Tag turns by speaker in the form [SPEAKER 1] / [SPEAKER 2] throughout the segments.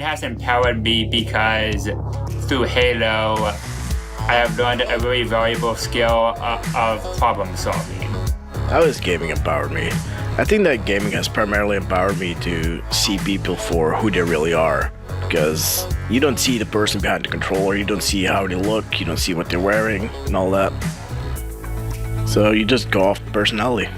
[SPEAKER 1] has empowered me because through Halo, I have learned a very valuable skill of problem solving.
[SPEAKER 2] How has gaming empowered me? I think that gaming has primarily empowered me to see people for who they really are. Because you don't see the person behind the controller, you don't see how they look, you don't see what they're wearing, and all that. So you just go off personality.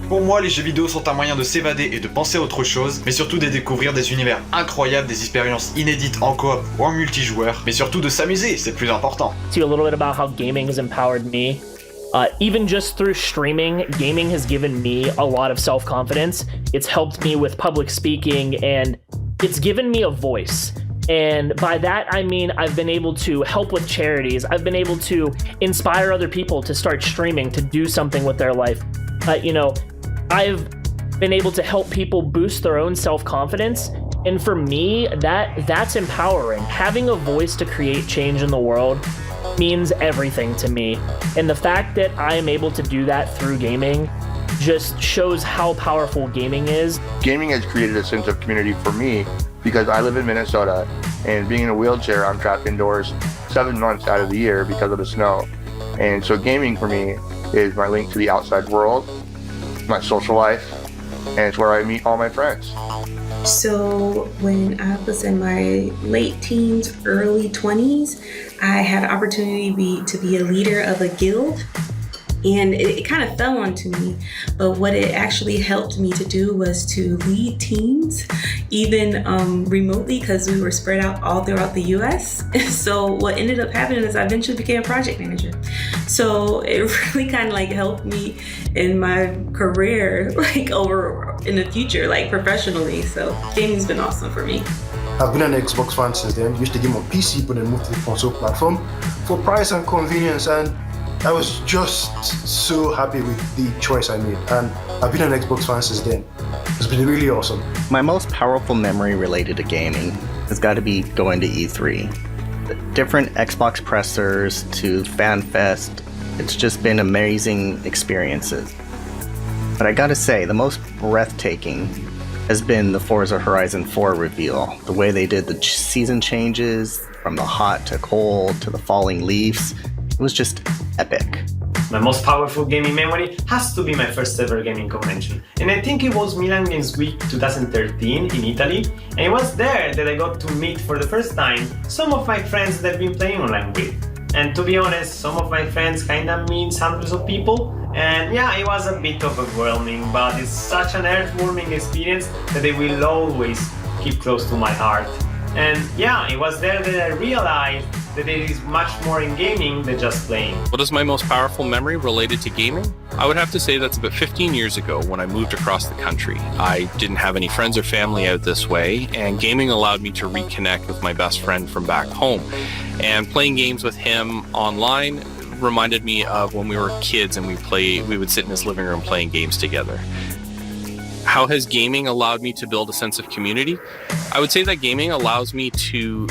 [SPEAKER 3] Pour moi, les jeux vidéo sont un moyen de s'évader et de penser à autre chose, mais surtout de découvrir des univers incroyables, des expériences inédites en coop ou en multijoueur, mais surtout de s'amuser, c'est le plus important.
[SPEAKER 4] See a little bit about how gaming has empowered me. Even just through streaming, gaming has given me a lot of self-confidence. It's helped me with public speaking, and it's given me a voice. And by that, I mean I've been able to help with charities. I've been able to inspire other people to start streaming, to do something with their life. I've been able to help people boost their own self-confidence. And for me, that's empowering. Having a voice to create change in the world means everything to me. And the fact that I am able to do that through gaming just shows how powerful gaming is.
[SPEAKER 5] Gaming has created a sense of community for me because I live in Minnesota, and being in a wheelchair, I'm trapped indoors 7 months out of the year because of the snow. And so gaming for me is my link to the outside world, my social life, and it's where I meet all my friends.
[SPEAKER 6] So when I was in my late teens, early 20s, I had an opportunity to be a leader of a guild. And it kind of fell onto me, but what it actually helped me to do was to lead teams, even remotely, because we were spread out all throughout the US. So what ended up happening is I eventually became a project manager. So it really kind of like helped me in my career, like over in the future, like professionally. So gaming's been awesome for me.
[SPEAKER 7] I've been an Xbox fan since then. Used the game on PC, but then moved to the console platform for price and convenience, and I was just so happy with the choice I made, and I've been an Xbox fan since then. It's been really awesome.
[SPEAKER 8] My most powerful memory related to gaming has got to be going to E3. The different Xbox pressers to FanFest, it's just been amazing experiences. But I gotta say, the most breathtaking has been the Forza Horizon 4 reveal. The way they did the season changes, from the hot to cold to the falling leaves, it was just epic.
[SPEAKER 9] My most powerful gaming memory has to be my first ever gaming convention. And I think it was Milan Games Week 2013 in Italy. And it was there that I got to meet for the first time some of my friends that I've been playing online with. And to be honest, some of my friends kinda means hundreds of people. And yeah, it was a bit overwhelming, but it's such an heartwarming experience that I will always keep close to my heart. And yeah, it was there that I realized that there is much more in gaming than just playing.
[SPEAKER 10] What is my most powerful memory related to gaming? I would have to say that's about 15 years ago when I moved across the country. I didn't have any friends or family out this way, and gaming allowed me to reconnect with my best friend from back home. And playing games with him online reminded me of when we were kids and we would sit in his living room playing games together. How has gaming allowed me to build a sense of community? I would say that gaming allows me to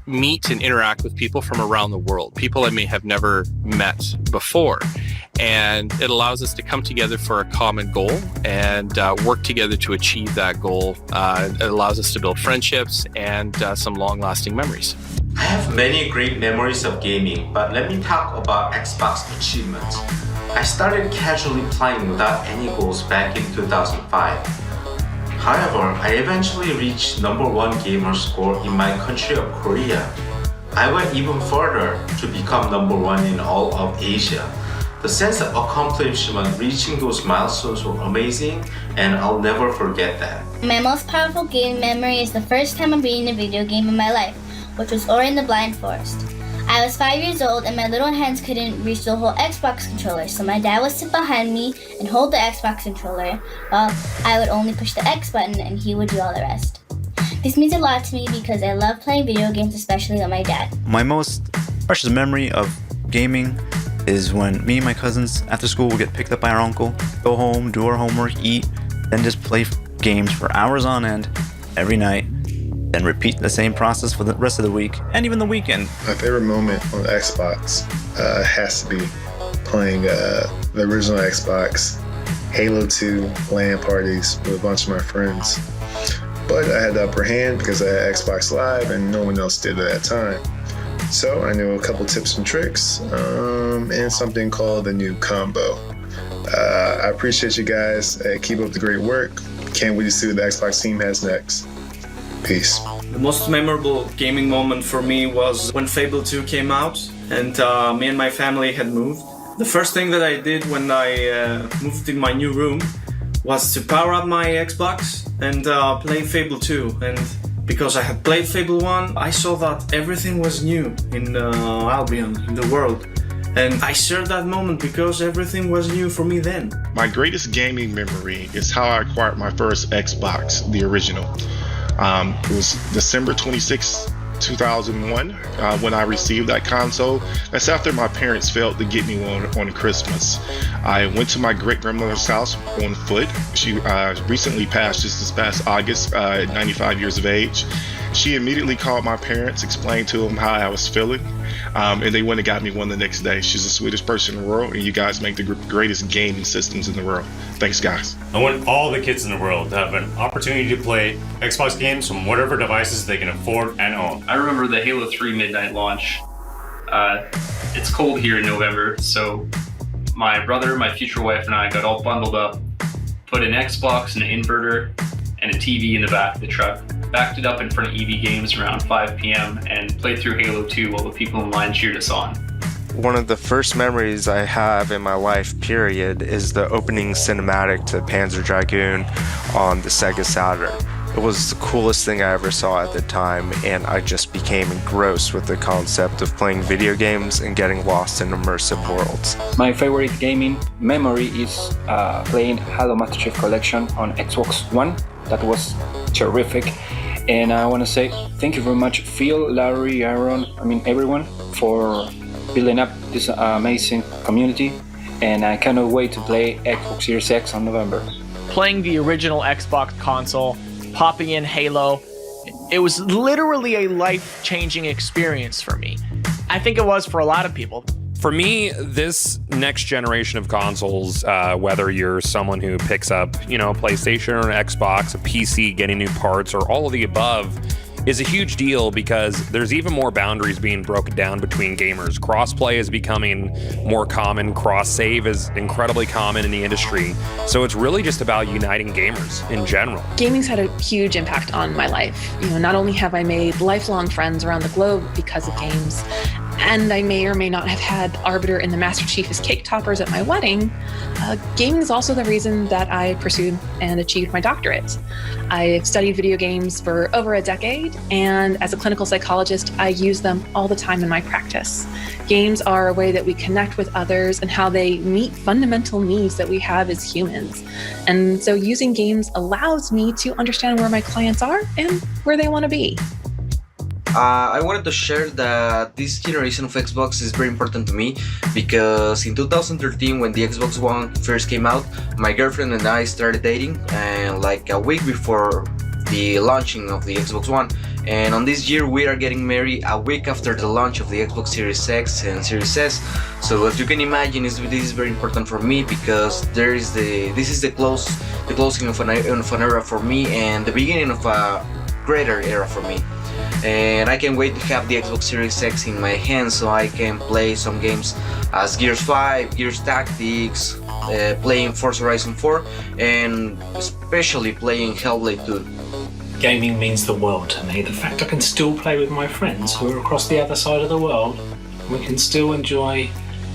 [SPEAKER 10] meet and interact with people from around the world, people I may have never met before. And it allows us to come together for a common goal and work together to achieve that goal. It allows us to build friendships and some long-lasting memories.
[SPEAKER 11] I have many great memories of gaming, but let me talk about Xbox achievements. I started casually playing without any goals back in 2005. However, I eventually reached #1 gamer score in my country of Korea. I went even further to become #1 in all of Asia. The sense of accomplishment reaching those milestones were amazing, and I'll never forget that.
[SPEAKER 12] My most powerful game memory is the first time I'm beating a video game in my life, which was Ori and the Blind Forest. I was 5 years old and my little hands couldn't reach the whole Xbox controller, so my dad would sit behind me and hold the Xbox controller while I would only push the X button and he would do all the rest. This means a lot to me because I love playing video games, especially with my dad.
[SPEAKER 13] My most precious memory of gaming is when me and my cousins after school would get picked up by our uncle, go home, do our homework, eat, then just play games for hours on end every night. Then repeat the same process for the rest of the week and even the weekend.
[SPEAKER 14] My favorite moment on the Xbox has to be playing the original Xbox, Halo 2 LAN parties with a bunch of my friends. but I had the upper hand because I had Xbox Live and no one else did at that time. So I knew a couple tips and tricks and something called the new combo. I appreciate you guys. Keep up the great work. Can't wait to see what the Xbox team has next. Peace.
[SPEAKER 15] The most memorable gaming moment for me was when Fable 2 came out and me and my family had moved. The first thing that I did when I moved in my new room was to power up my Xbox and play Fable 2. And because I had played Fable 1, I saw that everything was new in Albion, in the world. And I shared that moment because everything was new for me then.
[SPEAKER 16] My greatest gaming memory is how I acquired my first Xbox, the original. It was December 26, 2001 when I received that console. That's after my parents failed to get me one on Christmas. I went to my great-grandmother's house on foot. She recently passed just this past August at 95 years of age. She immediately called my parents, explained to them how I was feeling, and they went and got me one the next day. She's the sweetest person in the world, and you guys make the greatest gaming systems in the world. Thanks, guys.
[SPEAKER 17] I want all the kids in the world to have an opportunity to play Xbox games from whatever devices they can afford and own.
[SPEAKER 18] I remember the Halo 3 midnight launch. It's cold here in November, so my brother, my future wife, and I got all bundled up, put an Xbox, an inverter, and a TV in the back of the truck, backed it up in front of EB Games around 5 p.m. and played through Halo 2 while the people in line cheered us on.
[SPEAKER 19] One of the first memories I have in my life, period, is the opening cinematic to Panzer Dragoon on the Sega Saturn. It was the coolest thing I ever saw at the time, and I just became engrossed with the concept of playing video games and getting lost in immersive worlds.
[SPEAKER 20] My favorite gaming memory is playing Halo Master Chief Collection on Xbox One. That was terrific. And I want to say thank you very much, Phil, Larry, Aaron, everyone, for building up this amazing community. And I cannot wait to play Xbox Series X on November.
[SPEAKER 4] Playing the original Xbox console, popping in Halo, it was literally a life-changing experience for me. I think it was for a lot of people.
[SPEAKER 21] For me, this next generation of consoles, whether you're someone who picks up, PlayStation or an Xbox, a PC, getting new parts, or all of the above, is a huge deal because there's even more boundaries being broken down between gamers. Crossplay is becoming more common. Cross-save is incredibly common in the industry. So it's really just about uniting gamers in general.
[SPEAKER 22] Gaming's had a huge impact on my life. Not only have I made lifelong friends around the globe because of games, and I may or may not have had Arbiter and the Master Chief as cake toppers at my wedding, gaming is also the reason that I pursued and achieved my doctorate. I've studied video games for over a decade, and as a clinical psychologist, I use them all the time in my practice. Games are a way that we connect with others and how they meet fundamental needs that we have as humans. And so using games allows me to understand where my clients are and where they want to be.
[SPEAKER 23] I wanted to share that this generation of Xbox is very important to me because in 2013, when the Xbox One first came out, my girlfriend and I started dating, and like a week before the launching of the Xbox One. And on this year, we are getting married a week after the launch of the Xbox Series X and Series S. So as you can imagine, this is very important for me because this is the closing of an era for me and the beginning of a greater era for me. And I can't wait to have the Xbox Series X in my hands so I can play some games as Gears 5, Gears Tactics, playing Forza Horizon 4, and especially playing Hellblade 2.
[SPEAKER 24] Gaming means the world to me. The fact I can still play with my friends who are across the other side of the world, we can still enjoy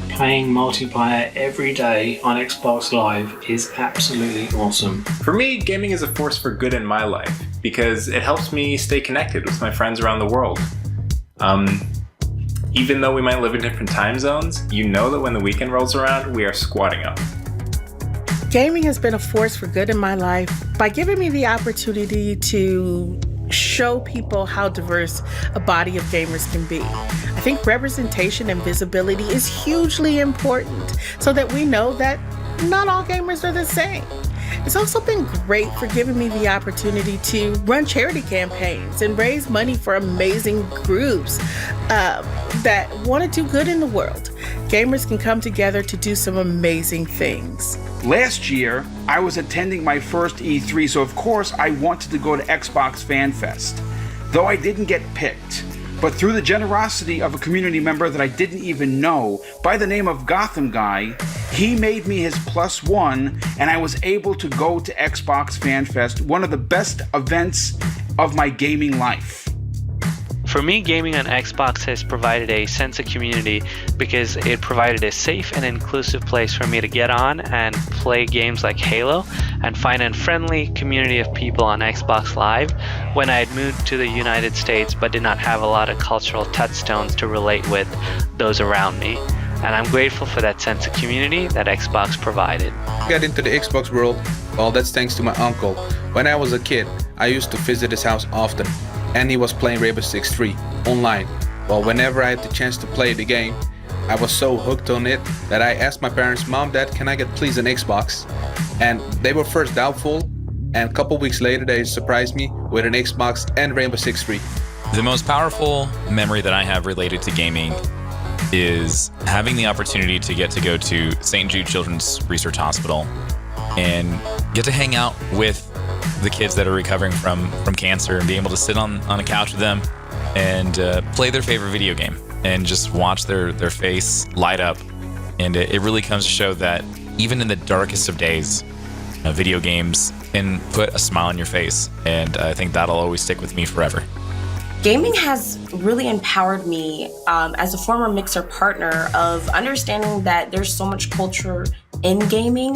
[SPEAKER 24] playing multiplayer every day on Xbox Live is absolutely awesome.
[SPEAKER 25] For me, gaming is a force for good in my life because it helps me stay connected with my friends around the world. Even though we might live in different time zones, you know that when the weekend rolls around, we are squatting up.
[SPEAKER 26] Gaming has been a force for good in my life by giving me the opportunity to show people how diverse a body of gamers can be. I think representation and visibility is hugely important so that we know that not all gamers are the same. It's also been great for giving me the opportunity to run charity campaigns and raise money for amazing groups that want to do good in the world. Gamers can come together to do some amazing things.
[SPEAKER 1] Last year, I was attending my first E3, so of course I wanted to go to Xbox Fan Fest, though I didn't get picked. But through the generosity of a community member that I didn't even know, by the name of Gotham Guy, he made me his +1, and I was able to go to Xbox Fan Fest, one of the best events of my gaming life.
[SPEAKER 2] For me, gaming on Xbox has provided a sense of community because it provided a safe and inclusive place for me to get on and play games like Halo and find a friendly community of people on Xbox Live when I had moved to the United States but did not have a lot of cultural touchstones to relate with those around me. And I'm grateful for that sense of community that Xbox provided.
[SPEAKER 3] I got into the Xbox world, well, that's thanks to my uncle. When I was a kid, I used to visit his house often, and he was playing Rainbow Six 3 online. Well, whenever I had the chance to play the game, I was so hooked on it that I asked my parents, Mom, Dad, can I get please an Xbox? And they were first doubtful, and a couple weeks later they surprised me with an Xbox and Rainbow Six 3.
[SPEAKER 5] The most powerful memory that I have related to gaming is having the opportunity to get to go to St. Jude Children's Research Hospital and get to hang out with the kids that are recovering from cancer and be able to sit on a couch with them and play their favorite video game and just watch their face light up. And it really comes to show that even in the darkest of days, video games can put a smile on your face. And I think that'll always stick with me forever.
[SPEAKER 6] Gaming has really empowered me as a former mixer partner of understanding that there's so much culture in gaming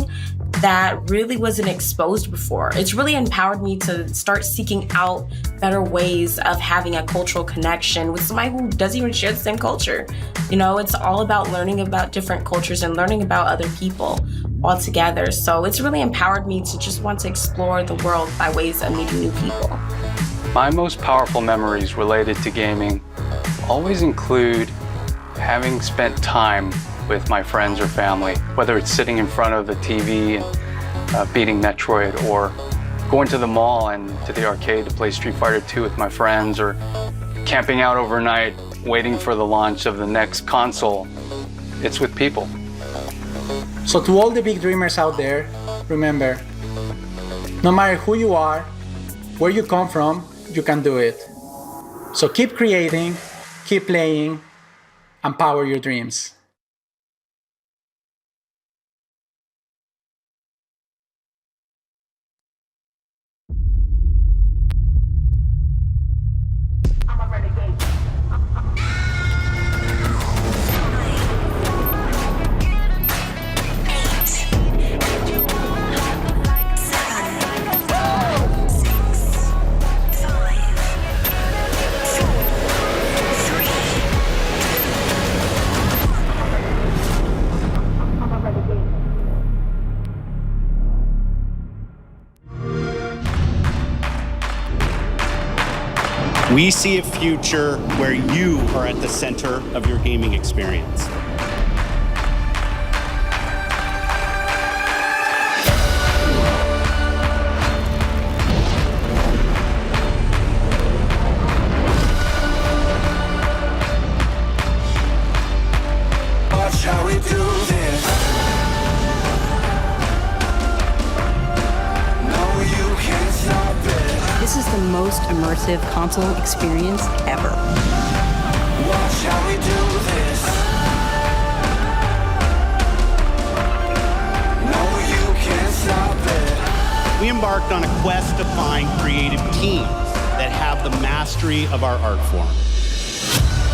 [SPEAKER 6] that really wasn't exposed before. It's really empowered me to start seeking out better ways of having a cultural connection with somebody who doesn't even share the same culture. You know, it's all about learning about different cultures and learning about other people all together. So it's really empowered me to just want to explore the world by ways of meeting new people.
[SPEAKER 7] My most powerful memories related to gaming always include having spent time with my friends or family, whether it's sitting in front of the TV and beating Metroid, or going to the mall and to the arcade to play Street Fighter 2 with my friends, or camping out overnight waiting for the launch of the next console. It's with people.
[SPEAKER 27] So to all the big dreamers out there, remember, no matter who you are, where you come from, you can do it. So keep creating, keep playing, and power your dreams.
[SPEAKER 28] We see a future where you are at the center of your gaming experience.
[SPEAKER 29] Watch how we do this. No, you can't stop it.
[SPEAKER 30] This is the most immersive console experience ever.
[SPEAKER 29] Watch how we do this. No, you can't stop it.
[SPEAKER 28] We embarked on a quest to find creative teams that have the mastery of our art form.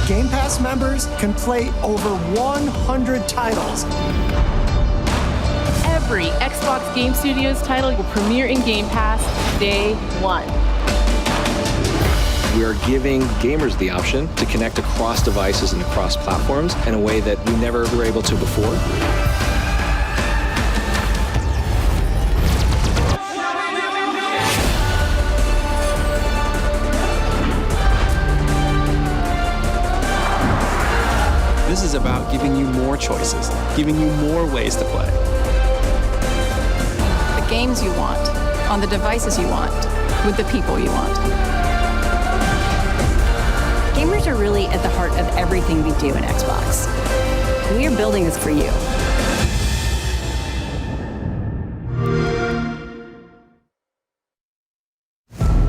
[SPEAKER 31] Game Pass members can play over 100 titles.
[SPEAKER 32] Every Xbox Game Studios title will premiere in Game Pass day one.
[SPEAKER 33] We are giving gamers the option to connect across devices and across platforms in a way that we never were able to before.
[SPEAKER 34] This is about giving you more choices, giving you more ways to play.
[SPEAKER 32] The games you want, on the devices you want, with the people you want.
[SPEAKER 30] Gamers are really at the heart of everything we do in Xbox. We're building this for you.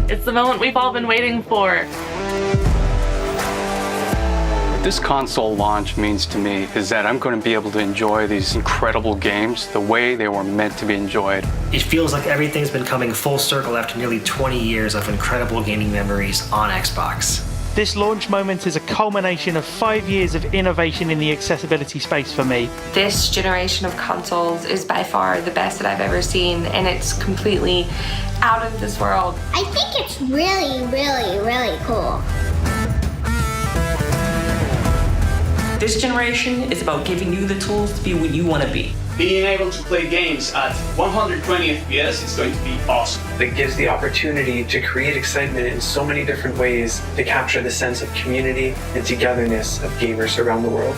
[SPEAKER 22] It's the moment we've all been waiting for.
[SPEAKER 7] What this console launch means to me is that I'm going to be able to enjoy these incredible games the way they were meant to be enjoyed.
[SPEAKER 4] It feels like everything's been coming full circle after nearly 20 years of incredible gaming memories on Xbox.
[SPEAKER 8] This launch moment is a culmination of 5 years of innovation in the accessibility space for me.
[SPEAKER 6] This generation of consoles is by far the best that I've ever seen, and it's completely out of this world.
[SPEAKER 9] I think it's really, really, really cool.
[SPEAKER 4] This generation is about giving you the tools to be what you want to be.
[SPEAKER 10] Being able to play games at 120 FPS is going to be awesome.
[SPEAKER 11] It gives the opportunity to create excitement in so many different ways to capture the sense of community and togetherness of gamers around the world.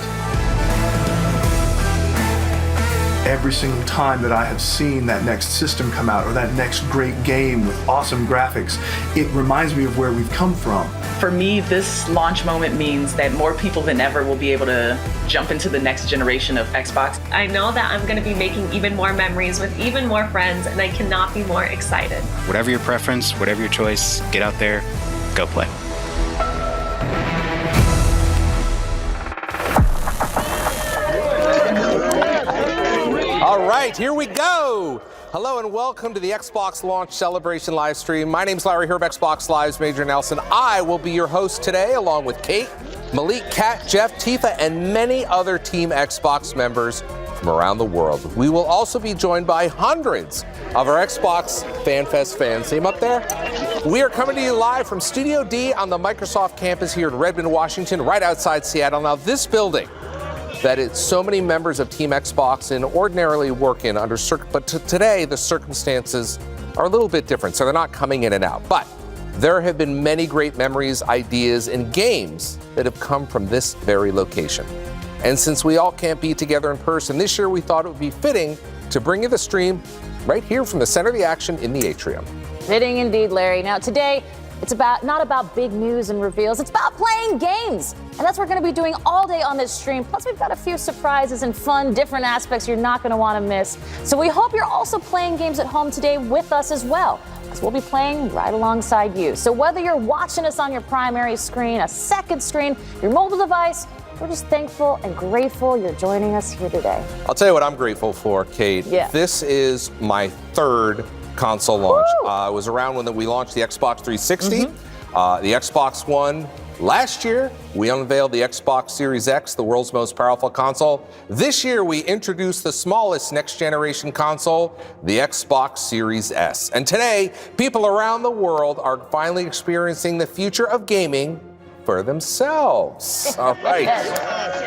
[SPEAKER 12] Every single time that I have seen that next system come out or that next great game with awesome graphics, it reminds me of where we've come from.
[SPEAKER 13] For me, this launch moment means that more people than ever will be able to jump into the next generation of Xbox.
[SPEAKER 14] I know that I'm going to be making even more memories with even more friends, and I cannot be more excited.
[SPEAKER 15] Whatever your preference, whatever your choice, get out there, go play.
[SPEAKER 16] All right, here we go. Hello and welcome to the Xbox launch celebration live stream. My name's Larry here of Xbox Live's Major Nelson. I will be your host today, along with Kate, Malik, Kat, Jeff, Tifa, and many other Team Xbox members from around the world. We will also be joined by hundreds of our Xbox FanFest fans. See them up there? We are coming to you live from Studio D on the Microsoft campus here in Redmond, Washington, right outside Seattle. Now, this building that so many members of Team Xbox and ordinarily work in but today the circumstances are a little bit different, so they're not coming in and out. But there have been many great memories, ideas, and games that have come from this very location. And since we all can't be together in person this year, we thought it would be fitting to bring you the stream right here from the center of the action in the atrium.
[SPEAKER 17] Fitting indeed, Larry. Now today, it's not about big news and reveals, it's about playing games. And that's what we're going to be doing all day on this stream. Plus, we've got a few surprises and fun, different aspects you're not going to want to miss. So we hope you're also playing games at home today with us as well, because we'll be playing right alongside you. So whether you're watching us on your primary screen, a second screen, your mobile device, we're just thankful and grateful you're joining us here today.
[SPEAKER 16] I'll tell you what I'm grateful for, Kate.
[SPEAKER 17] Yeah.
[SPEAKER 16] This is my third console launch. I was around when we launched the Xbox 360, the Xbox One. Last year, we unveiled the Xbox Series X, the world's most powerful console. This year, we introduced the smallest next-generation console, the Xbox Series S. And today, people around the world are finally experiencing the future of gaming for themselves. All right.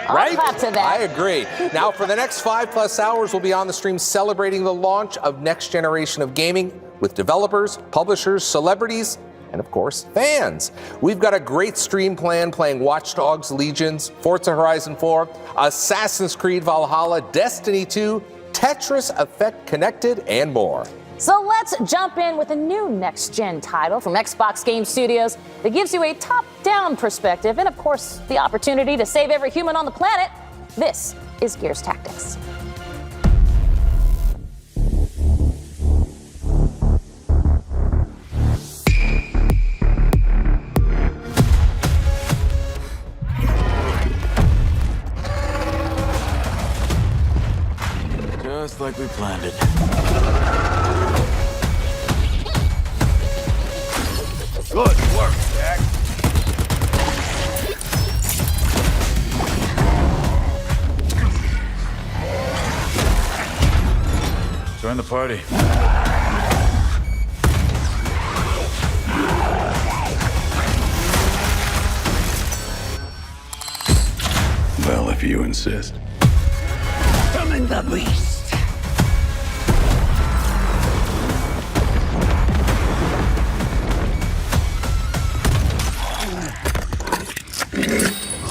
[SPEAKER 16] Right? I agree. Now, for the next 5+ hours, we'll be on the stream celebrating the launch of next generation of gaming with developers, publishers, celebrities, and of course, fans. We've got a great stream plan playing Watch Dogs Legions, Forza Horizon 4, Assassin's Creed Valhalla, Destiny 2, Tetris Effect Connected, and more.
[SPEAKER 17] So let's jump in with a new next-gen title from Xbox Game Studios that gives you a top-down perspective and, of course, the opportunity to save every human on the planet. This is Gears Tactics.
[SPEAKER 18] Just like we planned it.
[SPEAKER 19] Good work, Jack.
[SPEAKER 18] Join the party.
[SPEAKER 19] Well, if you insist.
[SPEAKER 11] Summon the beast.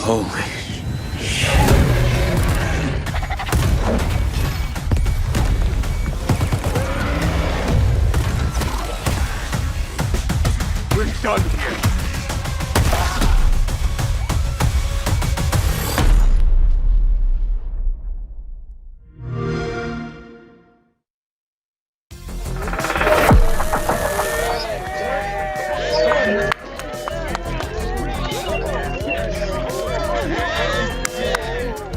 [SPEAKER 18] Holy.
[SPEAKER 19] We're done here.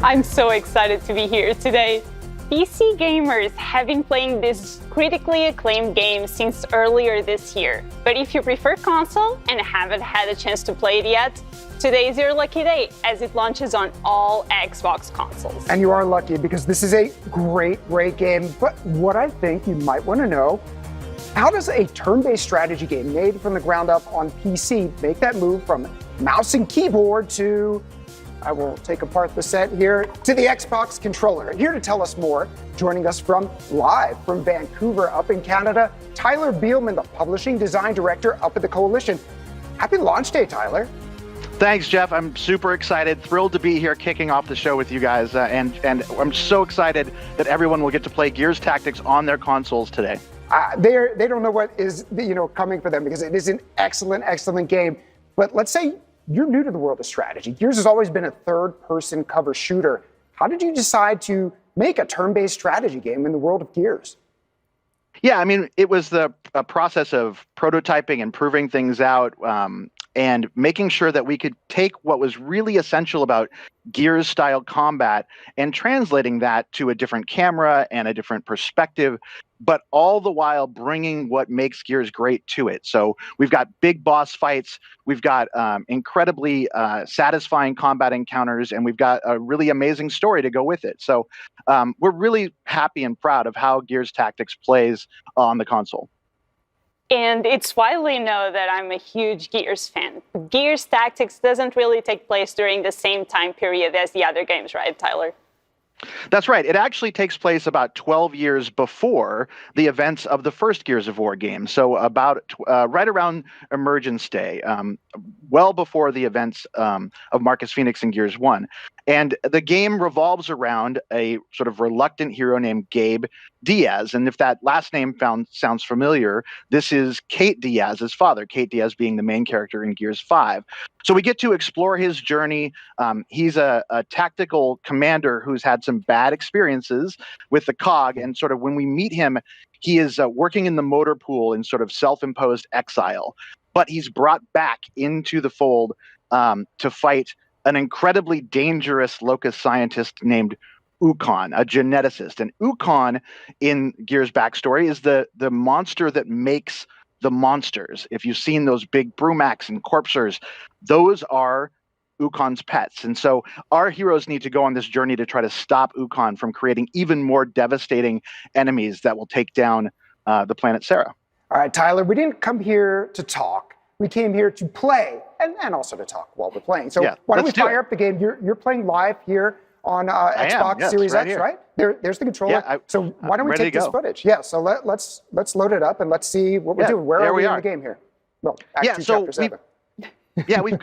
[SPEAKER 1] I'm so excited to be here today. PC gamers have been playing this critically acclaimed game since earlier this year. But if you prefer console and haven't had a chance to play it yet, today is your lucky day as it launches on all Xbox consoles.
[SPEAKER 2] And you are lucky because this is a great game. But what I think you might want to know, how does a turn-based strategy game made from the ground up on PC make that move from mouse and keyboard to, I will take apart the set here, to the Xbox controller? Here to tell us more, joining us live from Vancouver up in Canada, Tyler Beelman, the publishing design director up at the Coalition. Happy launch day, Tyler.
[SPEAKER 3] Thanks, Jeff. I'm super excited, thrilled to be here kicking off the show with you guys. And I'm so excited that everyone will get to play Gears Tactics on their consoles today.
[SPEAKER 2] They don't know what is coming for them because it is an excellent game. But let's say you're new to the world of strategy. Gears has always been a third-person cover shooter. How did you decide to make a turn-based strategy game in the world of Gears?
[SPEAKER 3] Yeah, I mean, it was a process of prototyping and proving things out, and making sure that we could take what was really essential about Gears-style combat and translating that to a different camera and a different perspective, but all the while bringing what makes Gears great to it. So we've got big boss fights, we've got incredibly satisfying combat encounters, and we've got a really amazing story to go with it. So we're really happy and proud of how Gears Tactics plays on the console.
[SPEAKER 1] And it's widely known that I'm a huge Gears fan. Gears Tactics doesn't really take place during the same time period as the other games, right, Tyler?
[SPEAKER 3] That's right. It actually takes place about 12 years before the events of the first Gears of War game. So about right around Emergence Day, well before the events of Marcus Phoenix and Gears 1. And the game revolves around a sort of reluctant hero named Gabe Diaz. And if that last name sounds familiar, this is Kate Diaz's father, Kate Diaz being the main character in Gears 5. So we get to explore his journey. He's a tactical commander who's had some bad experiences with the COG. And sort of when we meet him, he is working in the motor pool in sort of self-imposed exile. But he's brought back into the fold to fight an incredibly dangerous locust scientist named Ukon, a geneticist. And Ukon, in Gears' backstory, is the monster that makes the monsters. If you've seen those big Brumacs and Corpsers, those are Ukon's pets. And so our heroes need to go on this journey to try to stop Ukon from creating even more devastating enemies that will take down the planet Sarah.
[SPEAKER 2] All right, Tyler, we didn't come here to talk. We came here to play and also to talk while we're playing. So why don't we fire up the game? You're playing live here on Xbox Series X, right? There's the controller. Yeah, so why don't we take this footage? Yeah, so let's load it up and let's see what we're doing. Where are we in the game here? Well, Act 2, Chapter 7.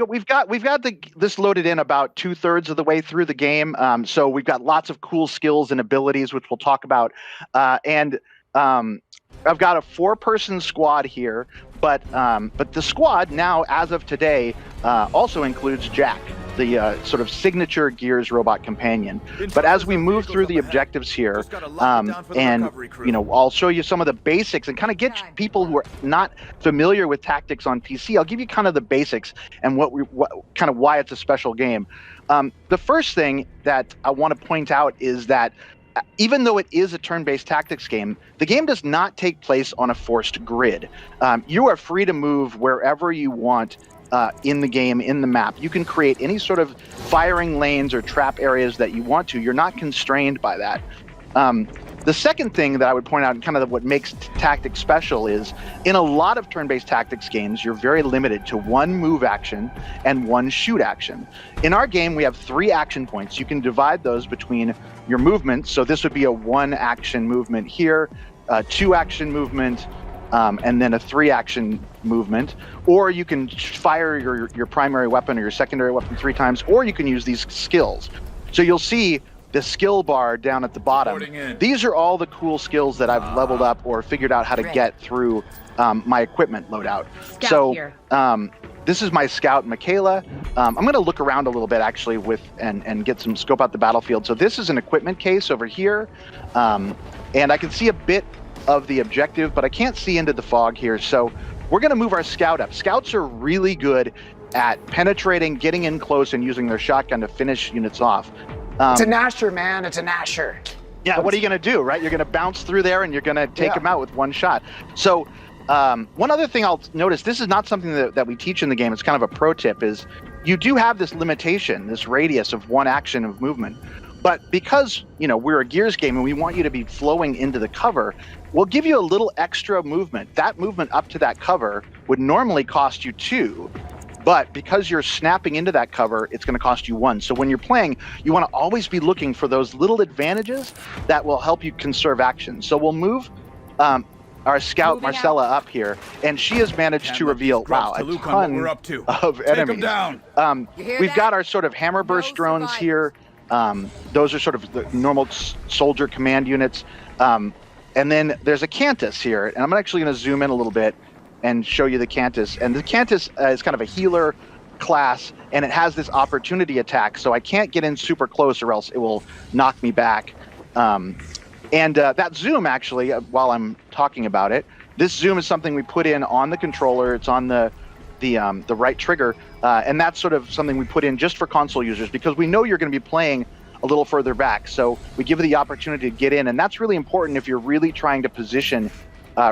[SPEAKER 3] we've got this loaded in about 2/3 of the way through the game. So we've got lots of cool skills and abilities, which we'll talk about. And I've got a 4-person squad here, but the squad now, as of today, also includes Jack, the sort of signature Gears robot companion. But as we move through the objectives here, and I'll show you some of the basics and kind of get people who are not familiar with tactics on PC. I'll give you kind of the basics and why it's a special game. The first thing that I want to point out is that even though it is a turn-based tactics game, the game does not take place on a forced grid. You are free to move wherever you want in the game, in the map. You can create any sort of firing lanes or trap areas that you want to. You're not constrained by that. The second thing that I would point out, and kind of what makes tactics special, is in a lot of turn-based tactics games, you're very limited to one move action and one shoot action. In our game, we have 3 action points. You can divide those between your movements. So this would be a 1-action movement here, a 2-action movement, and then a 3-action movement. Or you can fire your primary weapon or your secondary weapon 3 times, or you can use these skills. So you'll see the skill bar down at the bottom. These are all the cool skills that I've leveled up or figured out how to get through my equipment loadout. This is my scout, Michaela. I'm going to look around a little bit actually and get some scope out the battlefield. So this is an equipment case over here, and I can see a bit of the objective, but I can't see into the fog here. So we're going to move our scout up. Scouts are really good at penetrating, getting in close, and using their shotgun to finish units off.
[SPEAKER 2] It's a Nasher, man. It's a Nasher.
[SPEAKER 3] Yeah, what are you going to do, right? You're going to bounce through there and you're going to take him out with one shot. So one other thing I'll notice, this is not something that we teach in the game. It's kind of a pro tip, is you do have this limitation, this radius of one action of movement. But because, we're a Gears game and we want you to be flowing into the cover, we'll give you a little extra movement. That movement up to that cover would normally cost you 2. But because you're snapping into that cover, it's going to cost you 1. So when you're playing, you want to always be looking for those little advantages that will help you conserve action. So we'll move our scout Marcella up here, and she has managed to reveal, wow, a ton of enemies. We've got our sort of hammer burst drones here. Those are sort of the normal soldier command units. And then there's a Cantus here, and I'm actually going to zoom in a little bit and show you the Cantus. And the Cantus is kind of a healer class, and it has this opportunity attack, so I can't get in super close or else it will knock me back. And that zoom, actually, while I'm talking about it, this zoom is something we put in on the controller. It's on the right trigger, and that's sort of something we put in just for console users because we know you're going to be playing a little further back. So we give you the opportunity to get in, and that's really important if you're really trying to position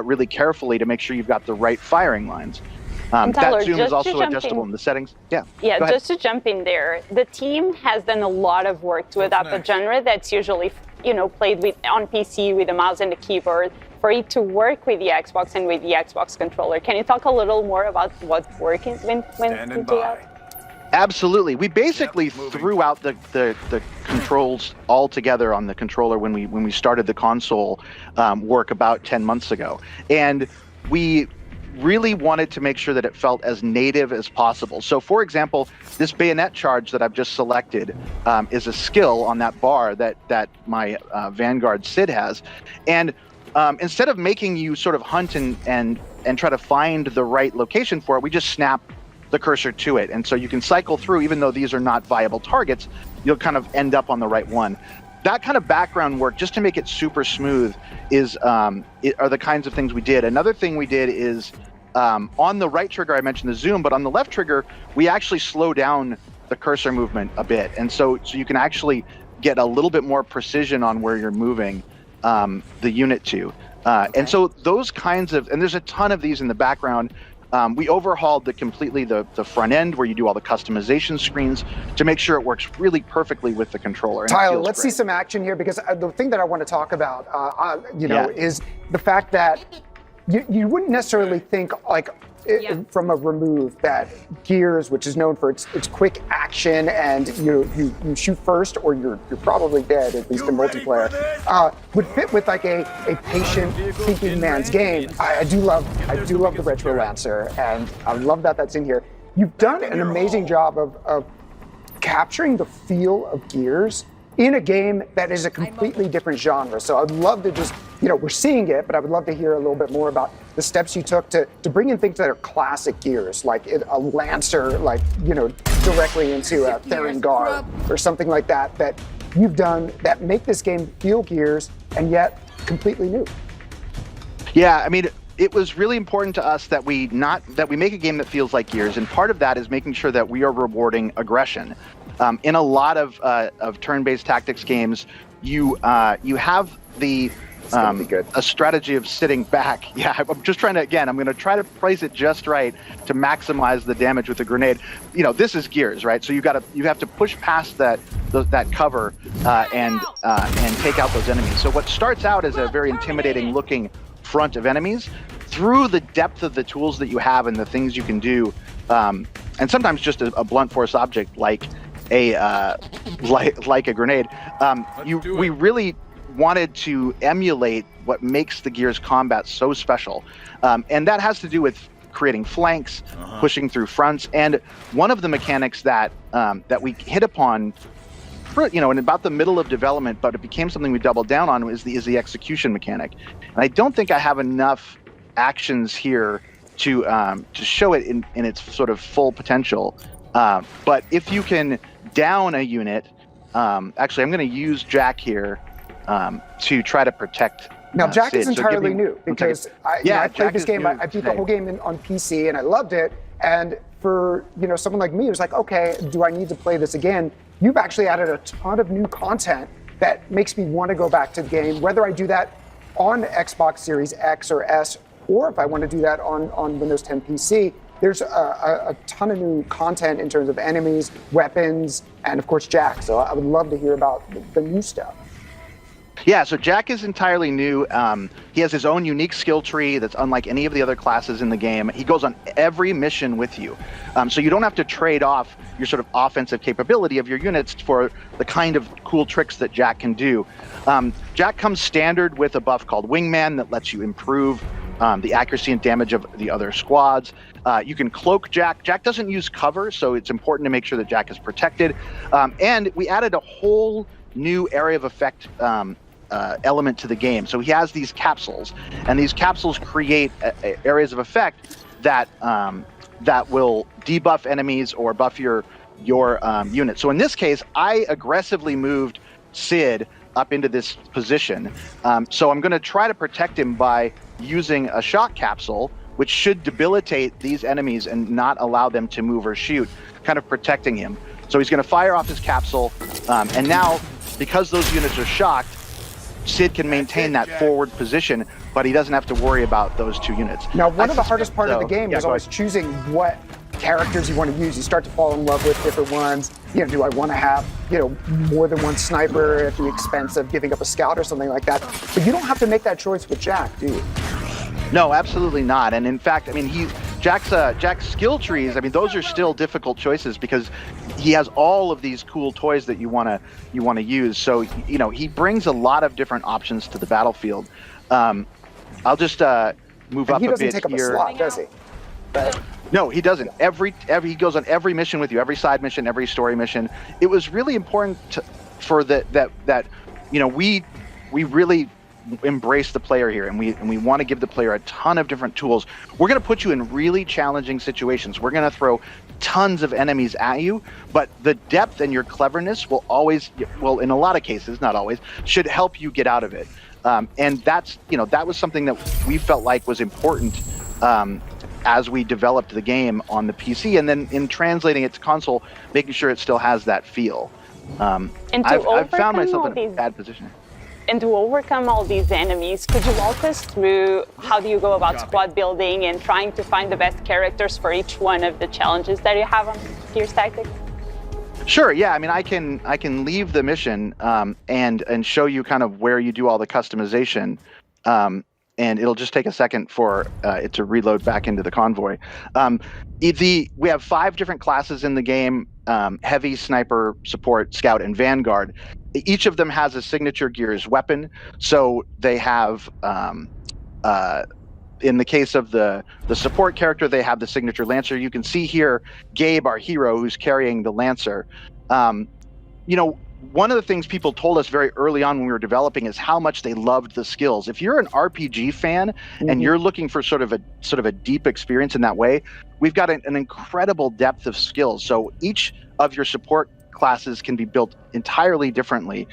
[SPEAKER 3] really carefully to make sure you've got the right firing lines. That zoom is also adjustable in the settings. Yeah,
[SPEAKER 1] just to jump in there, the team has done a lot of work to adapt a genre that's usually played with on PC with a mouse and a keyboard for it to work with the Xbox and with the Xbox controller. Can you talk a little more about what's working when you do that?
[SPEAKER 3] Absolutely. We basically threw out the controls altogether on the controller when we started the console work about 10 months ago, and we really wanted to make sure that it felt as native as possible. So, for example, this bayonet charge that I've just selected is a skill on that bar that my Vanguard Sid has, and instead of making you sort of hunt and try to find the right location for it, we just snap the cursor to it. And so you can cycle through, even though these are not viable targets, you'll kind of end up on the right one. That kind of background work, just to make it super smooth, are the kinds of things we did. Another thing we did is on the right trigger, I mentioned the zoom, but on the left trigger, we actually slow down the cursor movement a bit. And so you can actually get a little bit more precision on where you're moving the unit to. And so those kinds of, and there's a ton of these in the background. We overhauled the front end where you do all the customization screens to make sure it works really perfectly with the controller.
[SPEAKER 2] Tyler, let's see some action here, because the thing that I want to talk about, is the fact that you wouldn't necessarily think from a remove that Gears, which is known for its quick action and you shoot first or you're probably dead, at least in multiplayer, would fit with like a patient thinking man's game. I do love the Retro Lancer, and I love that that's in here. You've done an amazing job of capturing the feel of Gears in a game that is a completely different genre. So I'd love to just, we're seeing it, but I would love to hear a little bit more about the steps you took to bring in things that are classic Gears, like a Lancer, directly into a Theron or something like that you've done that make this game feel Gears and yet completely new.
[SPEAKER 3] Yeah, I mean, it was really important to us that we make a game that feels like Gears, and part of that is making sure that we are rewarding aggression. In a lot of turn-based tactics games, you have a strategy of sitting back. Yeah, I'm just trying to, I'm going to try to place it just right to maximize the damage with a grenade. This is Gears, right? So you have to push past that cover and take out those enemies. So what starts out as a very intimidating looking front of enemies, through the depth of the tools that you have and the things you can do, and sometimes just a blunt force object like a grenade, we really wanted to emulate what makes the Gears combat so special, and that has to do with creating flanks, pushing through fronts, and one of the mechanics that we hit upon, in about the middle of development, but it became something we doubled down on, is the execution mechanic. And I don't think I have enough actions here to show it in its sort of full potential. But if you can down a unit, actually, I'm going to use Jack here to try to protect.
[SPEAKER 2] Now, Jack
[SPEAKER 3] Sid.
[SPEAKER 2] is entirely new because I played this game. I beat the whole game on PC and I loved it. And for someone like me who's like, okay, do I need to play this again? You've actually added a ton of new content that makes me want to go back to the game, whether I do that on Xbox Series X or S, or if I want to do that on Windows 10 PC. There's a ton of new content in terms of enemies, weapons, and of course Jack. So I would love to hear about the new stuff.
[SPEAKER 3] Yeah, so Jack is entirely new. He has his own unique skill tree that's unlike any of the other classes in the game. He goes on every mission with you. So you don't have to trade off your sort of offensive capability of your units for the kind of cool tricks that Jack can do. Jack comes standard with a buff called Wingman that lets you improve the accuracy and damage of the other squads. You can cloak Jack. Jack doesn't use cover, so it's important to make sure that Jack is protected. And we added a whole new area of effect element to the game. So he has these capsules, and these capsules create areas of effect that will debuff enemies or buff your unit. So in this case, I aggressively moved Sid up into this position. So I'm going to try to protect him by using a shock capsule, which should debilitate these enemies and not allow them to move or shoot, kind of protecting him. So he's going to fire off his capsule, and now, because those units are shocked, Sid can maintain that forward position, but he doesn't have to worry about those two units.
[SPEAKER 2] Now, one of the hardest part of the game is always choosing what characters you want to use. You start to fall in love with different ones. Do I want to have, more than one sniper at the expense of giving up a scout or something like that? But you don't have to make that choice with Jack, do you?
[SPEAKER 3] No, absolutely not. And in fact, Jack's skill trees, those are still difficult choices because he has all of these cool toys that you want to use. So, he brings a lot of different options to the battlefield. I'll just move up a bit here.
[SPEAKER 2] He doesn't take up a slot, does he?
[SPEAKER 3] No, he doesn't. He goes on every mission with you, every side mission, every story mission. It was really important for that we really embrace the player here, and we want to give the player a ton of different tools. We're going to put you in really challenging situations. We're going to throw tons of enemies at you, but the depth and your cleverness will always, in a lot of cases, not always, should help you get out of it. And that's, that was something that we felt like was important as we developed the game on the PC, and then in translating it to console, making sure it still has that feel. I've found myself in a bad position.
[SPEAKER 1] And to overcome all these enemies, could you walk us through how do you go about squad building and trying to find the best characters for each one of the challenges that you have on Gears Tactics?
[SPEAKER 3] Sure. Yeah. I can leave the mission and show you kind of where you do all the customization, and it'll just take a second for it to reload back into the convoy. We have 5 different classes in the game: heavy, sniper, support, scout, and vanguard. Each of them has a signature Gears weapon. So they have, in the case of the support character, they have the signature Lancer. You can see here Gabe, our hero, who's carrying the Lancer. One of the things people told us very early on when we were developing is how much they loved the skills. If you're an RPG fan and you're looking for sort of a deep experience in that way, we've got an incredible depth of skills. So each of your support classes can be built entirely differently.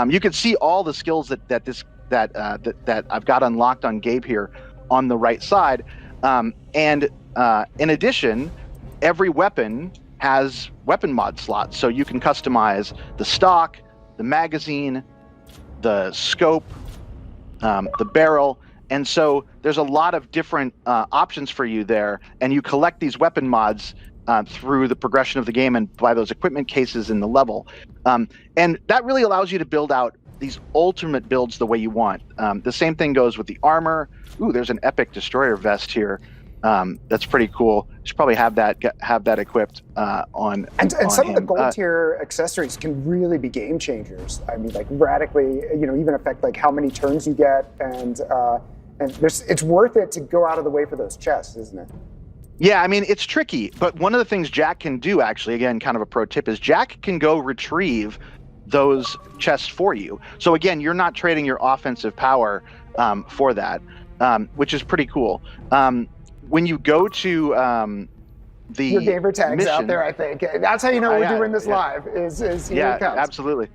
[SPEAKER 3] You can see all the skills that I've got unlocked on Gabe here on the right side. And in addition, every weapon has weapon mod slots, so you can customize the stock, the magazine, the scope, the barrel, and so there's a lot of different options for you there, and you collect these weapon mods through the progression of the game and by those equipment cases in the level. And that really allows you to build out these ultimate builds the way you want. The same thing goes with the armor. Ooh, there's an epic destroyer vest here. That's pretty cool. You should probably have that equipped on. And
[SPEAKER 2] some
[SPEAKER 3] him.
[SPEAKER 2] of the gold tier accessories can really be game changers. Like radically, even affect like how many turns you get, and it's worth it to go out of the way for those chests, isn't it?
[SPEAKER 3] Yeah, it's tricky, but one of the things Jack can do, actually, again, kind of a pro tip, is Jack can go retrieve those chests for you. So again, you're not trading your offensive power for that, which is pretty cool. When you go to
[SPEAKER 2] your gamer tags mission, out there, I think that's how you know we're doing this live. Is here it comes.
[SPEAKER 3] Absolutely.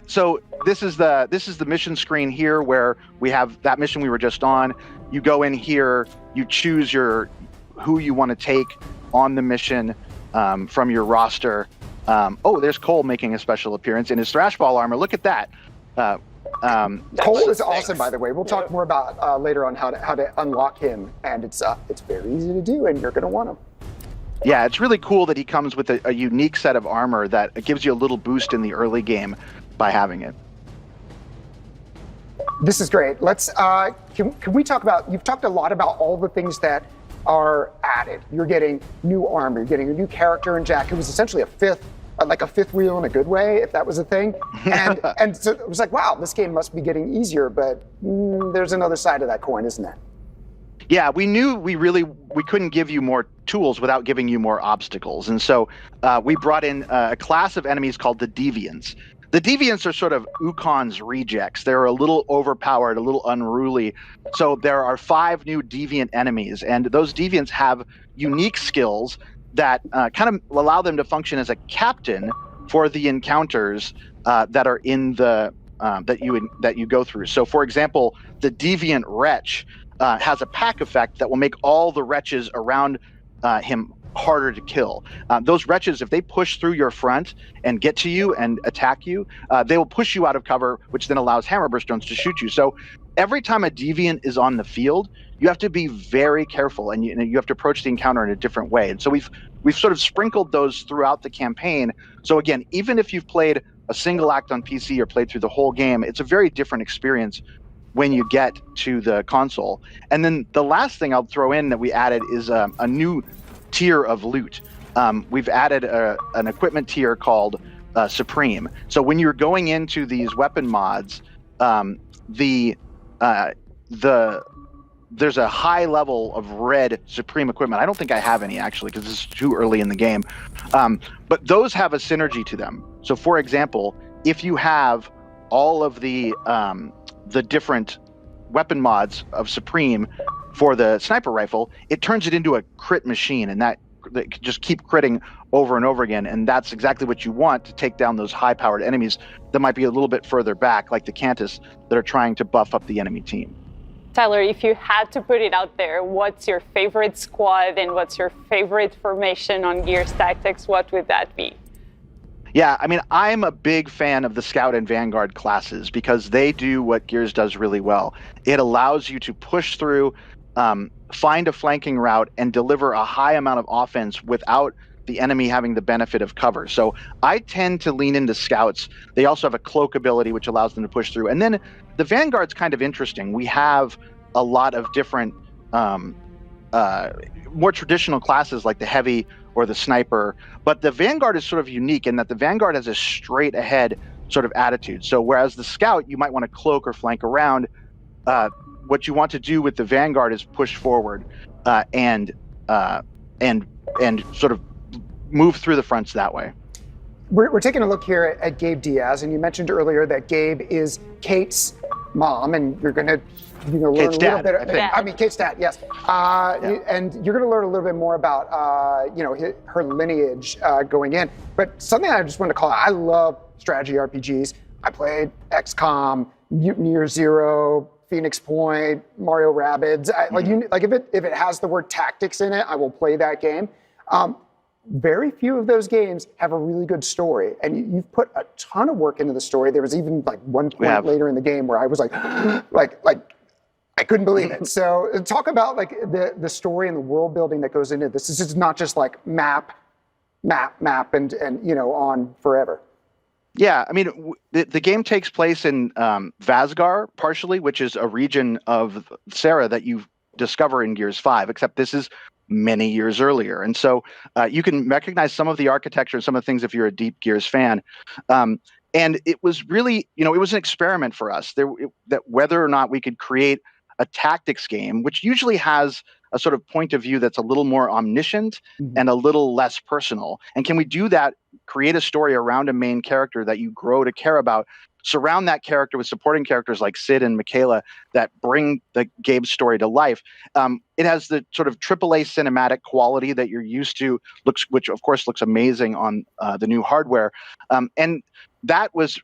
[SPEAKER 3] So this is the mission screen here where we have that mission we were just on. You go in here, you choose who you want to take on the mission from your roster. There's Cole making a special appearance in his Thrashball armor. Look at that.
[SPEAKER 2] Cole is awesome, by the way. We'll talk more about later on how to unlock him, and it's very easy to do, and you're going to want him.
[SPEAKER 3] Yeah, it's really cool that he comes with a unique set of armor that gives you a little boost in the early game by having it.
[SPEAKER 2] This is great. Let's can we talk about? You've talked a lot about all the things that are added. You're getting new armor. You're getting a new character in Jack, who was essentially a fifth wheel in a good way, if that was a thing. And so it was like, wow, this game must be getting easier. But there's another side of that coin, isn't there?
[SPEAKER 3] Yeah, we knew we couldn't give you more tools without giving you more obstacles, and so we brought in a class of enemies called the Deviants. The Deviants are sort of Ukon's rejects. They're a little overpowered, a little unruly. So there are 5 new Deviant enemies, and those Deviants have unique skills that kind of allow them to function as a captain for the encounters that are in the that you go through. So, for example, the Deviant Wretch has a pack effect that will make all the wretches around him harder to kill. Those wretches, if they push through your front and get to you and attack you, they will push you out of cover, which then allows hammerburstones to shoot you. So every time a deviant is on the field, you have to be very careful, and you have to approach the encounter in a different way. And so we've sort of sprinkled those throughout the campaign. So again, even if you've played a single act on PC or played through the whole game, it's a very different experience when you get to the console. And then the last thing I'll throw in that we added is a new tier of loot. We've added an equipment tier called Supreme. So when you're going into these weapon mods, there's a high level of red Supreme equipment. I don't think I have any actually, because this is too early in the game. But those have a synergy to them. So for example, if you have all of the different weapon mods of Supreme for the sniper rifle, it turns it into a crit machine, and that can just keep critting over and over again. And that's exactly what you want to take down those high-powered enemies that might be a little bit further back, like the Cantus, that are trying to buff up the enemy team.
[SPEAKER 1] Tyler, if you had to put it out there, what's your favorite squad and what's your favorite formation on Gears Tactics? What would that be?
[SPEAKER 3] Yeah, I mean, I'm a big fan of the Scout and Vanguard classes because they do what Gears does really well. It allows you to push through, find a flanking route, and deliver a high amount of offense without the enemy having the benefit of cover. So I tend to lean into Scouts. They also have a cloak ability, which allows them to push through. And then the Vanguard's kind of interesting. We have a lot of different, more traditional classes like the Heavy or the Sniper, but the Vanguard is sort of unique in that the Vanguard has a straight ahead sort of attitude. So whereas the Scout, you might want to cloak or flank around, what you want to do with the Vanguard is push forward and sort of move through the fronts that way.
[SPEAKER 2] We're taking a look here at Gabe Diaz, and you mentioned earlier that Gabe is Kate's mom, and you're going to learn
[SPEAKER 3] Kate's
[SPEAKER 2] a little
[SPEAKER 3] dad,
[SPEAKER 2] bit. I mean, Kate's dad, yes. And you're going to learn a little bit more about her lineage going in. But something I just want to call out, I love strategy RPGs. I played XCOM, Mutineer Zero, Phoenix Point, Mario Rabbids. If it has the word tactics in it, I will play that game. Very few of those games have a really good story, and you've put a ton of work into the story. There was even like one point later in the game where I was like I couldn't believe it. So talk about like the story and the world building that goes into this. This is not just like map, and on forever.
[SPEAKER 3] Yeah, I mean, the game takes place in Vazgar, partially, which is a region of Sarah that you discover in Gears 5, except this is many years earlier. And so you can recognize some of the architecture and some of the things if you're a deep Gears fan. And it was really, it was an experiment for us that whether or not we could create a tactics game, which usually has a sort of point of view that's a little more omniscient and a little less personal. And can we do that, create a story around a main character that you grow to care about, surround that character with supporting characters like Sid and Michaela that bring the Gabe story to life. It has the sort of AAA cinematic quality that you're used to, which of course looks amazing on the new hardware. And that was,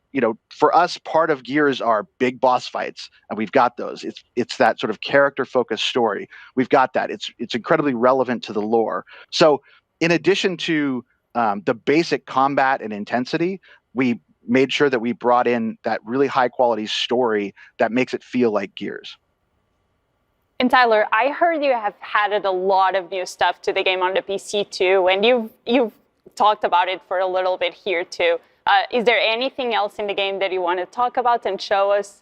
[SPEAKER 3] for us, part of Gears are big boss fights, and we've got those. It's that sort of character-focused story. We've got that. It's incredibly relevant to the lore. So in addition to the basic combat and intensity, we made sure that we brought in that really high-quality story that makes it feel like Gears.
[SPEAKER 1] And Tyler, I heard you have added a lot of new stuff to the game on the PC too, and you've talked about it for a little bit here too. Is there anything else in the game that you want to talk about and show us?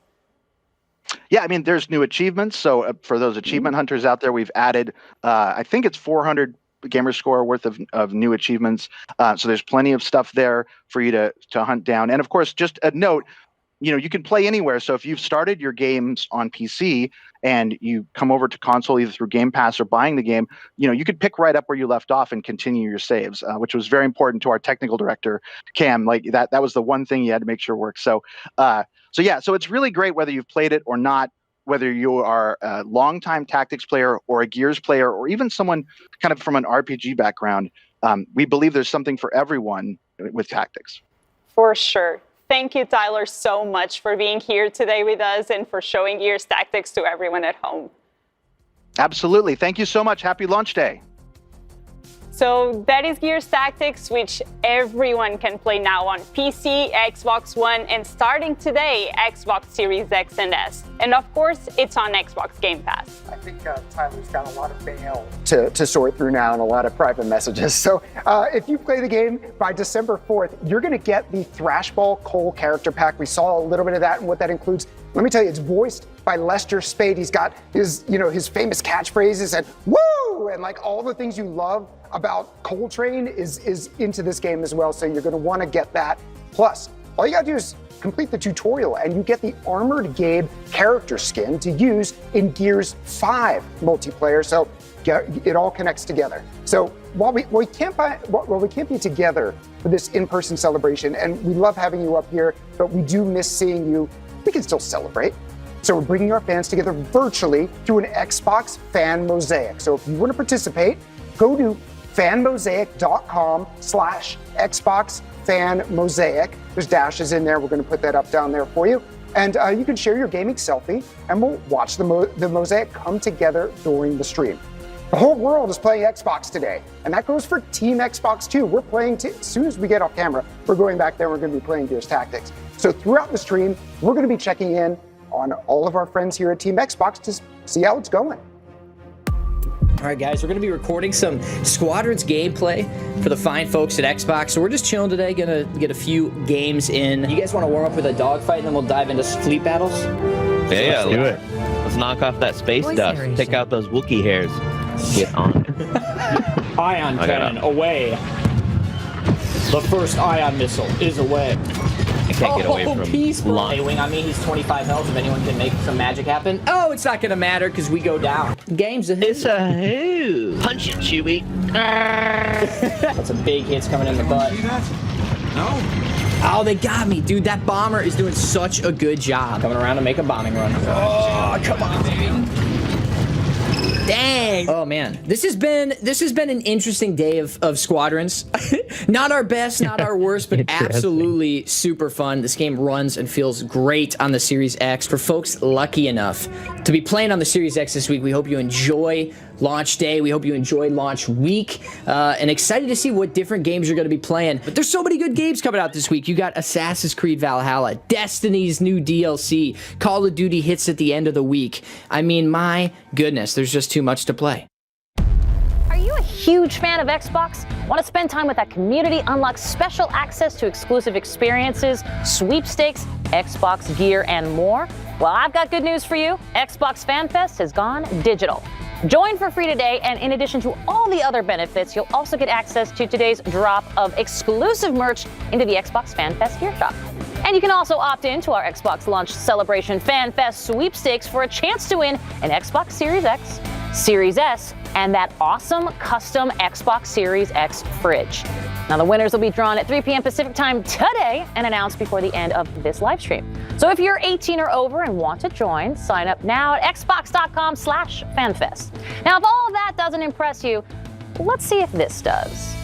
[SPEAKER 3] Yeah, I mean, there's new achievements. So for those achievement hunters out there, we've added, I think it's 400 gamer score worth of new achievements. So there's plenty of stuff there for you to hunt down. And of course, just a note, you can play anywhere. So if you've started your games on PC and you come over to console either through Game Pass or buying the game, you could pick right up where you left off and continue your saves, which was very important to our technical director, Cam. Like that was the one thing you had to make sure worked. So it's really great whether you've played it or not, whether you are a longtime tactics player or a Gears player, or even someone kind of from an RPG background. We believe there's something for everyone with tactics.
[SPEAKER 1] For sure. Thank you, Tyler, so much for being here today with us and for showing Gears Tactics to everyone at home.
[SPEAKER 3] Absolutely. Thank you so much. Happy launch day.
[SPEAKER 1] So that is Gears Tactics, which everyone can play now on PC, Xbox One, and starting today, Xbox Series X and S. And of course, it's on Xbox Game Pass.
[SPEAKER 2] I think Tyler's got a lot of mail to sort through now and a lot of private messages. So if you play the game by December 4th, you're going to get the Thrashball Cole character pack. We saw a little bit of that and what that includes. Let me tell you, it's voiced by Lester Spade. He's got his famous catchphrases and woo, and like all the things you love about Coltrane is into this game as well. So you're going to want to get that. Plus, all you got to do is complete the tutorial and you get the Armored Gabe character skin to use in Gears 5 multiplayer. So it all connects together. So while we can't be together for this in-person celebration, and we love having you up here, but we do miss seeing you, we can still celebrate. So we're bringing our fans together virtually through an Xbox Fan Mosaic. So if you want to participate, go to fanmosaic.com/Xbox Fan Mosaic. There's dashes in there. We're going to put that up down there for you. And you can share your gaming selfie, and we'll watch the Mosaic come together during the stream. The whole world is playing Xbox today, and that goes for Team Xbox too. We're playing, as soon as we get off camera, we're going back there, we're going to be playing Gears Tactics. So throughout the stream, we're going to be checking in on all of our friends here at Team Xbox to see how it's going.
[SPEAKER 5] All right, guys, we're going to be recording some Squadrons gameplay for the fine folks at Xbox. So we're just chilling today, going to get a few games in. You guys want to warm up with a dogfight, and then we'll dive into fleet battles?
[SPEAKER 20] Yeah, let's do it. Let's knock off that space dust. Take out those Wookiee hairs. Get on it.
[SPEAKER 21] Ion cannon, away. The first ion missile is away.
[SPEAKER 20] I can't get away from
[SPEAKER 5] peaceful. Hey, wing on me. He's 25 health. If anyone can make some magic happen. Oh, it's not going to matter because we go down. Game's a who.
[SPEAKER 20] It's a who. Punch it, Chewie.
[SPEAKER 5] That's some big hits coming in the butt.
[SPEAKER 19] See that? No.
[SPEAKER 5] Oh, they got me. Dude, that bomber is doing such a good job. Coming around to make a bombing run. Oh, come on, baby. Dang. Oh man, this has been an interesting day of Squadrons. Not our best, not our worst, but absolutely super fun. This game runs and feels great on the Series X. For folks lucky enough to be playing on the Series X this week, we hope you enjoy launch day. We hope you enjoy launch week, and excited to see what different games you're going to be playing. But there's so many good games coming out this week. You got Assassin's Creed Valhalla, Destiny's new DLC, Call of Duty hits at the end of the week. I mean, my goodness, there's just too much to play.
[SPEAKER 17] Are you a huge fan of Xbox? Want to spend time with that community, unlock special access to exclusive experiences, sweepstakes, Xbox gear, and more? Well, I've got good news for you. Xbox Fan Fest has gone digital. Join for free today, and in addition to all the other benefits, you'll also get access to today's drop of exclusive merch into the Xbox Fan Fest gear shop. And you can also opt in to our Xbox Launch Celebration Fan Fest sweepstakes for a chance to win an Xbox Series X, Series S, and that awesome custom Xbox Series X fridge. Now, the winners will be drawn at 3 p.m. Pacific time today and announced before the end of this live stream. So if you're 18 or over and want to join, sign up now at xbox.com/fanfest. Now, if all of that doesn't impress you, let's see if this does.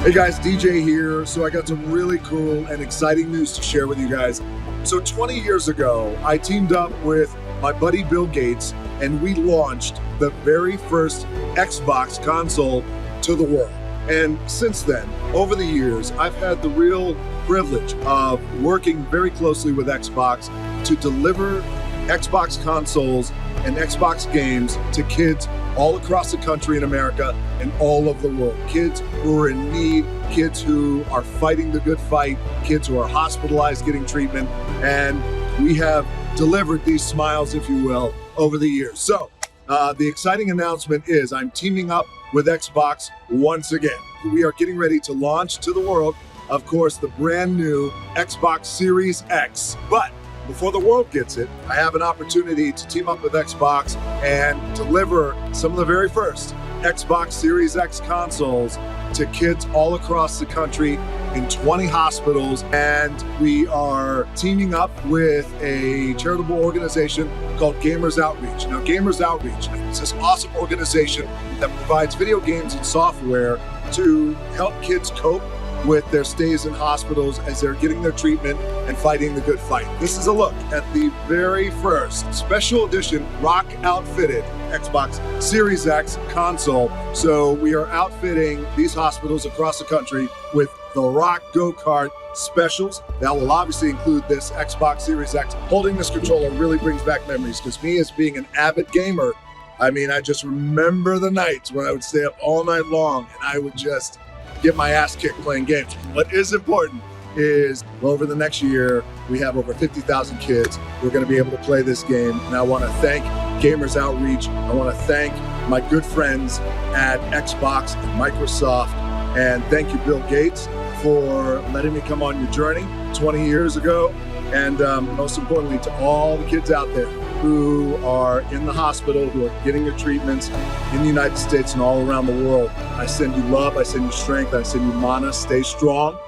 [SPEAKER 7] Hey guys, DJ here. So I got some really cool and exciting news to share with you guys. So 20 years ago, I teamed up with my buddy Bill Gates, and we launched the very first Xbox console to the world. And since then, over the years, I've had the real privilege of working very closely with Xbox to deliver Xbox consoles and Xbox games to kids all across the country in America and all over the world. Kids who are in need, kids who are fighting the good fight, kids who are hospitalized getting treatment, and we have delivered these smiles, if you will, over the years. So the exciting announcement is I'm teaming up with Xbox once again. We are getting ready to launch to the world, of course, the brand new Xbox Series X. But before the world gets it, I have an opportunity to team up with Xbox and deliver some of the very first Xbox Series X consoles to kids all across the country in 20 hospitals. And we are teaming up with a charitable organization called Gamers Outreach. Now, Gamers Outreach is this awesome organization that provides video games and software to help kids cope with their stays in hospitals as they're getting their treatment and fighting the good fight. This is a look at the very first special edition rock outfitted Xbox Series X console. So we are outfitting these hospitals across the country with the Rock Go-Kart specials. That will obviously include this Xbox Series X. Holding this controller really brings back memories, because me as being an avid gamer, I mean, I just remember the nights when I would stay up all night long and I would just get my ass kicked playing games. What is important is over the next year, we have over 50,000 kids who are going to be able to play this game. And I want to thank Gamers Outreach. I want to thank my good friends at Xbox and Microsoft. And thank you, Bill Gates, for letting me come on your journey 20 years ago. And most importantly, to all the kids out there who are in the hospital, who are getting their treatments in the United States and all around the world. I send you love, I send you strength, I send you mana. Stay strong,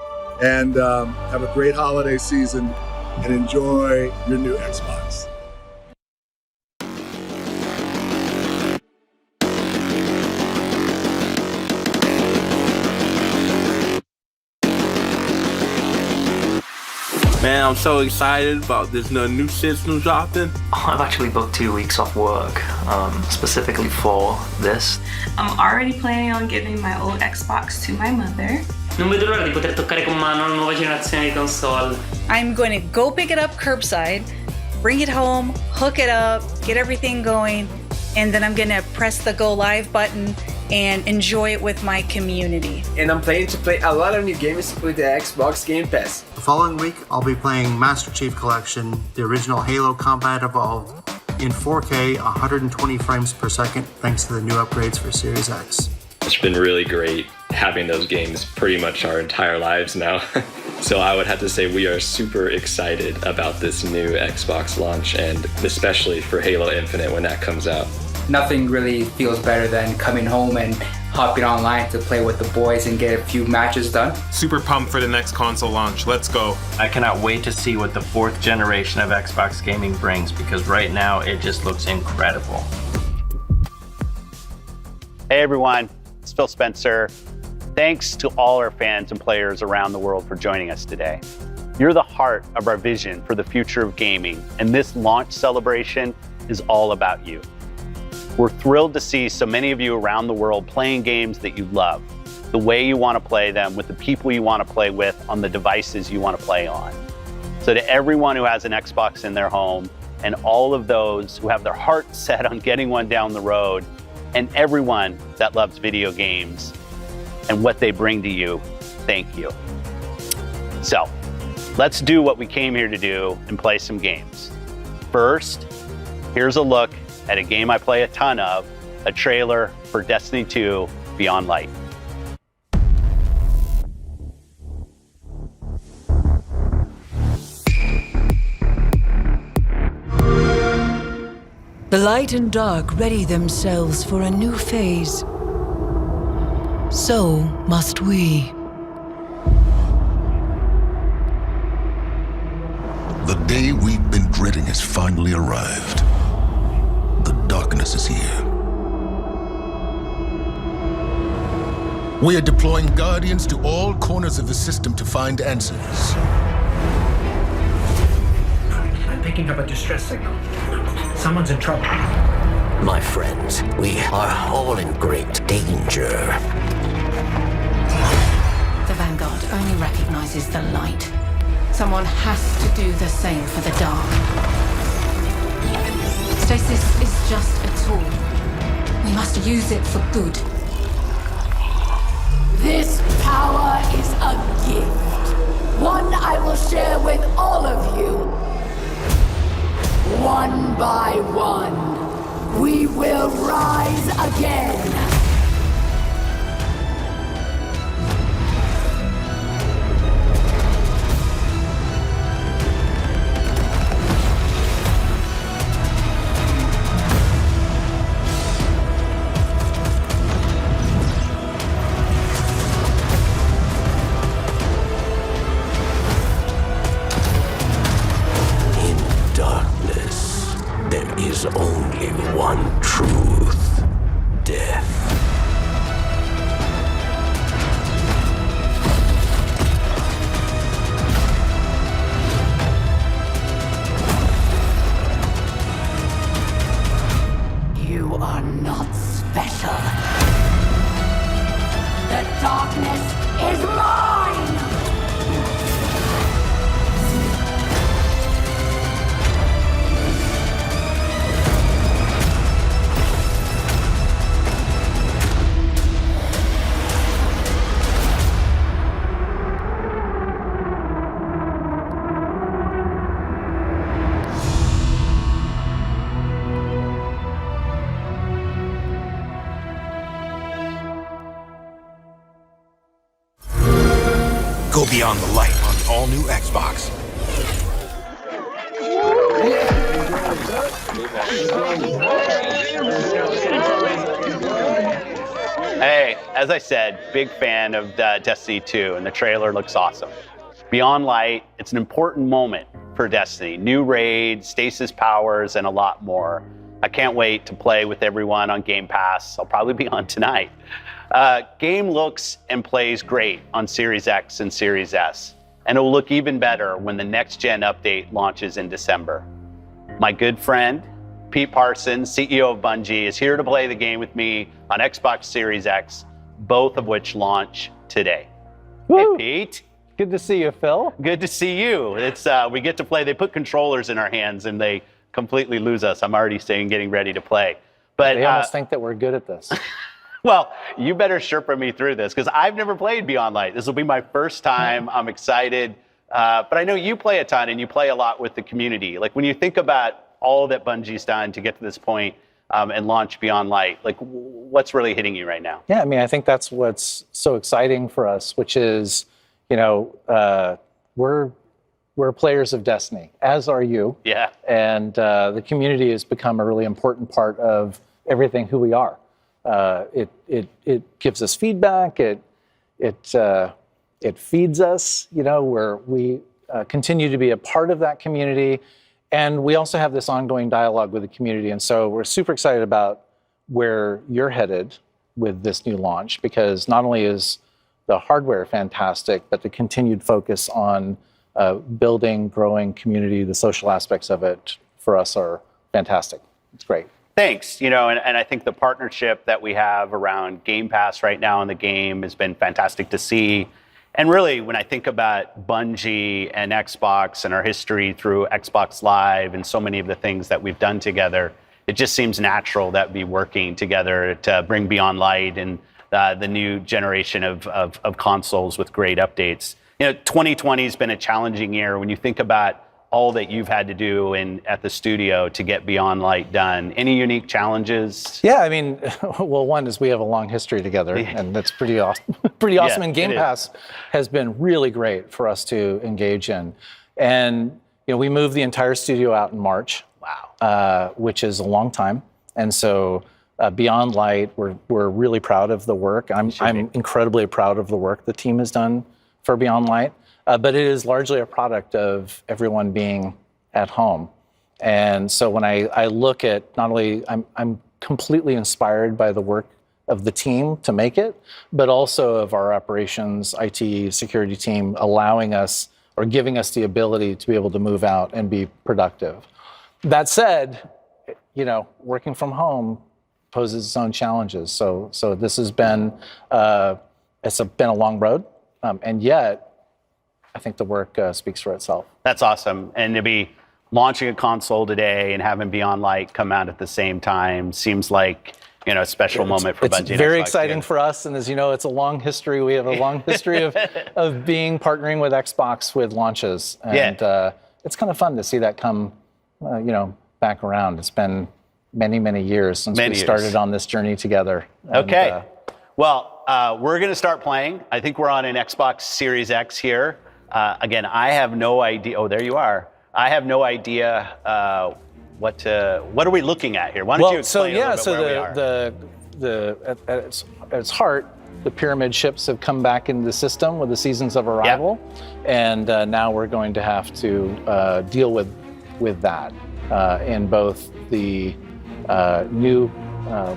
[SPEAKER 7] and have a great holiday season, and enjoy your new Xbox.
[SPEAKER 22] Man, I'm so excited about this new system dropping.
[SPEAKER 4] I've actually booked 2 weeks off work, specifically for this.
[SPEAKER 23] I'm already planning on giving my old Xbox to my mother.
[SPEAKER 24] Non vedo l'ora di poter toccare con mano la nuova generazione di console.
[SPEAKER 25] I'm going to go pick it up curbside, bring it home, hook it up, get everything going, and then I'm going to press the go live button and enjoy it with my community.
[SPEAKER 26] And I'm planning to play a lot of new games with the Xbox Game Pass.
[SPEAKER 27] The following week, I'll be playing Master Chief Collection, the original Halo Combat Evolved, in 4K, 120 frames per second, thanks to the new upgrades for Series X.
[SPEAKER 28] It's been really great having those games pretty much our entire lives now. So I would have to say we are super excited about this new Xbox launch, and especially for Halo Infinite when that comes out.
[SPEAKER 29] Nothing really feels better than coming home and hopping online to play with the boys and get a few matches done.
[SPEAKER 30] Super pumped for the next console launch. Let's go.
[SPEAKER 31] I cannot wait to see what the 4th generation of Xbox gaming brings, because right now it just looks incredible.
[SPEAKER 32] Hey everyone, it's Phil Spencer. Thanks to all our fans and players around the world for joining us today. You're the heart of our vision for the future of gaming, and this launch celebration is all about you. We're thrilled to see so many of you around the world playing games that you love, the way you want to play them, with the people you want to play with, on the devices you want to play on. So to everyone who has an Xbox in their home, and all of those who have their heart set on getting one down the road, and everyone that loves video games and what they bring to you, thank you. So let's do what we came here to do and play some games. First, here's a look at a game I play a ton of, a trailer for Destiny 2 Beyond Light.
[SPEAKER 33] The light and dark ready themselves for a new phase. So must we.
[SPEAKER 19] The day we've been dreading has finally arrived. The darkness is here. We are deploying Guardians to all corners of the system to find answers.
[SPEAKER 1] I'm picking up a distress signal. Someone's in trouble.
[SPEAKER 3] My friends, we are all in great danger.
[SPEAKER 33] The Vanguard only recognizes the light. Someone has to do the same for the dark. Stasis is just a tool. We must use it for good.
[SPEAKER 6] This power is a gift. One I will share with all of you. One by one, we will rise again.
[SPEAKER 3] There is only one truth: death.
[SPEAKER 6] You are not special. The darkness is mine!
[SPEAKER 8] Go beyond the light on the all-new Xbox.
[SPEAKER 32] Hey, as I said, big fan of Destiny 2, and the trailer looks awesome. Beyond Light, it's an important moment for Destiny. New raids, stasis powers, and a lot more. I can't wait to play with everyone on Game Pass. I'll probably be on tonight. Game looks and plays great on Series X and Series S, and it will look even better when the next-gen update launches in December. My good friend, Pete Parsons, CEO of Bungie, is here to play the game with me on Xbox Series X, both of which launch today.
[SPEAKER 9] Woo.
[SPEAKER 32] Hey, Pete.
[SPEAKER 9] Good to see you, Phil.
[SPEAKER 32] Good to see you. It's we get to play. They put controllers in our hands, and they completely lose us. I'm already getting ready to play. But
[SPEAKER 9] they almost think that we're good at this.
[SPEAKER 32] Well, you better Sherpa me through this, because I've never played Beyond Light. This will be my first time. I'm excited. But I know you play a ton, and you play a lot with the community. Like, when you think about all that Bungie's done to get to this point and launch Beyond Light, like, what's really hitting you right now?
[SPEAKER 9] Yeah, I mean, I think that's what's so exciting for us, which is, you know, we're players of Destiny, as are you.
[SPEAKER 32] Yeah.
[SPEAKER 9] And the community has become a really important part of everything who we are. It gives us feedback. It feeds us. You know, we continue to be a part of that community, and we also have this ongoing dialogue with the community. And so we're super excited about where you're headed with this new launch, because not only is the hardware fantastic, but the continued focus on building, growing community, the social aspects of it for us are fantastic. It's great.
[SPEAKER 32] Thanks. You know, and I think the partnership that we have around Game Pass right now in the game has been fantastic to see. And really, when I think about Bungie and Xbox and our history through Xbox Live and so many of the things that we've done together, it just seems natural that we working together to bring Beyond Light and the new generation of consoles with great updates. You know, 2020 has been a challenging year when you think about all that you've had to do at the studio to get Beyond Light done. Any unique challenges?
[SPEAKER 9] Yeah, I mean, well, one is we have a long history together, and that's pretty awesome. Pretty awesome.
[SPEAKER 32] Yeah,
[SPEAKER 9] and Game Pass has been really great for us to engage in. And you know, we moved the entire studio out in March.
[SPEAKER 32] Wow.
[SPEAKER 9] Which is a long time. And so Beyond Light, we're really proud of the work. I'm incredibly proud of the work the team has done for Beyond Light. But it is largely a product of everyone being at home. And so when I look at, not only I'm completely inspired by the work of the team to make it, but also of our operations, IT, security team allowing us or giving us the ability to be able to move out and be productive. That said, working from home poses its own challenges. So this has been it's been a long road, and yet I think the work speaks for itself.
[SPEAKER 32] That's awesome, and to be launching a console today and having Beyond Light come out at the same time seems like a special moment for Bungie.
[SPEAKER 9] It's very exciting for us, and as you know, it's a long history. We have a long history of partnering with Xbox with launches, and it's kind of fun to see that come, back around. It's been many years since we started on this journey together.
[SPEAKER 32] Okay, well, we're going to start playing. I think we're on an Xbox Series X here. Again, I have no idea. Oh, there you are. I have no idea what are we looking at here? Why don't you explain a little bit where we are?
[SPEAKER 9] At its heart, the pyramid ships have come back into the system with the Seasons of Arrival, and now we're going to have to deal with that in both the new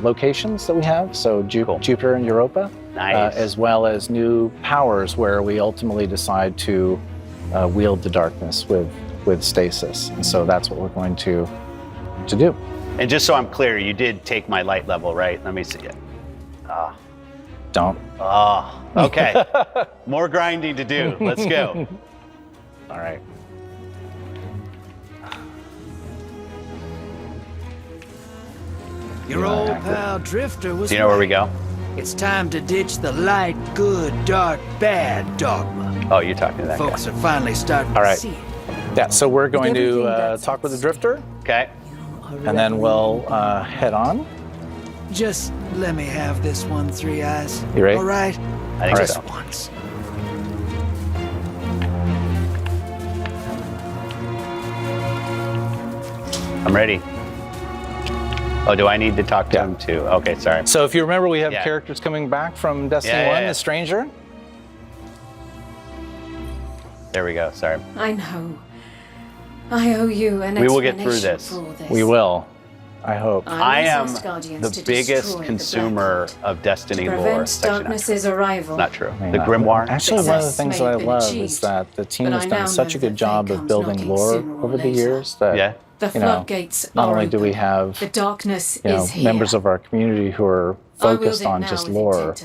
[SPEAKER 9] locations that we have, so Jupiter and Europa, as well as new powers where we ultimately decide to wield the darkness with stasis, and so that's what we're going to do.
[SPEAKER 32] And just so I'm clear, you did take my light level, right? Let me see it.
[SPEAKER 9] Don't.
[SPEAKER 32] Okay. More grinding to do. Let's go.
[SPEAKER 9] All right.
[SPEAKER 2] Your old pal Drifter was.
[SPEAKER 32] Do you know where we go?
[SPEAKER 2] It's time to ditch the light, good, dark, bad dogma.
[SPEAKER 32] Oh, you're talking to that
[SPEAKER 2] Folks
[SPEAKER 32] guy.
[SPEAKER 2] are finally starting to see it.
[SPEAKER 9] Yeah, so we're going to talk with the Drifter.
[SPEAKER 32] Okay.
[SPEAKER 9] And then we'll head on.
[SPEAKER 2] Just let me have this one, Three Eyes.
[SPEAKER 9] You ready?
[SPEAKER 2] All right?
[SPEAKER 32] I think
[SPEAKER 2] just
[SPEAKER 32] so.
[SPEAKER 2] once.
[SPEAKER 32] I'm ready. Oh, do I need to talk to him too? Okay, sorry.
[SPEAKER 9] So if you remember, we have characters coming back from Destiny 1, the Stranger.
[SPEAKER 32] There we go, sorry.
[SPEAKER 33] I know. I owe you an
[SPEAKER 32] We will get through this.
[SPEAKER 33] for all this.
[SPEAKER 9] We will. I hope.
[SPEAKER 32] I am the biggest consumer of Destiny lore.
[SPEAKER 33] Prevent darkness's arrival.
[SPEAKER 32] Not true. The Grimoire.
[SPEAKER 9] Actually, one of the things that I love is that the team has done such a good job of building lore over the years that
[SPEAKER 33] The floodgates
[SPEAKER 9] not
[SPEAKER 33] are
[SPEAKER 9] only do we have
[SPEAKER 33] the darkness is here.
[SPEAKER 9] members of our community who are focused on just lore,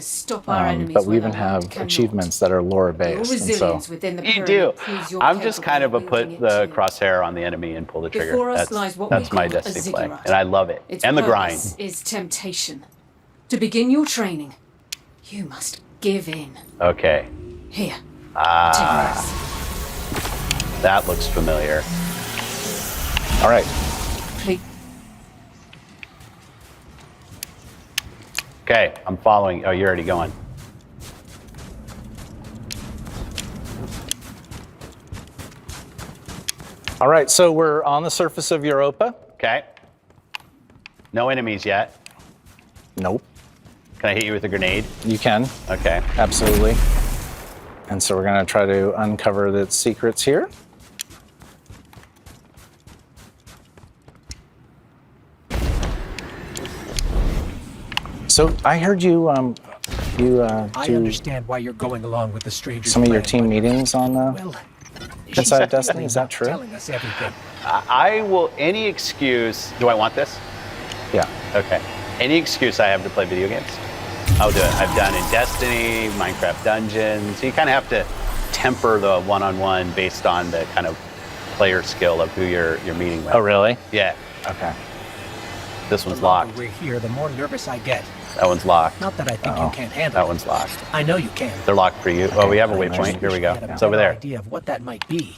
[SPEAKER 9] but we even have achievements that are lore based. And so
[SPEAKER 32] You do. I'm just kind of put the crosshair on the enemy and pull the trigger.
[SPEAKER 33] Before us lies what
[SPEAKER 32] That's
[SPEAKER 33] we
[SPEAKER 32] my
[SPEAKER 33] call a
[SPEAKER 32] Destiny play,
[SPEAKER 33] ziggurat.
[SPEAKER 32] and I love it.
[SPEAKER 33] Its
[SPEAKER 32] And the grind.
[SPEAKER 33] purpose is temptation. To begin your training, you must give in.
[SPEAKER 32] Okay.
[SPEAKER 33] Here.
[SPEAKER 32] That looks familiar.
[SPEAKER 9] All right.
[SPEAKER 32] Okay, I'm following. Oh, you're already going.
[SPEAKER 9] All right, so we're on the surface of Europa.
[SPEAKER 32] Okay. No enemies yet.
[SPEAKER 9] Nope.
[SPEAKER 32] Can I hit you with a grenade?
[SPEAKER 9] You can.
[SPEAKER 32] Okay.
[SPEAKER 9] Absolutely. And so we're going to try to uncover the secrets here. So I heard you
[SPEAKER 1] I understand why you're going along with the Stranger's
[SPEAKER 9] some of your
[SPEAKER 1] plan,
[SPEAKER 9] team meetings on inside
[SPEAKER 1] she's
[SPEAKER 9] Destiny. Is that true?
[SPEAKER 1] telling us everything.
[SPEAKER 32] I will, any excuse, do I want this?
[SPEAKER 9] Yeah.
[SPEAKER 32] Okay. Any excuse I have to play video games, I'll do it. I've done in Destiny, Minecraft Dungeons. You kind of have to temper the one-on-one based on the kind of player skill of who you're meeting with.
[SPEAKER 9] Oh, really?
[SPEAKER 32] Yeah.
[SPEAKER 9] Okay.
[SPEAKER 32] This one's
[SPEAKER 1] The longer
[SPEAKER 32] locked.
[SPEAKER 1] we're here, the more nervous I get.
[SPEAKER 32] That one's locked.
[SPEAKER 1] Not that I think you can't handle
[SPEAKER 32] That one's locked.
[SPEAKER 1] it. I know you can.
[SPEAKER 32] They're locked for you. Oh, we have a waypoint. Here we go. It's over there.
[SPEAKER 1] Idea of what that might be.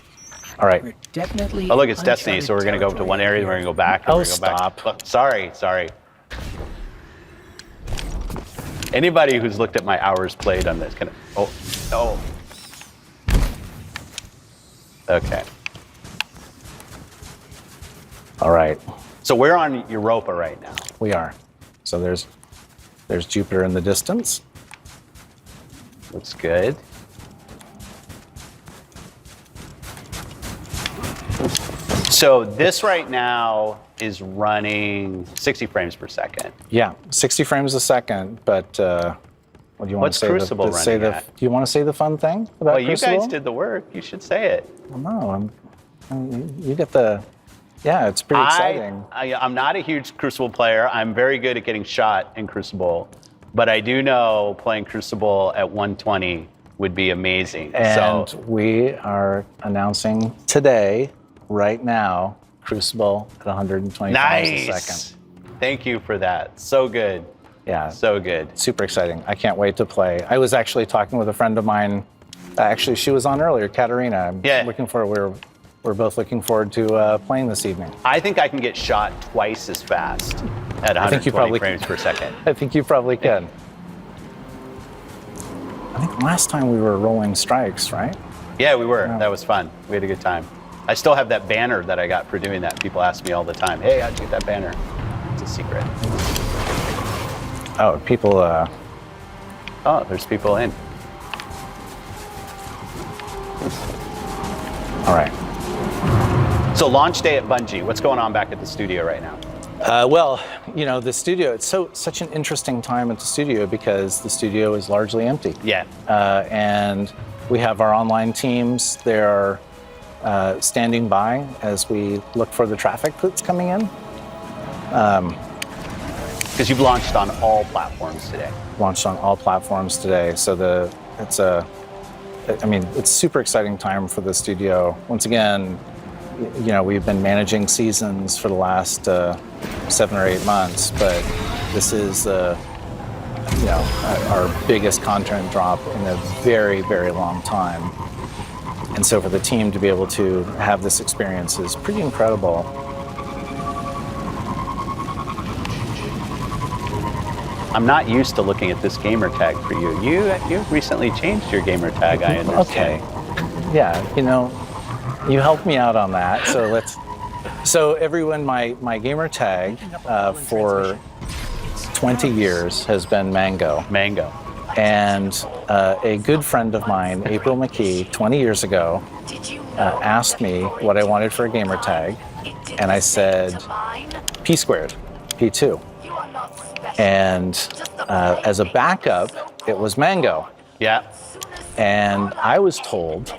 [SPEAKER 9] All right.
[SPEAKER 1] We're definitely.
[SPEAKER 32] Oh, look, it's Destiny, so we're going to go to one area, we're going to go back. and
[SPEAKER 9] Oh,
[SPEAKER 32] we're gonna go back.
[SPEAKER 9] stop.
[SPEAKER 32] Look, sorry. Anybody who's looked at my hours played on this, no. Okay.
[SPEAKER 9] All right.
[SPEAKER 32] So we're on Europa right now.
[SPEAKER 9] We are. So there's Jupiter in the distance.
[SPEAKER 32] Looks good. So this right now is running 60 frames per second.
[SPEAKER 9] Yeah, 60 frames a second, but what do you want
[SPEAKER 32] What's
[SPEAKER 9] to say?
[SPEAKER 32] Crucible running at?
[SPEAKER 9] Do you want to say the fun thing about
[SPEAKER 32] Well,
[SPEAKER 9] Crucible?
[SPEAKER 32] you guys did the work. You should say it.
[SPEAKER 9] Well, no, you get the... Yeah, it's pretty exciting.
[SPEAKER 32] I'm not a huge Crucible player. I'm very good at getting shot in Crucible, but I do know playing Crucible at 120 would be amazing.
[SPEAKER 9] And
[SPEAKER 32] so
[SPEAKER 9] we are announcing today, right now, Crucible at 120 frames a second.
[SPEAKER 32] Thank you for that. So good.
[SPEAKER 9] Yeah.
[SPEAKER 32] So good.
[SPEAKER 9] Super exciting. I can't wait to play. I was actually talking with a friend of mine. Actually, she was on earlier, Katarina. I'm looking forward. We're both looking forward to playing this evening.
[SPEAKER 32] I think I can get shot twice as fast at 120 frames per second.
[SPEAKER 9] I think you probably can. I think last time we were rolling strikes, right?
[SPEAKER 32] Yeah, we were. That was fun. We had a good time. I still have that banner that I got for doing that. People ask me all the time, hey, how'd you get that banner? It's a secret.
[SPEAKER 9] Oh, people...
[SPEAKER 32] Oh, there's people in.
[SPEAKER 9] All right.
[SPEAKER 32] So launch day at Bungie. What's going on back at the studio right now?
[SPEAKER 9] Well, you know, the studio, it's such an interesting time at the studio because the studio is largely empty.
[SPEAKER 32] Yeah.
[SPEAKER 9] And we have our online teams. They're standing by as we look for the traffic that's coming in.
[SPEAKER 32] Because you've launched on all platforms today.
[SPEAKER 9] Launched on all platforms today. So it's a super exciting time for the studio. Once again, you know, we've been managing seasons for the last 7 or 8 months, but this is, our biggest content drop in a very, very long time. And so for the team to be able to have this experience is pretty incredible.
[SPEAKER 32] I'm not used to looking at this gamer tag for you. You've recently changed your gamer tag, I understand.
[SPEAKER 9] Okay. Yeah, you know, you helped me out on that. So everyone, my gamer tag for 20 years has been Mango.
[SPEAKER 32] Mango.
[SPEAKER 9] And a good friend of mine, April McKee, 20 years ago, asked me what I wanted for a gamer tag. And I said, P squared, P2. And as a backup, it was Mango.
[SPEAKER 32] Yeah.
[SPEAKER 9] And I was told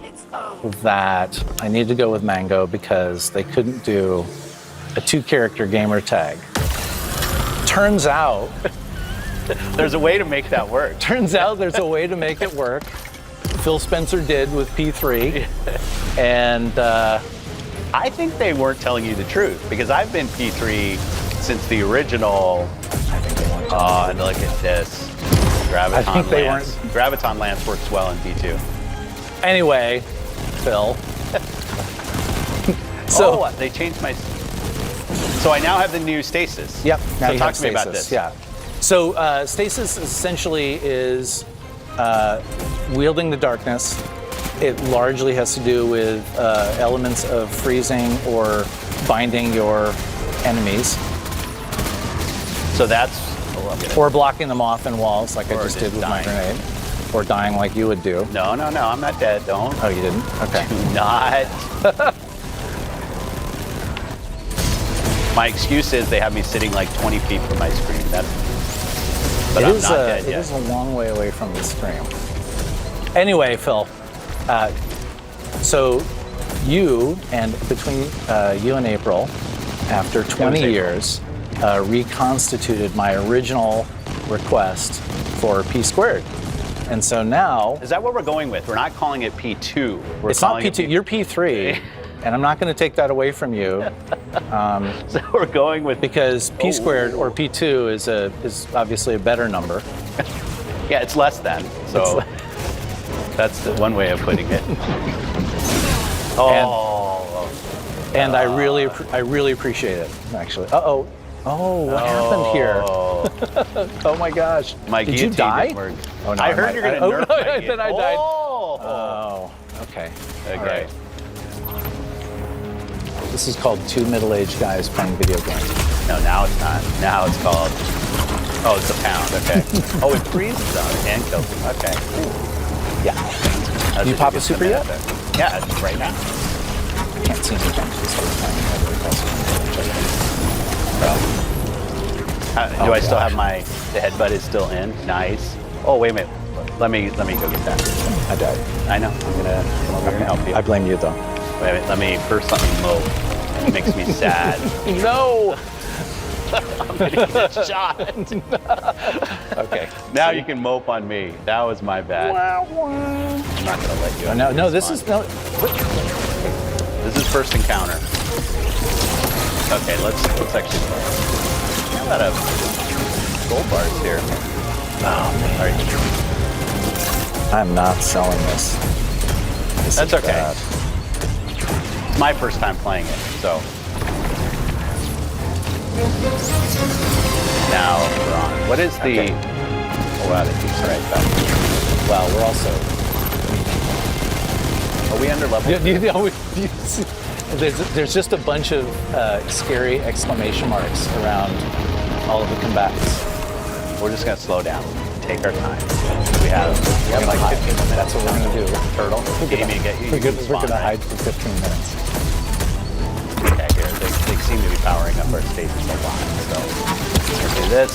[SPEAKER 9] that I needed to go with Mango because they couldn't do a 2-character gamer tag. Turns out...
[SPEAKER 32] There's a way to make that work.
[SPEAKER 9] Turns out there's a way to make it work. Phil Spencer did with P3. And
[SPEAKER 32] I think they weren't telling you the truth because I've been P3 since the original. Oh, and look at this. Graviton Lance. Graviton Lance works well in P2.
[SPEAKER 9] Anyway, Phil.
[SPEAKER 32] They changed my... So I now have the new stasis.
[SPEAKER 9] Yep. Now
[SPEAKER 32] so
[SPEAKER 9] you
[SPEAKER 32] talk
[SPEAKER 9] have
[SPEAKER 32] to me about
[SPEAKER 9] stasis,
[SPEAKER 32] this.
[SPEAKER 9] Yeah. So stasis essentially is wielding the darkness. It largely has to do with elements of freezing or binding your enemies.
[SPEAKER 32] So that's...
[SPEAKER 9] Or blocking them off in walls like I just did with my grenade. Or dying like you would do.
[SPEAKER 32] No, I'm not dead, don't.
[SPEAKER 9] Oh, you didn't? Okay.
[SPEAKER 32] Do not. My excuse is they have me sitting like 20 feet from my screen. But I'm not dead yet.
[SPEAKER 9] It is a long way away from the screen. Anyway, Phil, so between you and April, after 20 years, reconstituted my original request for P squared. And so now...
[SPEAKER 32] Is that what we're going with? We're not calling it P2.
[SPEAKER 9] It's not P2. You're P3. And I'm not going to take that away from you.
[SPEAKER 32] So we're going with...
[SPEAKER 9] Because P squared or P2 is obviously a better number.
[SPEAKER 32] Yeah, it's less than. So that's the one way of putting it.
[SPEAKER 9] And I really appreciate it, actually. Uh-oh. Oh, what happened here? Oh my gosh.
[SPEAKER 32] My
[SPEAKER 9] Did you die?
[SPEAKER 32] Oh, no, I heard you're going to nerf my
[SPEAKER 9] then I died.
[SPEAKER 32] Oh,
[SPEAKER 9] okay.
[SPEAKER 32] Okay.
[SPEAKER 9] All right. This is called two middle-aged guys playing video games.
[SPEAKER 32] No, now it's not. Now it's called... Oh, it's a pound. Okay. Oh, it freezes on it and kills it. Okay.
[SPEAKER 9] Yeah.
[SPEAKER 32] That's
[SPEAKER 9] you pop a super yet?
[SPEAKER 32] Yeah, right now.
[SPEAKER 9] can't see anything.
[SPEAKER 32] Do I still have the headbutt is still in? Nice. Oh, wait a minute. Let me go get that.
[SPEAKER 9] I died.
[SPEAKER 32] I know. I'm gonna come over here and help you.
[SPEAKER 9] I blame you though.
[SPEAKER 32] Wait a minute. Let me mope. It makes me sad.
[SPEAKER 9] No.
[SPEAKER 32] I'm gonna get a shot.
[SPEAKER 9] Okay.
[SPEAKER 32] Now you can mope on me. That was my bad. I'm not gonna let you.
[SPEAKER 9] No. This is no.
[SPEAKER 32] This is first encounter. Okay, let's actually play. A lot of gold bars here.
[SPEAKER 9] Oh man.
[SPEAKER 32] All right.
[SPEAKER 9] I'm not selling this.
[SPEAKER 32] That's okay. Bad. It's my first time playing it, so. Now we're on. What is the?
[SPEAKER 9] Okay.
[SPEAKER 32] Oh wow, that keeps right back.
[SPEAKER 9] Well, we're also.
[SPEAKER 32] Are we under level?
[SPEAKER 9] There's just a bunch of scary exclamation marks around all of the combatants.
[SPEAKER 32] We're just gonna slow down. Take our time. We have like 15 minutes.
[SPEAKER 9] That's what we're gonna do.
[SPEAKER 32] Turtle.
[SPEAKER 9] We're gonna hide for 15 minutes.
[SPEAKER 32] Okay, here they seem to be powering up our stages a lot. So let's do this.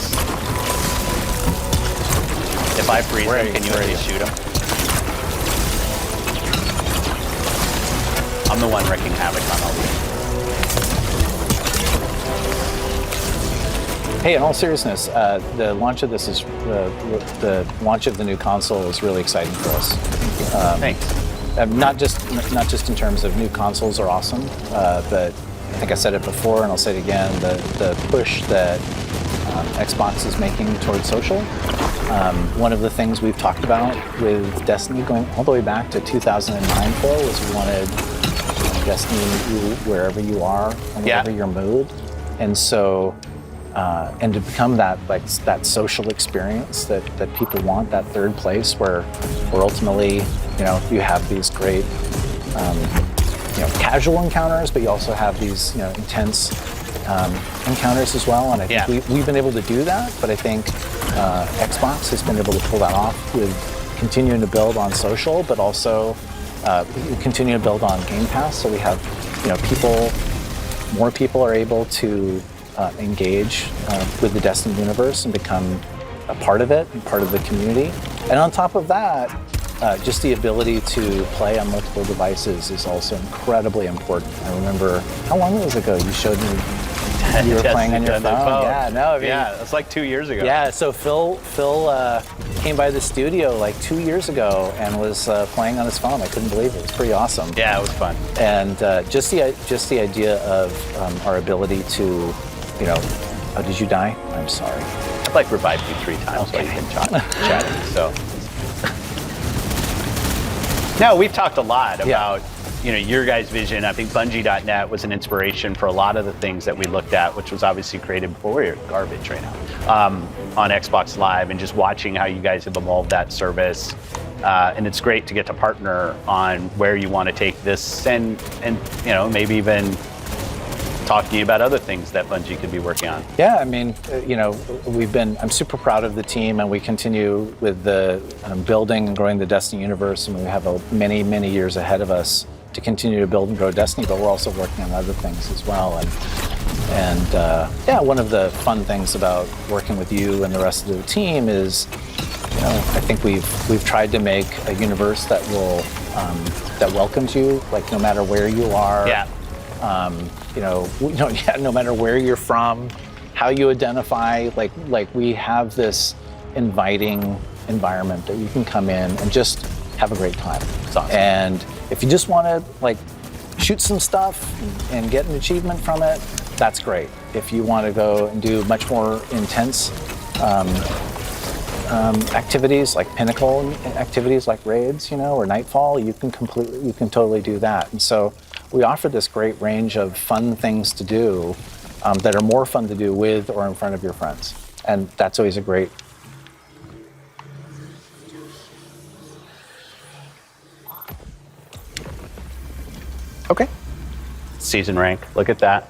[SPEAKER 32] If I freeze them, can you already shoot them? I'm the one wreaking havoc on all these.
[SPEAKER 9] Hey, in all seriousness, the launch of this is the launch of the new console is really exciting for us.
[SPEAKER 32] Thanks.
[SPEAKER 9] Not just in terms of new consoles are awesome, but I think I said it before and I'll say it again. The push that Xbox is making towards social. One of the things we've talked about with Destiny going all the way back to 2009, Phil, was we wanted Destiny wherever you are and whatever your mood, and so. And to become that social experience that people want, that third place where ultimately, you have these great, casual encounters, but you also have these, intense encounters as well. And I think we've been able to do that, but I think Xbox has been able to pull that off with continuing to build on social, but also continue to build on Game Pass. So we have, more people are able to engage with the Destiny universe and become a part of it and part of the community. And on top of that, just the ability to play on multiple devices is also incredibly important. I remember, how long was it ago you showed me you were playing on your phone?
[SPEAKER 32] Yeah, that's like 2 years ago.
[SPEAKER 9] Yeah, so Phil came by the studio like 2 years ago and was playing on his phone. I couldn't believe it. It was pretty awesome.
[SPEAKER 32] Yeah, it was fun.
[SPEAKER 9] And just the idea of our ability to, oh, did you die? I'm sorry.
[SPEAKER 32] I've like revived you 3 times while you've been chatting, so. No, we've talked a lot about, your guys' vision. I think Bungie.net was an inspiration for a lot of the things that we looked at, which was obviously created before we were garbage right now, on Xbox Live, and just watching how you guys have evolved that service. And it's great to get to partner on where you want to take this and maybe even talk to you about other things that Bungie could be working on.
[SPEAKER 9] Yeah, I mean, I'm super proud of the team, and we continue with the building and growing the Destiny universe, and we have many, many years ahead of us to continue to build and grow Destiny, but we're also working on other things as well. And one of the fun things about working with you and the rest of the team is, I think we've tried to make a universe that will that welcomes you, like no matter where you are.
[SPEAKER 32] Yeah.
[SPEAKER 9] No matter where you're from, how you identify, like we have this inviting environment that you can come in and just have a great time.
[SPEAKER 32] It's awesome.
[SPEAKER 9] And if you just want to shoot some stuff and get an achievement from it, that's great. If you want to go and do much more intense activities like pinnacle activities like raids, or Nightfall, you can totally do that. And so we offer this great range of fun things to do that are more fun to do with or in front of your friends. And that's always a great. Okay.
[SPEAKER 32] Season rank, look at that.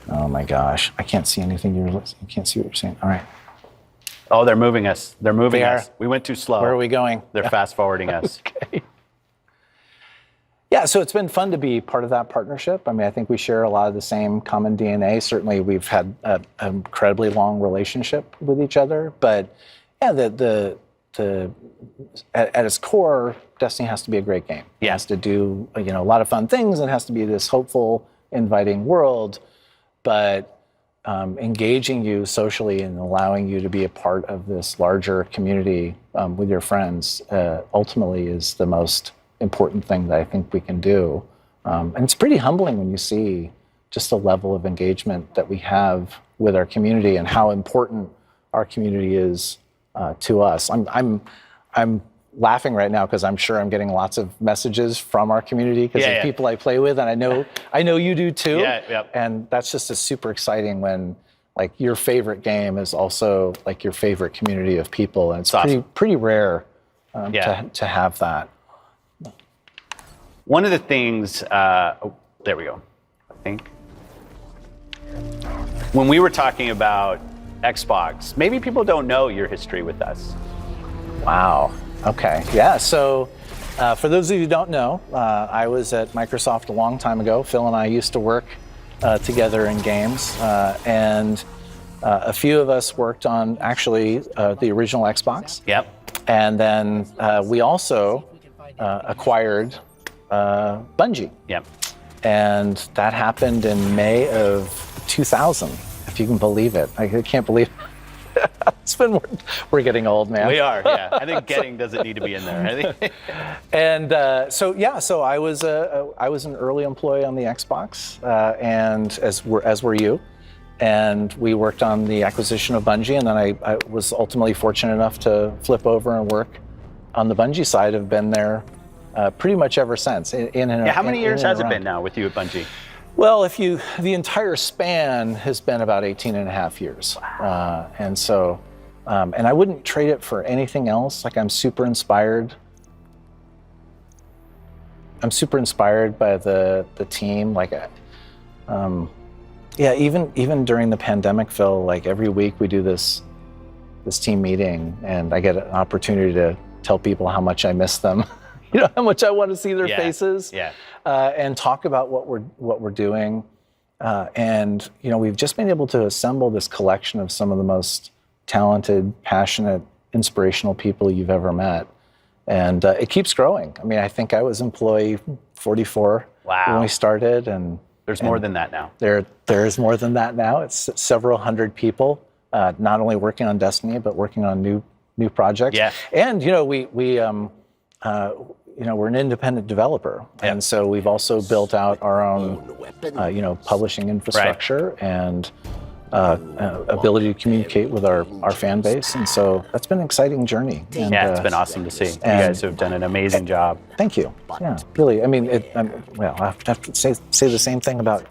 [SPEAKER 9] Oh my gosh, I can't see anything I can't see what you're saying. All right.
[SPEAKER 32] Oh, they're moving us. They're moving us. We went too slow.
[SPEAKER 9] Where are we going?
[SPEAKER 32] They're fast forwarding us.
[SPEAKER 9] Okay. Yeah, Yeah, so it's been fun to be part of that partnership. I mean, I think we share a lot of the same common DNA. Certainly, we've had an incredibly long relationship with each other. But yeah, at its core, Destiny has to be a great game. It has to do a lot of fun things. It has to be this hopeful, inviting world. But engaging you socially and allowing you to be a part of this larger community with your friends ultimately is the most important thing that I think we can do. And it's pretty humbling when you see just the level of engagement that we have with our community and how important our community is to us. I'm laughing right now because I'm sure I'm getting lots of messages from our community because of people I play with, and I know you do too. And that's just super exciting when like your favorite game is also like your favorite community of people, and it's pretty rare to have that.
[SPEAKER 32] One of the things, there we go, I think. When we were talking about Xbox, maybe people don't know your history with us.
[SPEAKER 9] Wow. Okay. Yeah. So for those of you who don't know, I was at Microsoft a long time ago. Phil and I used to work together in games, and a few of us worked on actually the original Xbox.
[SPEAKER 32] Yep.
[SPEAKER 9] And then we also acquired Bungie.
[SPEAKER 32] Yep.
[SPEAKER 9] And that happened in May of 2000, if you can believe it. I can't believe it. We're getting old, man.
[SPEAKER 32] We are, yeah. I think getting doesn't need to be in there. I think.
[SPEAKER 9] And so I was an early employee on the Xbox, and as were you. And we worked on the acquisition of Bungie, and then I was ultimately fortunate enough to flip over and work on the Bungie side. I've been there pretty much ever since.
[SPEAKER 32] How many years has it been now with you at Bungie?
[SPEAKER 9] Well, the entire span has been about 18 and a half years. Wow. And so, and I wouldn't trade it for anything else. Like I'm super inspired by the team. Like, even during the pandemic, Phil, like every week we do this team meeting and I get an opportunity to tell people how much I miss them. How much I want to see their faces, and talk about what we're doing, and we've just been able to assemble this collection of some of the most talented, passionate, inspirational people you've ever met, and it keeps growing. I mean, I think I was employee 44 when we started, and
[SPEAKER 32] there's more than that now.
[SPEAKER 9] There is more than that now. It's several hundred people, not only working on Destiny but working on new projects. Yeah, and we're an independent developer, and so we've also built out our own, publishing infrastructure and ability to communicate with our fan base, and so that's been an exciting journey. And,
[SPEAKER 32] it's been awesome to see. You guys have done an amazing job.
[SPEAKER 9] Thank you. Yeah, really. I mean, I have to say the same thing about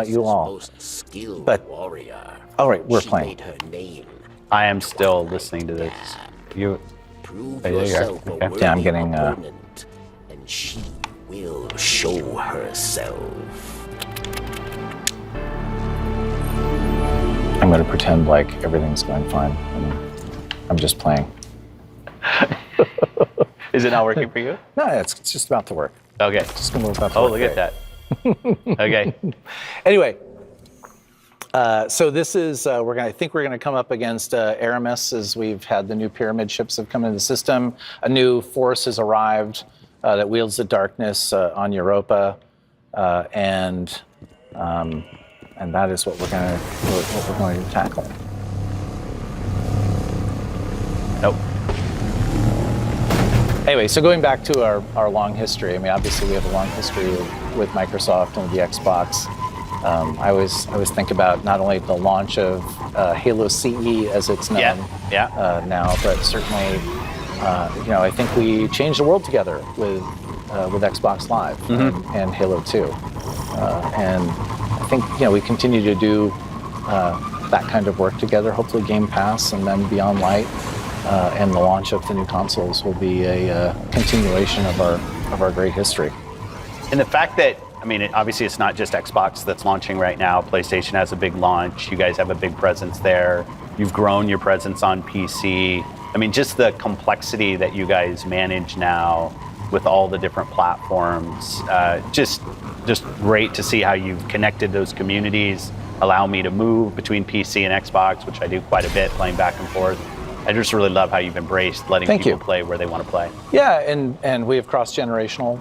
[SPEAKER 9] you all. But all right, we're playing.
[SPEAKER 32] I am still listening to this. You. Okay.
[SPEAKER 9] Yeah, I'm getting.
[SPEAKER 3] And she will show herself.
[SPEAKER 9] I'm going to pretend like everything's going fine. I'm just playing.
[SPEAKER 32] Is it not working for you?
[SPEAKER 9] No, it's just about to work.
[SPEAKER 32] Okay.
[SPEAKER 9] It's just about to work. Oh,
[SPEAKER 32] look at that. Okay.
[SPEAKER 9] Anyway. So this is, I think we're going to come up against Aramis as we've had the new pyramid ships have come into the system. A new force has arrived that wields the darkness on Europa, and that is what we're going to tackle.
[SPEAKER 32] Nope.
[SPEAKER 9] Anyway, so going back to our long history, I mean, obviously we have a long history with Microsoft and the Xbox. I always think about not only the launch of Halo CE as it's known now, but certainly, I think we changed the world together with Xbox Live and Halo 2, and I think we continue to do that kind of work together. Hopefully, Game Pass and then Beyond Light and the launch of the new consoles will be a continuation of our great history.
[SPEAKER 32] And the fact that obviously it's not just Xbox that's launching right now. PlayStation has a big launch. You guys have a big presence there. You've grown your presence on PC. I mean, just the complexity that you guys manage now with all the different platforms. Just great to see how you've connected those communities, allow me to move between PC and Xbox, which I do quite a bit, playing back and forth. I just really love how you've embraced letting people play where they want to play.
[SPEAKER 9] Yeah, and we have cross-generational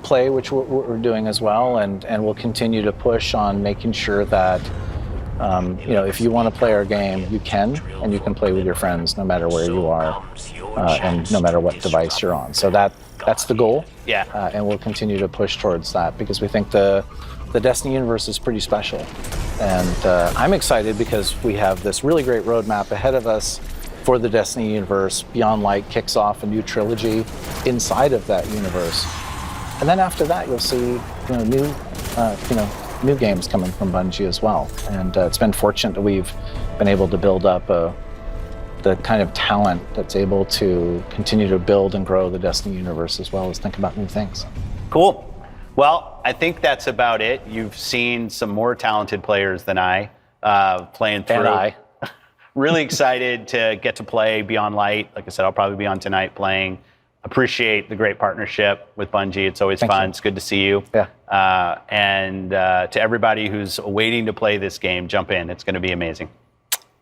[SPEAKER 9] play, which we're doing as well, and we'll continue to push on making sure that if you want to play our game, you can, and you can play with your friends no matter where you are, and no matter what device you're on. So that's the goal.
[SPEAKER 32] Yeah.
[SPEAKER 9] And we'll continue to push towards that because we think the Destiny universe is pretty special. And I'm excited because we have this really great roadmap ahead of us for the Destiny universe. Beyond Light kicks off a new trilogy inside of that universe. And then after that, you'll see new games coming from Bungie as well. And it's been fortunate that we've been able to build up the kind of talent that's able to continue to build and grow the Destiny universe as well as think about new things.
[SPEAKER 32] Cool. Well, I think that's about it. You've seen some more talented players than I playing through.
[SPEAKER 9] And I.
[SPEAKER 32] Really excited to get to play Beyond Light. Like I said, I'll probably be on tonight playing. Appreciate the great partnership with Bungie. It's always fun. It's good to see you.
[SPEAKER 9] Yeah.
[SPEAKER 32] And to everybody who's waiting to play this game, jump in. It's going to be amazing.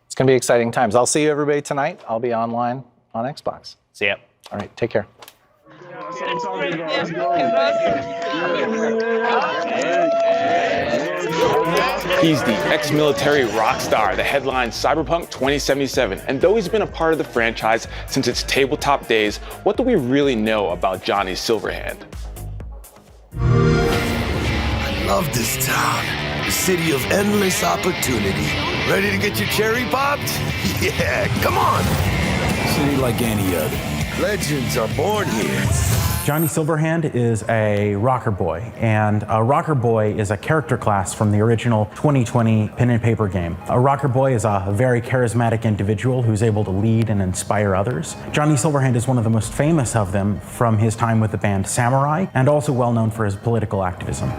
[SPEAKER 9] It's going to be exciting times. I'll see you everybody tonight. I'll be online on Xbox.
[SPEAKER 32] See ya.
[SPEAKER 9] All right, take care.
[SPEAKER 5] He's the ex-military rock star that headlined Cyberpunk 2077. And though he's been a part of the franchise since its tabletop days, what do we really know about Johnny Silverhand?
[SPEAKER 7] I love this town, the city of endless opportunity. Ready to get your cherry popped? Yeah, come on. City like any other. Legends are born here.
[SPEAKER 10] Johnny Silverhand is a rocker boy, and a rocker boy is a character class from the original 2020 pen and paper game. A rocker boy is a very charismatic individual who's able to lead and inspire others. Johnny Silverhand is one of the most famous of them from his time with the band Samurai, and also well known for his political activism.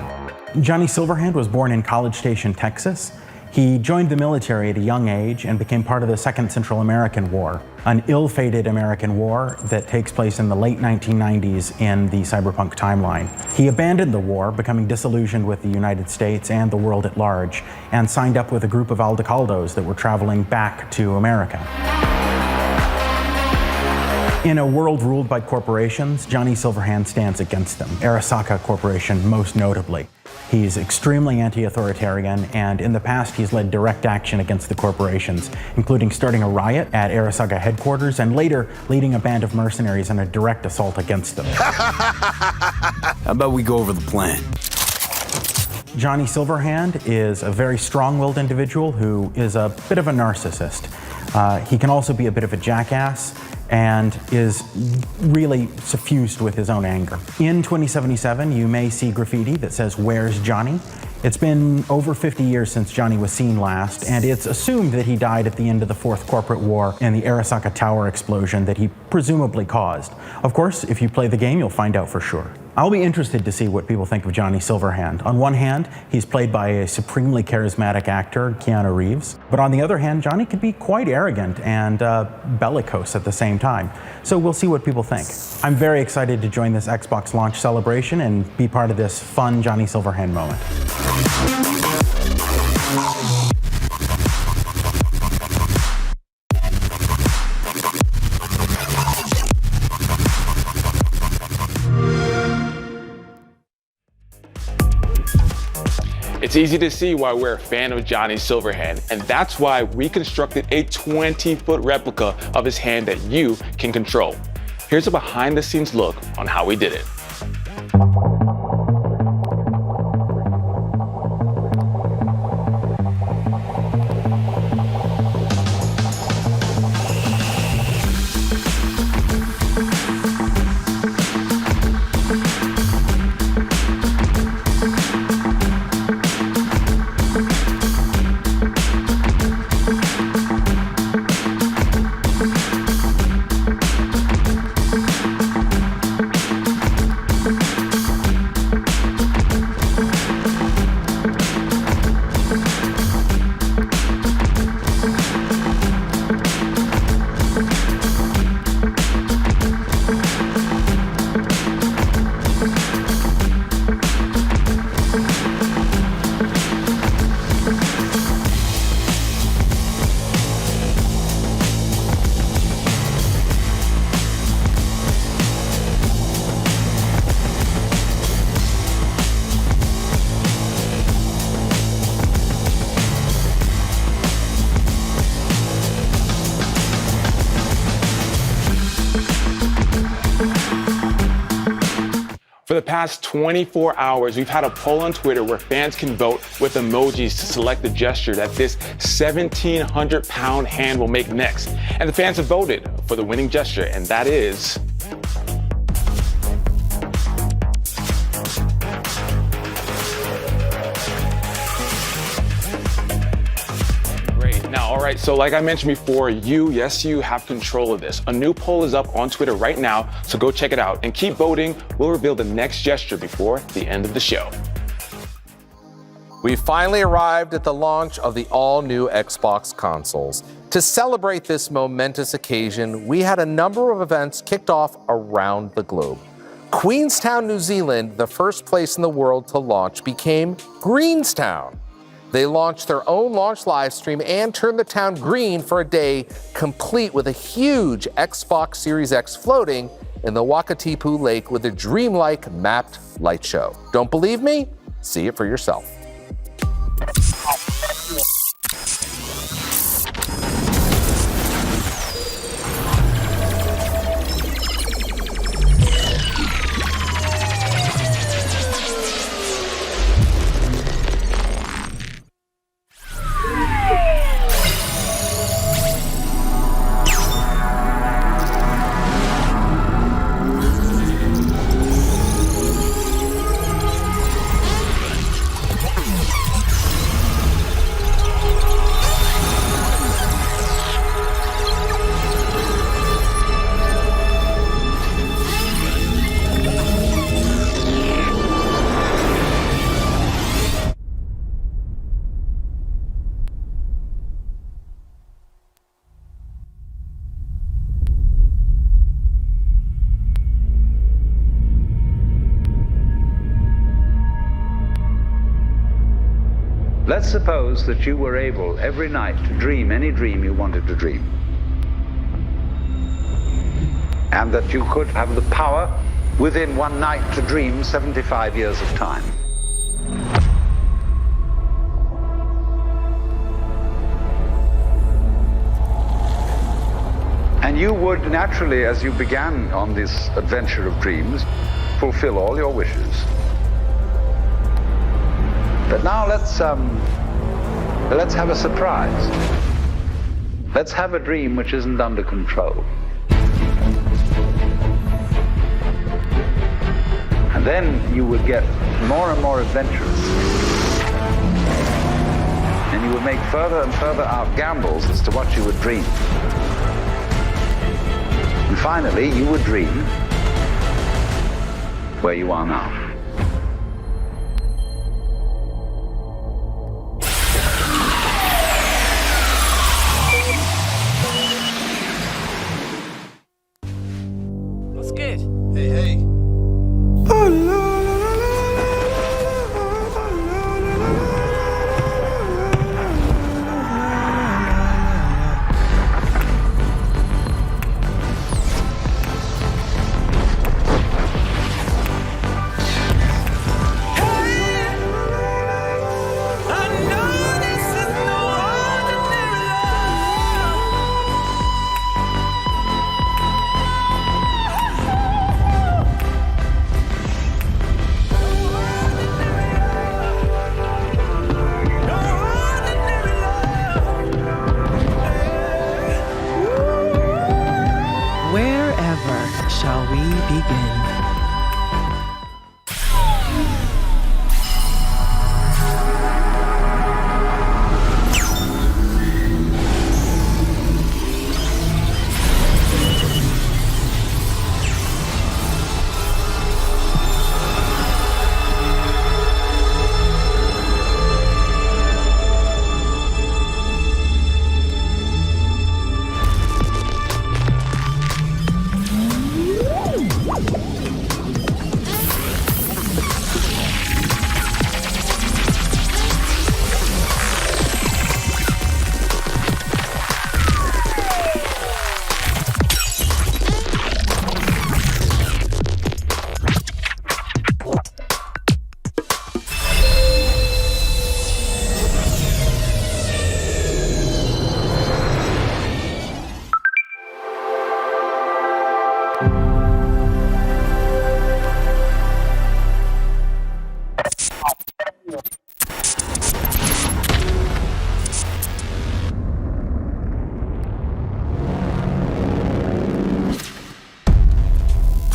[SPEAKER 10] Johnny Silverhand was born in College Station, Texas. He joined the military at a young age and became part of the Second Central American War, an ill-fated American war that takes place in the late 1990s in the cyberpunk timeline. He abandoned the war, becoming disillusioned with the United States and the world at large, and signed up with a group of Aldecaldos that were traveling back to America. In a world ruled by corporations, Johnny Silverhand stands against them, Arasaka Corporation most notably. He's extremely anti-authoritarian, and in the past he's led direct action against the corporations, including starting a riot at Arasaka headquarters and later leading a band of mercenaries in a direct assault against them.
[SPEAKER 7] How about we go over the plan?
[SPEAKER 10] Johnny Silverhand is a very strong-willed individual who is a bit of a narcissist. He can also be a bit of a jackass and is really suffused with his own anger. In 2077, you may see graffiti that says, "Where's Johnny?" It's been over 50 years since Johnny was seen last, and it's assumed that he died at the end of the Fourth Corporate War in the Arasaka Tower explosion that he presumably caused. Of course, if you play the game, you'll find out for sure. I'll be interested to see what people think of Johnny Silverhand. On one hand, he's played by a supremely charismatic actor, Keanu Reeves. But on the other hand, Johnny can be quite arrogant and bellicose at the same time. So we'll see what people think. I'm very excited to join this Xbox launch celebration and be part of this fun Johnny Silverhand moment.
[SPEAKER 5] It's easy to see why we're a fan of Johnny Silverhand, and that's why we constructed a 20-foot replica of his hand that you can control. Here's a behind-the-scenes look on how we did it. past 24 hours, we've had a poll on Twitter where fans can vote with emojis to select the gesture that this 1,700-pound hand will make next. And the fans have voted for the winning gesture, and that is... All right, so like I mentioned before, you have control of this. A new poll is up on Twitter right now, so go check it out and keep voting. We'll reveal the next gesture before the end of the show.
[SPEAKER 4] We finally arrived at the launch of the all-new Xbox consoles. To celebrate this momentous occasion, we had a number of events kicked off around the globe. Queenstown, New Zealand, the first place in the world to launch, became Greenstown. They launched their own launch live stream and turned the town green for a day, complete with a huge Xbox Series X floating in the Wakatipu Lake with a dreamlike mapped light show. Don't believe me? See it for yourself.
[SPEAKER 11] Let's suppose that you were able every night to dream any dream you wanted to dream. And that you could have the power within one night to dream 75 years of time. And you would naturally, as you began on this adventure of dreams, fulfill all your wishes. But now let's have a surprise. Let's have a dream which isn't under control. And then you would get more and more adventurous. And you would make further and further out gambles as to what you would dream. And finally, you would dream where you are now.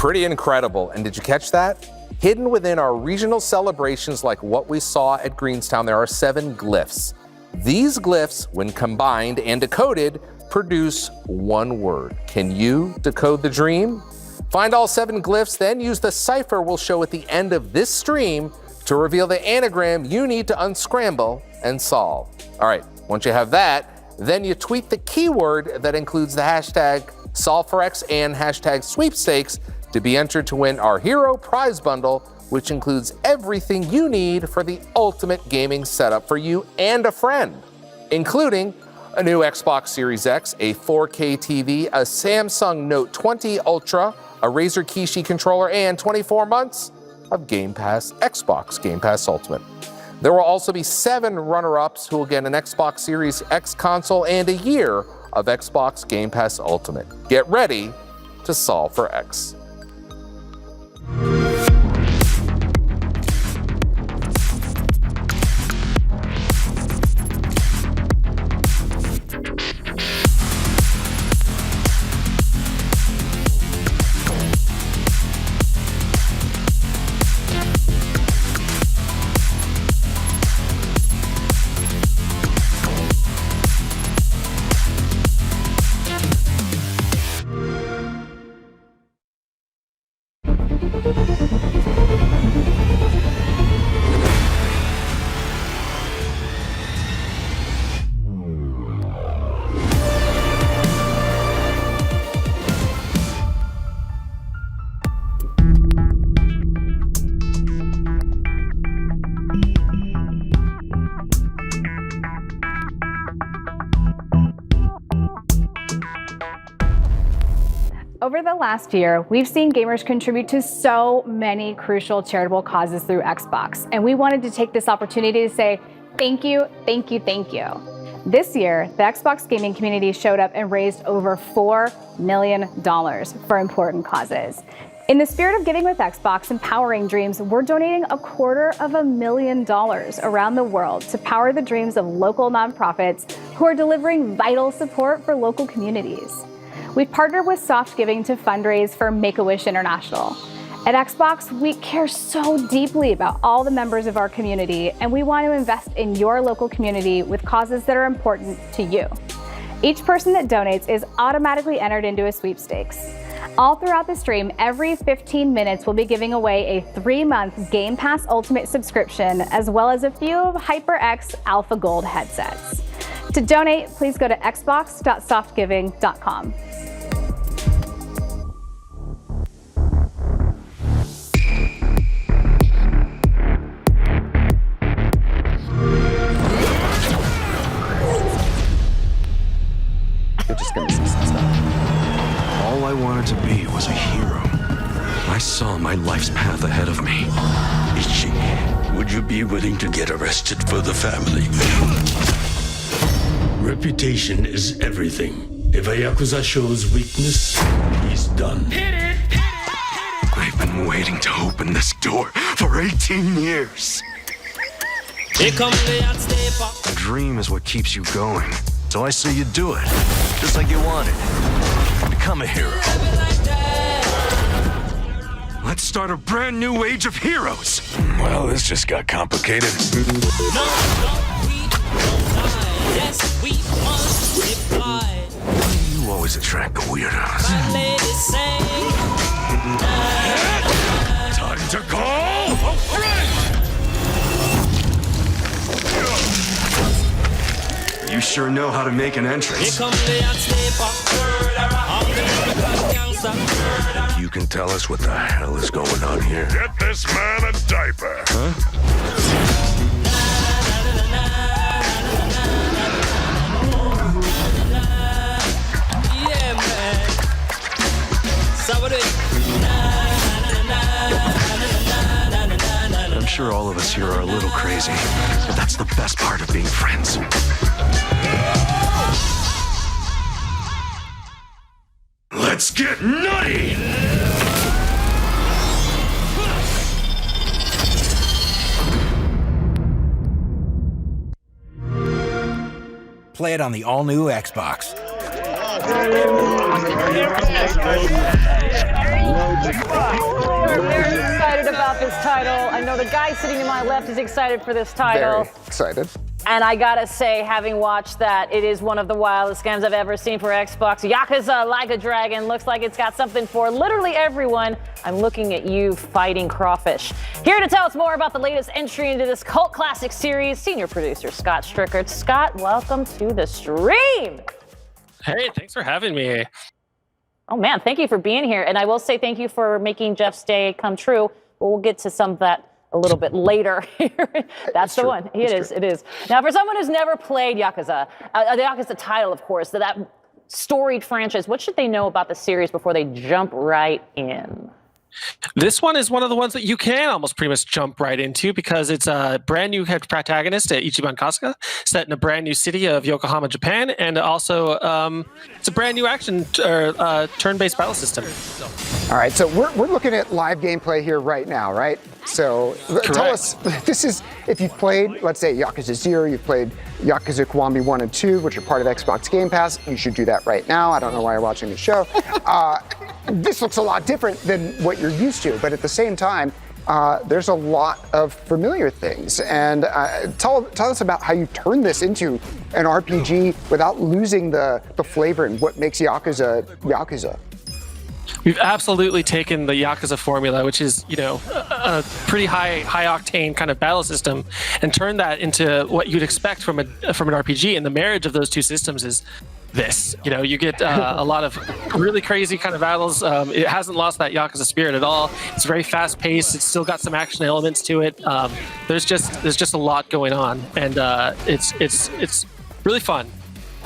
[SPEAKER 4] Pretty incredible. And did you catch that? Hidden within our regional celebrations like what we saw at Greenstown, there are 7 glyphs. These glyphs, when combined and decoded, produce one word. Can you decode the dream? Find all 7 glyphs, then use the cipher we'll show at the end of this stream to reveal the anagram you need to unscramble and solve. All right, once you have that, then you tweet the keyword that includes the hashtag Solve4X and hashtag sweepstakes to be entered to win our Hero Prize Bundle, which includes everything you need for the ultimate gaming setup for you and a friend, including a new Xbox Series X, a 4K TV, a Samsung Note 20 Ultra, a Razer Kishi controller, and 24 months of Game Pass Xbox Game Pass Ultimate. There will also be 7 runner-ups who will get an Xbox Series X console and a year of Xbox Game Pass Ultimate. Get ready to solve for X.
[SPEAKER 12] Over the last year, we've seen gamers contribute to so many crucial charitable causes through Xbox, and we wanted to take this opportunity to say thank you, thank you, thank you. This year, the Xbox gaming community showed up and raised over $4 million for important causes. In the spirit of Giving with Xbox and Powering Dreams, we're donating $250,000 around the world to power the dreams of local nonprofits who are delivering vital support for local communities. We've partnered with Soft Giving to fundraise for Make-A-Wish International. At Xbox, we care so deeply about all the members of our community, and we want to invest in your local community with causes that are important to you. Each person that donates is automatically entered into a sweepstakes. All throughout the stream, every 15 minutes, we'll be giving away a 3-month Game Pass Ultimate subscription, as well as a few of HyperX Alpha Gold headsets. To donate, please go to xbox.softgiving.com.
[SPEAKER 13] You're just gonna see some stuff. All I wanted to be was a hero. I saw my life's path ahead of me.
[SPEAKER 7] Ichi, would you be willing to get arrested for the family? Reputation is everything. If a Yakuza shows weakness, he's done.
[SPEAKER 13] I've been waiting to open this door for 18 years.
[SPEAKER 14] Here comes the hot stepper.
[SPEAKER 13] A dream is what keeps you going. So I say you do it, just like you wanted. Become a hero. Let's start a brand new age of heroes.
[SPEAKER 7] Well, this just got complicated.
[SPEAKER 14] Yes, we must reply.
[SPEAKER 13] Why do you always attract the weirdos?
[SPEAKER 7] Time to call! All right!
[SPEAKER 13] You sure know how to make an entrance.
[SPEAKER 7] You can tell us what the hell is going on here. Get this man a diaper. Huh?
[SPEAKER 14] Yeah, man.
[SPEAKER 13] I'm sure all of us here are a little crazy, but that's the best part of being friends.
[SPEAKER 7] Let's get nutty!
[SPEAKER 8] Play it on the all-new Xbox.
[SPEAKER 15] We're very excited about this title. I know the guy sitting to my left is excited for this title.
[SPEAKER 16] Very excited.
[SPEAKER 15] And I gotta say, having watched that, it is one of the wildest games I've ever seen for Xbox. Yakuza Like a Dragon looks like it's got something for literally everyone. I'm looking at you, Fighting Crawfish. Here to tell us more about the latest entry into this cult classic series, senior producer Scott Strickert. Scott, welcome to the stream.
[SPEAKER 17] Hey, thanks for having me.
[SPEAKER 15] Oh man, thank you for being here. And I will say thank you for making Jeff's day come true. But we'll get to some of that a little bit later. That's the one. It is. Now, for someone who's never played Yakuza, the Yakuza title, of course, that storied franchise, what should they know about the series before they jump right in?
[SPEAKER 17] This one is one of the ones that you can almost pretty much jump right into because it's a brand new protagonist, Ichiban Kasuga, set in a brand new city of Yokohama, Japan, and also it's a brand new action turn-based battle system.
[SPEAKER 18] All right, so we're looking at live gameplay here right now, right? So tell us, this is, if you've played, let's say Yakuza 0, you've played Yakuza Kiwami 1 and 2, which are part of Xbox Game Pass, you should do that right now. I don't know why you're watching the show. This looks a lot different than what you're used to, but at the same time, there's a lot of familiar things. And tell us about how you turn this into an RPG without losing the flavor and what makes Yakuza Yakuza.
[SPEAKER 17] We've absolutely taken the Yakuza formula, which is, a pretty high octane kind of battle system, and turned that into what you'd expect from an RPG. And the marriage of those two systems is this. You get a lot of really crazy kind of battles. It hasn't lost that Yakuza spirit at all. It's very fast paced. It's still got some action elements to it. There's just a lot going on, and it's really fun.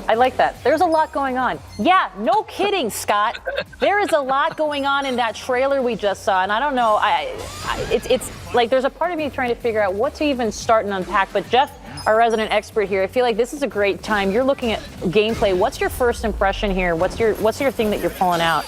[SPEAKER 15] I like that. There's a lot going on. Yeah, no kidding, Scott. There is a lot going on in that trailer we just saw, and I don't know. It's like there's a part of me trying to figure out what to even start and unpack. But Jeff, our resident expert here, I feel like this is a great time. You're looking at gameplay. What's your first impression here? What's your thing that you're pulling out?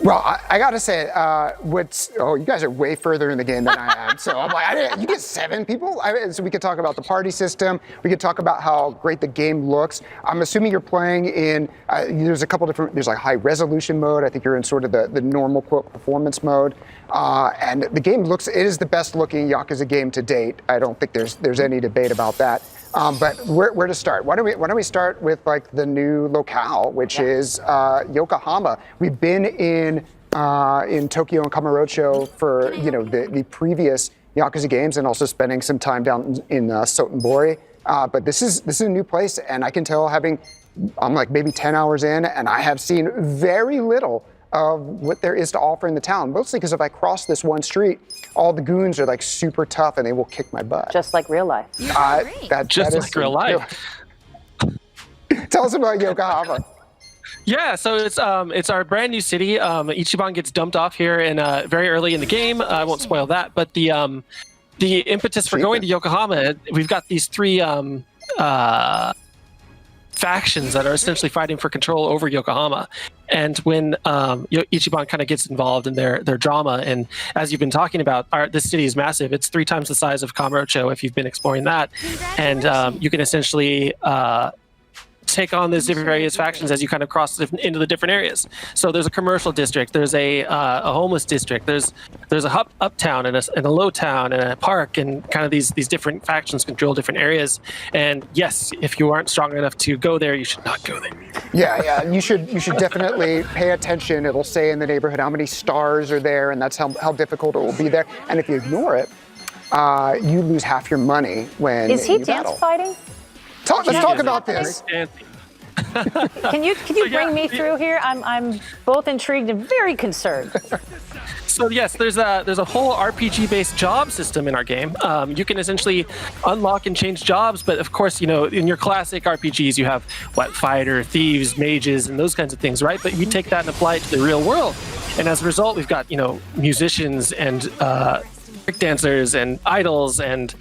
[SPEAKER 18] Well, I gotta say, you guys are way further in the game than I am. So I'm like, you get 7 people? So we could talk about the party system. We could talk about how great the game looks. I'm assuming you're playing in, there's a couple different, there's like high resolution mode. I think you're in sort of the normal quote performance mode. And the game it is the best looking Yakuza game to date. I don't think there's any debate about that. But where to start? Why don't we start with like the new locale, which is Yokohama. We've been in Tokyo and Kamurocho for the previous Yakuza games, and also spending some time down in Sotenbori. But this is a new place, and I can tell I'm like maybe 10 hours in, and I have seen very little of what there is to offer in the town, mostly because if I cross this one street, all the goons are like super tough and they will kick my butt.
[SPEAKER 15] Just like real life.
[SPEAKER 17] Just like real life.
[SPEAKER 18] Tell us about Yokohama.
[SPEAKER 17] Yeah, so it's our brand new city. Ichiban gets dumped off here very early in the game. I won't spoil that, but the impetus for going to Yokohama, we've got these 3 factions that are essentially fighting for control over Yokohama. And when Ichiban kind of gets involved in their drama, and as you've been talking about, this city is massive. It's 3 times the size of Kamurocho if you've been exploring that. And you can essentially take on these different various factions as you kind of cross into the different areas. So there's a commercial district, there's a homeless district, there's a uptown and a low town and a park, and kind of these different factions control different areas. And yes, if you aren't strong enough to go there, you should not go there.
[SPEAKER 18] Yeah, you should definitely pay attention. It'll say in the neighborhood how many stars are there, and that's how difficult it will be there. And if you ignore it, you lose half your money when
[SPEAKER 15] Is he
[SPEAKER 18] you
[SPEAKER 15] dance
[SPEAKER 18] battle.
[SPEAKER 15] fighting?
[SPEAKER 18] Let's talk about this.
[SPEAKER 15] Can you bring me through here? I'm both intrigued and very concerned.
[SPEAKER 17] So yes, there's a whole RPG-based job system in our game. You can essentially unlock and change jobs, but of course, in your classic RPGs, you have fighter, thieves, mages, and those kinds of things, right? But you take that and apply it to the real world, and as a result, we've got musicians and breakdancers and idols and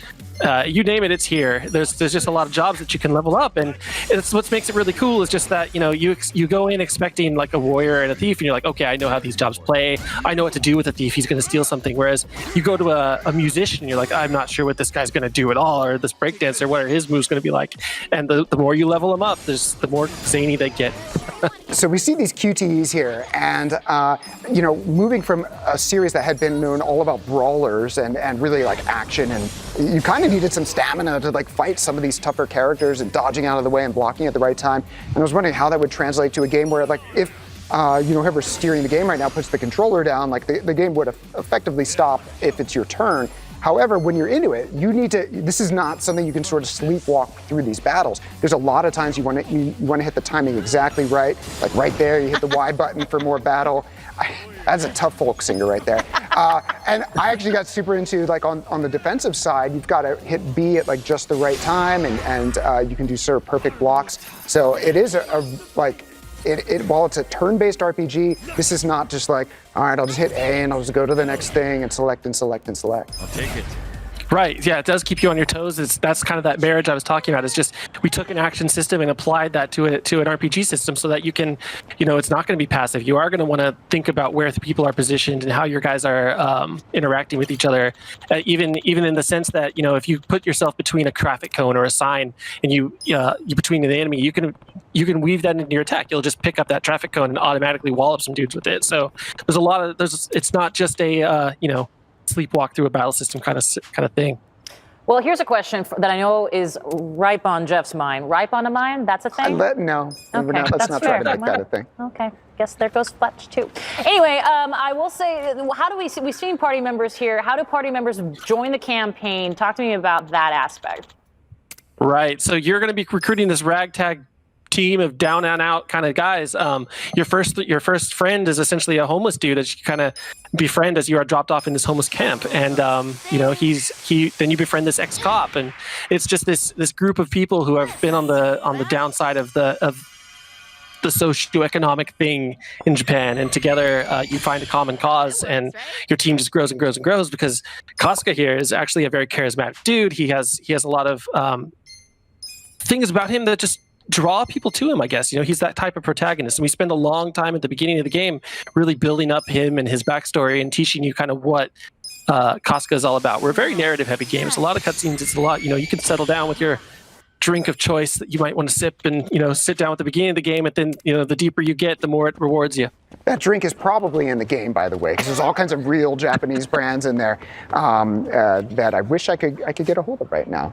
[SPEAKER 17] you name it, it's here. There's just a lot of jobs that you can level up, and it's what makes it really cool is just that you go in expecting like a warrior and a thief, and you're like, okay, I know how these jobs play. I know what to do with a thief. He's going to steal something. Whereas you go to a musician, you're like, I'm not sure what this guy's going to do at all, or this breakdancer, what are his moves going to be like? And the more you level them up, the more zany they get.
[SPEAKER 18] So we see these QTEs here, and moving from a series that had been known all about brawlers and really like action, and you kind of needed some stamina to like fight some of these tougher characters and dodging out of the way and blocking at the right time. And I was wondering how that would translate to a game where like if whoever's steering the game right now puts the controller down, like the game would effectively stop if it's your turn. However, when you're into it, this is not something you can sort of sleepwalk through these battles. There's a lot of times you want to hit the timing exactly right. Like right there, you hit the Y button for more battle. That's a tough folk singer right there. And I actually got super into, like on the defensive side, you've got to hit B at like just the right time, and you can do sort of perfect blocks. So it is while it's a turn-based RPG, this is not just like, all right, I'll just hit A and I'll just go to the next thing and select and select and select.
[SPEAKER 13] I'll take it.
[SPEAKER 17] Right. Yeah, it does keep you on your toes. That's kind of that marriage I was talking about. It's just we took an action system and applied that to an RPG system so that you can, it's not going to be passive. You are going to want to think about where the people are positioned and how your guys are interacting with each other. Even in the sense that if you put yourself between a traffic cone or a sign and you between the enemy, you can weave that into your attack. You'll just pick up that traffic cone and automatically wallop some dudes with it. So it's not just a sleepwalk through a battle system kind of thing.
[SPEAKER 15] Well, here's a question that I know is ripe on Jeff's mind. Ripe on a mind? That's a thing?
[SPEAKER 18] No.
[SPEAKER 15] Okay,
[SPEAKER 18] Let's not try to make that a thing.
[SPEAKER 15] Okay. Guess there goes Fletch, too. Anyway, I will say, we've seen party members here. How do party members join the campaign? Talk to me about that aspect.
[SPEAKER 17] Right. So you're going to be recruiting this ragtag team of down and out kind of guys. Your first friend is essentially a homeless dude that you kind of befriend as you are dropped off in this homeless camp, and then you befriend this ex-cop, and it's just this group of people who have been on the downside of the socioeconomic thing in Japan, and together you find a common cause, and your team just grows and grows and grows because Kasuga here is actually a very charismatic dude. He has a lot of things about him that just draw people to him, I guess. He's that type of protagonist, and we spend a long time at the beginning of the game really building up him and his backstory and teaching you kind of what Kasuga is all about. We're a very narrative heavy game. It's a lot of cutscenes. It's a lot, you can settle down with your drink of choice that you might want to sip and sit down at the beginning of the game, and then the deeper you get, the more it rewards you.
[SPEAKER 18] That drink is probably in the game, by the way, because there's all kinds of real Japanese brands in there that I wish I could get a hold of right now.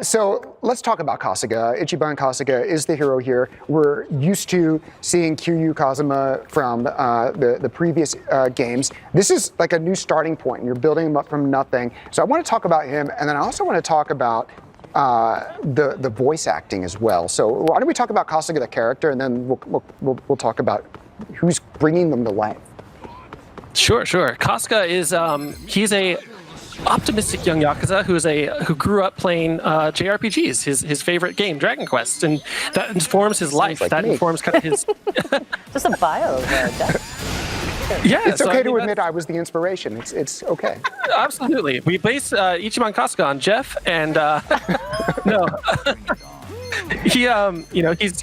[SPEAKER 18] So let's talk about Kasuga. Ichiban Kasuga is the hero here. We're used to seeing Kiryu Kazuma from the previous games. This is like a new starting point, and you're building him up from nothing. So I want to talk about him, and then I also want to talk about the voice acting as well. So why don't we talk about Kasuga the character, and then we'll talk about who's bringing them to life.
[SPEAKER 17] Sure. Kasuga is he's a optimistic young Yakuza who grew up playing JRPGs, his favorite game, Dragon Quest, and that informs his life. Like that informs kind of his.
[SPEAKER 15] Just a bio there,
[SPEAKER 17] Yeah,
[SPEAKER 18] it's okay to admit I was the inspiration. It's okay.
[SPEAKER 17] Absolutely. We base Ichiban Kasuga on Jeff, and no. He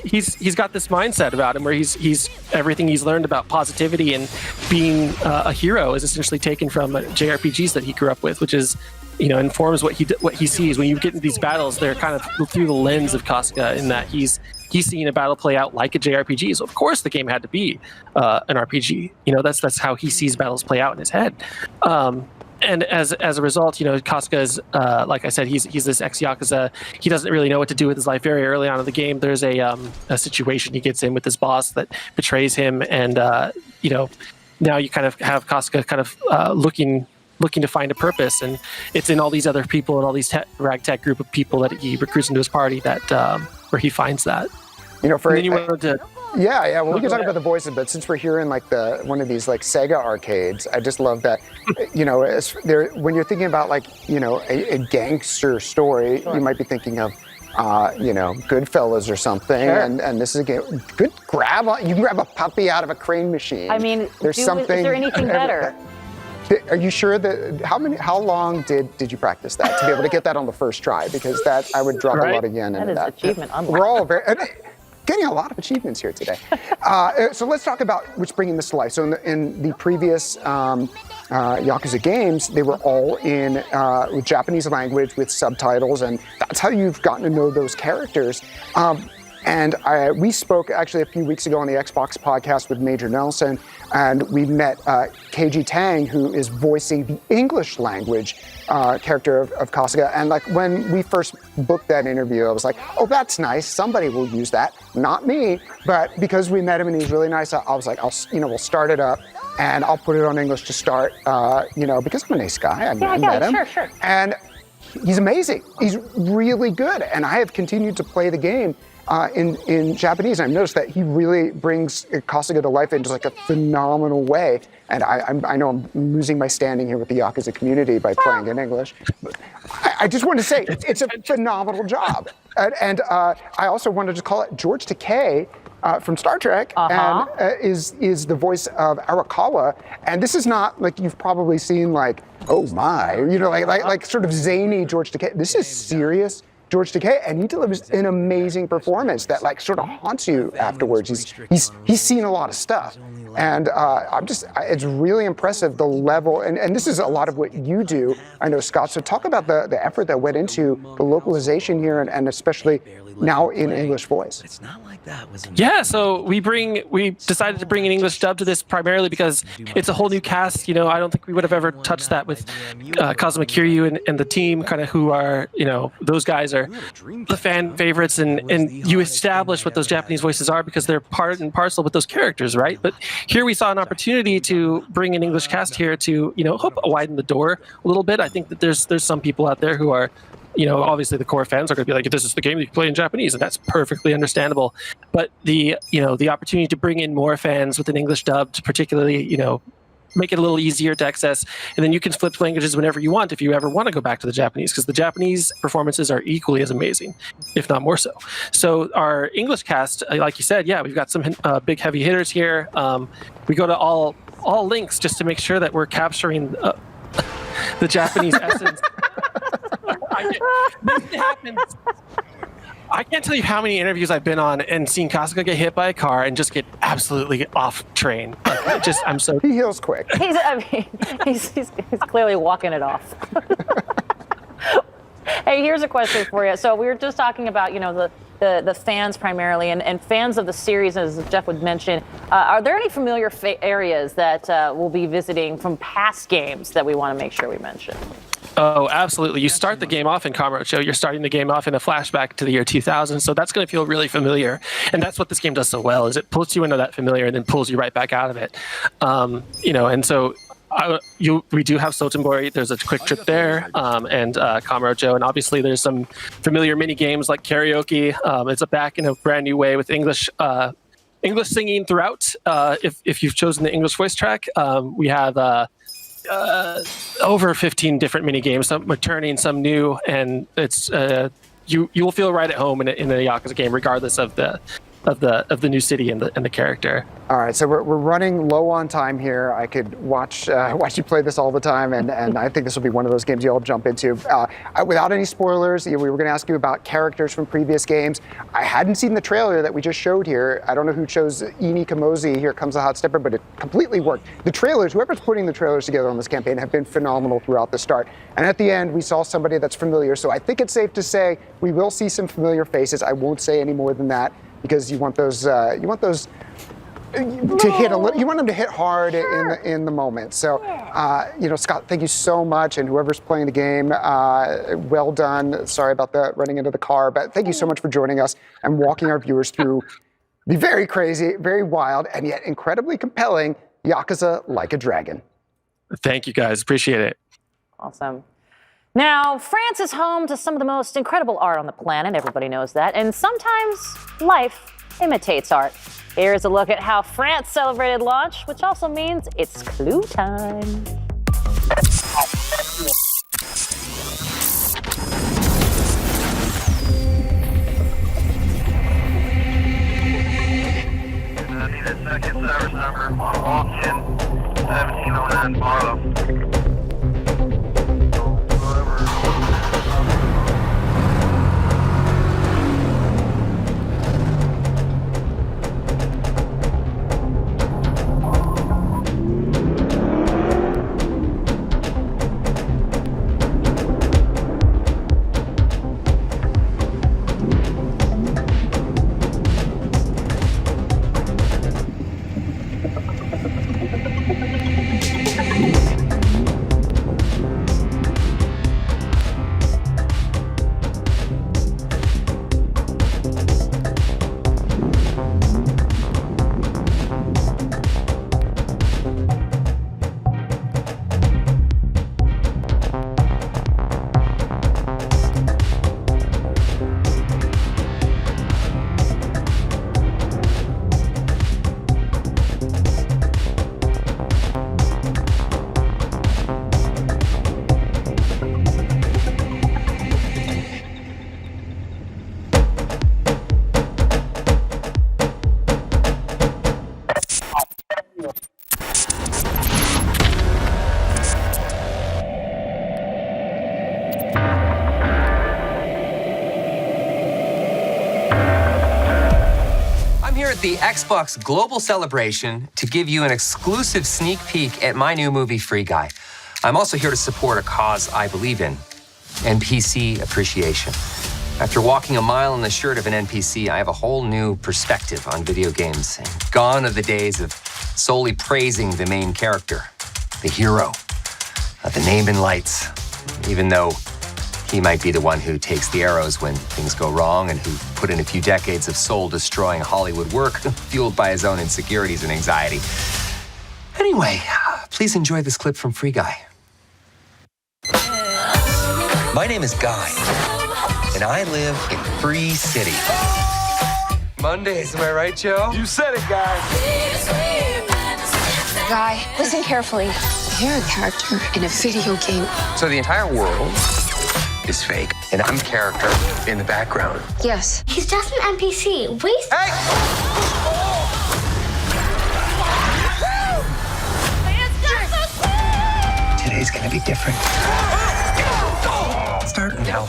[SPEAKER 17] he's got this mindset about him where he's everything he's learned about positivity and being a hero is essentially taken from JRPGs that he grew up with, which is informs what he sees when you get into these battles. They're kind of through the lens of Kasuga in that he's seeing a battle play out like a JRPG. So of course the game had to be an RPG. That's how he sees battles play out in his head. And as a result, Kasuga is, like I said, he's this ex-Yakuza. He doesn't really know what to do with his life. Very early on in the game, there's a situation he gets in with his boss that betrays him, and now you kind of have Kasuga kind of looking to find a purpose, and it's in all these other people and all these ragtag group of people that he recruits into his party that where he finds that.
[SPEAKER 18] Well, we can talk about the voices, but since we're here in like one of these like Sega arcades, I just love that. When you're thinking about like a gangster story, you might be thinking of Goodfellas or something,
[SPEAKER 15] sure.
[SPEAKER 18] and this is a game. Good grab. You can grab a puppy out of a crane machine.
[SPEAKER 15] I mean,
[SPEAKER 18] there's something.
[SPEAKER 15] Is there anything better?
[SPEAKER 18] Are you sure that how long did you practice that to be able to get that on the first try? Because that I would drop a lot of yen into that.
[SPEAKER 15] That is achievement.
[SPEAKER 18] We're all getting a lot of achievements here today. So let's talk about what's bringing this to life. So in the previous Yakuza games, they were all in with Japanese language with subtitles, and that's how you've gotten to know those characters. And we spoke actually a few weeks ago on the Xbox podcast with Major Nelson, and we met KG Tang, who is voicing the English language character of Kasuga. And like when we first booked that interview, I was like, oh, that's nice. Somebody will use that. Not me. But because we met him and he's really nice, I was like, we'll start it up and I'll put it on English to start, because I'm a nice guy. I met him.
[SPEAKER 15] Sure.
[SPEAKER 18] And he's amazing. He's really good. And I have continued to play the game in Japanese. And I've noticed that he really brings Kasuga to life in just like a phenomenal way. And I know I'm losing my standing here with the Yakuza community by playing in English. But I just want to say it's a phenomenal job. And I also wanted to call it George Takei from Star Trek, and is the voice of Arakawa. And this is not like you've probably seen like, oh my, like sort of zany George Takei. This is serious George Takei, and he delivers an amazing performance that like sort of haunts you afterwards. He's seen a lot of stuff, and it's really impressive the level. And this is a lot of what you do, I know, Scott. So talk about the effort that went into the localization here, and especially now in English voice.
[SPEAKER 1] It's not like that was.
[SPEAKER 17] Yeah, so we decided to bring an English dub to this primarily because it's a whole new cast. I don't think we would have ever touched that with Kazuma Kiryu and the team, kind of who are, those guys are the fan favorites, and you establish what those Japanese voices are because they're part and parcel with those characters, right? But here we saw an opportunity to bring an English cast here to, hope widen the door a little bit. I think that there's some people out there who are, obviously the core fans are going to be like, this is the game that you play in Japanese, and that's perfectly understandable. But the opportunity to bring in more fans with an English dub to particularly, make it a little easier to access, and then you can flip languages whenever you want if you ever want to go back to the Japanese, because the Japanese performances are equally as amazing, if not more so. So our English cast, like you said, we've got some big heavy hitters here. We go to all links just to make sure that we're capturing the Japanese essence. This happens. I can't tell you how many interviews I've been on and seen Kasuga get hit by a car and just get absolutely off train. I'm so.
[SPEAKER 18] He heals quick.
[SPEAKER 15] He's clearly walking it off. Hey, here's a question for you. So we were just talking about, the fans primarily and fans of the series, as Jeff would mention. Are there any familiar areas that we'll be visiting from past games that we want to make sure we mention?
[SPEAKER 17] Oh, absolutely. You start the game off in Kamurocho. You're starting the game off in a flashback to the year 2000. So that's going to feel really familiar. And that's what this game does so well, is it pulls you into that familiar and then pulls you right back out of it. And so we do have Sotenbori. There's a quick trip there, and Kamurocho. And obviously there's some familiar mini games like karaoke. It's back in a brand new way with English singing throughout. If you've chosen the English voice track, we have over 15 different mini games, some returning, some new, and it's you will feel right at home in a Yakuza game, regardless of the new city and the character.
[SPEAKER 18] All right, so we're running low on time here. I could watch you play this all the time, and I think this will be one of those games you'll jump into. Without any spoilers, we were going to ask you about characters from previous games. I hadn't seen the trailer that we just showed here. I don't know who chose Ini Kamozi, Here Comes the Hot Stepper, but it completely worked. The trailers, whoever's putting the trailers together on this campaign, have been phenomenal throughout the start. And at the end, we saw somebody that's familiar. So I think it's safe to say we will see some familiar faces. I won't say any more than that, because you want those to hit a little. You want them to hit hard in the moment. So, Scott, thank you so much, and whoever's playing the game, well done. Sorry about the running into the car, but thank you so much for joining us and walking our viewers through the very crazy, very wild, and yet incredibly compelling Yakuza Like a Dragon.
[SPEAKER 17] Thank you, guys. Appreciate it.
[SPEAKER 15] Awesome. Now, France is home to some of the most incredible art on the planet. Everybody knows that. And sometimes life imitates art. Here's a look at how France celebrated launch, which also means it's clue time.
[SPEAKER 16] I need a second service number on auction 1709 Barlow.
[SPEAKER 19] at the Xbox Global Celebration to give you an exclusive sneak peek at my new movie, Free Guy. I'm also here to support a cause I believe in, NPC appreciation. After walking a mile in the shirt of an NPC, I have a whole new perspective on video games. And gone are the days of solely praising the main character, the hero, the name in lights, even though he might be the one who takes the arrows when things go wrong and who put in a few decades of soul-destroying Hollywood work fueled by his own insecurities and anxiety. Anyway, please enjoy this clip from Free Guy. My name is Guy, and I live in Free City. Mondays, am I right, Joe? You said it, Guy.
[SPEAKER 20] Guy, listen carefully. You're a character in a video game.
[SPEAKER 19] So the entire world is fake, and I'm a character in the background.
[SPEAKER 20] Yes.
[SPEAKER 21] He's just an NPC. Wait.
[SPEAKER 19] Hey! Today's gonna be different. Start now.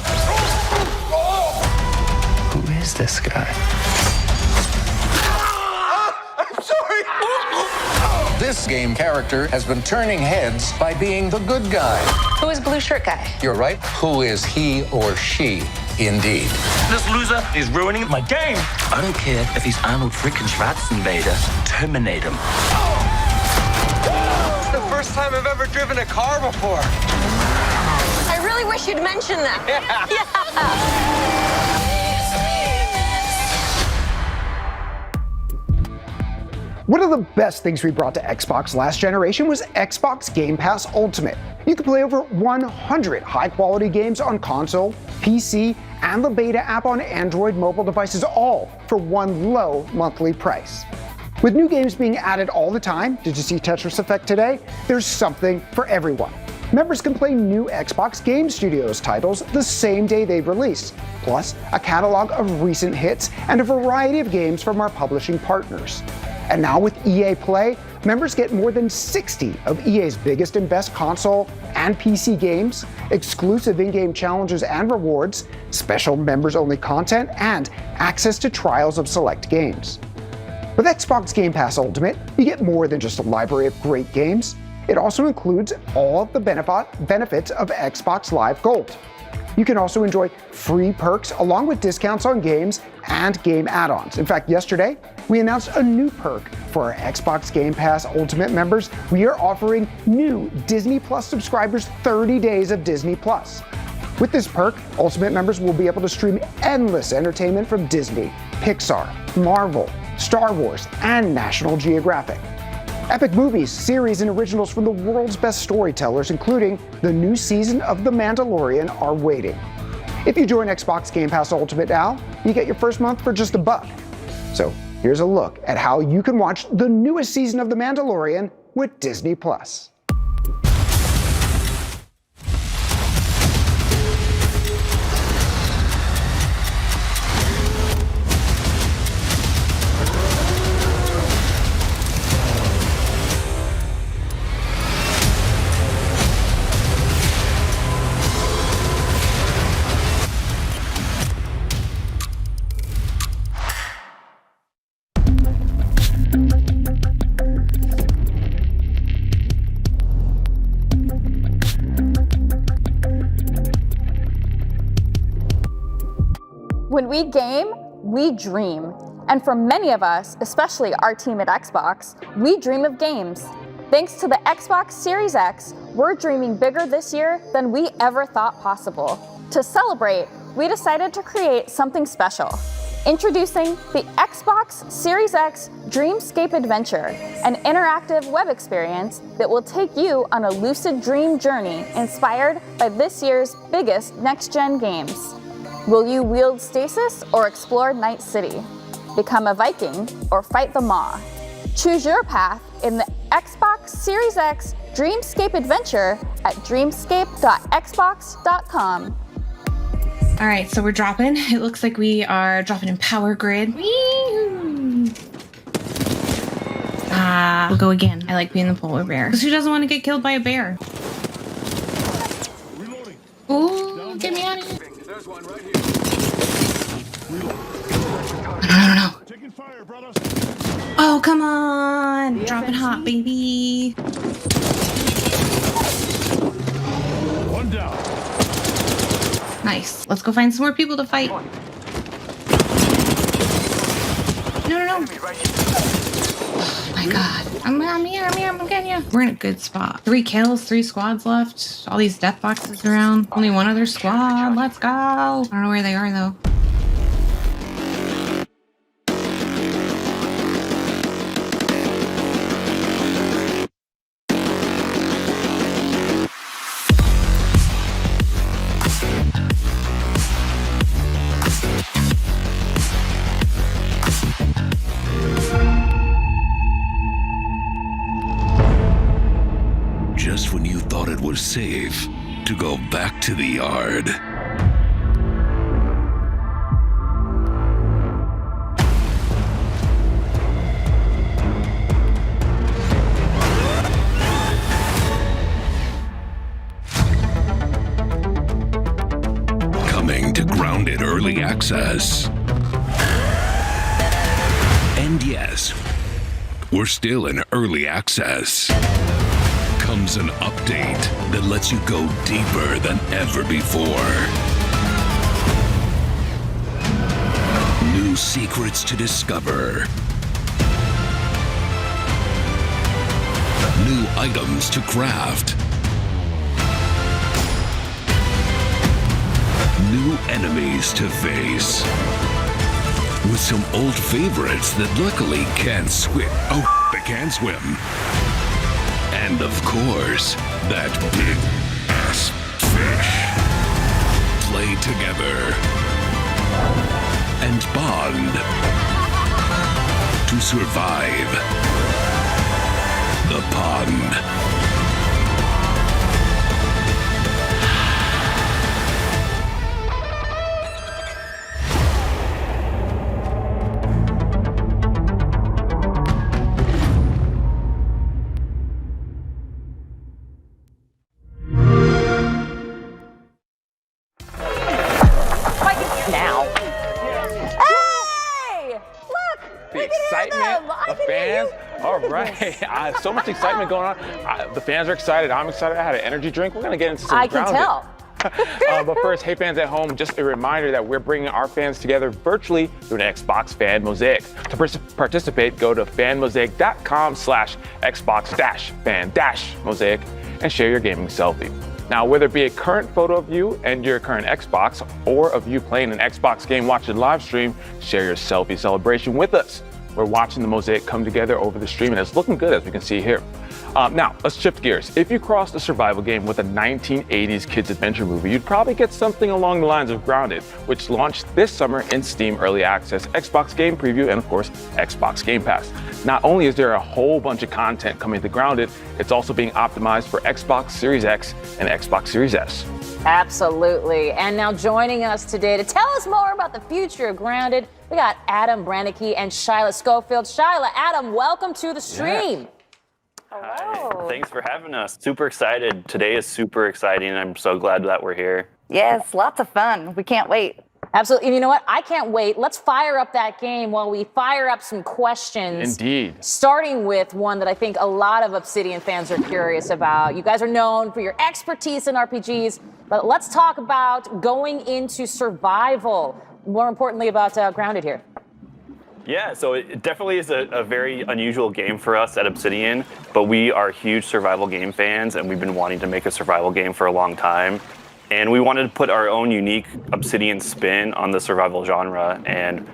[SPEAKER 19] Who is this guy?
[SPEAKER 22] I'm sorry. This game character has been turning heads by being the good guy.
[SPEAKER 20] Who is blue shirt guy?
[SPEAKER 22] You're right. Who is he or she? Indeed.
[SPEAKER 23] This loser is ruining my game.
[SPEAKER 24] I don't care if he's Arnold frickin' Schwarzenegger. Terminate him.
[SPEAKER 19] It's the first time I've ever driven a car before.
[SPEAKER 20] I really wish you'd mention that. Yeah.
[SPEAKER 18] One of the best things we brought to Xbox last generation was Xbox Game Pass Ultimate. You can play over 100 high-quality games on console, PC, and the beta app on Android mobile devices, all for one low monthly price. With new games being added all the time, did you see Tetris Effect today? There's something for everyone. Members can play new Xbox Game Studios titles the same day they release, plus a catalog of recent hits and a variety of games from our publishing partners. And now with EA Play, members get more than 60 of EA's biggest and best console and PC games, exclusive in-game challenges and rewards, special members-only content, and access to trials of select games. With Xbox Game Pass Ultimate, you get more than just a library of great games. It also includes all of the benefits of Xbox Live Gold. You can also enjoy free perks along with discounts on games and game add-ons. In fact, yesterday, we announced a new perk for our Xbox Game Pass Ultimate members. We are offering new Disney Plus subscribers 30 days of Disney Plus. With this perk, Ultimate members will be able to stream endless entertainment from Disney, Pixar, Marvel, Star Wars, and National Geographic. Epic movies, series, and originals from the world's best storytellers, including the new season of The Mandalorian, are waiting. If you join Xbox Game Pass Ultimate now, you get your first month for just $1. So here's a look at how you can watch the newest season of The Mandalorian with Disney Plus.
[SPEAKER 12] When we game, we dream. And for many of us, especially our team at Xbox, we dream of games. Thanks to the Xbox Series X, we're dreaming bigger this year than we ever thought possible. To celebrate, we decided to create something special. Introducing the Xbox Series X Dreamscape Adventure, an interactive web experience that will take you on a lucid dream journey inspired by this year's biggest next-gen games. Will you wield stasis or explore Night City? Become a Viking or fight the Maw? Choose your path in the Xbox Series X Dreamscape Adventure at dreamscape.xbox.com.
[SPEAKER 25] All right, so we're dropping. It looks like we are dropping in Power Grid. We'll go again. I like being the polar bear. Because who doesn't want to get killed by a bear? Ooh, get me out of here. No. Oh, come on. Dropping hot, baby.
[SPEAKER 2] One down.
[SPEAKER 25] Nice. Let's go find some more people to fight. No. Oh my god. I'm here. I'm getting you. We're in a good spot. 3 kills, 3 squads left. All these death boxes around. Only one other squad. Let's go. I don't know where they are though.
[SPEAKER 7] Just when you thought it was safe to go back to the yard. Coming to Grounded Early Access. And yes, we're still in early access. Comes an update that lets you go deeper than ever before. New secrets to discover. New items to craft. New enemies to face. With some old favorites that luckily can swim. Oh, they can swim. And of course, that big ass fish. Play together and bond to survive the pond.
[SPEAKER 5] Right. So much excitement going on. The fans are excited. I'm excited. I had an energy drink. We're going to get into some
[SPEAKER 15] I can tell.
[SPEAKER 5] But first, hey fans at home, just a reminder that we're bringing our fans together virtually through an Xbox Fan Mosaic. To participate, go to fanmosaic.com/Xbox-fan-mosaic and share your gaming selfie. Now, whether it be a current photo of you and your current Xbox or of you playing an Xbox game watching live stream, share your selfie celebration with us. We're watching the mosaic come together over the stream, and it's looking good, as we can see here. Now, let's shift gears. If you crossed a survival game with a 1980s kids adventure movie, you'd probably get something along the lines of Grounded, which launched this summer in Steam Early Access, Xbox Game Preview, and of course, Xbox Game Pass. Not only is there a whole bunch of content coming to Grounded, it's also being optimized for Xbox Series X and Xbox Series S.
[SPEAKER 15] Absolutely. And now joining us today to tell us more about the future of Grounded, we got Adam Brannicky and Shyla Schofield. Shyla, Adam, welcome to the stream.
[SPEAKER 3] Yes. Hello. Hi. Thanks for having us. Super excited. Today is super exciting. I'm so glad that we're here.
[SPEAKER 6] Yes, lots of fun. We can't wait.
[SPEAKER 15] Absolutely. And you know what? I can't wait. Let's fire up that game while we fire up some questions.
[SPEAKER 5] Indeed.
[SPEAKER 15] Starting with one that I think a lot of Obsidian fans are curious about. You guys are known for your expertise in RPGs, but let's talk about going into survival. More importantly about Grounded here.
[SPEAKER 3] Yeah, so it definitely is a very unusual game for us at Obsidian, but we are huge survival game fans, and we've been wanting to make a survival game for a long time. And we wanted to put our own unique Obsidian spin on the survival genre. And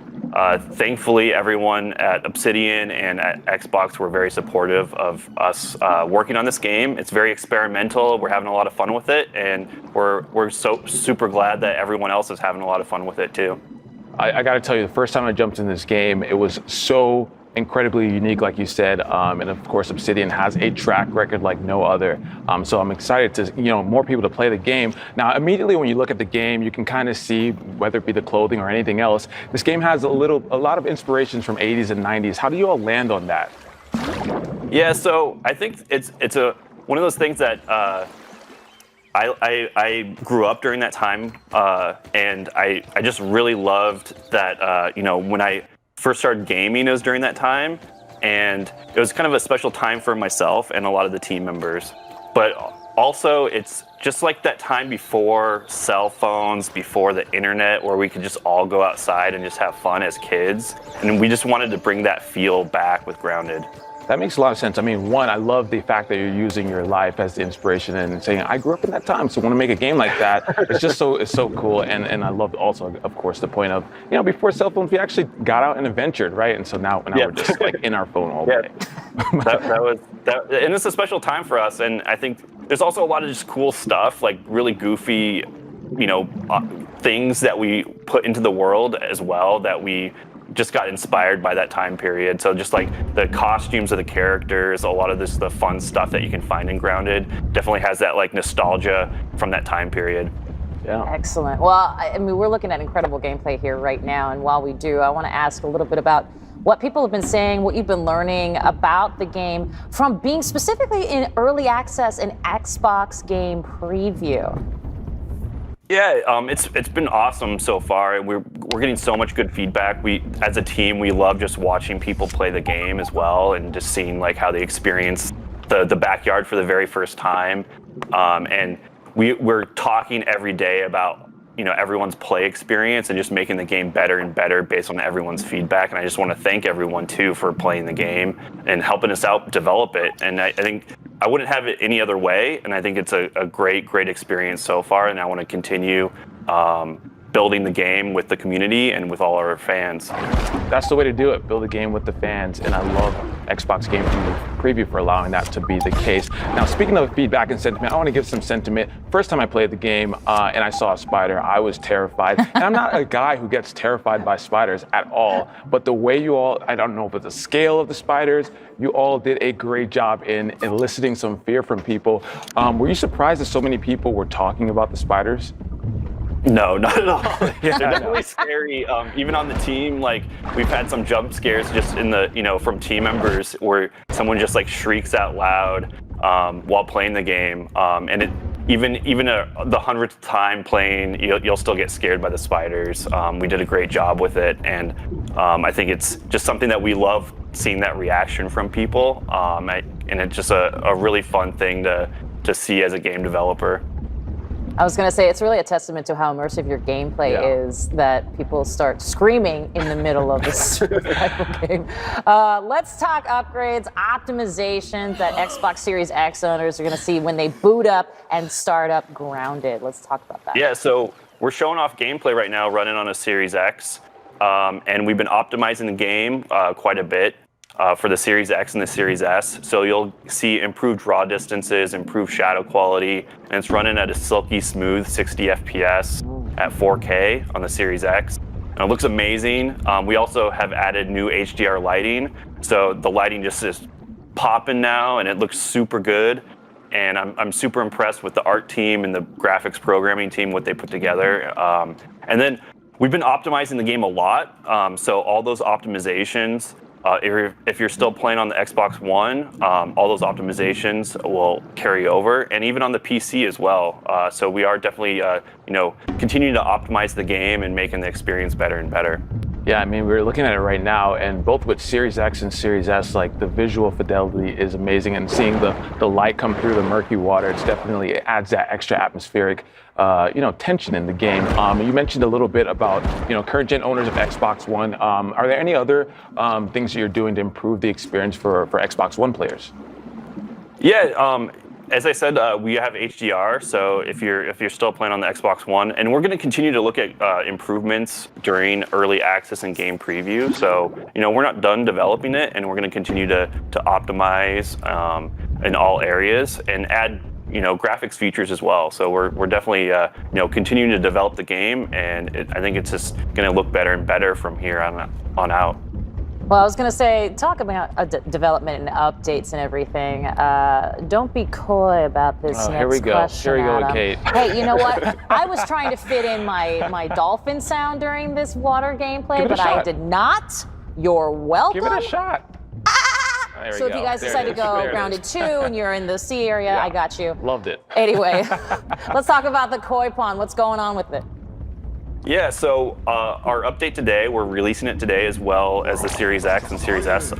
[SPEAKER 3] thankfully, everyone at Obsidian and at Xbox were very supportive of us working on this game. It's very experimental. We're having a lot of fun with it. And we're so super glad that everyone else is having a lot of fun with it, too.
[SPEAKER 5] I got to tell you, the first time I jumped in this game, it was so incredibly unique, like you said, and of course Obsidian has a track record like no other. So I'm excited to, more people to play the game. Now, immediately when you look at the game, you can kind of see, whether it be the clothing or anything else, this game has a lot of inspirations from 80s and 90s. How do you all land on that?
[SPEAKER 3] Yeah, so I think it's one of those things that I grew up during that time, and I just really loved that, when I first started gaming, it was during that time. And it was kind of a special time for myself and a lot of the team members. But also, it's just like that time before cell phones, before the internet, where we could just all go outside and just have fun as kids. And we just wanted to bring that feel back with Grounded.
[SPEAKER 5] That makes a lot of sense. I mean, one, I love the fact that you're using your life as the inspiration and saying, I grew up in that time, so I want to make a game like that. It's so cool. And I love also, of course, the point of, before cell phones, we actually got out and adventured, right? And so now we're just like in our phone all day.
[SPEAKER 3] And it's a special time for us. And I think there's also a lot of just cool stuff, like really goofy, things that we put into the world as well that we just got inspired by that time period. So just like the costumes of the characters, a lot of the fun stuff that you can find in Grounded definitely has that like nostalgia from that time period.
[SPEAKER 5] Yeah.
[SPEAKER 15] Excellent. Well, I mean, we're looking at incredible gameplay here right now. And while we do, I want to ask a little bit about what people have been saying, what you've been learning about the game from being specifically in early access and Xbox game preview.
[SPEAKER 3] Yeah, it's been awesome so far. We're getting so much good feedback. We, as a team, we love just watching people play the game as well, and just seeing like how they experience the backyard for the very first time. And we're talking every day about everyone's play experience and just making the game better and better based on everyone's feedback. And I just want to thank everyone too for playing the game and helping us out develop it. And I think I wouldn't have it any other way. And I think it's a great experience so far. And I want to continue building the game with the community and with all our fans.
[SPEAKER 5] That's the way to do it, build a game with the fans, and I love Xbox Game Preview for allowing that to be the case. Now, speaking of feedback and sentiment, I want to give some sentiment. First time I played the game and I saw a spider, I was terrified. And I'm not a guy who gets terrified by spiders at all, but the way you all, I don't know if it's the scale of the spiders, you all did a great job in eliciting some fear from people. Were you surprised that so many people were talking about the spiders?
[SPEAKER 3] No, not at all. They're definitely scary. Even on the team, like we've had some jump scares just in the, from team members where someone just like shrieks out loud while playing the game. And even the 100th time playing, you'll still get scared by the spiders. We did a great job with it, and I think it's just something that we love seeing that reaction from people. And it's just a really fun thing to see as a game developer.
[SPEAKER 15] I was going to say, it's really a testament to how immersive your gameplay is that people start screaming in the middle of the survival game. Let's talk upgrades, optimizations that Xbox Series X owners are going to see when they boot up and start up Grounded. Let's talk about that.
[SPEAKER 3] Yeah, so we're showing off gameplay right now running on a Series X, and we've been optimizing the game quite a bit. For the Series X and the Series S. So you'll see improved draw distances, improved shadow quality, and it's running at a silky smooth 60 FPS at 4K on the Series X. And it looks amazing. We also have added new HDR lighting. So the lighting just is popping now, and it looks super good. And I'm super impressed with the art team and the graphics programming team, what they put together. And then we've been optimizing the game a lot. So all those optimizations, if you're still playing on the Xbox One, all those optimizations will carry over, and even on the PC as well. So we are definitely, continuing to optimize the game and making the experience better and better.
[SPEAKER 5] Yeah, I mean, we're looking at it right now, and both with Series X and Series S, like the visual fidelity is amazing, and seeing the light come through the murky water, it adds that extra atmospheric, tension in the game. You mentioned a little bit about, current gen owners of Xbox One. Are there any other things that you're doing to improve the experience for Xbox One players?
[SPEAKER 3] Yeah. As I said, we have HDR, so if you're still playing on the Xbox One, and we're going to continue to look at improvements during early access and game preview. So, we're not done developing it, and we're going to continue to optimize in all areas and add, graphics features as well. So we're definitely, continuing to develop the game, and I think it's just going to look better and better from here on out.
[SPEAKER 15] Well, I was going to say, talk about development and updates and everything. Don't be coy about this next
[SPEAKER 5] Here we go.
[SPEAKER 15] question,
[SPEAKER 5] Here we go,
[SPEAKER 15] Adam.
[SPEAKER 5] Kate.
[SPEAKER 15] Hey, you know what? I was trying to fit in my dolphin sound during this water gameplay, but I did not. You're welcome.
[SPEAKER 5] Give it a shot.
[SPEAKER 15] So if you guys decide to go Grounded 2 and you're in the sea area, I got you.
[SPEAKER 5] Loved it.
[SPEAKER 15] Anyway, let's talk about the koi pond. What's going on with it?
[SPEAKER 3] Yeah, so our update today, we're releasing it today as well as the Series X and Series S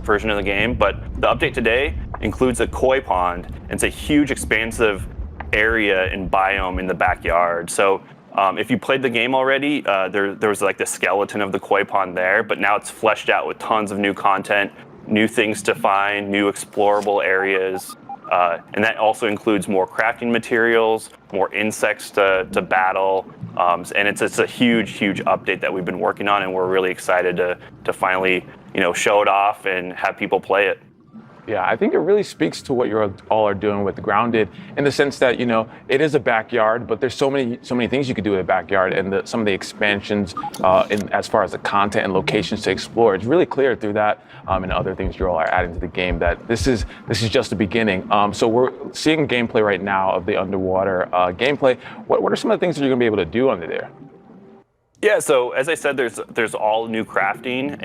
[SPEAKER 3] version of the game. But the update today includes a koi pond. It's a huge, expansive area and biome in the backyard. So if you played the game already, there was like the skeleton of the koi pond there, but now it's fleshed out with tons of new content, new things to find, new explorable areas. And that also includes more crafting materials, more insects to battle. And it's a huge, huge update that we've been working on, and we're really excited to finally, show it off and have people play it.
[SPEAKER 5] Yeah, I think it really speaks to what you all are doing with Grounded, in the sense that it is a backyard, but there's so many things you could do in a backyard, and some of the expansions as far as the content and locations to explore. It's really clear through that and other things you all are adding to the game that this is just the beginning. So we're seeing gameplay right now of the underwater gameplay. What are some of the things that you're going to be able to do under there?
[SPEAKER 3] Yeah, so as I said, there's all new crafting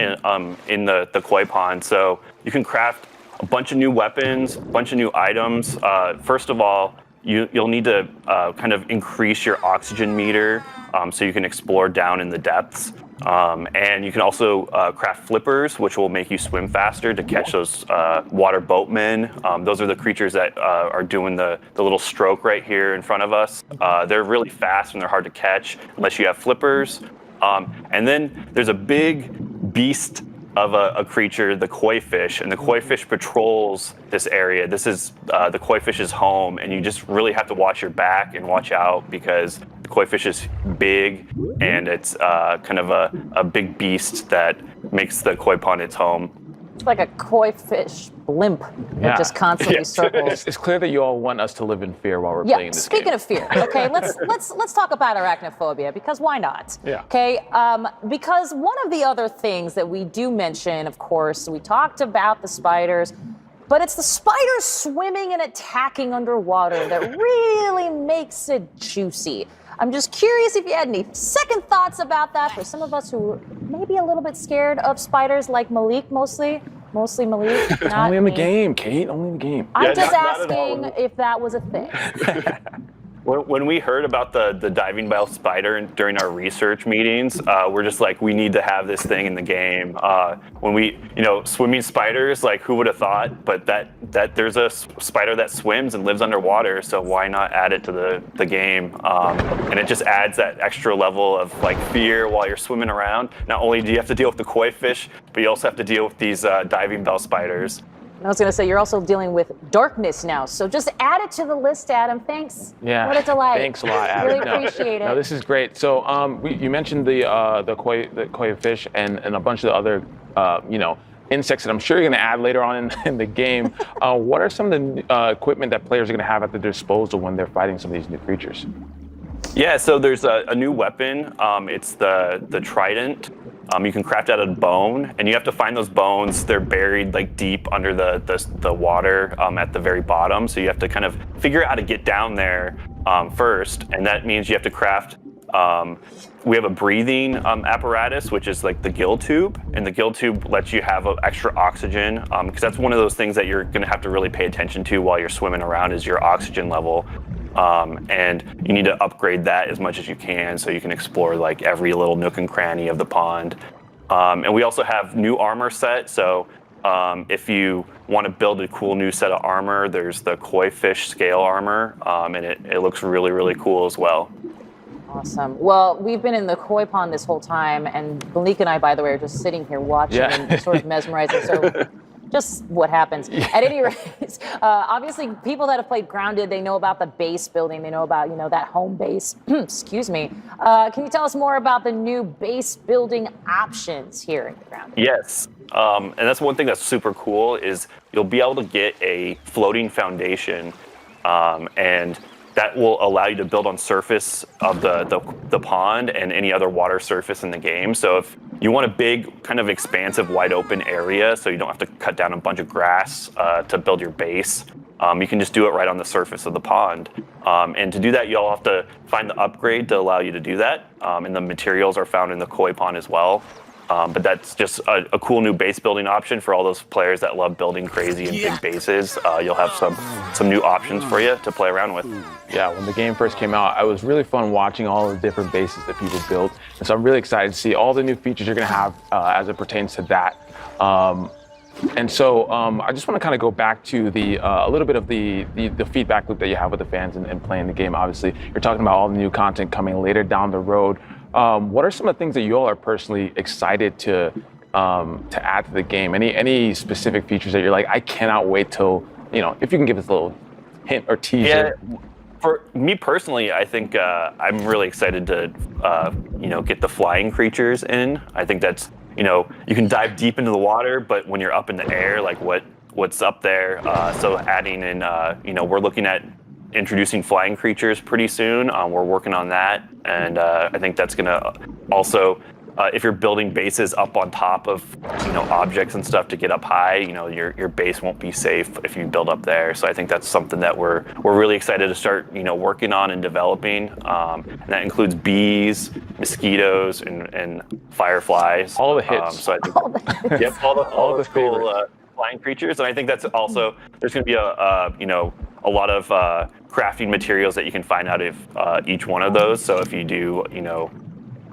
[SPEAKER 3] in the koi pond. So you can craft a bunch of new weapons, a bunch of new items. First of all, you'll need to kind of increase your oxygen meter so you can explore down in the depths. And you can also craft flippers, which will make you swim faster to catch those water boatmen. Those are the creatures that are doing the little stroke right here in front of us. They're really fast and they're hard to catch unless you have flippers. And then there's a big beast of a creature, the koi fish, and the koi fish patrols this area. This is the koi fish's home, and you just really have to watch your back and watch out because the koi fish is big, and it's kind of a big beast that makes the koi pond its home.
[SPEAKER 15] It's like a koi fish blimp that just constantly circles.
[SPEAKER 5] It's clear that you all want us to live in fear while we're playing this game.
[SPEAKER 15] Speaking of fear, okay, let's talk about arachnophobia, because why not?
[SPEAKER 5] Yeah.
[SPEAKER 15] Okay, because one of the other things that we do mention, of course, we talked about the spiders, but it's the spiders swimming and attacking underwater that really makes it juicy. I'm just curious if you had any second thoughts about that for some of us who are maybe a little bit scared of spiders, like Malik, mostly Malik. Not
[SPEAKER 5] only in the
[SPEAKER 15] me.
[SPEAKER 5] game, Kate, only in the game.
[SPEAKER 15] I'm just asking if that was a thing.
[SPEAKER 3] When we heard about the diving bell spider during our research meetings, we're just like, we need to have this thing in the game. When we, swimming spiders, like who would have thought? But that there's a spider that swims and lives underwater, so why not add it to the game? And it just adds that extra level of like fear while you're swimming around. Not only do you have to deal with the koi fish, but you also have to deal with these diving bell spiders.
[SPEAKER 15] I was going to say, you're also dealing with darkness now, so just add it to the list, Adam. Thanks.
[SPEAKER 5] Yeah.
[SPEAKER 15] What a delight.
[SPEAKER 5] Thanks a lot, Adam.
[SPEAKER 15] Really appreciate it.
[SPEAKER 5] No, this is great. So you mentioned the koi fish and a bunch of the other insects that I'm sure you're going to add later on in the game. What are some of the equipment that players are going to have at their disposal when they're fighting some of these new creatures?
[SPEAKER 3] Yeah, so there's a new weapon. It's the trident. You can craft out of bone, and you have to find those bones. They're buried like deep under the water at the very bottom. So you have to kind of figure out how to get down there first, and that means you have to craft. We have a breathing apparatus, which is like the gill tube, and the gill tube lets you have extra oxygen because that's one of those things that you're going to have to really pay attention to while you're swimming around is your oxygen level. And you need to upgrade that as much as you can so you can explore like every little nook and cranny of the pond. And we also have new armor set. So if you want to build a cool new set of armor, there's the koi fish scale armor, and it looks really, really cool as well.
[SPEAKER 15] Awesome. Well, we've been in the koi pond this whole time, and Malik and I, by the way, are just sitting here watching and sort of mesmerizing. So just what happens. At any rate, obviously, people that have played Grounded, they know about the base building. They know about, that home base. Excuse me. Can you tell us more about the new base building options here in Grounded?
[SPEAKER 3] Yes. And that's one thing that's super cool is you'll be able to get a floating foundation, and that will allow you to build on surface of the pond and any other water surface in the game. So if you want a big, kind of expansive, wide open area, so you don't have to cut down a bunch of grass to build your base, you can just do it right on the surface of the pond. And to do that, you'll have to find the upgrade to allow you to do that. And the materials are found in the koi pond as well. But that's just a cool new base building option for all those players that love building crazy and big bases. You'll have some new options for you to play around with.
[SPEAKER 5] Yeah, when the game first came out, it was really fun watching all the different bases that people built. And so I'm really excited to see all the new features you're going to have as it pertains to that. And so I just want to kind of go back to a little bit of the feedback loop that you have with the fans and playing the game. Obviously, you're talking about all the new content coming later down the road. What are some of the things that you all are personally excited to add to the game? Any specific features that you're like, I cannot wait till, if you can give us a little hint or teaser.
[SPEAKER 3] Yeah, for me personally, I think I'm really excited to, get the flying creatures in. I think that's, you can dive deep into the water, but when you're up in the air, like what's up there. So adding in, we're looking at introducing flying creatures pretty soon. We're working on that, and I think that's gonna also, if you're building bases up on top of objects and stuff to get up high, your base won't be safe if you build up there. So I think that's something that we're really excited to start working on and developing. And that includes bees, mosquitoes, and fireflies.
[SPEAKER 5] All the hits.
[SPEAKER 3] So I think, all the cool flying creatures, and I think that's also there's going to be a lot of crafting materials that you can find out of each one of those. So if you do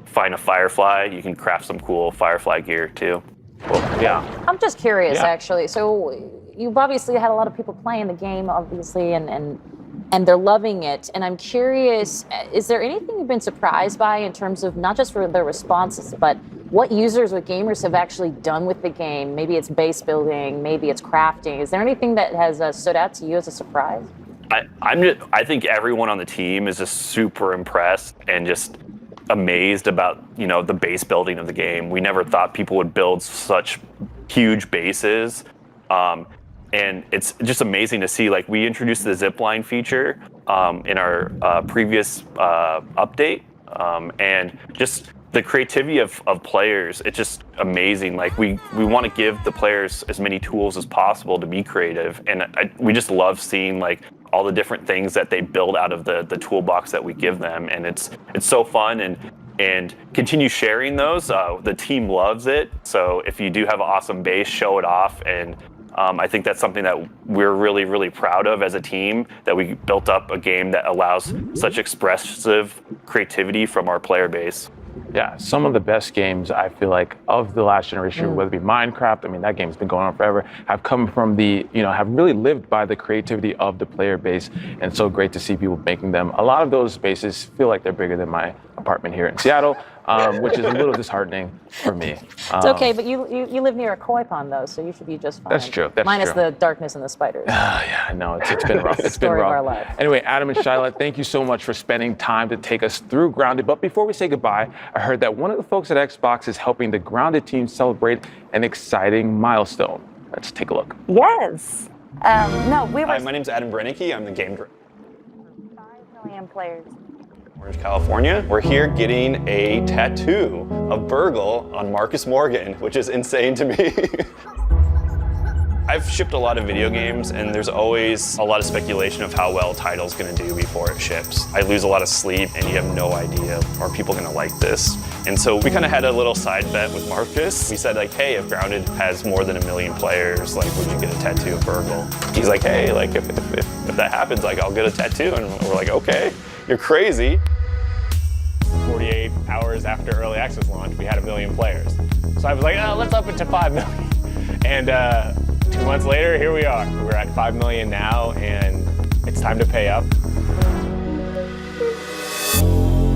[SPEAKER 3] find a firefly, you can craft some cool firefly gear too.
[SPEAKER 5] Cool. Yeah.
[SPEAKER 15] I'm just curious, actually. So you've obviously had a lot of people playing the game, obviously, and they're loving it. And I'm curious, is there anything you've been surprised by in terms of not just for their responses, but what users, what gamers have actually done with the game? Maybe it's base building, maybe it's crafting. Is there anything that has stood out to you as a surprise?
[SPEAKER 3] I think everyone on the team is just super impressed and just amazed about the base building of the game. We never thought people would build such huge bases, and it's just amazing to see. Like, we introduced the zipline feature in our previous update, and just the creativity of players, it's just amazing. Like, we want to give the players as many tools as possible to be creative, and we just love seeing like all the different things that they build out of the toolbox that we give them, and it's so fun, and continue sharing those. The team loves it, so if you do have an awesome base, show it off, and I think that's something that we're really, really proud of as a team, that we built up a game that allows such expressive creativity from our player base.
[SPEAKER 5] Yeah, some of the best games, I feel like, of the last generation, whether it be Minecraft, I mean, that game's been going on forever, have come from have really lived by the creativity of the player base, and so great to see people making them. A lot of those bases feel like they're bigger than my apartment here in Seattle, which is a little disheartening for me.
[SPEAKER 15] It's okay, but you live near a koi pond, though, so you should be just fine.
[SPEAKER 5] That's true.
[SPEAKER 15] Minus the darkness and the spiders.
[SPEAKER 5] Yeah, I know. It's been rough. It's been
[SPEAKER 15] Story of
[SPEAKER 5] rough.
[SPEAKER 15] our lives.
[SPEAKER 5] Anyway, Adam and Shyla, thank you so much for spending time to take us through Grounded. But before we say goodbye, I heard that one of the folks at Xbox is helping the Grounded team celebrate an exciting milestone. Let's take a look.
[SPEAKER 6] Yes. No, we were
[SPEAKER 4] Hi, my name's Adam Brennicky. I'm the game director.
[SPEAKER 6] 5 million players.
[SPEAKER 4] Orange, California. We're here getting a tattoo of Burgle on Marcus Morgan, which is insane to me. I've shipped a lot of video games, and there's always a lot of speculation of how well title's gonna do before it ships. I lose a lot of sleep, and you have no idea, are people gonna like this? And so we kind of had a little side bet with Marcus. We said, like, hey, if Grounded has more than 1 million players, like, would you get a tattoo of Burgle? He's like, hey, like, if that happens, like, I'll get a tattoo. And we're like, okay, you're crazy.
[SPEAKER 9] 48 hours after early access launch, we had 1 million players. So I was like, let's up it to 5 million. And 2 months later, here we are. We're at 5 million now, and it's time to pay up.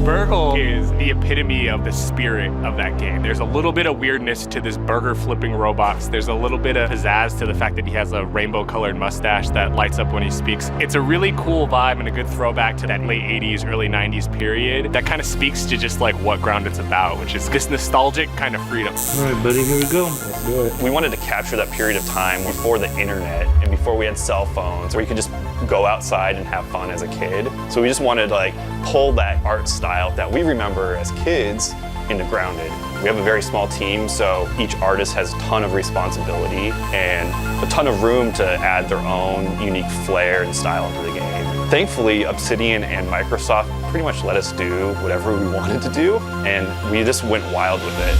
[SPEAKER 9] Burgle is the epitome of the spirit of that game. There's a little bit of weirdness to this burger flipping robots. There's a little bit of pizzazz to the fact that he has a rainbow colored mustache that lights up when he speaks. It's a really cool vibe and a good throwback to that late 80s, early 90s period that kind of speaks to just like what Grounded's about, which is this nostalgic kind of freedom.
[SPEAKER 1] All right, buddy, here we go. Let's do it.
[SPEAKER 3] We wanted to capture that period of time before the internet and before we had cell phones, where you could just go outside and have fun as a kid. So we just wanted to like pull that art style that we remember as kids into Grounded. We have a very small team, so each artist has a ton of responsibility and a ton of room to add their own unique flair and style into the game. Thankfully, Obsidian and Microsoft pretty much let us do whatever we wanted to do, and we just went wild with it.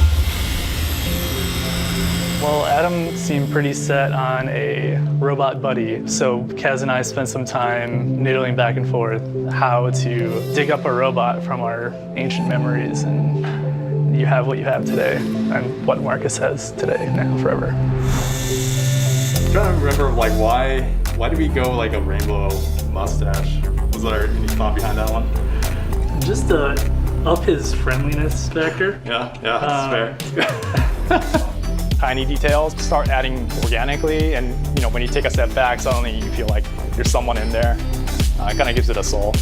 [SPEAKER 8] Well, Adam seemed pretty set on a robot buddy, so Kaz and I spent some time noodling back and forth how to dig up a robot from our ancient memories, and you have what you have today, and what Marcus has today, now, forever.
[SPEAKER 10] I'm trying to remember, like, why did we go like a rainbow mustache? Was there any thought behind that one?
[SPEAKER 8] Just to up his friendliness factor.
[SPEAKER 10] Yeah, that's fair.
[SPEAKER 11] Tiny details start adding organically, and when you take a step back, suddenly you feel like there's someone in there. It kind of gives it a soul.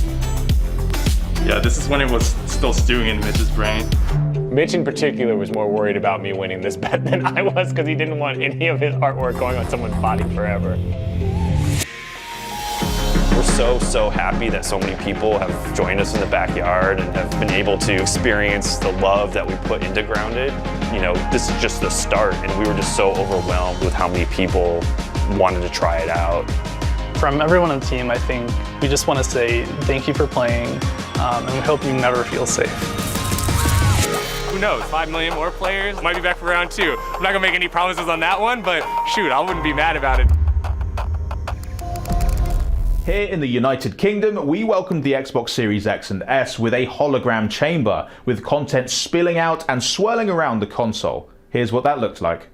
[SPEAKER 10] Yeah, this is when it was still stewing in Mitch's brain.
[SPEAKER 13] Mitch in particular was more worried about me winning this bet than I was, because he didn't want any of his artwork going on someone's body forever.
[SPEAKER 3] We're so happy that so many people have joined us in the backyard and have been able to experience the love that we put into Grounded. This is just the start, and we were just so overwhelmed with how many people wanted to try it out.
[SPEAKER 8] From everyone on the team, I think we just want to say thank you for playing, and we hope you never feel safe.
[SPEAKER 9] Who knows, 5 million more players? Might be back for round 2. I'm not gonna make any promises on that one, but shoot, I wouldn't be mad about it.
[SPEAKER 14] Here in the United Kingdom, we welcomed the Xbox Series X and S with a hologram chamber, with content spilling out and swirling around the console. Here's what that looked like.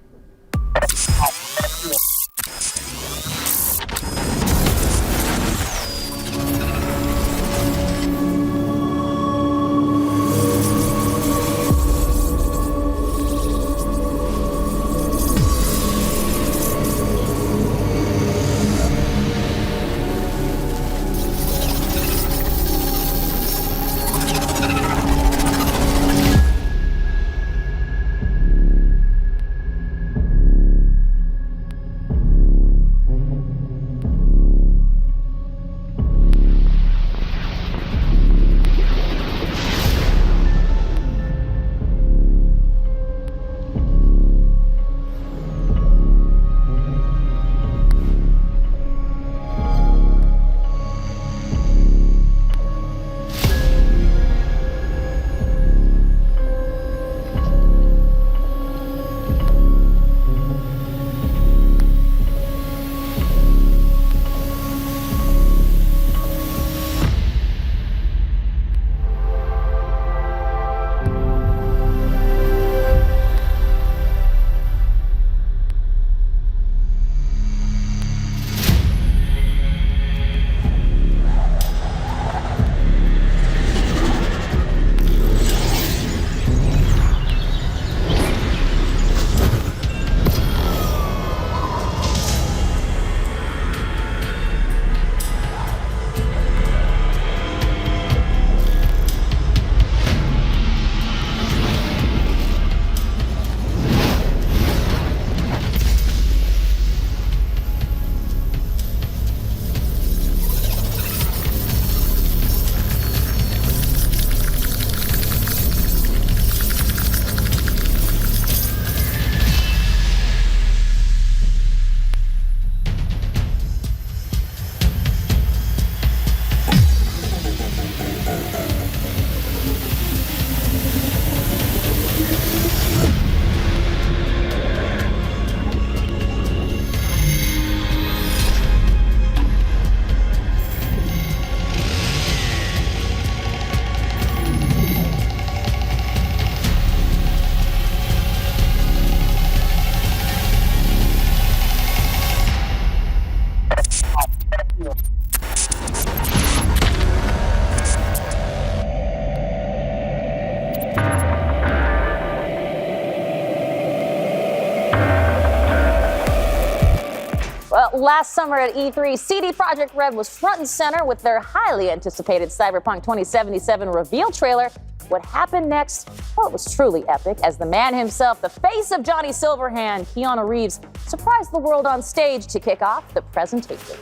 [SPEAKER 15] Last summer at E3, CD Projekt Red was front and center with their highly anticipated Cyberpunk 2077 reveal trailer. What happened next? Well, it was truly epic as the man himself, the face of Johnny Silverhand, Keanu Reeves, surprised the world on stage to kick off the presentation.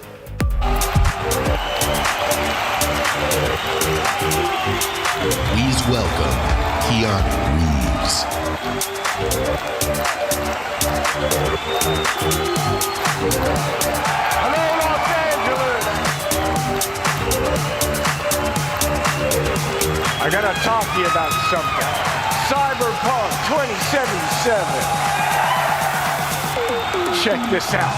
[SPEAKER 26] Please welcome Keanu Reeves.
[SPEAKER 2] Hello, Los Angeles! I gotta talk to you about something. Cyberpunk 2077. Check this out.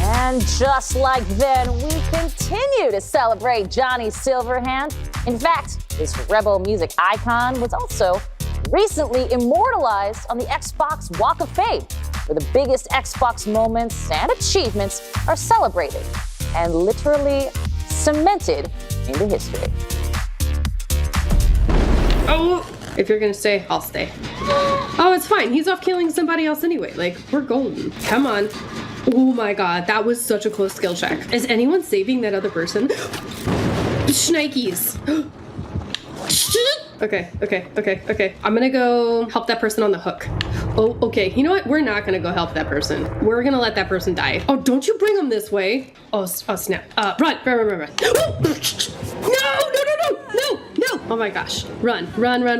[SPEAKER 15] And just like then, we continue to celebrate Johnny Silverhand. In fact, this rebel music icon was also recently immortalized on the Xbox Walk of Fame, where the biggest Xbox moments and achievements are celebrated and literally cemented into history.
[SPEAKER 16] Oh, if you're gonna stay, I'll stay. Oh, it's fine. He's off killing somebody else anyway. Like, we're golden. Come on. Oh my god, that was such a close skill check. Is anyone saving that other person? Shnikes. Okay. I'm gonna go help that person on the hook. Oh, okay. You know what? We're not gonna go help that person. We're gonna let that person die. Oh, don't you bring them this way. Oh snap. Run. No. Oh my gosh. Run. Oh, I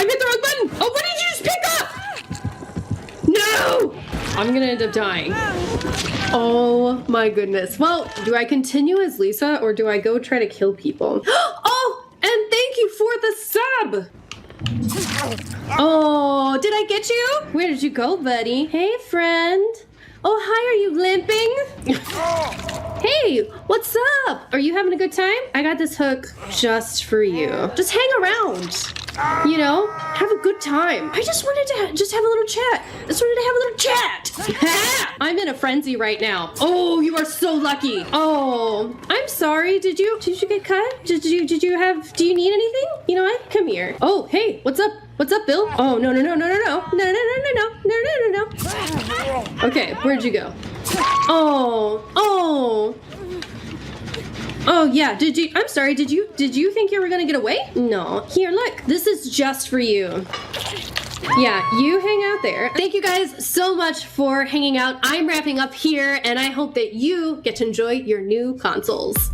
[SPEAKER 16] hit the wrong button. Oh, what did you just pick up? No! I'm gonna end up dying. Oh my goodness. Well, do I continue as Lisa or do I go try to kill people? Oh, and thank you for the sub. Oh, did I get you? Where did you go, buddy? Hey, friend. Oh, hi, are you limping? Hey, what's up? Are you having a good time? I got this hook just for you. Just hang around. You know, have a good time. I just wanted to have a little chat. I'm in a frenzy right now. Oh, you are so lucky. Oh, I'm sorry. Did you get cut? Do you need anything? You know what? Come here. Oh, hey, what's up? What's up, Bill? Oh, no. Okay, where'd you go? Oh yeah, I'm sorry, did you think you were gonna get away? No. Here, look, this is just for you. Yeah, you hang out there. Thank you guys so much for hanging out. I'm wrapping up here, and I hope that you get to enjoy your new consoles.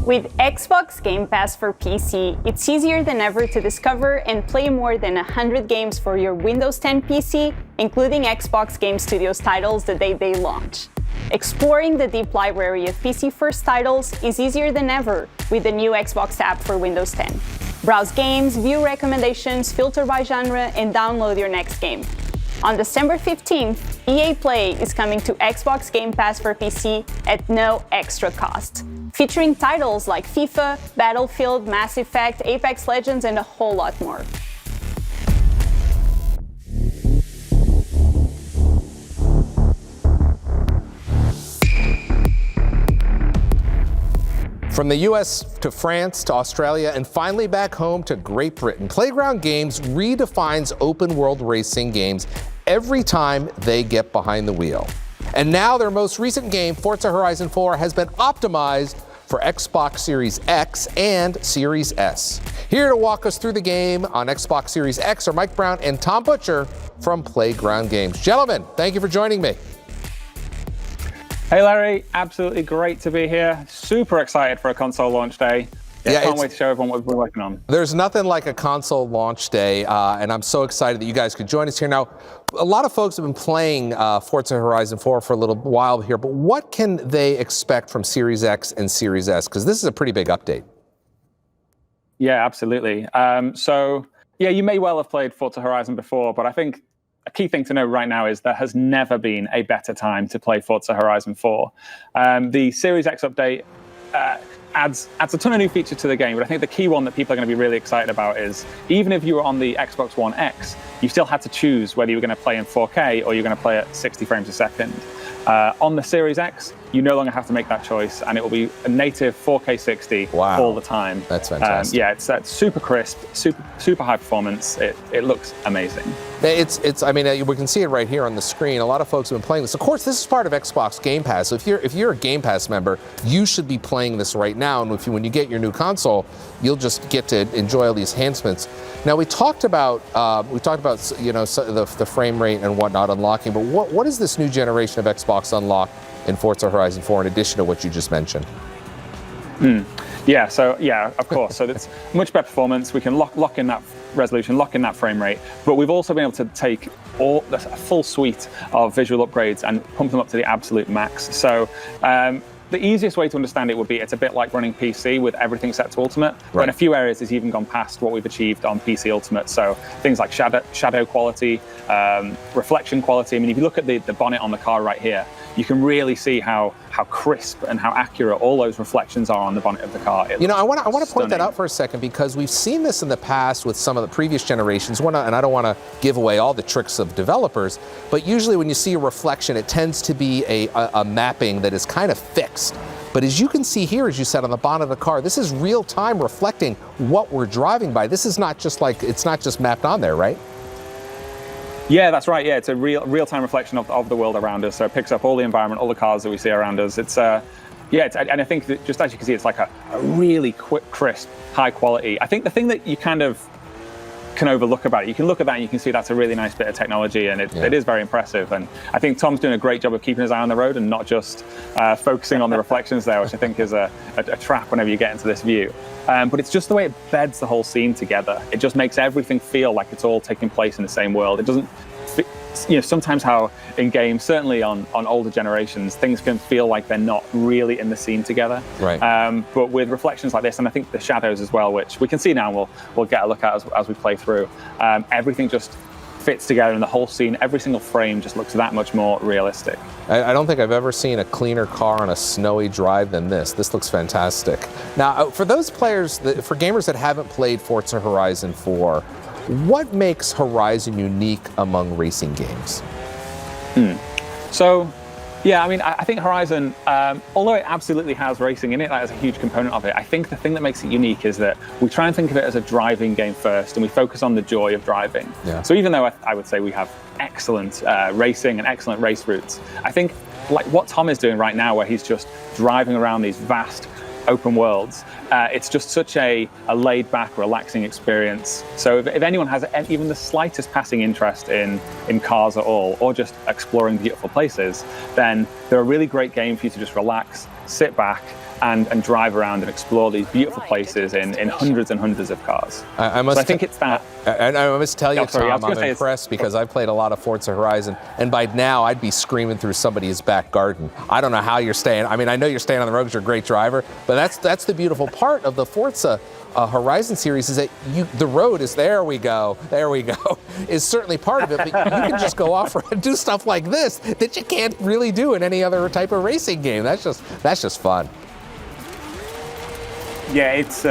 [SPEAKER 17] With Xbox Game Pass for PC, it's easier than ever to discover and play more than 100 games for your Windows 10 PC, including Xbox Game Studios titles the day they launch. Exploring the deep library of PC-first titles is easier than ever with the new Xbox app for Windows 10. Browse games, view recommendations, filter by genre, and download your next game. On December 15th, EA Play is coming to Xbox Game Pass for PC at no extra cost, featuring titles like FIFA, Battlefield, Mass Effect, Apex Legends, and a whole lot more.
[SPEAKER 21] From the US to France to Australia and finally back home to Great Britain, Playground Games redefines open world racing games every time they get behind the wheel. And now their most recent game, Forza Horizon 4, has been optimized for Xbox Series X and Series S. Here to walk us through the game on Xbox Series X are Mike Brown and Tom Butcher from Playground Games. Gentlemen, thank you for joining me.
[SPEAKER 11] Hey Larry, absolutely great to be here. Super excited for a console launch day. Can't wait to show everyone what we've been working on.
[SPEAKER 21] There's nothing like a console launch day, and I'm so excited that you guys could join us here. Now, a lot of folks have been playing Forza Horizon 4 for a little while here, but what can they expect from Series X and Series S? Because this is a pretty big update.
[SPEAKER 11] Yeah, absolutely. You may well have played Forza Horizon before, but I think a key thing to know right now is there has never been a better time to play Forza Horizon 4. The Series X update adds a ton of new features to the game, but I think the key one that people are going to be really excited about is even if you were on the Xbox One X, you still had to choose whether you were going to play in 4K or you're going to play at 60 frames a second. On the Series X, you no longer have to make that choice, and it will be a native 4K 60 all the time.
[SPEAKER 21] That's fantastic.
[SPEAKER 11] It's super crisp, super high performance. It looks amazing.
[SPEAKER 21] I mean, we can see it right here on the screen. A lot of folks have been playing this. Of course, this is part of Xbox Game Pass. So if you're a Game Pass member, you should be playing this right now. And when you get your new console, you'll just get to enjoy all these enhancements. Now, we talked about the frame rate and whatnot unlocking, but what is this new generation of Xbox Unlock in Forza Horizon 4 in addition to what you just mentioned?
[SPEAKER 11] Yeah, so yeah, of course. So it's much better performance. We can lock in that resolution, lock in that frame rate, but we've also been able to take a full suite of visual upgrades and pump them up to the absolute max. So the easiest way to understand it would be it's a bit like running PC with everything set to ultimate, but in a few areas it's even gone past what we've achieved on PC Ultimate. So things like shadow quality, reflection quality. I mean, if you look at the bonnet on the car right here, you can really see how crisp and how accurate all those reflections are on the bonnet of the car.
[SPEAKER 21] You know, I want to point that out for a second, because we've seen this in the past with some of the previous generations, and I don't want to give away all the tricks of developers, but usually when you see a reflection, it tends to be a mapping that is kind of fixed. But as you can see here, as you said, on the bonnet of the car, this is real time reflecting what we're driving by. This is not just it's not just mapped on there, right?
[SPEAKER 11] Yeah, that's right. Yeah, it's a real-time reflection of the world around us. So it picks up all the environment, all the cars that we see around us. It's and I think that just as you can see, it's like a really quick, crisp, high quality. I think the thing that you kind of can overlook about it, you can look at that and you can see that's a really nice bit of technology, and it is very impressive. And I think Tom's doing a great job of keeping his eye on the road and not just focusing on the reflections there, which I think is a trap whenever you get into this view. But it's just the way it beds the whole scene together. It just makes everything feel like it's all taking place in the same world. It doesn't, sometimes how in games, certainly on older generations, things can feel like they're not really in the scene together.
[SPEAKER 21] Right.
[SPEAKER 11] But with reflections like this, and I think the shadows as well, which we can see now, we'll get a look at as we play through, everything just fits together in the whole scene. Every single frame just looks that much more realistic.
[SPEAKER 21] I don't think I've ever seen a cleaner car on a snowy drive than this. This looks fantastic. Now, for those players, for gamers that haven't played Forza Horizon 4, what makes Horizon unique among racing games?
[SPEAKER 11] So, yeah, I mean, I think Horizon, although it absolutely has racing in it, that is a huge component of it, I think the thing that makes it unique is that we try and think of it as a driving game first, and we focus on the joy of driving.
[SPEAKER 21] Yeah.
[SPEAKER 11] So even though I would say we have excellent racing and excellent race routes, I think like what Tom is doing right now, where he's just driving around these vast open worlds, it's just such a laid-back, relaxing experience. So if anyone has even the slightest passing interest in cars at all, or just exploring beautiful places, then they're a really great game for you to just relax, sit back, and drive around and explore these beautiful places in hundreds and hundreds of cars. I think it's that.
[SPEAKER 21] And I must tell you,
[SPEAKER 11] sorry,
[SPEAKER 21] Tom, I'm impressed because I've played a lot of Forza Horizon, and by now I'd be screaming through somebody's back garden. I don't know how you're staying. I mean, I know you're staying on the road because you're a great driver, but that's the beautiful part of the Forza Horizon series is that the road is there we go, is certainly part of it, but you can just go off and do stuff like this that you can't really do in any other type of racing game. That's just fun.
[SPEAKER 18] Yeah, it's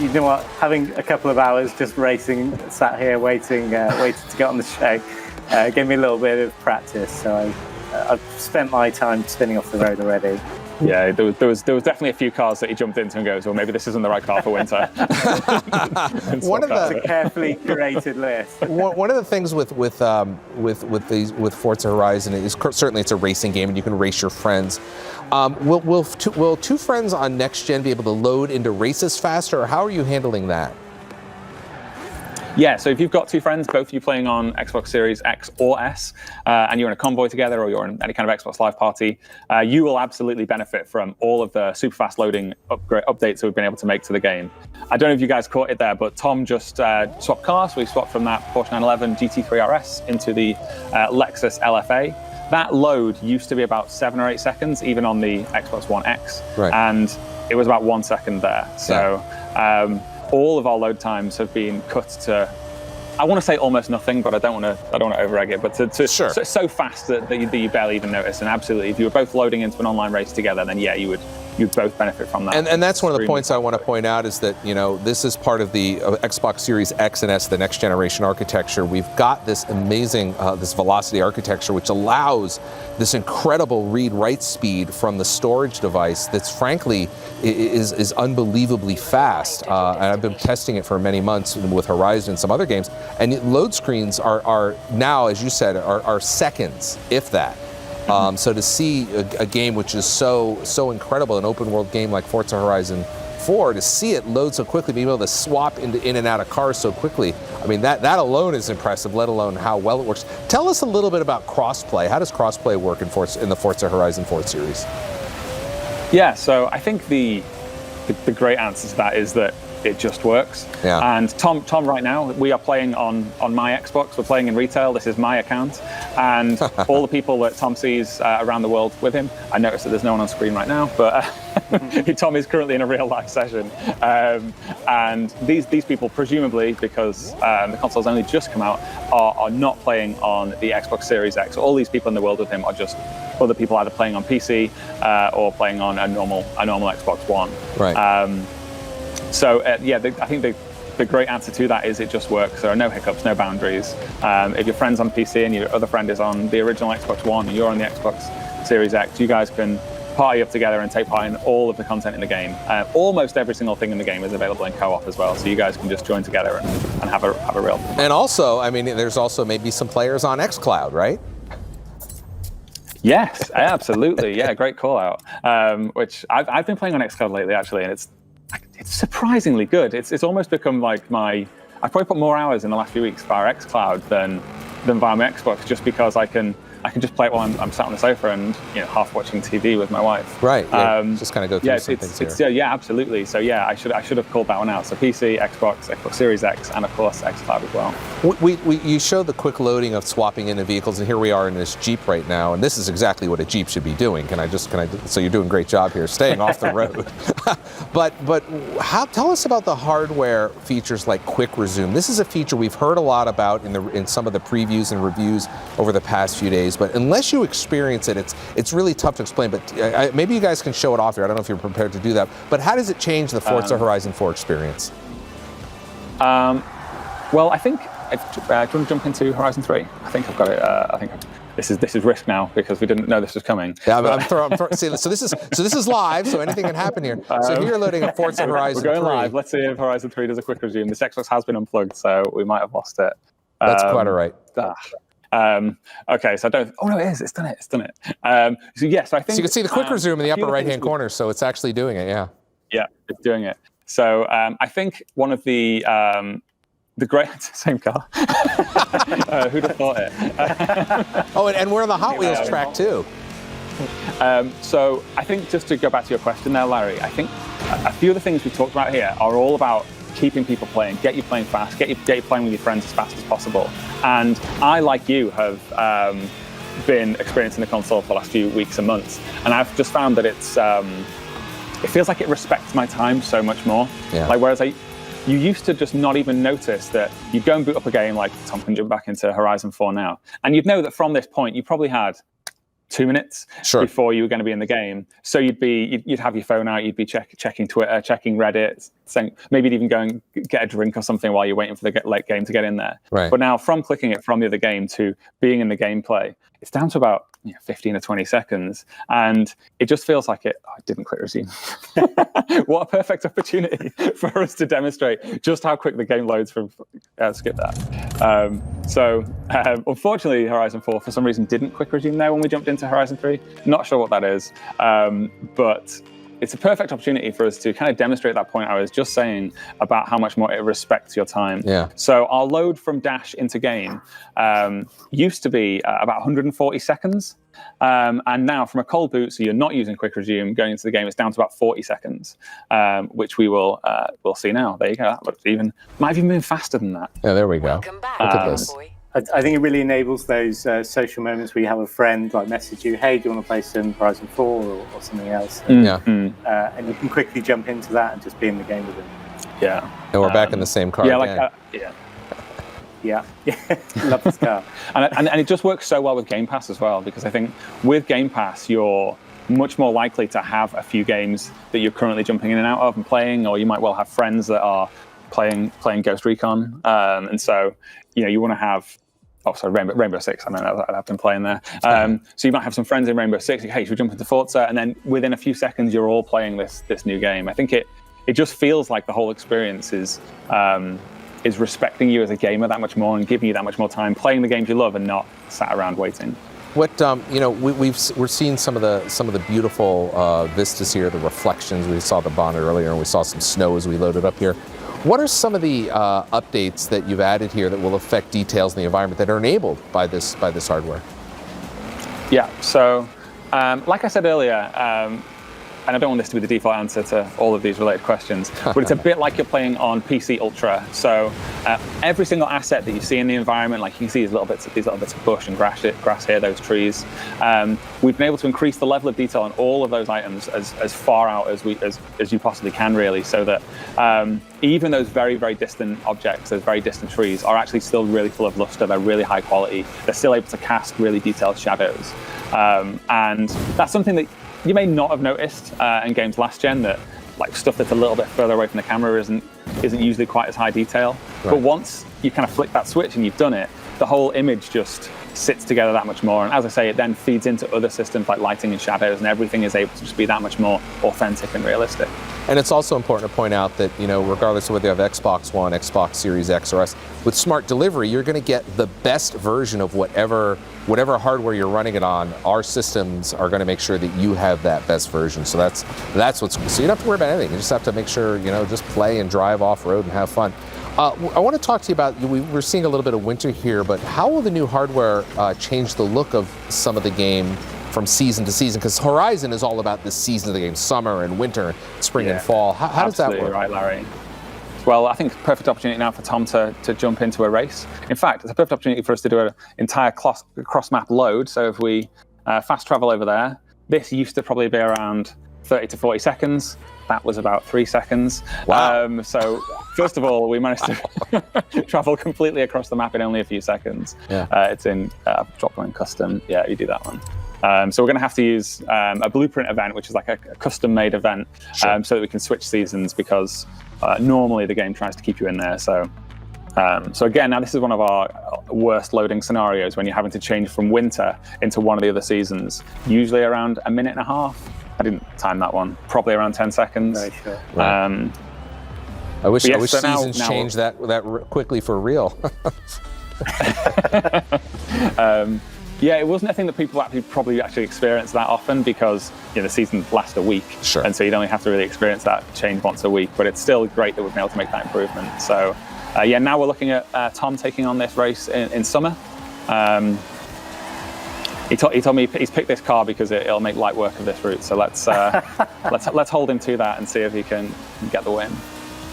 [SPEAKER 18] you know what? Having a couple of hours just racing, sat here waiting to get on the show, gave me a little bit of practice. So I've spent my time spinning off the road already.
[SPEAKER 11] Yeah, there was definitely a few cars that he jumped into and goes, well, maybe this isn't the right car for winter.
[SPEAKER 18] It's a carefully curated list.
[SPEAKER 21] One of the things with Forza Horizon is certainly it's a racing game and you can race your friends. Will two friends on next gen be able to load into races faster, or how are you handling that?
[SPEAKER 11] Yeah, so if you've got two friends, both of you playing on Xbox Series X or S, and you're in a convoy together or you're in any kind of Xbox Live party, you will absolutely benefit from all of the super fast loading updates that we've been able to make to the game. I don't know if you guys caught it there, but Tom just swapped cars. We swapped from that Porsche 911 GT3 RS into the Lexus LFA. That load used to be about 7 or 8 seconds, even on the Xbox One X,
[SPEAKER 21] right.
[SPEAKER 11] And it was about 1 second there. So. Yeah. All of our load times have been cut to, I want to say almost nothing, but I don't want to over-egg it, but to
[SPEAKER 21] sure.
[SPEAKER 11] so fast that you barely even notice. And absolutely, if you were both loading into an online race together, then yeah, you'd both benefit from that.
[SPEAKER 21] And that's one of the points I want to point out is that, this is part of the Xbox Series X and S, the next generation architecture. We've got this amazing, this velocity architecture, which allows this incredible read-write speed from the storage device that's frankly is unbelievably fast. And I've been testing it for many months with Horizon and some other games. And load screens are now, as you said, are seconds, if that. So to see a game which is so incredible, an open world game like Forza Horizon 4, to see it load so quickly, being able to swap in and out of cars so quickly, I mean, that alone is impressive, let alone how well it works. Tell us a little bit about crossplay. How does crossplay work in the Forza Horizon 4 series?
[SPEAKER 11] Yeah, so I think the great answer to that is that it just works.
[SPEAKER 21] Yeah.
[SPEAKER 11] And Tom, right now, we are playing on my Xbox. We're playing in retail. This is my account. And all the people that Tom sees around the world with him, I noticed that there's no one on screen right now, but Tom is currently in a real life session. And these people, presumably, because the console's only just come out, are not playing on the Xbox Series X. All these people in the world with him are just other people either playing on PC or playing on a normal Xbox One.
[SPEAKER 21] Right.
[SPEAKER 11] So I think the great answer to that is it just works. There are no hiccups, no boundaries. If your friend's on PC and your other friend is on the original Xbox One and you're on the Xbox Series X, you guys can party up together and take part in all of the content in the game. Almost every single thing in the game is available in co-op as well, so you guys can just join together and have a real fun.
[SPEAKER 21] And also, I mean, there's also maybe some players on xCloud, right?
[SPEAKER 11] Yes, absolutely. Yeah, great call out. Which I've been playing on xCloud lately, actually, and it's surprisingly good. It's almost become like I've probably put more hours in the last few weeks via xCloud than via my Xbox, just because I can just play it while I'm sat on the sofa and half watching TV with my wife.
[SPEAKER 21] Right. Yeah. Just kind of go through some things here.
[SPEAKER 11] Yeah, absolutely. So yeah, I should have called that one out. So PC, Xbox Series X, and of course xCloud as well.
[SPEAKER 21] You showed the quick loading of swapping into vehicles, and here we are in this Jeep right now, and this is exactly what a Jeep should be doing. So you're doing a great job here, staying off the road. But tell us about the hardware features like quick resume. This is a feature we've heard a lot about in some of the previews and reviews over the past few days. But unless you experience it, it's really tough to explain. But maybe you guys can show it off here. I don't know if you're prepared to do that. But how does it change the Forza Horizon 4 experience?
[SPEAKER 11] Well, I think, do you want to jump into Horizon 3? I think I've got it. This is risk now because we didn't know this was coming.
[SPEAKER 21] Yeah, see, so this is live, so anything can happen here. So here you're loading a Forza Horizon 3.
[SPEAKER 11] We're going live. Let's see if Horizon 3 does a quick resume. This Xbox has been unplugged, so we might have lost it.
[SPEAKER 21] That's quite all right.
[SPEAKER 11] Okay, so I don't. Oh no, it is. It's done it. So yes, I think.
[SPEAKER 21] So you can see the quick resume in the upper right-hand corner. So it's actually doing it. Yeah.
[SPEAKER 11] Yeah, it's doing it. So I think one of the great same car. Who'd have thought it?
[SPEAKER 21] And we're on the Hot Wheels track too.
[SPEAKER 11] So I think just to go back to your question there, Larry, I think a few of the things we talked about here are all about keeping people playing, get you playing fast, get you playing with your friends as fast as possible. And I, like you, have been experiencing the console for the last few weeks and months, and I've just found that it feels like it respects my time so much more.
[SPEAKER 21] Yeah.
[SPEAKER 11] Like whereas you used to just not even notice that you'd go and boot up a game, like Tom can jump back into Horizon 4 now, and you'd know that from this point you probably had 2 minutes before you were going to be in the game. So you'd have your phone out, you'd be checking Twitter, checking Reddit, maybe you'd even go and get a drink or something while you're waiting for the late game to get in there.
[SPEAKER 21] Right.
[SPEAKER 11] But now from clicking it from the other game to being in the gameplay, it's down to about 15 or 20 seconds. And it just feels like it didn't quit resume. What a perfect opportunity for us to demonstrate just how quick the game loads from, skip that. Unfortunately, Horizon 4 for some reason didn't quick resume there when we jumped into Horizon 3. Not sure what that is, but it's a perfect opportunity for us to kind of demonstrate that point I was just saying about how much more it respects your time.
[SPEAKER 21] Yeah.
[SPEAKER 11] So our load from dash into game used to be about 140 seconds. And now from a cold boot, so you're not using quick resume going into the game, it's down to about 40 seconds, which we'll see now. There you go. That might have even been faster than that.
[SPEAKER 21] Yeah, there we go. Look at this.
[SPEAKER 18] I think it really enables those social moments where you have a friend like message you, hey, do you want to play some Horizon 4 or something else? And you can quickly jump into that and just be in the game with them.
[SPEAKER 11] Yeah.
[SPEAKER 21] And we're back in the same car again.
[SPEAKER 18] Yeah. Love this car.
[SPEAKER 11] and it just works so well with Game Pass as well, because I think with Game Pass, you're much more likely to have a few games that you're currently jumping in and out of and playing, or you might well have friends that are playing Ghost Recon. And so, you want to have Rainbow Six. I mean, I've been playing there. So you might have some friends in Rainbow Six. Hey, should we jump into Forza? And then within a few seconds, you're all playing this new game. I think it just feels like the whole experience is respecting you as a gamer that much more and giving you that much more time playing the games you love and not sat around waiting.
[SPEAKER 21] What we're seeing some of the beautiful vistas here, the reflections. We saw the bonnet earlier, and we saw some snow as we loaded up here. What are some of the updates that you've added here that will affect details in the environment that are enabled by this hardware?
[SPEAKER 11] Yeah, so like I said earlier, and I don't want this to be the default answer to all of these related questions, but it's a bit like you're playing on PC Ultra. So every single asset that you see in the environment, like you can see these little bits of bush and grass here, those trees. We've been able to increase the level of detail on all of those items as far out as you possibly can, really, so that even those very, very distant objects, those very distant trees, are actually still really full of luster. They're really high quality. They're still able to cast really detailed shadows. And that's something that you may not have noticed in games last gen, that like stuff that's a little bit further away from the camera isn't usually quite as high detail. Right. But once you kind of flick that switch and you've done it, the whole image just sits together that much more. And as I say, it then feeds into other systems like lighting and shadows, and everything is able to just be that much more authentic and realistic.
[SPEAKER 21] And it's also important to point out that, regardless of whether you have Xbox One, Xbox Series X or S, with smart delivery, you're going to get the best version of whatever hardware you're running it on. Our systems are going to make sure that you have that best version. So that's what's, so you don't have to worry about anything. You just have to make sure, just play and drive off-road and have fun. I want to talk to you about, we're seeing a little bit of winter here, but how will the new hardware change the look of some of the game from season to season? Because Horizon is all about the season of the game, summer and winter, spring and fall. How does that work?
[SPEAKER 11] Right, Larry. Well, I think it's a perfect opportunity now for Tom to jump into a race. In fact, it's a perfect opportunity for us to do an entire cross-map load. So if we fast travel over there, this used to probably be around 30 to 40 seconds. That was about 3 seconds.
[SPEAKER 21] Wow.
[SPEAKER 11] So first of all, we managed to travel completely across the map in only a few seconds.
[SPEAKER 21] Yeah.
[SPEAKER 11] It's in Dropline Custom. Yeah, you do that one. So we're going to have to use a blueprint event, which is like a custom-made event, so that we can switch seasons, because normally the game tries to keep you in there. So again, now this is one of our worst loading scenarios, when you're having to change from winter into one of the other seasons, usually around a minute and a half. I didn't time that one. Probably around 10 seconds.
[SPEAKER 21] Very sure. Right. I wish seasons changed that quickly for real.
[SPEAKER 11] Yeah, it wasn't a thing that people probably experience that often, because the season lasts a week, and so you'd only have to really experience that change once a week. But it's still great that we've been able to make that improvement. So now we're looking at Tom taking on this race in summer. He told me he's picked this car because it'll make light work of this route. So let's hold him to that and see if he can get the win.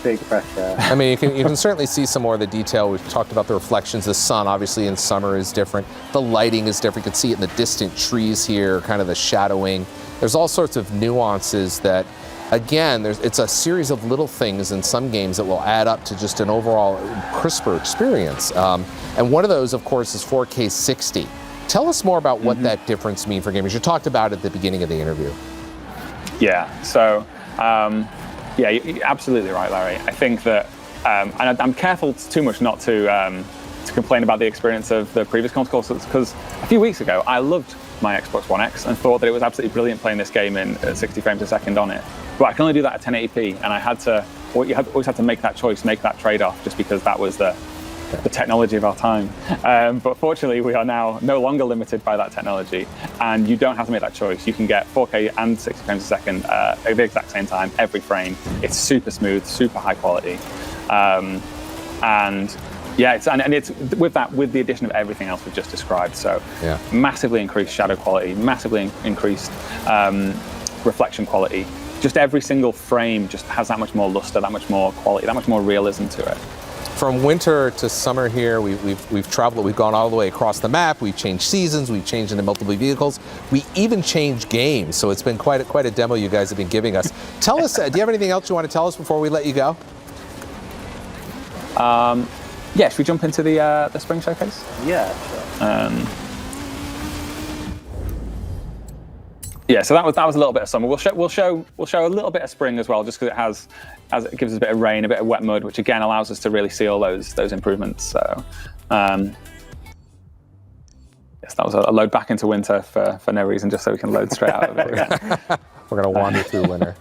[SPEAKER 18] Big pressure.
[SPEAKER 21] I mean, you can certainly see some more of the detail. We've talked about the reflections. The sun, obviously, in summer is different. The lighting is different. You can see it in the distant trees here, kind of the shadowing. There's all sorts of nuances that, again, it's a series of little things in some games that will add up to just an overall crisper experience. And one of those, of course, is 4K 60. Tell us more about what that difference means for gamers. You talked about it at the beginning of the interview.
[SPEAKER 11] Yeah, so, you're absolutely right, Larry. I think that, and I'm careful too much not to complain about the experience of the previous consoles, because a few weeks ago, I loved my Xbox One X and thought that it was absolutely brilliant playing this game in 60 frames a second on it. But I can only do that at 1080p, and I had to, always had to make that choice, make that trade-off, just because that was the technology of our time. But fortunately, we are now no longer limited by that technology, and you don't have to make that choice. You can get 4K and 60 frames a second at the exact same time, every frame. It's super smooth, super high quality. And it's with the addition of everything else we've just described. So massively increased shadow quality, massively increased reflection quality. Just every single frame just has that much more luster, that much more quality, that much more realism to it.
[SPEAKER 21] From winter to summer here, we've traveled, we've gone all the way across the map, we've changed seasons, we've changed into multiple vehicles, we even changed games, so it's been quite a demo you guys have been giving us. Tell us, do you have anything else you want to tell us before we let you go?
[SPEAKER 11] Should we jump into the spring showcase?
[SPEAKER 18] Yeah, sure.
[SPEAKER 11] So that was a little bit of summer. We'll show a little bit of spring as well, just because it gives us a bit of rain, a bit of wet mud, which again allows us to really see all those improvements. So that was a load back into winter for no reason, just so we can load straight out of it again.
[SPEAKER 21] We're gonna wander through winter.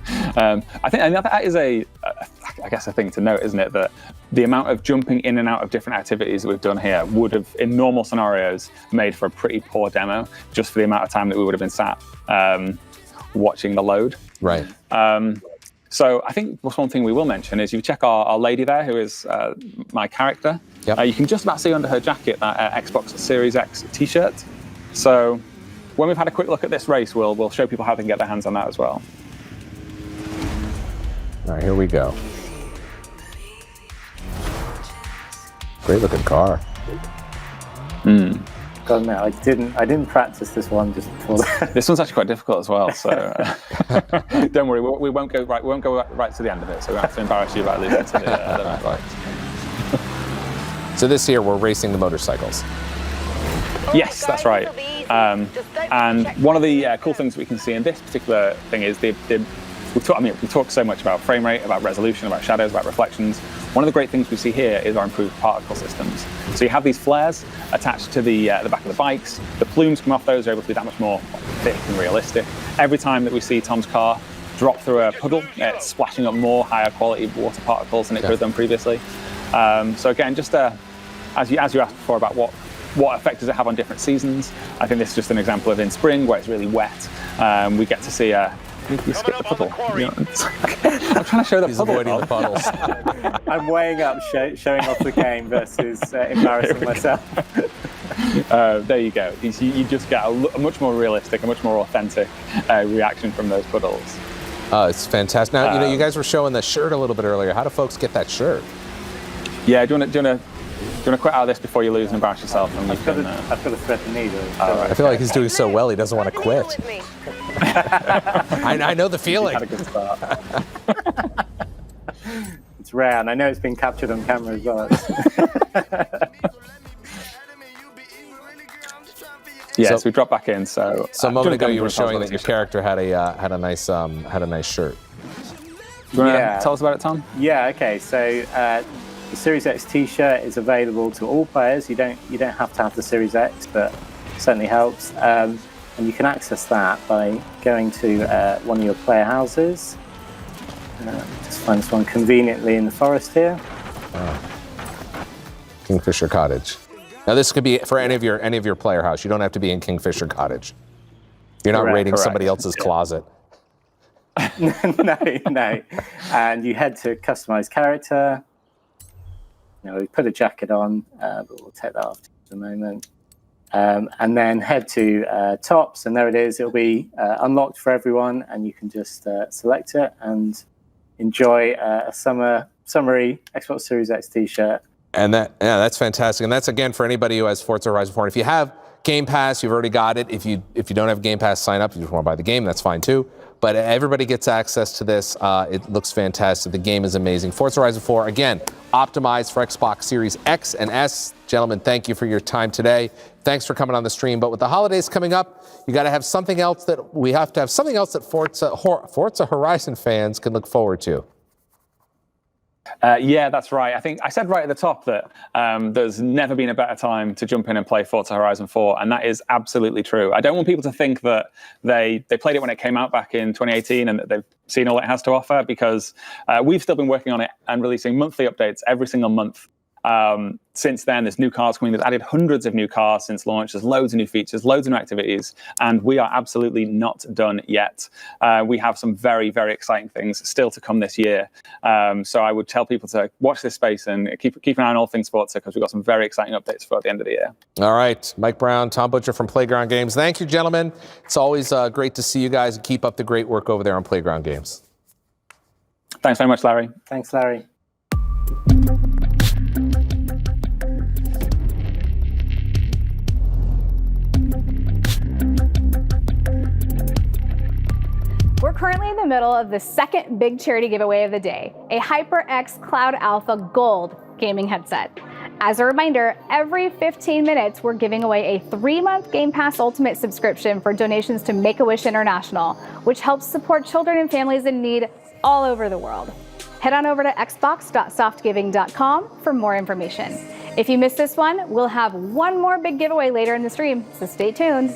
[SPEAKER 11] I think that is a thing to note, isn't it? That the amount of jumping in and out of different activities that we've done here would have, in normal scenarios, made for a pretty poor demo, just for the amount of time that we would have been sat watching the load.
[SPEAKER 21] Right.
[SPEAKER 11] So I think one thing we will mention is you check our lady there, who is my character.
[SPEAKER 21] Yep.
[SPEAKER 11] You can just about see under her jacket that Xbox Series X t-shirt. So when we've had a quick look at this race, we'll show people how they can get their hands on that as well.
[SPEAKER 21] All right, here we go. Great looking car.
[SPEAKER 18] God, no, I didn't practice this one just before that.
[SPEAKER 11] This one's actually quite difficult as well, so don't worry, we won't go right. We won't go right to the end of it, so we don't have to embarrass you about losing to the
[SPEAKER 21] right. So this here, we're racing the motorcycles.
[SPEAKER 11] Yes, that's right. And one of the cool things we can see in this particular thing is we talk so much about frame rate, about resolution, about shadows, about reflections. One of the great things we see here is our improved particle systems. So you have these flares attached to the back of the bikes. The plumes come off those are able to be that much more thick and realistic. Every time that we see Tom's car drop through a puddle, it's splashing up more higher quality water particles than it could have done previously. So again, just as you asked before about what effect does it have on different seasons, I think this is just an example of in spring where it's really wet. We get to see you skip the puddle. You know, I'm trying to show the
[SPEAKER 21] He's
[SPEAKER 11] puddle.
[SPEAKER 21] avoiding the puddles.
[SPEAKER 18] I'm weighing up showing off the game versus embarrassing myself.
[SPEAKER 11] There you go. You just get a much more realistic, a much more authentic reaction from those puddles.
[SPEAKER 21] It's fantastic. Now, you guys were showing the shirt a little bit earlier. How do folks get that shirt?
[SPEAKER 11] Yeah, do you want to quit out of this before you lose and embarrass yourself? And
[SPEAKER 18] I've got to thread the needle.
[SPEAKER 21] I feel like he's doing so well, he doesn't want to quit. I know the feeling.
[SPEAKER 18] Had a good start. It's rare, and I know it's been captured on camera as well.
[SPEAKER 11] Yes, we dropped back in. So
[SPEAKER 21] a moment ago, you were showing that your character had a nice shirt.
[SPEAKER 11] Do you want to tell us about it, Tom?
[SPEAKER 18] Yeah. Okay. So the Series X T-shirt is available to all players. You don't have to have the Series X, but it certainly helps. And you can access that by going to one of your player houses. Just find this one conveniently in the forest here.
[SPEAKER 21] Kingfisher Cottage. Now this could be for any of your player house. You don't have to be in Kingfisher Cottage. You're not raiding somebody else's closet.
[SPEAKER 18] No. And you head to customize character. We put a jacket on, but we'll take that off in a moment. And then head to tops, and there it is. It'll be unlocked for everyone, and you can just select it and enjoy a summery Xbox Series X T-shirt.
[SPEAKER 21] And that's fantastic. And that's again for anybody who has Forza Horizon 4. And if you have Game Pass, you've already got it. If you don't have Game Pass, sign up. If you just want to buy the game, that's fine too. But everybody gets access to this. It looks fantastic. The game is amazing. Forza Horizon 4, again, optimized for Xbox Series X and S. Gentlemen, thank you for your time today. Thanks for coming on the stream. But with the holidays coming up, we have to have something else that Forza Horizon fans can look forward to.
[SPEAKER 11] Yeah, that's right. I think I said right at the top that there's never been a better time to jump in and play Forza Horizon 4, and that is absolutely true. I don't want people to think that they played it when it came out back in 2018 and that they've seen all it has to offer, because we've still been working on it and releasing monthly updates every single month. Since then, there's new cars coming. There's added hundreds of new cars since launch. There's loads of new features, loads of new activities, and we are absolutely not done yet. We have some very, very exciting things still to come this year. So I would tell people to watch this space and keep an eye on all things Forza, because we've got some very exciting updates for the end of the year.
[SPEAKER 21] All right, Mike Brown, Tom Butcher from Playground Games. Thank you, gentlemen. It's always great to see you guys, and keep up the great work over there on Playground Games.
[SPEAKER 11] Thanks very much, Larry.
[SPEAKER 18] Thanks, Larry.
[SPEAKER 12] We're currently in the middle of the second big charity giveaway of the day, a HyperX Cloud Alpha Gold gaming headset. As a reminder, every 15 minutes, we're giving away a 3-month Game Pass Ultimate subscription for donations to Make-A-Wish International, which helps support children and families in need all over the world. Head on over to xbox.softgiving.com for more information. If you missed this one, we'll have one more big giveaway later in the stream, so stay tuned.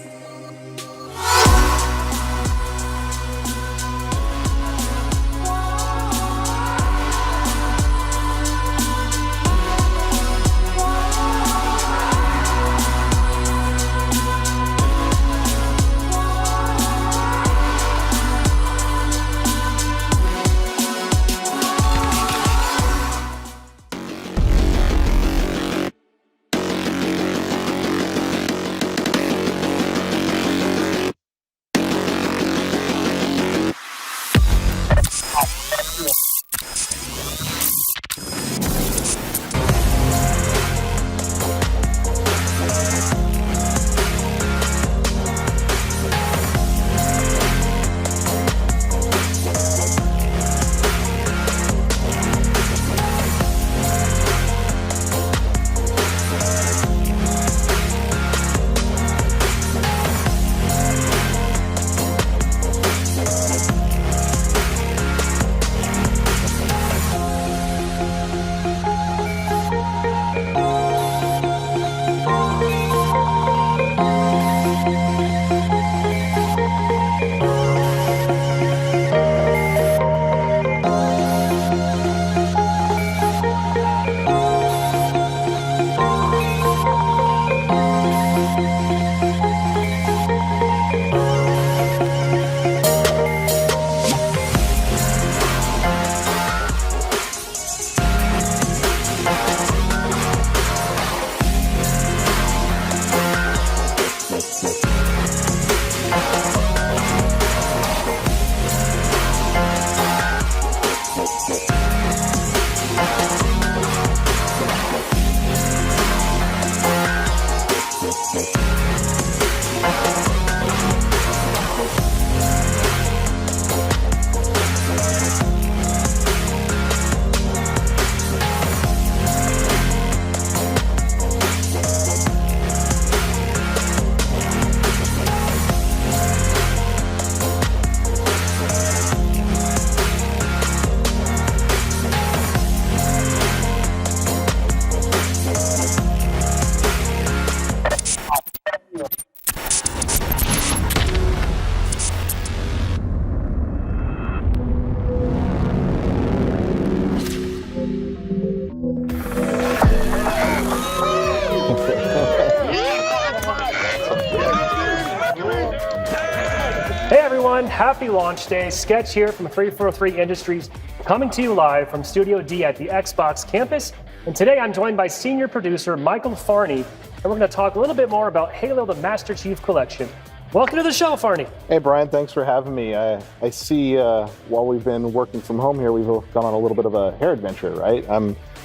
[SPEAKER 19] everyone, happy launch day. Sketch here from 343 Industries, coming to you live from Studio D at the Xbox campus. And today I'm joined by senior producer Michael Farney, and we're going to talk a little bit more about Halo the Master Chief Collection. Welcome to the show, Farney.
[SPEAKER 20] Hey, Brian, thanks for having me. I see while we've been working from home here, we've gone on a little bit of a hair adventure, right?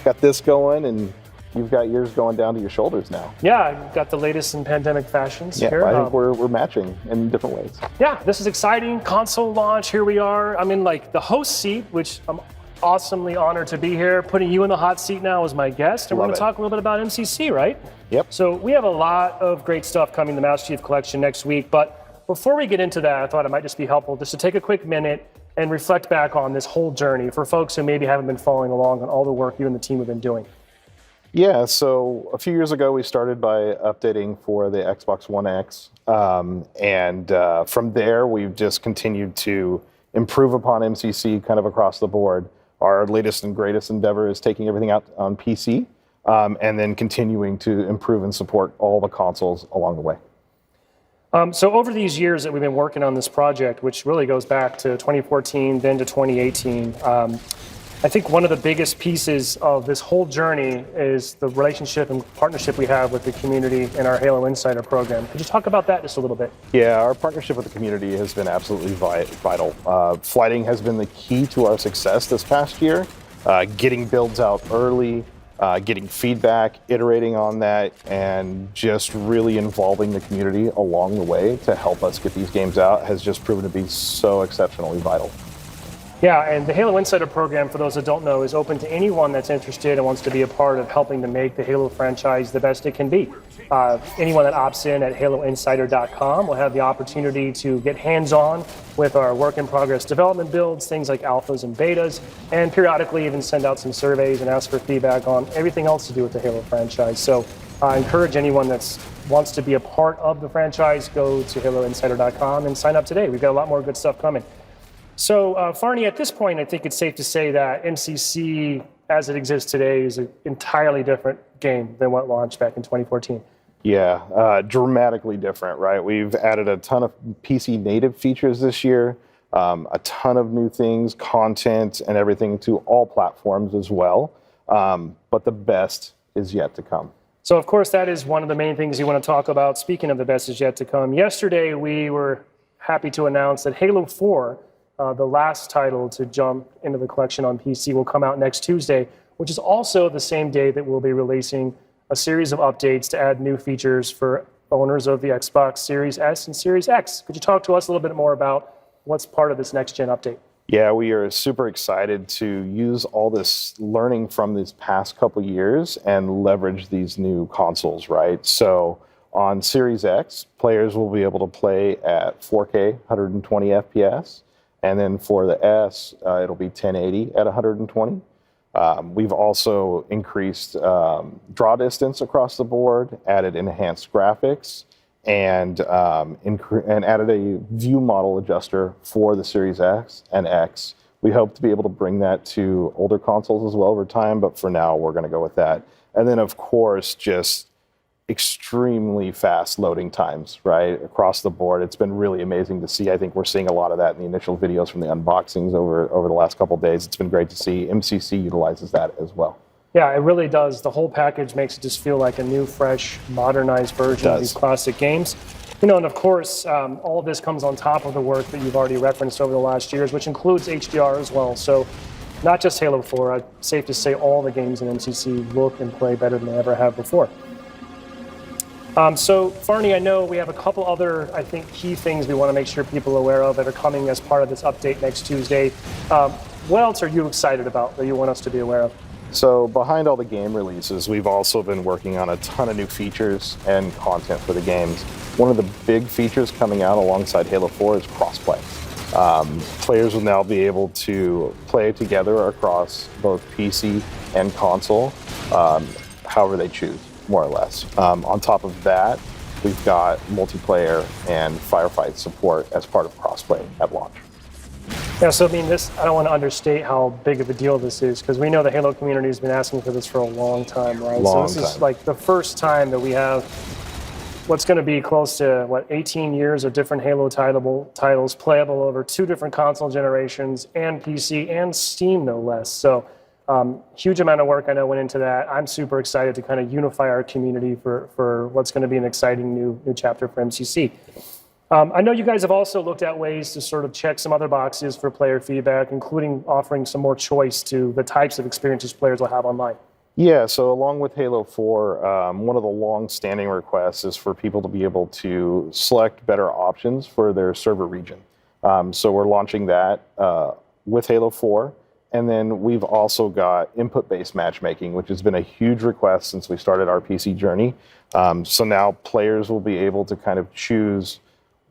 [SPEAKER 20] Got this going, and you've got yours going down to your shoulders now.
[SPEAKER 19] Yeah, I've got the latest in pandemic fashions here.
[SPEAKER 20] I think we're matching in different ways.
[SPEAKER 19] Yeah, this is exciting. Console launch, here we are. I'm in like the host seat, which I'm awesomely honored to be here. Putting you in the hot seat now as my guest. And we're going to talk a little bit about MCC, right?
[SPEAKER 20] Yep.
[SPEAKER 19] So we have a lot of great stuff coming to the Master Chief Collection next week. But before we get into that, I thought it might just be helpful just to take a quick minute and reflect back on this whole journey for folks who maybe haven't been following along on all the work you and the team have been doing.
[SPEAKER 20] Yeah, so a few years ago, we started by updating for the Xbox One X. And from there, we've just continued to improve upon MCC kind of across the board. Our latest and greatest endeavor is taking everything out on PC and then continuing to improve and support all the consoles along the way.
[SPEAKER 19] So over these years that we've been working on this project, which really goes back to 2014, then to 2018, I think one of the biggest pieces of this whole journey is the relationship and partnership we have with the community in our Halo Insider program. Could you talk about that just a little bit?
[SPEAKER 20] Yeah, our partnership with the community has been absolutely vital. Flighting has been the key to our success this past year. Getting builds out early, getting feedback, iterating on that, and just really involving the community along the way to help us get these games out has just proven to be so exceptionally vital.
[SPEAKER 19] Yeah, and the Halo Insider program, for those that don't know, is open to anyone that's interested and wants to be a part of helping to make the Halo franchise the best it can be. Anyone that opts in at haloinsider.com will have the opportunity to get hands-on with our work-in-progress development builds, things like alphas and betas, and periodically even send out some surveys and ask for feedback on everything else to do with the Halo franchise. So I encourage anyone that wants to be a part of the franchise, go to haloinsider.com and sign up today. We've got a lot more good stuff coming. So, Farney, at this point, I think it's safe to say that MCC, as it exists today, is an entirely different game than what launched back in 2014.
[SPEAKER 20] Yeah, dramatically different, right? We've added a ton of PC native features this year, a ton of new things, content, and everything to all platforms as well. But the best is yet to come.
[SPEAKER 19] So, of course, that is one of the main things you want to talk about. Speaking of the best is yet to come, yesterday we were happy to announce that Halo 4, the last title to jump into the collection on PC, will come out next Tuesday, which is also the same day that we'll be releasing a series of updates to add new features for owners of the Xbox Series S and Series X. Could you talk to us a little bit more about what's part of this next-gen update?
[SPEAKER 20] Yeah, we are super excited to use all this learning from these past couple years and leverage these new consoles, right? So on Series X, players will be able to play at 4K, 120 FPS. And then for the S, it'll be 1080 at 120. We've also increased draw distance across the board, added enhanced graphics, and added a view model adjuster for the Series X and X. We hope to be able to bring that to older consoles as well over time, but for now, we're going to go with that. And then, of course, just extremely fast loading times, right, across the board. It's been really amazing to see. I think we're seeing a lot of that in the initial videos from the unboxings over the last couple of days. It's been great to see. MCC utilizes that as well.
[SPEAKER 19] Yeah, it really does. The whole package makes it just feel like a new, fresh, modernized version of these classic games. You know, and of course, all of this comes on top of the work that you've already referenced over the last years, which includes HDR as well. So not just Halo 4, safe to say all the games in MCC look and play better than they ever have before. So, Farney, I know we have a couple other, I think, key things we want to make sure people are aware of that are coming as part of this update next Tuesday. What else are you excited about that you want us to be aware of?
[SPEAKER 20] So, behind all the game releases, we've also been working on a ton of new features and content for the games. One of the big features coming out alongside Halo 4 is crossplay. Players will now be able to play together across both PC and console, however they choose, more or less. On top of that, we've got multiplayer and firefight support as part of crossplay at launch.
[SPEAKER 19] Yeah, so I mean, I don't want to understate how big of a deal this is, because we know the Halo community has been asking for this for a long time, right? So this is like the first time that we have what's going to be close to 18 years of different Halo titles playable over 2 different console generations and PC and Steam, no less. So huge amount of work I know went into that. I'm super excited to kind of unify our community for what's going to be an exciting new chapter for MCC. I know you guys have also looked at ways to sort of check some other boxes for player feedback, including offering some more choice to the types of experiences players will have online.
[SPEAKER 20] Yeah, so along with Halo 4, one of the long-standing requests is for people to be able to select better options for their server region. So we're launching that with Halo 4. And then we've also got input-based matchmaking, which has been a huge request since we started our PC journey. So now players will be able to kind of choose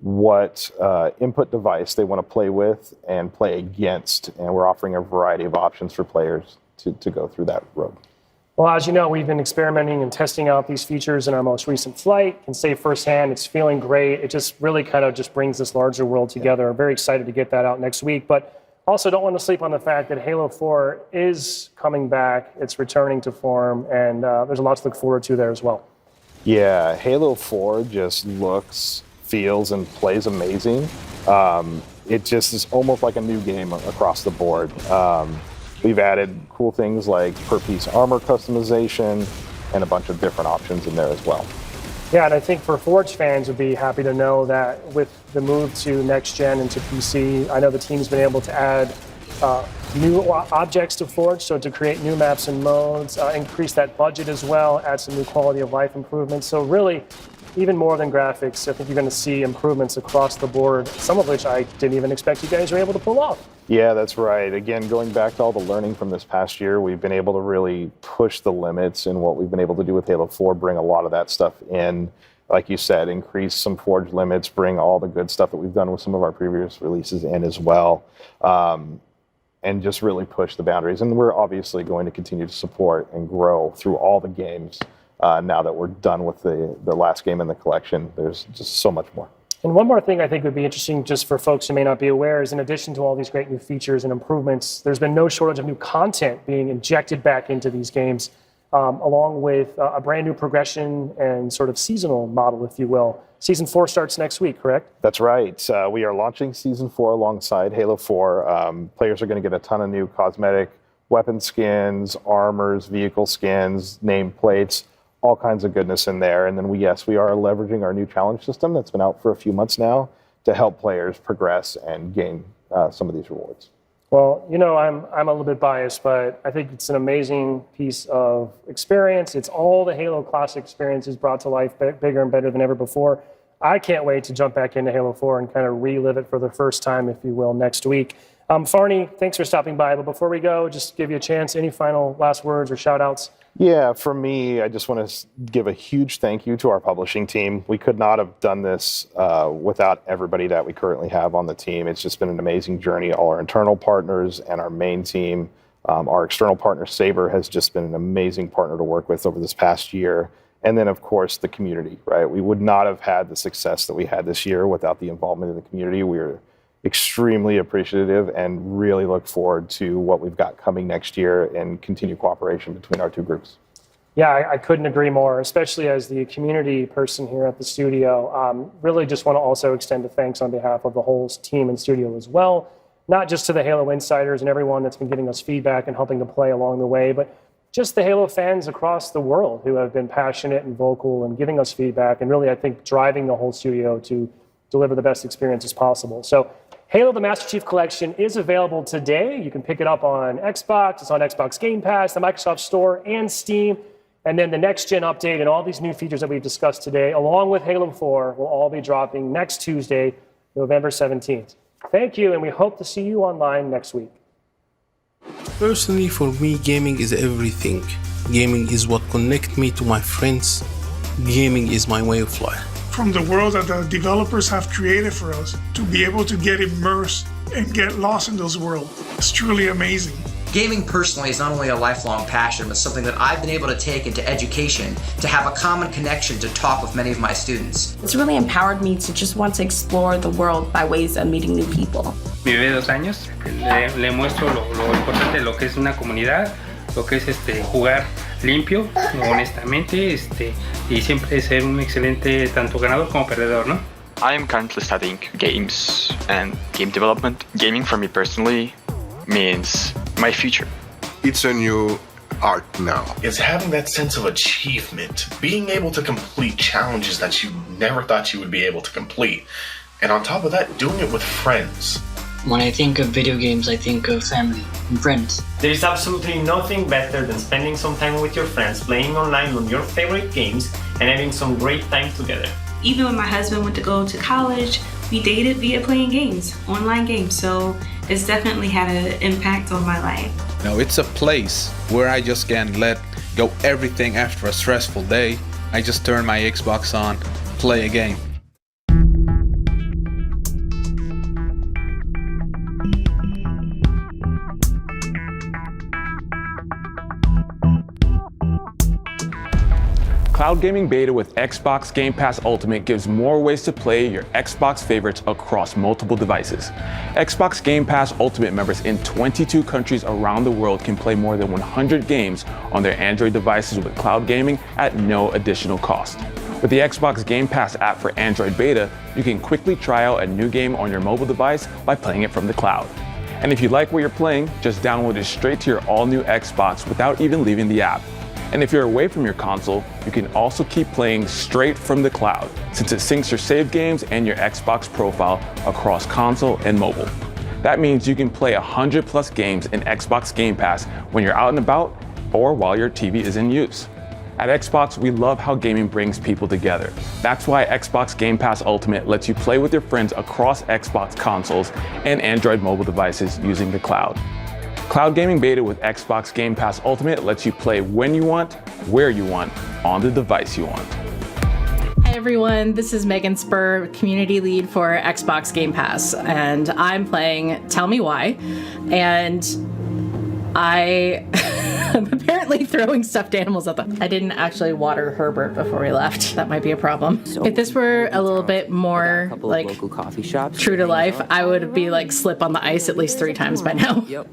[SPEAKER 20] what input device they want to play with and play against. And we're offering a variety of options for players to go through that road.
[SPEAKER 19] Well, as you know, we've been experimenting and testing out these features in our most recent flight. Can say firsthand, it's feeling great. It just really kind of just brings this larger world together. I'm very excited to get that out next week. But also don't want to sleep on the fact that Halo 4 is coming back. It's returning to form, and there's a lot to look forward to there as well.
[SPEAKER 20] Yeah, Halo 4 just looks, feels, and plays amazing. It just is almost like a new game across the board. We've added cool things like per-piece armor customization and a bunch of different options in there as well.
[SPEAKER 19] Yeah, and I think for Forge fans would be happy to know that with the move to next gen and to PC, I know the team's been able to add new objects to Forge, so to create new maps and modes, increase that budget as well, add some new quality of life improvements. So really, even more than graphics, I think you're going to see improvements across the board, some of which I didn't even expect you guys were able to pull off.
[SPEAKER 20] Yeah, that's right. Again, going back to all the learning from this past year, we've been able to really push the limits in what we've been able to do with Halo 4, bring a lot of that stuff in. Like you said, increase some Forge limits, bring all the good stuff that we've done with some of our previous releases in as well, and just really push the boundaries. And we're obviously going to continue to support and grow through all the games now that we're done with the last game in the collection. There's just so much more.
[SPEAKER 19] And one more thing I think would be interesting just for folks who may not be aware is in addition to all these great new features and improvements, there's been no shortage of new content being injected back into these games, along with a brand new progression and sort of seasonal model, if you will. Season 4 starts next week, correct?
[SPEAKER 20] That's right. We are launching Season 4 alongside Halo 4. Players are going to get a ton of new cosmetic weapon skins, armors, vehicle skins, nameplates, all kinds of goodness in there. And then we are leveraging our new challenge system that's been out for a few months now to help players progress and gain some of these rewards.
[SPEAKER 19] Well, you know, I'm a little bit biased, but I think it's an amazing piece of experience. It's all the Halo Classic experiences brought to life bigger and better than ever before. I can't wait to jump back into Halo 4 and kind of relive it for the first time, if you will, next week. Farney, thanks for stopping by. But before we go, just give you a chance, any final last words or shout outs?
[SPEAKER 20] Yeah, for me, I just want to give a huge thank you to our publishing team. We could not have done this without everybody that we currently have on the team. It's just been an amazing journey. All our internal partners and our main team. Our external partner, Saber, has just been an amazing partner to work with over this past year. And then, of course, the community, right? We would not have had the success that we had this year without the involvement of the community. We're extremely appreciative and really look forward to what we've got coming next year and continued cooperation between our two groups.
[SPEAKER 19] Yeah, I couldn't agree more, especially as the community person here at the studio. Really just want to also extend a thanks on behalf of the whole team and studio as well, not just to the Halo Insiders and everyone that's been giving us feedback and helping to play along the way, but just the Halo fans across the world who have been passionate and vocal and giving us feedback and really, I think, driving the whole studio to deliver the best experiences possible. So Halo the Master Chief Collection is available today. You can pick it up on Xbox. It's on Xbox Game Pass, the Microsoft Store, and Steam. And then the next-gen update and all these new features that we've discussed today, along with Halo 4, will all be dropping next Tuesday, November 17th. Thank you, and we hope to see you online next week.
[SPEAKER 5] Personally, for me, gaming is everything. Gaming is what connects me to my friends. Gaming is my way of life.
[SPEAKER 7] From the world that the developers have created for us, to be able to get immersed and get lost in those worlds, it's truly amazing.
[SPEAKER 22] Gaming personally is not only a lifelong passion, but something that I've been able to take into education to have a common connection to talk with many of my students.
[SPEAKER 23] It's really empowered me to just want to explore the world by ways of meeting new people.
[SPEAKER 24] Mi bebé de 2 años, le muestro lo importante de lo que es una comunidad,
[SPEAKER 1] lo que es jugar limpio, honestamente, y siempre ser un excelente tanto ganador como perdedor, ¿no?
[SPEAKER 4] I am currently studying games and game development. Gaming for me personally means my future.
[SPEAKER 6] It's a new art now.
[SPEAKER 10] It's having that sense of achievement, being able to complete challenges that you never thought you would be able to complete. And on top of that, doing it with friends.
[SPEAKER 24] When I think of video games, I think of family and friends.
[SPEAKER 25] There is absolutely nothing better than spending some time with your friends, playing online on your favorite games, and having some great time together.
[SPEAKER 23] Even when my husband went to go to college, we dated via playing games, online games. So it's definitely had an impact on my life.
[SPEAKER 27] No, it's a place where I just can let go everything after a stressful day. I just turn my Xbox on, play a game.
[SPEAKER 9] Cloud Gaming Beta with Xbox Game Pass Ultimate gives more ways to play your Xbox favorites across multiple devices. Xbox Game Pass Ultimate members in 22 countries around the world can play more than 100 games on their Android devices with cloud gaming at no additional cost. With the Xbox Game Pass app for Android Beta, you can quickly try out a new game on your mobile device by playing it from the cloud. And if you like what you're playing, just download it straight to your all-new Xbox without even leaving the app. And if you're away from your console, you can also keep playing straight from the cloud, since it syncs your saved games and your Xbox profile across console and mobile. That means you can play 100 plus games in Xbox Game Pass when you're out and about or while your TV is in use. At Xbox, we love how gaming brings people together. That's why Xbox Game Pass Ultimate lets you play with your friends across Xbox consoles and Android mobile devices using the cloud. Cloud Gaming Beta with Xbox Game Pass Ultimate lets you play when you want, where you want, on the device you want.
[SPEAKER 28] Hi everyone, this is Megan Spur, community lead for Xbox Game Pass, and I'm playing Tell Me Why, and I'm apparently throwing stuffed animals at them. I didn't actually water Herbert before we left. That might be a problem. If this were a little bit more like local coffee shops, true to life, I would be like slip on the ice at least 3 times by now.
[SPEAKER 29] Yep.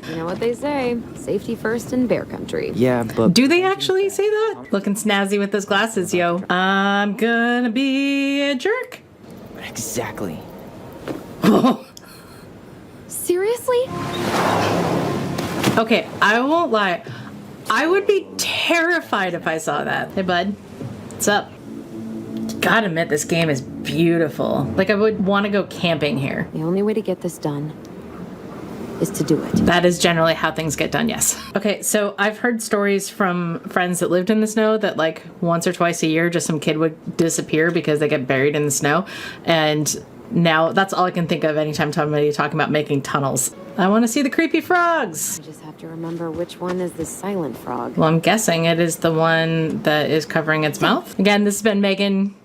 [SPEAKER 29] You know what they say, safety first in bear country.
[SPEAKER 28] Yeah, but do they actually say that? Looking snazzy with those glasses, yo. I'm gonna be a jerk.
[SPEAKER 30] Exactly.
[SPEAKER 29] Seriously?
[SPEAKER 28] Okay, I won't lie. I would be terrified if I saw that. Hey, bud. What's up? Gotta admit, this game is beautiful. Like, I would want to go camping here.
[SPEAKER 29] The only way to get this done is to do it.
[SPEAKER 28] That is generally how things get done, yes. Okay, so I've heard stories from friends that lived in the snow that like once or twice a year, just some kid would disappear because they get buried in the snow. And now that's all I can think of anytime somebody's talking about making tunnels. I want to see the creepy frogs.
[SPEAKER 29] I just have to remember which one is the silent frog.
[SPEAKER 28] Well, I'm guessing it is the one that is covering its mouth. Again, this has been Megan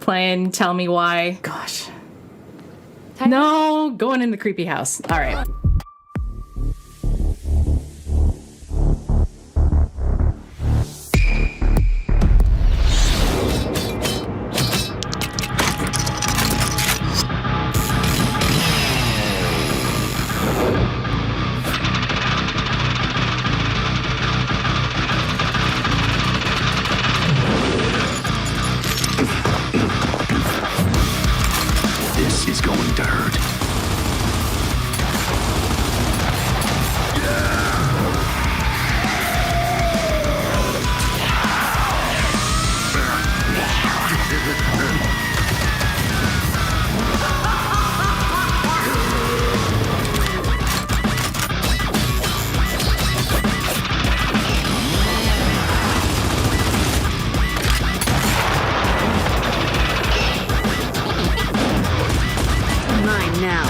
[SPEAKER 28] playing Tell Me Why. Gosh. No, going in the creepy house. All right.
[SPEAKER 26] This is going to hurt.
[SPEAKER 29] Mine now.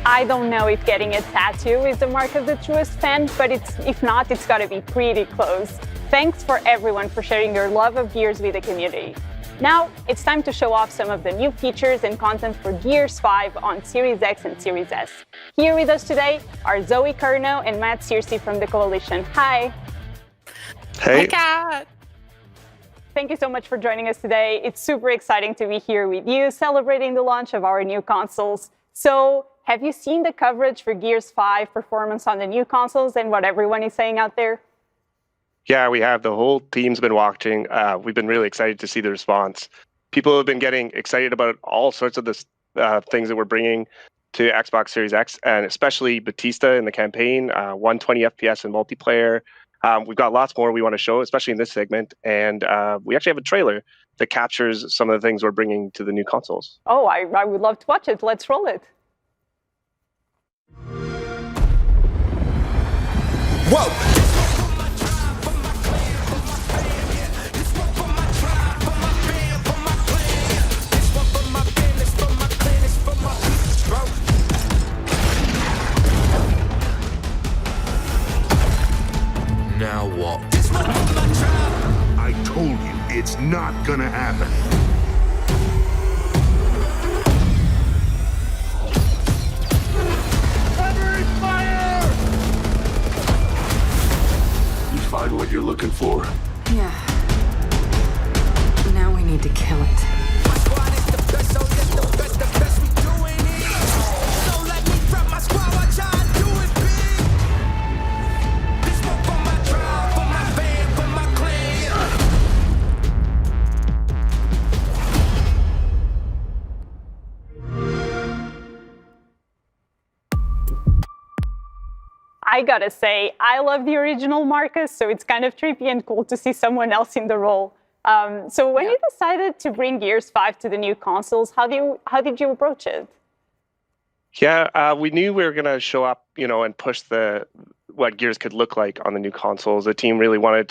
[SPEAKER 17] I don't know if getting a tattoo is the mark of the truest fan, but if not, it's gotta be pretty close. Thanks for everyone for sharing your love of gears with the community. Now, it's time to show off some of the new features and content for Gears 5 on Series X and Series S. Here with us today are Zoe Curnow and Matt Searcy from the Coalition. Hi.
[SPEAKER 2] Hey.
[SPEAKER 17] Hi, Kat. Thank you so much for joining us today. It's super exciting to be here with you, celebrating the launch of our new consoles. So, have you seen the coverage for Gears 5 performance on the new consoles and what everyone is saying out there?
[SPEAKER 2] Yeah, we have. The whole team's been watching. We've been really excited to see the response. People have been getting excited about all sorts of the things that we're bringing to Xbox Series X, and especially Batista in the campaign, 120 FPS in multiplayer. We've got lots more we want to show, especially in this segment. And we actually have a trailer that captures some of the things we're bringing to the new consoles.
[SPEAKER 17] Oh, I would love to watch it. Let's roll it.
[SPEAKER 3] Whoa!
[SPEAKER 26] Now what? I told you, it's not gonna happen. Covering fire! You find what you're looking for?
[SPEAKER 8] Yeah. Now we need to kill it.
[SPEAKER 17] I gotta say, I love the original Marcus, so it's kind of trippy and cool to see someone else in the role. So when you decided to bring Gears 5 to the new consoles, how did you approach it?
[SPEAKER 2] Yeah, we knew we were going to show up, and push what Gears could look like on the new consoles. The team really wanted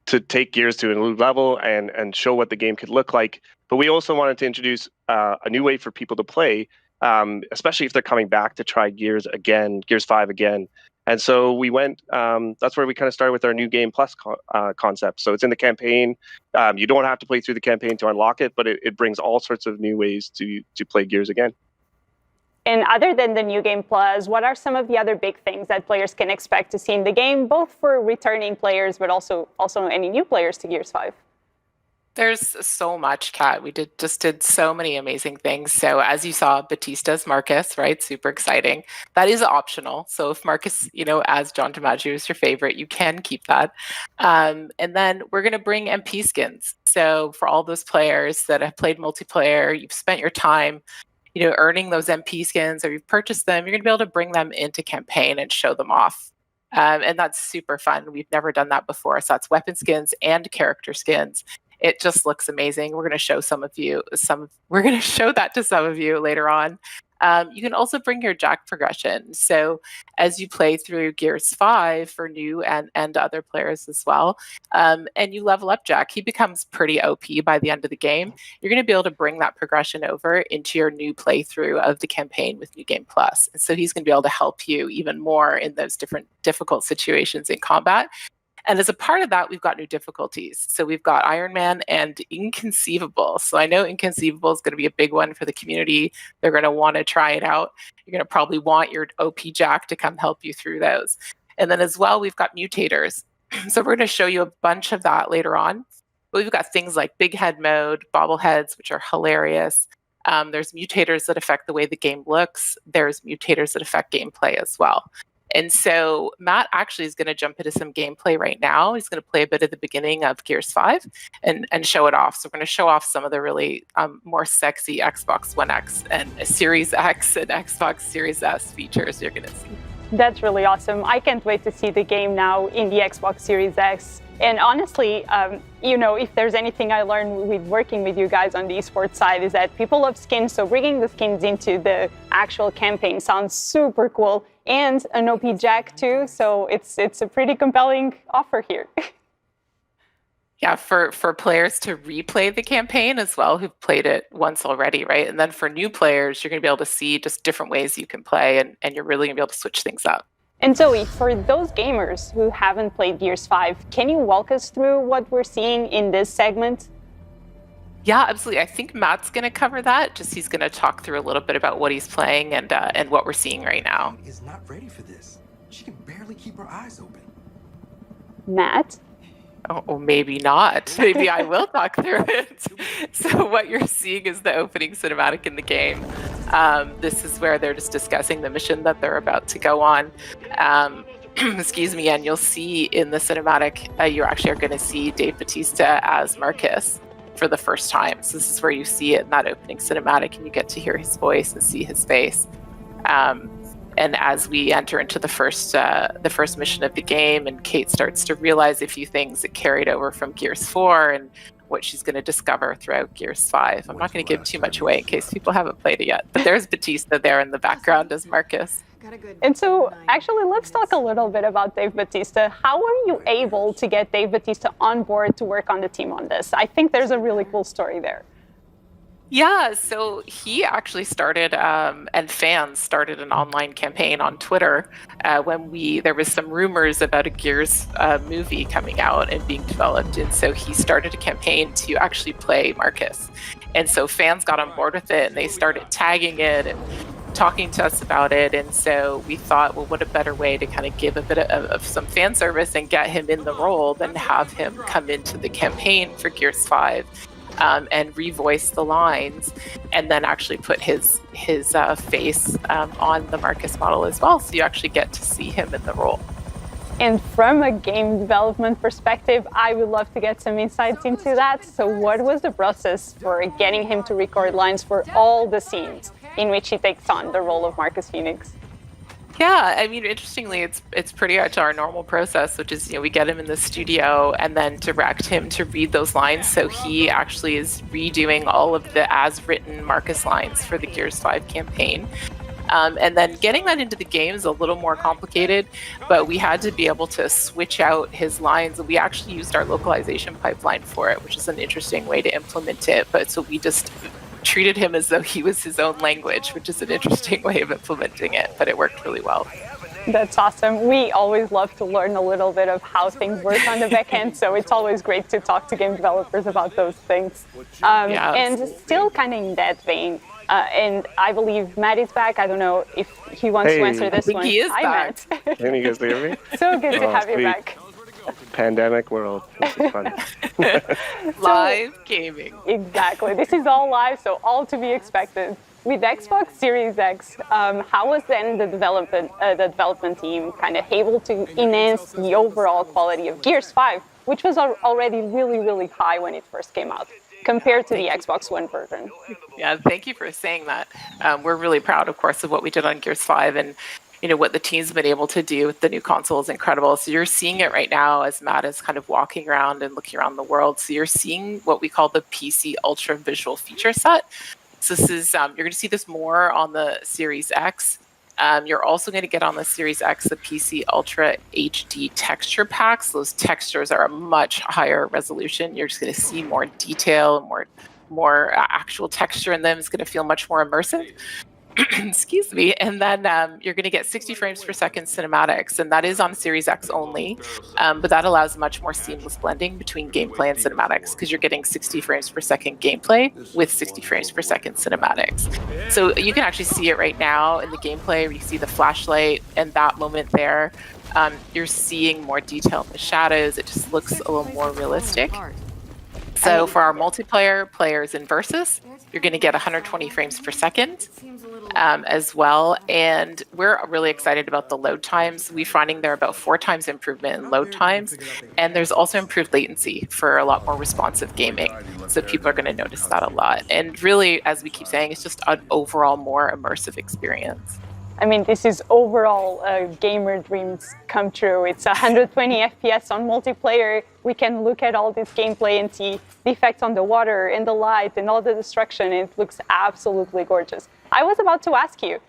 [SPEAKER 2] to take Gears to a new level and show what the game could look like. But we also wanted to introduce a new way for people to play, especially if they're coming back to try Gears 5 again. And so we went, that's where we kind of started with our new Game Plus concept. So it's in the campaign. You don't have to play through the campaign to unlock it, but it brings all sorts of new ways to play Gears again.
[SPEAKER 17] And other than the new Game Plus, what are some of the other big things that players can expect to see in the game, both for returning players, but also any new players to Gears 5?
[SPEAKER 11] There's so much, Kat. We just did so many amazing things. So as you saw, Batista's Marcus, right? Super exciting. That is optional. So if Marcus, as John DiMaggio is your favorite, you can keep that. And then we're going to bring MP skins. So for all those players that have played multiplayer, you've spent your time, earning those MP skins, or you've purchased them, you're going to be able to bring them into campaign and show them off. And that's super fun. We've never done that before. So that's weapon skins and character skins. It just looks amazing. We're going to show we're going to show that to some of you later on. You can also bring your jack progression. So as you play through Gears 5 for new and other players as well, and you level up Jack, he becomes pretty OP by the end of the game. You're going to be able to bring that progression over into your new playthrough of the campaign with New Game Plus. And so he's going to be able to help you even more in those different difficult situations in combat. And as a part of that, we've got new difficulties. So we've got Iron Man and Inconceivable. So I know Inconceivable is going to be a big one for the community. They're going to want to try it out. You're going to probably want your OP Jack to come help you through those. And then as well, we've got mutators. So we're going to show you a bunch of that later on. But we've got things like Big Head Mode, Bobbleheads, which are hilarious. There's mutators that affect the way the game looks. There's mutators that affect gameplay as well. And so Matt actually is going to jump into some gameplay right now. He's going to play a bit at the beginning of Gears 5 and show it off. So we're going to show off some of the really more sexy Xbox One X and Series X and Xbox Series S features you're going to see.
[SPEAKER 17] That's really awesome. I can't wait to see the game now in the Xbox Series X. And honestly, if there's anything I learned with working with you guys on the esports side is that people love skins. So bringing the skins into the actual campaign sounds super cool. And an OP Jack too. So it's a pretty compelling offer here.
[SPEAKER 11] Yeah, for players to replay the campaign as well, who've played it once already, right? And then for new players, you're going to be able to see just different ways you can play, and you're really going to be able to switch things up.
[SPEAKER 17] And Zoe, for those gamers who haven't played Gears 5, can you walk us through what we're seeing in this segment?
[SPEAKER 11] Yeah, absolutely. I think Matt's going to cover that. Just he's going to talk through a little bit about what he's playing and what we're seeing right now.
[SPEAKER 3] Is not ready for this. She can barely keep her eyes open.
[SPEAKER 17] Matt?
[SPEAKER 11] Oh, maybe not. Maybe I will talk through it. So what you're seeing is the opening cinematic in the game. This is where they're just discussing the mission that they're about to go on. Excuse me, and you'll see in the cinematic, you actually are going to see Dave Batista as Marcus for the first time. So this is where you see it in that opening cinematic, and you get to hear his voice and see his face. And as we enter into the first mission of the game, and Kate starts to realize a few things that carried over from Gears 4 and what she's going to discover throughout Gears 5. I'm not going to give too much away in case people haven't played it yet, but there's Batista there in the background as Marcus.
[SPEAKER 17] And so, actually, let's talk a little bit about Dave Batista. How were you able to get Dave Batista on board to work on the team on this? I think there's a really cool story there.
[SPEAKER 11] Yeah, so he actually started, and fans started an online campaign on Twitter when there was some rumors about a Gears movie coming out and being developed, and so he started a campaign to actually play Marcus. And so fans got on board with it, and they started tagging it and talking to us about it. And so we thought, well, what a better way to kind of give a bit of some fan service and get him in the role than have him come into the campaign for Gears 5. And revoice the lines, and then actually put his face on the Marcus model as well, so you actually get to see him in the role.
[SPEAKER 17] And from a game development perspective, I would love to get some insights into that. So what was the process for getting him to record lines for all the scenes in which he takes on the role of Marcus Phoenix?
[SPEAKER 11] Yeah, I mean, interestingly, it's pretty much our normal process, which is, we get him in the studio and then direct him to read those lines. So he actually is redoing all of the as-written Marcus lines for the Gears 5 campaign. And then getting that into the game is a little more complicated, but we had to be able to switch out his lines. We actually used our localization pipeline for it, which is an interesting way to implement it. But so we just treated him as though he was his own language, which is an interesting way of implementing it, but it worked really well.
[SPEAKER 17] That's awesome. We always love to learn a little bit of how things work on the back end, so it's always great to talk to game developers about those things. And still kind of in that vein, and I believe Matt is back. I don't know if he wants to answer this one.
[SPEAKER 11] He is back.
[SPEAKER 17] Matt.
[SPEAKER 2] Can you guys hear me?
[SPEAKER 17] So good to have you back.
[SPEAKER 2] Pandemic world. This is fun.
[SPEAKER 11] Live gaming.
[SPEAKER 17] Exactly. This is all live, so all to be expected. With Xbox Series X, how was then the development team kind of able to enhance the overall quality of Gears 5, which was already really, really high when it first came out, compared to the Xbox One version?
[SPEAKER 11] Yeah, thank you for saying that. We're really proud, of course, of what we did on Gears 5, and what the team's been able to do with the new console is incredible. So you're seeing it right now as Matt is kind of walking around and looking around the world. So you're seeing what we call the PC Ultra Visual Feature Set. So this is, you're going to see this more on the Series X. You're also going to get on the Series X the PC Ultra HD texture packs. Those textures are a much higher resolution. You're just going to see more detail, more actual texture in them. It's going to feel much more immersive. Excuse me. And then you're going to get 60 frames per second cinematics, and that is on Series X only. But that allows much more seamless blending between gameplay and cinematics, because you're getting 60 frames per second gameplay with 60 frames per second cinematics. So you can actually see it right now in the gameplay, where you see the flashlight and that moment there. You're seeing more detail in the shadows. It just looks a little more realistic. So for our multiplayer players in Versus, you're going to get 120 frames per second as well. And we're really excited about the load times. We're finding they're about 4 times improvement in load times. And there's also improved latency for a lot more responsive gaming. So people are going to notice that a lot. And really, as we keep saying, it's just an overall more immersive experience.
[SPEAKER 17] I mean, this is overall gamer dreams come true. It's 120 FPS on multiplayer. We can look at all this gameplay and see the effects on the water and the light and all the destruction. It looks absolutely gorgeous. I was about to ask you,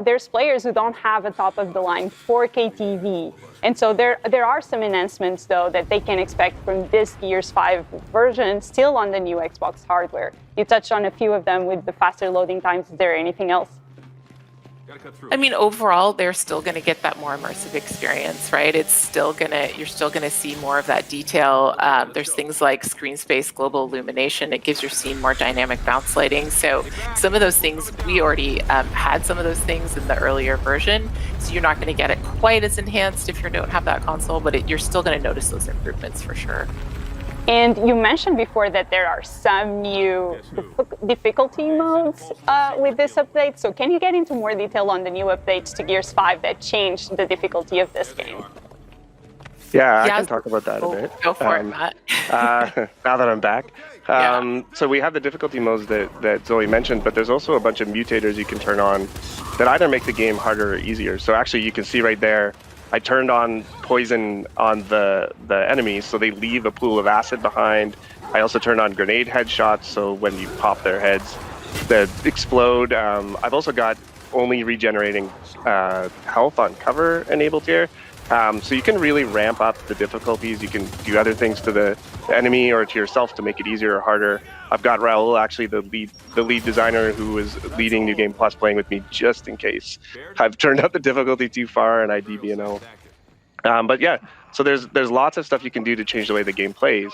[SPEAKER 17] there's players who don't have a top-of-the-line 4K TV. And so there are some enhancements, though, that they can expect from this Gears 5 version, still on the new Xbox hardware. You touched on a few of them with the faster loading times. Is there anything else?
[SPEAKER 11] I mean, overall, they're still going to get that more immersive experience, right? You're still going to see more of that detail. There's things like screen space, global illumination. It gives your scene more dynamic bounce lighting. So some of those things, we already had some of those things in the earlier version. So you're not going to get it quite as enhanced if you don't have that console, but you're still going to notice those improvements for sure.
[SPEAKER 17] And you mentioned before that there are some new difficulty modes with this update. So can you get into more detail on the new updates to Gears 5 that changed the difficulty of this game?
[SPEAKER 2] Yeah, I can talk about that a bit.
[SPEAKER 11] Go for it, Matt.
[SPEAKER 2] Now that I'm back. So we have the difficulty modes that Zoe mentioned, but there's also a bunch of mutators you can turn on that either make the game harder or easier. So actually you can see right there, I turned on poison on the enemies, so they leave a pool of acid behind. I also turned on grenade headshots, so when you pop their heads, they explode. I've also got only regenerating health on cover enabled here. So you can really ramp up the difficulties. You can do other things to the enemy or to yourself to make it easier or harder. I've got Raul, actually the lead designer who is leading New Game Plus, playing with me just in case I've turned up the difficulty too far and I DBNO. But yeah, so there's lots of stuff you can do to change the way the game plays.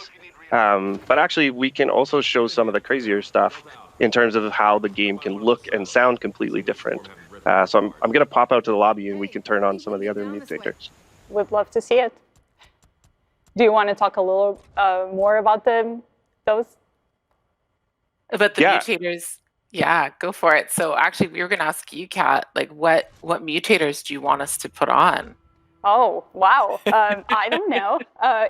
[SPEAKER 2] But actually, we can also show some of the crazier stuff in terms of how the game can look and sound completely different. So I'm going to pop out to the lobby and we can turn on some of the other mutators.
[SPEAKER 17] Would love to see it. Do you want to talk a little more about those?
[SPEAKER 11] About the mutators? Yeah, go for it. So actually, we were going to ask you, Kat, like what mutators do you want us to put on?
[SPEAKER 17] Oh, wow. I don't know.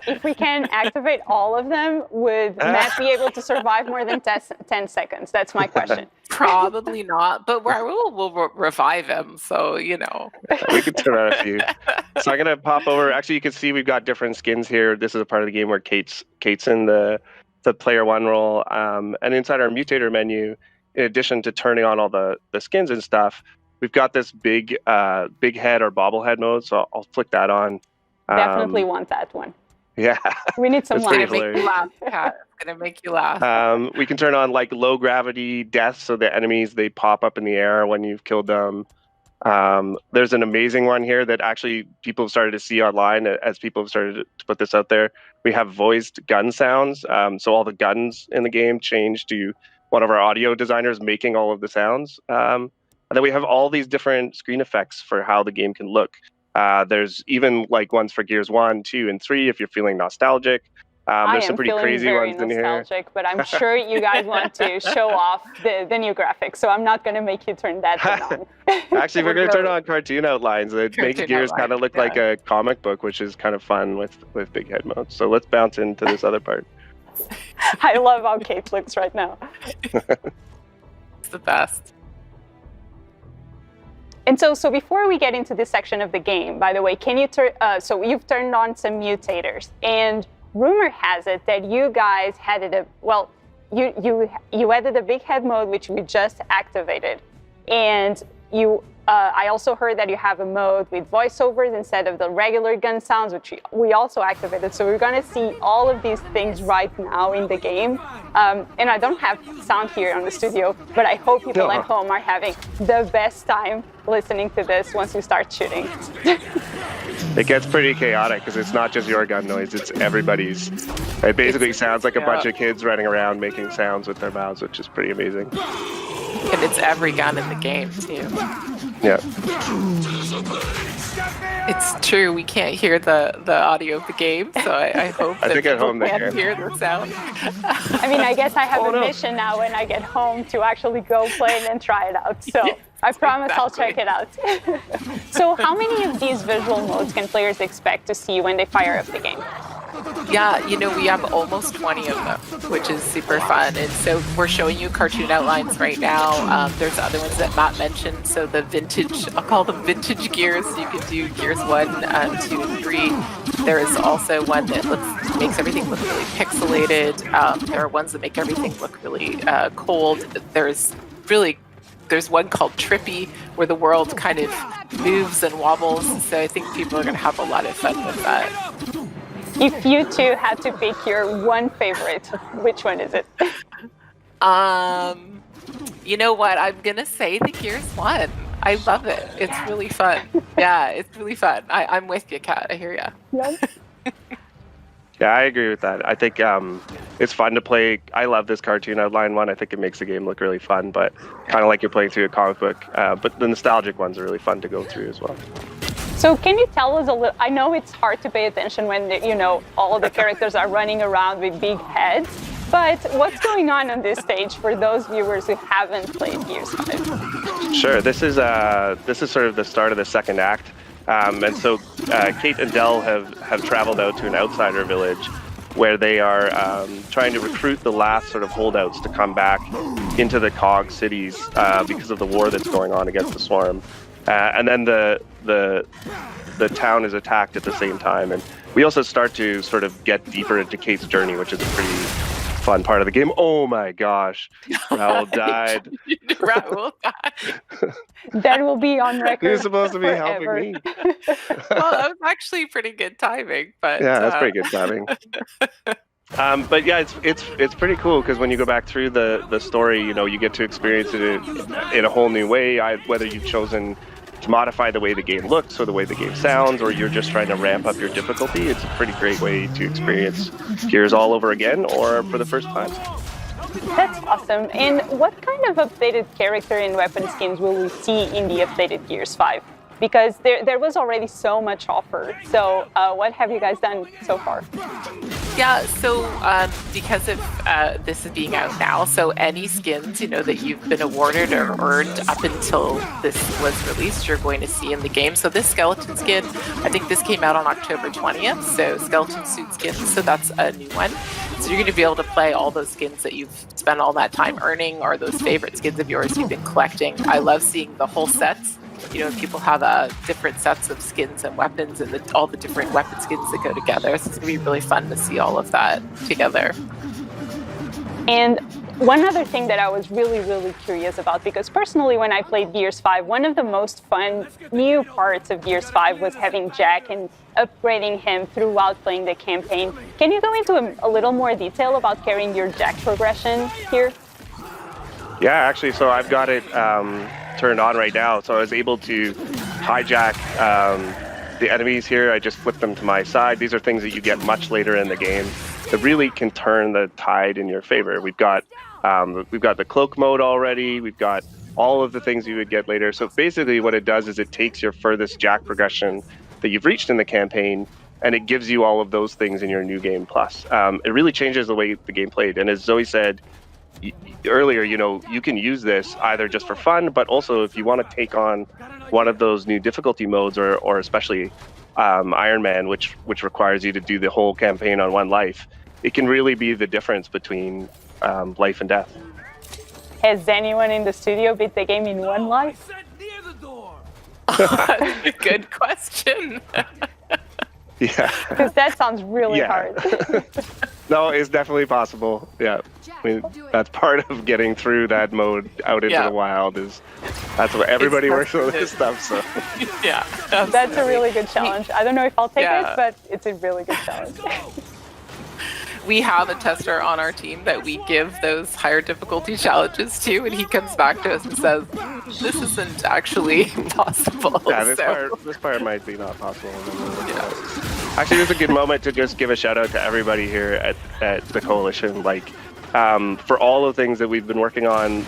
[SPEAKER 17] If we can activate all of them, would Matt be able to survive more than 10 seconds? That's my question.
[SPEAKER 11] Probably not, but we'll revive him, so, you know.
[SPEAKER 2] We can turn on a few. So I'm going to pop over. Actually, you can see we've got different skins here. This is a part of the game where Kate's in the player one role. And inside our mutator menu, in addition to turning on all the skins and stuff, we've got this big head or bobblehead mode, so I'll flick that on.
[SPEAKER 17] Definitely want that one.
[SPEAKER 2] Yeah.
[SPEAKER 17] We need some
[SPEAKER 11] laugh. It's gonna make you laugh.
[SPEAKER 2] We can turn on like low gravity death, so the enemies, they pop up in the air when you've killed them. There's an amazing one here that actually people have started to see online as people have started to put this out there. We have voiced gun sounds. So all the guns in the game change to one of our audio designers making all of the sounds. And then we have all these different screen effects for how the game can look. There's even like ones for Gears 1, 2, and 3 if you're feeling nostalgic. There's some pretty crazy ones in here.
[SPEAKER 17] But I'm sure you guys want to show off the new graphics, so I'm not going to make you turn that on.
[SPEAKER 2] Actually, we're going to turn on cartoon outlines. It makes Gears kind of look like a comic book, which is kind of fun with big head modes. So let's bounce into this other part.
[SPEAKER 17] I love how Kate looks right now.
[SPEAKER 11] It's the best.
[SPEAKER 17] And so before we get into this section of the game, by the way, can you so you've turned on some mutators, and rumor has it that you guys added you added a big head mode, which we just activated, and I also heard that you have a mode with voiceovers instead of the regular gun sounds, which we also activated. So we're going to see all of these things right now in the game. And I don't have sound here on the studio, but I hope people at home are having the best time listening to this once you start shooting.
[SPEAKER 2] It gets pretty chaotic because it's not just your gun noise, it's everybody's. It basically sounds like a bunch of kids running around making sounds with their mouths, which is pretty amazing.
[SPEAKER 11] And it's every gun in the game, too.
[SPEAKER 2] Yeah.
[SPEAKER 11] It's true, we can't hear the audio of the game, so I hope that people can hear the sound.
[SPEAKER 17] I mean, I guess I have a mission now when I get home to actually go play it and try it out. So I promise I'll check it out. So how many of these visual modes can players expect to see when they fire up the game?
[SPEAKER 11] Yeah, we have almost 20 of them, which is super fun. And so we're showing you cartoon outlines right now. There's other ones that Matt mentioned. So the vintage, I'll call them vintage Gears. You can do Gears 1, 2, and 3. There is also one that makes everything look really pixelated. There are ones that make everything look really cold. There's one called Trippy, where the world kind of moves and wobbles. So I think people are going to have a lot of fun with that.
[SPEAKER 17] If you two had to pick your one favorite, which one is it?
[SPEAKER 11] You know what? I'm going to say the Gears 1. I love it. It's really fun. Yeah, it's really fun. I'm with you, Kat. I hear ya.
[SPEAKER 17] Yep.
[SPEAKER 2] Yeah, I agree with that. I think it's fun to play. I love this cartoon outline one. I think it makes the game look really fun, but kind of like you're playing through a comic book. But the nostalgic ones are really fun to go through as well.
[SPEAKER 17] So can you tell us a little, I know it's hard to pay attention when, all the characters are running around with big heads, but what's going on this stage for those viewers who haven't played Gears 5?
[SPEAKER 2] Sure, this is sort of the start of the second act. And so Kate and Del have traveled out to an outsider village where they are trying to recruit the last sort of holdouts to come back into the COG cities because of the war that's going on against the Swarm. And then the town is attacked at the same time. And we also start to sort of get deeper into Kate's journey, which is a pretty fun part of the game. Oh my gosh, Raoul died.
[SPEAKER 11] Raoul died.
[SPEAKER 17] That will be on record.
[SPEAKER 2] You're supposed to be
[SPEAKER 17] forever.
[SPEAKER 2] helping me.
[SPEAKER 11] Well, that was actually pretty good timing, but
[SPEAKER 2] Yeah, that's pretty good timing. But yeah, it's pretty cool because when you go back through the story, you get to experience it in a whole new way. Whether you've chosen to modify the way the game looks or the way the game sounds, or you're just trying to ramp up your difficulty, it's a pretty great way to experience Gears all over again or for the first time.
[SPEAKER 17] That's awesome. And what kind of updated character and weapon skins will we see in the updated Gears 5? Because there was already so much offered. So what have you guys done so far?
[SPEAKER 11] Yeah, so because of this is being out now, so any skins, that you've been awarded or earned up until this was released, you're going to see in the game. So this skeleton skin, I think this came out on October 20th, so skeleton suit skins, so that's a new one. So you're going to be able to play all those skins that you've spent all that time earning, or those favorite skins of yours you've been collecting. I love seeing the whole sets. People have different sets of skins and weapons and all the different weapon skins that go together. So it's going to be really fun to see all of that together.
[SPEAKER 17] And one other thing that I was really, really curious about, because personally when I played Gears 5, one of the most fun new parts of Gears 5 was having Jack and upgrading him throughout playing the campaign. Can you go into a little more detail about carrying your Jack progression here?
[SPEAKER 2] Yeah, actually, so I've got it turned on right now, so I was able to hijack the enemies here. I just flipped them to my side. These are things that you get much later in the game that really can turn the tide in your favor. We've got the cloak mode already. We've got all of the things you would get later. So basically what it does is it takes your furthest Jack progression that you've reached in the campaign, and it gives you all of those things in your new game plus. It really changes the way the game played. And as Zoe said earlier, you can use this either just for fun, but also if you want to take on one of those new difficulty modes, or especially Iron Man, which requires you to do the whole campaign on one life, it can really be the difference between life and death.
[SPEAKER 17] Has anyone in the studio beat the game in one life?
[SPEAKER 11] That's a good question.
[SPEAKER 2] Yeah.
[SPEAKER 17] Because that sounds really hard.
[SPEAKER 2] No, it's definitely possible. Yeah. I mean, that's part of getting through that mode out into the wild. That's what everybody works with this stuff. So
[SPEAKER 11] yeah,
[SPEAKER 17] that's a really good challenge. I don't know if I'll take it, but it's a really good challenge.
[SPEAKER 11] We have a tester on our team that we give those higher difficulty challenges to, and he comes back to us and says, "This isn't actually possible."
[SPEAKER 2] Yeah, this part might be not possible. Actually, it's a good moment to just give a shout out to everybody here at the Coalition, for all the things that we've been working on,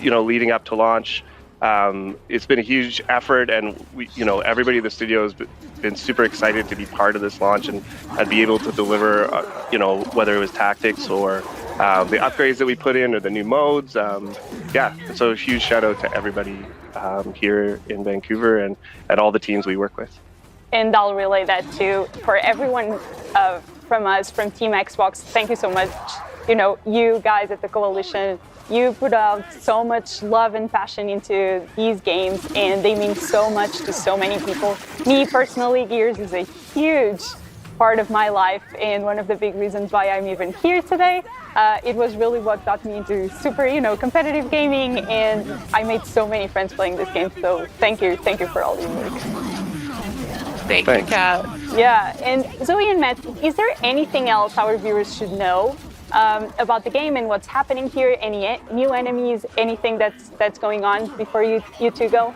[SPEAKER 2] leading up to launch. It's been a huge effort, and everybody in the studio has been super excited to be part of this launch and be able to deliver, whether it was tactics or the upgrades that we put in or the new modes. So a huge shout out to everybody here in Vancouver and all the teams we work with.
[SPEAKER 17] And I'll relay that too for everyone from us, from Team Xbox. Thank you so much. You guys at the Coalition, you put out so much love and passion into these games, and they mean so much to so many people. Me personally, Gears is a huge part of my life, and one of the big reasons why I'm even here today. It was really what got me into super, competitive gaming, and I made so many friends playing this game. So thank you for all your work.
[SPEAKER 11] Thank you, Kat.
[SPEAKER 17] Yeah, and Zoe and Matt, is there anything else our viewers should know about the game and what's happening here? Any new enemies? Anything that's going on before you two go?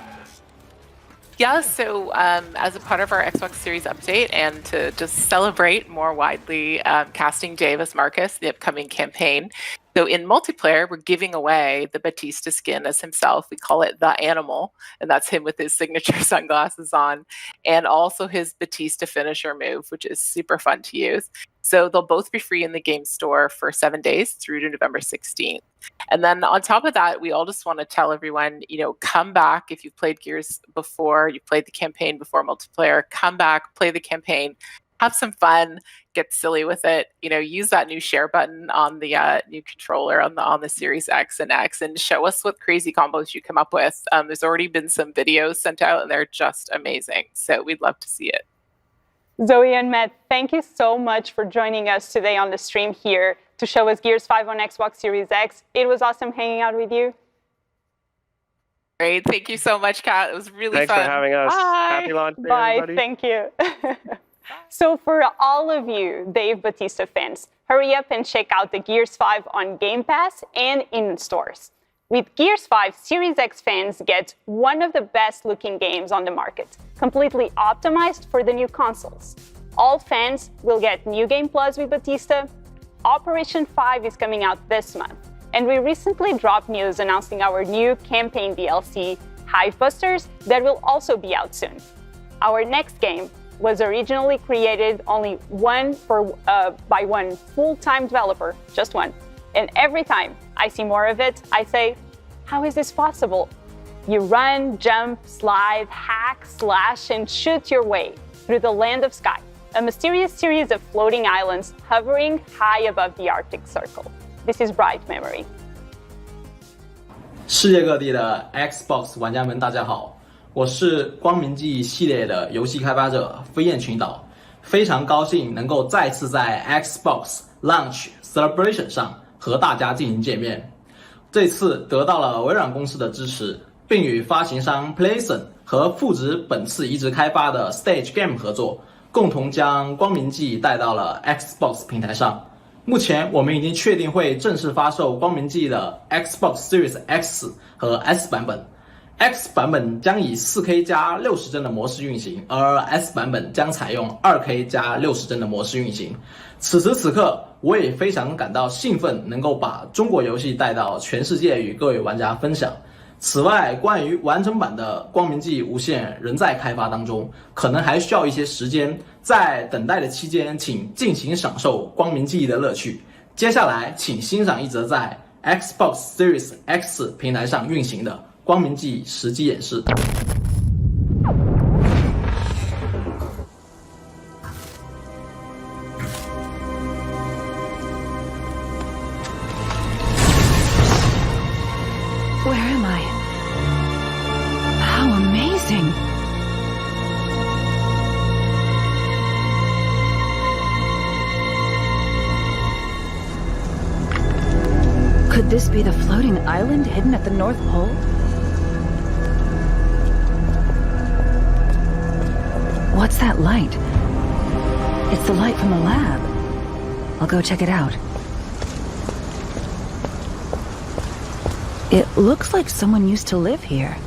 [SPEAKER 11] Yeah, so as a part of our Xbox Series update and to just celebrate more widely casting Dave as Marcus, the upcoming campaign. So in multiplayer, we're giving away the Batista skin as himself. We call it the Animal, and that's him with his signature sunglasses on, and also his Batista finisher move, which is super fun to use. So they'll both be free in the game store for 7 days through to November 16th. And then on top of that, we all just want to tell everyone, come back if you've played Gears before, you've played the campaign before multiplayer, come back, play the campaign, have some fun, get silly with it. Use that new share button on the new controller on the Series X and X, and show us what crazy combos you come up with. There's already been some videos sent out, and they're just amazing. So we'd love to see it.
[SPEAKER 17] Zoe and Matt, thank you so much for joining us today on the stream here to show us Gears 5 on Xbox Series X. It was awesome hanging out with you.
[SPEAKER 11] Great. Thank you so much, Kat. It was really fun.
[SPEAKER 2] Thanks for having us.
[SPEAKER 17] Bye.
[SPEAKER 2] Happy launch day,
[SPEAKER 17] Bye.
[SPEAKER 2] everybody.
[SPEAKER 17] Thank you. So for all of you Dave Batista fans, hurry up and check out the Gears 5 on Game Pass and in stores. With Gears 5, Series X fans get one of the best looking games on the market, completely optimized for the new consoles. All fans will get New Game Plus with Batista. Operation 5 is coming out this month, and we recently dropped news announcing our new campaign DLC, Hivebusters, that will also be out soon. Our next game was originally created only by one full-time developer, just one. And every time I see more of it, I say, how is this possible? You run, jump, slide, hack, slash, and shoot your way through the land of Sky, a mysterious series of floating islands hovering high above the Arctic Circle. This is Bright Memory.
[SPEAKER 8] 世界各地的 Xbox 玩家们，大家好，我是光明记系列的游戏开发者飞燕群岛，非常高兴能够再次在 Xbox Launch Celebration 上和大家进行见面。这次得到了微软公司的支持，并与发行商 Playstyle 和负责本次移植开发的 Stage Game 合作，共同将光明记带到了 Xbox 平台上。目前我们已经确定会正式发售光明记的 Xbox Series X 和 S 版本。X 版本将以 4K 加60帧的模式运行，而 S 版本将采用 2K 加60帧的模式运行。此时此刻，我也非常感到兴奋，能够把中国游戏带到全世界与各位玩家分享。此外，关于完整版的光明记无限仍在开发当中，可能还需要一些时间。在等待的期间，请尽情享受光明记的乐趣。接下来，请欣赏一则在 Xbox Series X 平台上运行的光明记实际演示。
[SPEAKER 12] Where am I? How amazing! Could this be the floating island hidden at the North Pole? What's that light? It's the light from the lab. I'll go check it out. It looks like someone used to live here.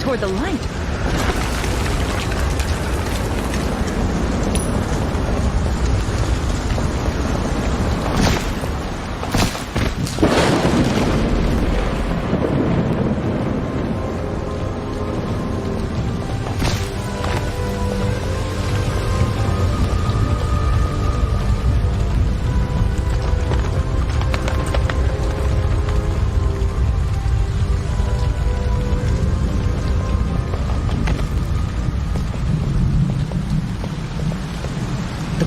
[SPEAKER 12] toward the light.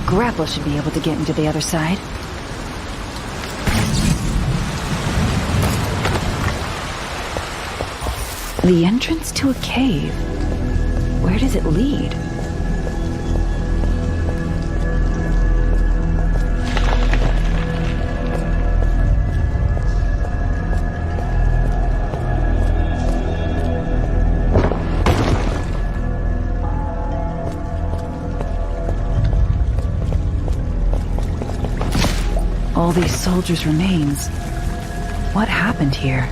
[SPEAKER 12] Grapple should be able to get into the other side. The entrance to a cave. Where does it lead? All these soldiers' remains. What happened here?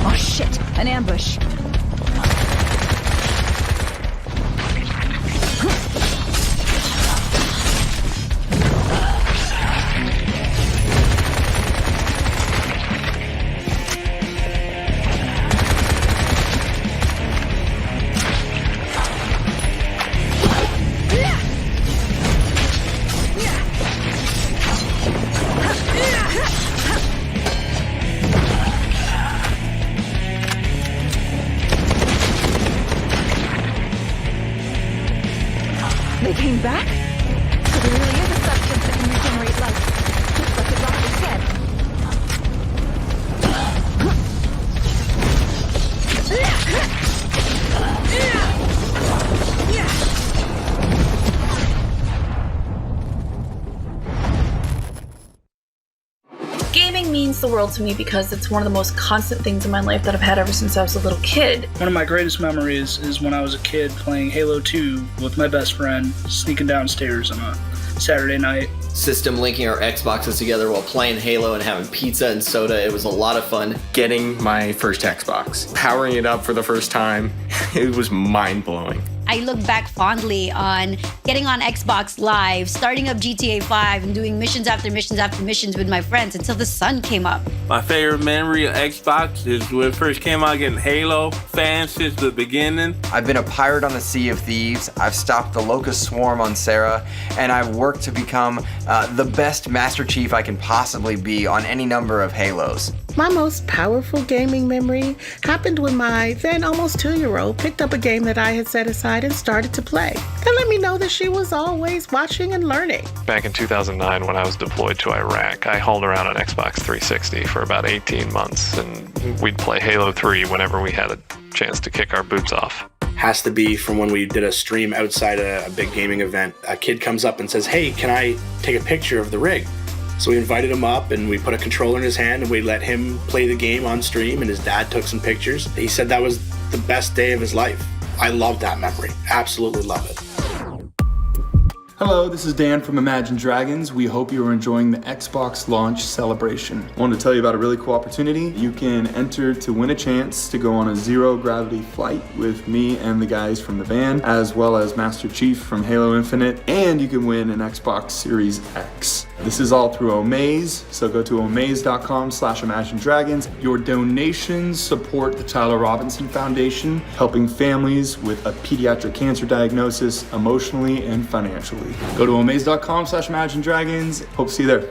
[SPEAKER 12] Oh shit! An ambush! They came back? So there really is a substance that can regenerate life, just like the doctor said.
[SPEAKER 5] Gaming means the world to me because it's one of the most constant things in my life that I've had ever since I was a little kid.
[SPEAKER 13] One of my greatest memories is when I was a kid playing Halo 2 with my best friend, sneaking downstairs on a Saturday night.
[SPEAKER 14] System linking our Xboxes together while playing Halo and having pizza and soda. It was a lot of fun.
[SPEAKER 15] Getting my first Xbox, powering it up for the first time, it was mind-blowing.
[SPEAKER 16] I look back fondly on getting on Xbox Live, starting up GTA 5 and doing missions after missions after missions with my friends until the sun came up.
[SPEAKER 18] My favorite memory of Xbox is when it first came out, getting Halo fans since the beginning.
[SPEAKER 19] I've been a pirate on the Sea of Thieves, I've stopped the Locust Swarm on Sarah, and I've worked to become the best Master Chief I can possibly be on any number of Halos.
[SPEAKER 20] My most powerful gaming memory happened when my then almost 2-year-old picked up a game that I had set aside and started to play. That let me know that she was always watching and learning.
[SPEAKER 21] Back in 2009 when I was deployed to Iraq, I hauled around an Xbox 360 for about 18 months and we'd play Halo 3 whenever we had a chance to kick our boots off.
[SPEAKER 30] Has to be from when we did a stream outside a big gaming event. A kid comes up and says, "Hey, can I take a picture of the rig?" So we invited him up and we put a controller in his hand and we let him play the game on stream, and his dad took some pictures. He said that was the best day of his life. I love that memory. Absolutely love it.
[SPEAKER 31] Hello, this is Dan from Imagine Dragons. We hope you are enjoying the Xbox launch celebration. I wanted to tell you about a really cool opportunity. You can enter to win a chance to go on a zero-gravity flight with me and the guys from the band, as well as Master Chief from Halo Infinite, and you can win an Xbox Series X. This is all through Omaze, so go to omaze.com/imaginedragons. Your donations support the Tyler Robinson Foundation, helping families with a pediatric cancer diagnosis emotionally and financially. Go to omaze.com/imaginedragons. Hope to see you there.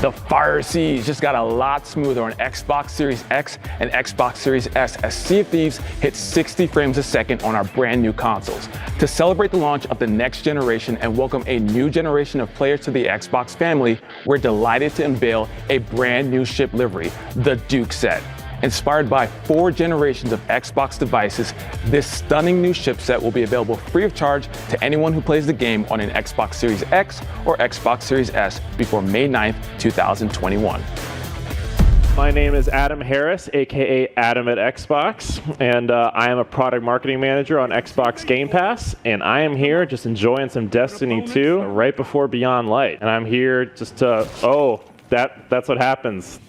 [SPEAKER 32] The fire siege just got a lot smoother on Xbox Series X and Xbox Series S as Sea of Thieves hit 60 frames a second on our brand new consoles. To celebrate the launch of the next generation and welcome a new generation of players to the Xbox family, we're delighted to unveil a brand new ship livery, the Duke set. Inspired by 4 generations of Xbox devices, this stunning new chipset will be available free of charge to anyone who plays the game on an Xbox Series X or Xbox Series S before May 9th, 2021.
[SPEAKER 1] My name is Adam Harris, aka Adam at Xbox, and I am a product marketing manager on Xbox Game Pass, and I am here just enjoying some Destiny 2 right before Beyond Light. And I'm here just to, that's what happens.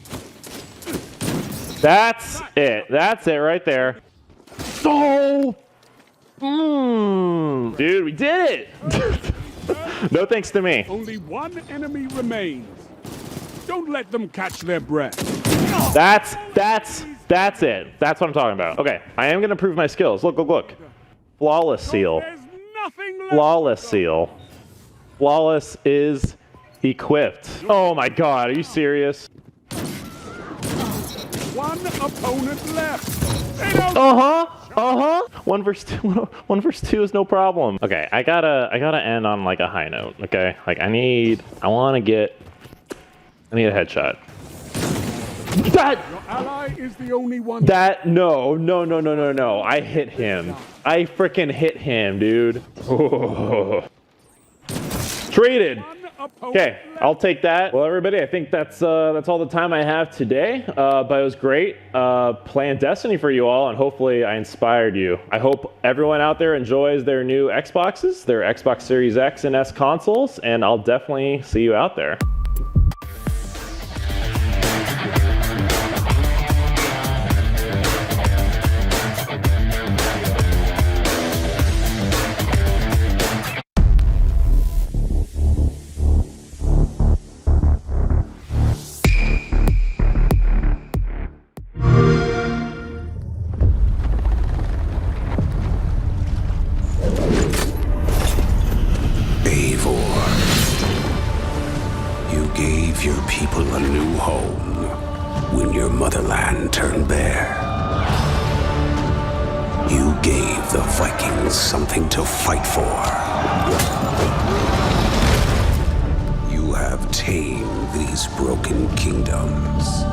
[SPEAKER 1] That's it. That's it right there. Dude, we did it! No thanks to me.
[SPEAKER 4] Only one enemy remains. Don't let them catch their breath.
[SPEAKER 1] That's it. That's what I'm talking about. Okay, I am gonna prove my skills. Look. Flawless seal. Flawless seal. Flawless is equipped. Oh my god, are you serious?
[SPEAKER 4] One opponent left.
[SPEAKER 1] 1 versus 2 is no problem. Okay, I gotta end on like a high note. Okay, like I need a headshot.
[SPEAKER 4] Your ally is the only one.
[SPEAKER 1] No. I hit him. I freaking hit him, dude. Oh. Traded. Okay, I'll take that. Well, everybody, I think that's all the time I have today. But it was great playing Destiny for you all, and hopefully I inspired you. I hope everyone out there enjoys their new Xboxes, their Xbox Series X and S consoles, and I'll definitely see you out there.
[SPEAKER 26] Motherland turned bare. You gave the Vikings something to fight for. You have tamed these broken kingdoms.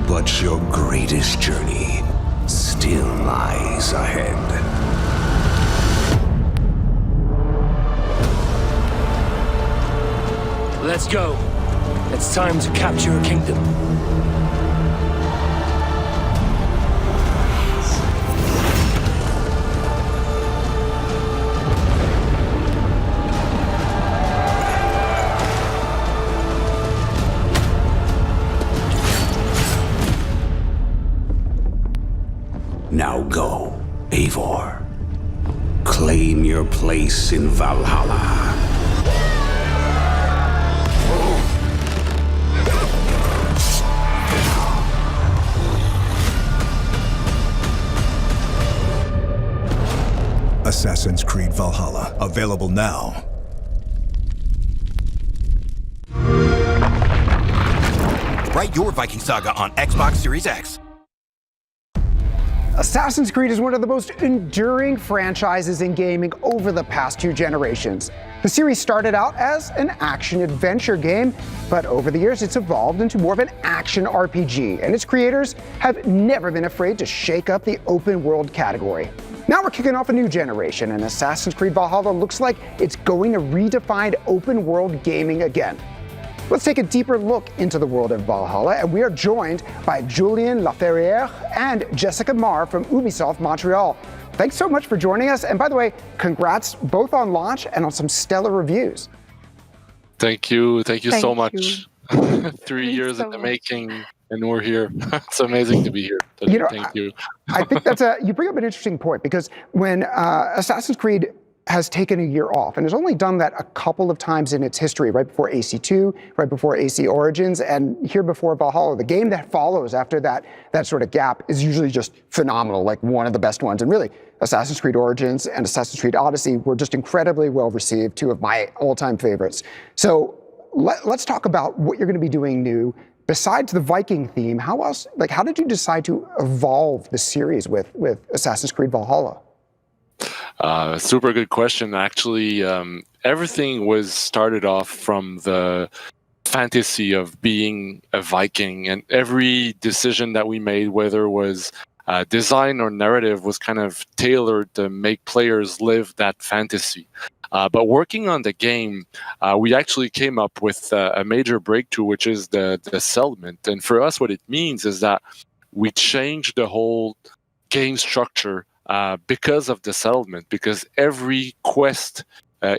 [SPEAKER 26] But your greatest journey still lies ahead.
[SPEAKER 6] Let's go. It's time to capture a kingdom.
[SPEAKER 26] Now go, Eivor. Claim your place in Valhalla.
[SPEAKER 7] Assassin's Creed Valhalla, available now.
[SPEAKER 9] Write your Viking saga on Xbox Series X.
[SPEAKER 10] Assassin's Creed is one of the most enduring franchises in gaming over the past 2 generations. The series started out as an action-adventure game, but over the years it's evolved into more of an action RPG, and its creators have never been afraid to shake up the open-world category. Now we're kicking off a new generation, and Assassin's Creed Valhalla looks like it's going to redefine open-world gaming again. Let's take a deeper look into the world of Valhalla, and we are joined by Julien Laferrière and Jessica Marr from Ubisoft Montreal. Thanks so much for joining us, and by the way, congrats both on launch and on some stellar reviews.
[SPEAKER 21] Thank you so much. 3 years in the making, and we're here. It's amazing to be here. Thank you.
[SPEAKER 10] I think you bring up an interesting point, because when Assassin's Creed has taken a year off, and has only done that a couple of times in its history, right before AC2, right before AC Origins, and here before Valhalla. The game that follows after that sort of gap is usually just phenomenal, like one of the best ones. And really, Assassin's Creed Origins and Assassin's Creed Odyssey were just incredibly well received, 2 of my all-time favorites. So let's talk about what you're going to be doing new. Besides the Viking theme, how did you decide to evolve the series with Assassin's Creed Valhalla?
[SPEAKER 21] Super good question. Actually, everything was started off from the fantasy of being a Viking, and every decision that we made, whether it was design or narrative, was kind of tailored to make players live that fantasy. But working on the game, we actually came up with a major breakthrough, which is the settlement. And for us, what it means is that we changed the whole game structure because of the settlement, because every quest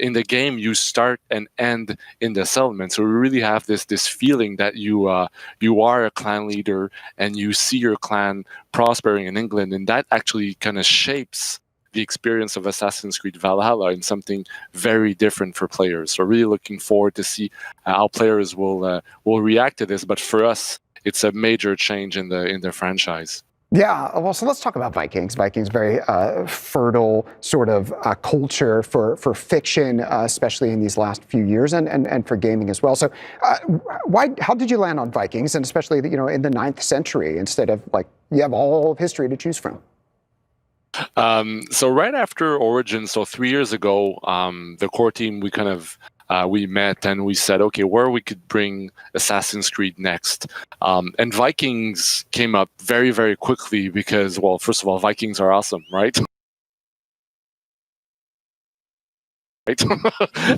[SPEAKER 21] in the game you start and end in the settlement. So we really have this feeling that you are a clan leader and you see your clan prospering in England, and that actually kind of shapes the experience of Assassin's Creed Valhalla in something very different for players. So really looking forward to see how players will react to this. But for us, it's a major change in the franchise.
[SPEAKER 10] Yeah, well, so let's talk about Vikings. Vikings, very fertile sort of culture for fiction, especially in these last few years, and for gaming as well. So, how did you land on Vikings, and especially in the 9th century instead of you have all of history to choose from?
[SPEAKER 21] So right after Origins, so 3 years ago, the core team, we met and we said, okay, where we could bring Assassin's Creed next. And Vikings came up very, very quickly because, well, first of all, Vikings are awesome, right?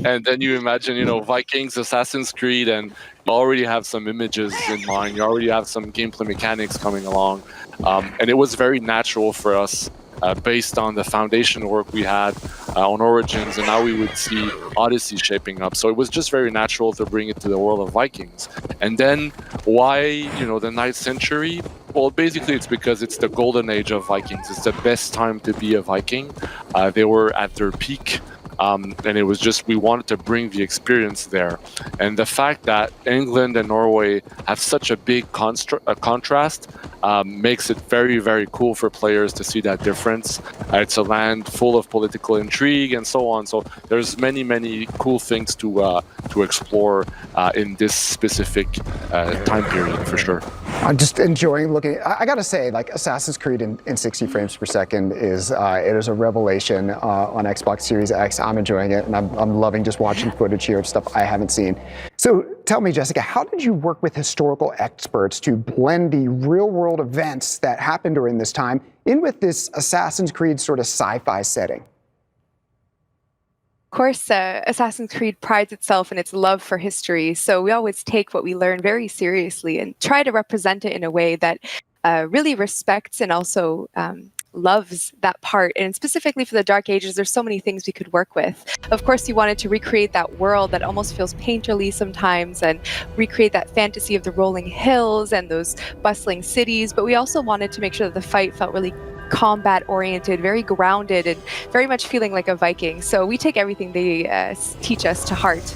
[SPEAKER 21] And then you imagine, Vikings, Assassin's Creed, and you already have some images in mind. You already have some gameplay mechanics coming along. And it was very natural for us, based on the foundation work we had on Origins, and now we would see Odyssey shaping up. So it was just very natural to bring it to the world of Vikings. And then why, the 9th century? Well, basically it's because it's the golden age of Vikings. It's the best time to be a Viking. They were at their peak. And it was just, we wanted to bring the experience there. And the fact that England and Norway have such a big contrast makes it very, very cool for players to see that difference. It's a land full of political intrigue and so on. So there's many, many cool things to explore in this specific time period, for sure.
[SPEAKER 10] I'm just enjoying looking. I got to say, Assassin's Creed in 60 frames per second is a revelation on Xbox Series X. I'm enjoying it, and I'm loving just watching footage here of stuff I haven't seen. So tell me, Jessica, how did you work with historical experts to blend the real-world events that happened during this time in with this Assassin's Creed sort of sci-fi setting?
[SPEAKER 2] Of course, Assassin's Creed prides itself in its love for history, so we always take what we learn very seriously and try to represent it in a way that really respects and also loves that part. And specifically for the Dark Ages, there's so many things we could work with. Of course, we wanted to recreate that world that almost feels painterly sometimes and recreate that fantasy of the rolling hills and those bustling cities, but we also wanted to make sure that the fight felt really combat oriented, very grounded, and very much feeling like a Viking. So we take everything they teach us to heart.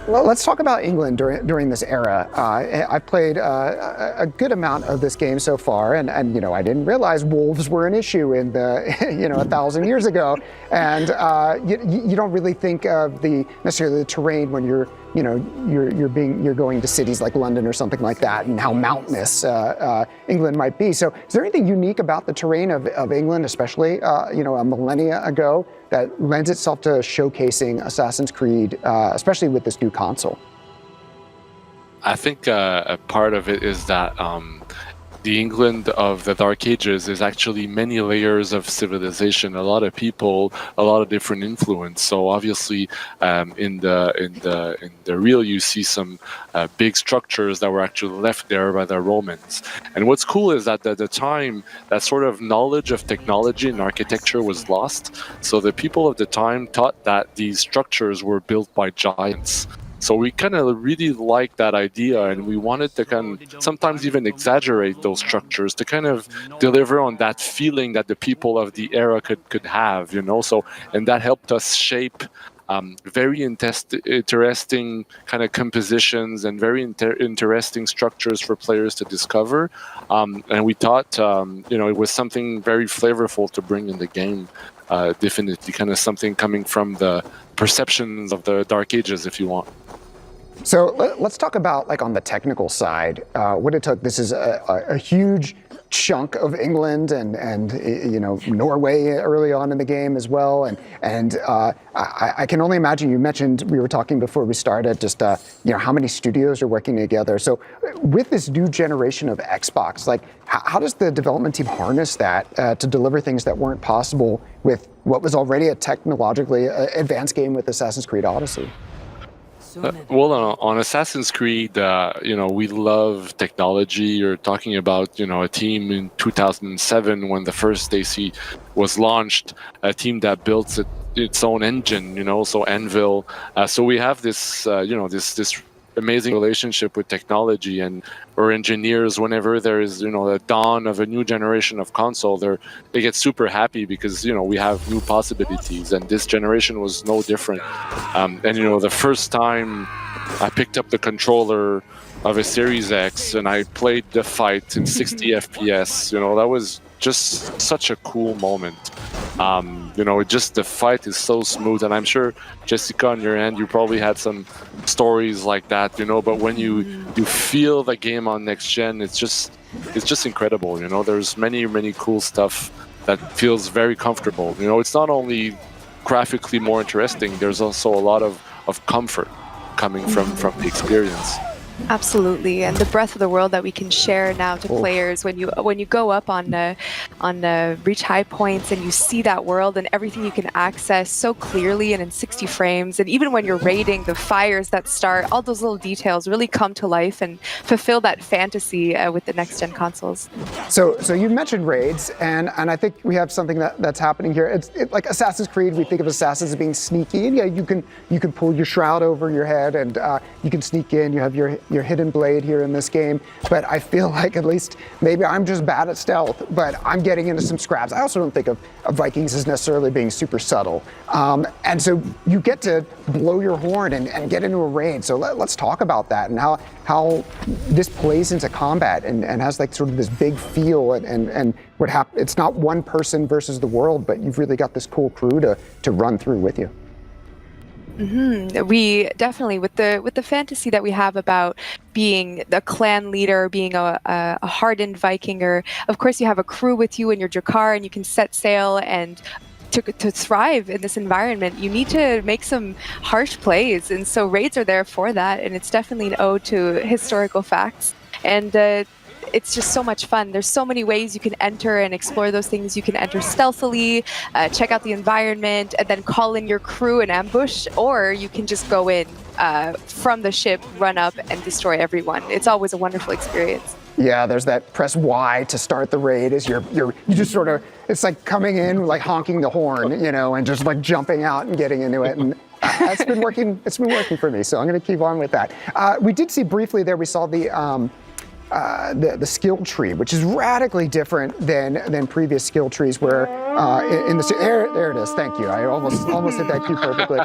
[SPEAKER 10] Well, let's talk about England during this era. I've played a good amount of this game so far, and I didn't realize wolves were an issue in the 1,000 years ago. And you don't really think of necessarily the terrain when you're going to cities like London or something like that, and how mountainous England might be. So, is there anything unique about the terrain of England, especially a millennia ago, that lends itself to showcasing Assassin's Creed, especially with this new console?
[SPEAKER 21] I think a part of it is that the England of the Dark Ages is actually many layers of civilization, a lot of people, a lot of different influence. So obviously, in the real, you see some big structures that were actually left there by the Romans. And what's cool is that at the time, that sort of knowledge of technology and architecture was lost. So the people of the time thought that these structures were built by giants. So we kind of really liked that idea, and we wanted to kind of sometimes even exaggerate those structures to kind of deliver on that feeling that the people of the era could have, So, and that helped us shape very interesting kind of compositions and very interesting structures for players to discover. And we thought, it was something very flavorful to bring in the game. Definitely kind of something coming from the perceptions of the Dark Ages, if you want.
[SPEAKER 10] So let's talk about, on the technical side, what it took. This is a huge chunk of England and Norway early on in the game as well. And I can only imagine, you mentioned, we were talking before we started, just how many studios are working together. So with this new generation of Xbox, like how does the development team harness that to deliver things that weren't possible with what was already a technologically advanced game with Assassin's Creed Odyssey?
[SPEAKER 21] Well, on Assassin's Creed, we love technology. You're talking about, a team in 2007 when the first AC was launched, a team that built its own engine, so Anvil. So we have this, this amazing relationship with technology, and our engineers, whenever there is, the dawn of a new generation of console, they get super happy because, we have new possibilities, and this generation was no different. And, the first time I picked up the controller of a Series X and I played the fight in 60 FPS, that was just such a cool moment. Just the fight is so smooth, and I'm sure, Jessica, on your end, you probably had some stories like that, but when you feel the game on next gen, it's just incredible. There's many cool stuff that feels very comfortable. It's not only graphically more interesting, there's also a lot of comfort coming from the experience.
[SPEAKER 2] Absolutely, and the breadth of the world that we can share now to players when you go up on reach high points and you see that world and everything you can access so clearly and in 60 frames, and even when you're raiding, the fires that start, all those little details really come to life and fulfill that fantasy with the next gen consoles.
[SPEAKER 10] So you mentioned raids, and I think we have something that's happening here. It's like Assassin's Creed. We think of assassins as being sneaky, and yeah, you can pull your shroud over your head and you can sneak in. You have your hidden blade here in this game, but I feel like, at least maybe I'm just bad at stealth, but I'm getting into some scraps. I also don't think of Vikings as necessarily being super subtle. And so you get to blow your horn and get into a raid. So let's talk about that and how this plays into combat and has like sort of this big feel and what happens. It's not one person versus the world, but you've really got this cool crew to run through with you.
[SPEAKER 2] Mm-hmm. We definitely, with the fantasy that we have about being the clan leader, being a hardened Vikinger, of course you have a crew with you in your Drakkar and you can set sail, and to thrive in this environment, you need to make some harsh plays, and so raids are there for that, and it's definitely an ode to historical facts. And it's just so much fun. There's so many ways you can enter and explore those things. You can enter stealthily, check out the environment, and then call in your crew and ambush, or you can just go in from the ship, run up, and destroy everyone. It's always a wonderful experience.
[SPEAKER 10] Yeah, there's that press Y to start the raid as you just sort of, it's like coming in, like honking the horn, and just like jumping out and getting into it. And it's been working for me, so I'm going to keep on with that. We did see briefly there, we saw the skill tree, which is radically different than previous skill trees, where there it is. Thank you. I almost hit that cue perfectly.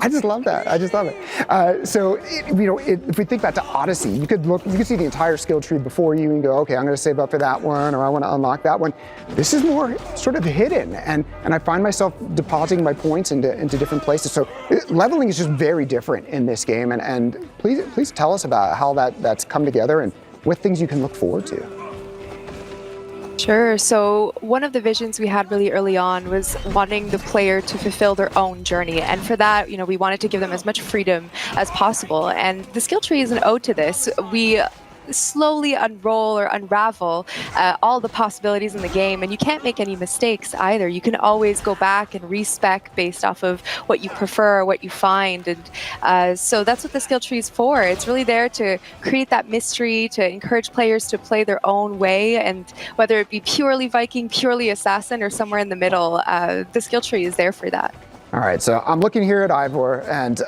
[SPEAKER 10] I just love that. I just love it. So if we think back to Odyssey, you could see the entire skill tree before you and go, okay, I'm going to save up for that one, or I want to unlock that one. This is more sort of hidden, and I find myself depositing my points into different places. So leveling is just very different in this game, and please tell us about how that's come together and what things you can look forward to.
[SPEAKER 2] Sure. So one of the visions we had really early on was wanting the player to fulfill their own journey. And for that, we wanted to give them as much freedom as possible. And the skill tree is an ode to this. We slowly unroll or unravel all the possibilities in the game, and you can't make any mistakes either. You can always go back and respec based off of what you prefer or what you find, and so that's what the skill tree is for. It's really there to create that mystery, to encourage players to play their own way, and whether it be purely Viking, purely Assassin, or somewhere in the middle, the skill tree is there for that.
[SPEAKER 10] All right, so I'm looking here at Ivor, and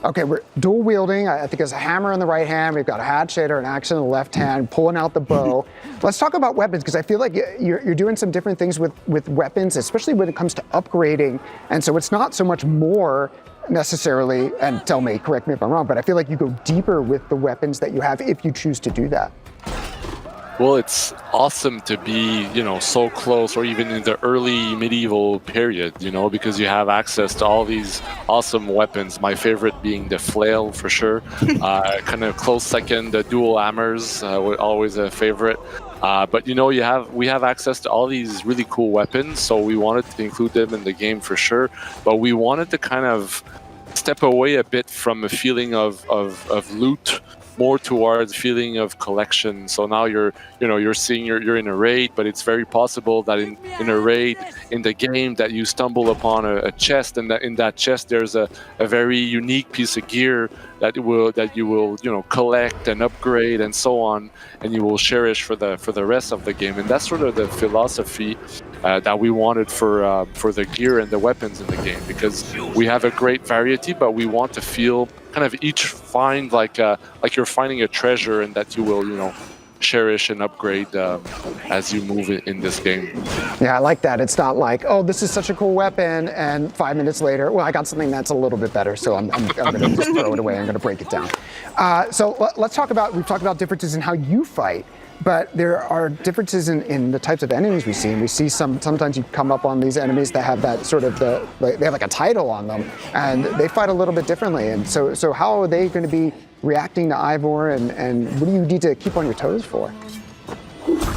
[SPEAKER 10] okay, we're dual wielding. I think it's a hammer in the right hand. We've got a hat shader, an axe in the left hand, pulling out the bow. Let's talk about weapons, because I feel like you're doing some different things with weapons, especially when it comes to upgrading. And so it's not so much more necessarily, and correct me if I'm wrong, but I feel like you go deeper with the weapons that you have if you choose to do that.
[SPEAKER 21] Well, it's awesome to be, so close, or even in the early medieval period, because you have access to all these awesome weapons. My favorite being the flail, for sure. Kind of close second, the dual hammers, were always a favorite. But we have access to all these really cool weapons, so we wanted to include them in the game for sure. But we wanted to kind of step away a bit from a feeling of loot, more towards feeling of collection. So now you're seeing you're in a raid, but it's very possible that in a raid in the game that you stumble upon a chest, and that in that chest there's a very unique piece of gear that you will collect and upgrade and so on, and you will cherish for the rest of the game. And that's sort of the philosophy that we wanted for the gear and the weapons in the game, because we have a great variety, but we want to feel kind of each find like you're finding a treasure, and that you will cherish and upgrade as you move in this game.
[SPEAKER 10] Yeah, I like that. It's not like, oh, this is such a cool weapon, and 5 minutes later, well, I got something that's a little bit better, so I'm going to just throw it away. I'm going to break it down. So we've talked about differences in how you fight, but there are differences in the types of enemies we see. And we see sometimes you come up on these enemies that have that sort of they have like a title on them, and they fight a little bit differently. And so how are they going to be reacting to Ivor, and what do you need to keep on your toes for?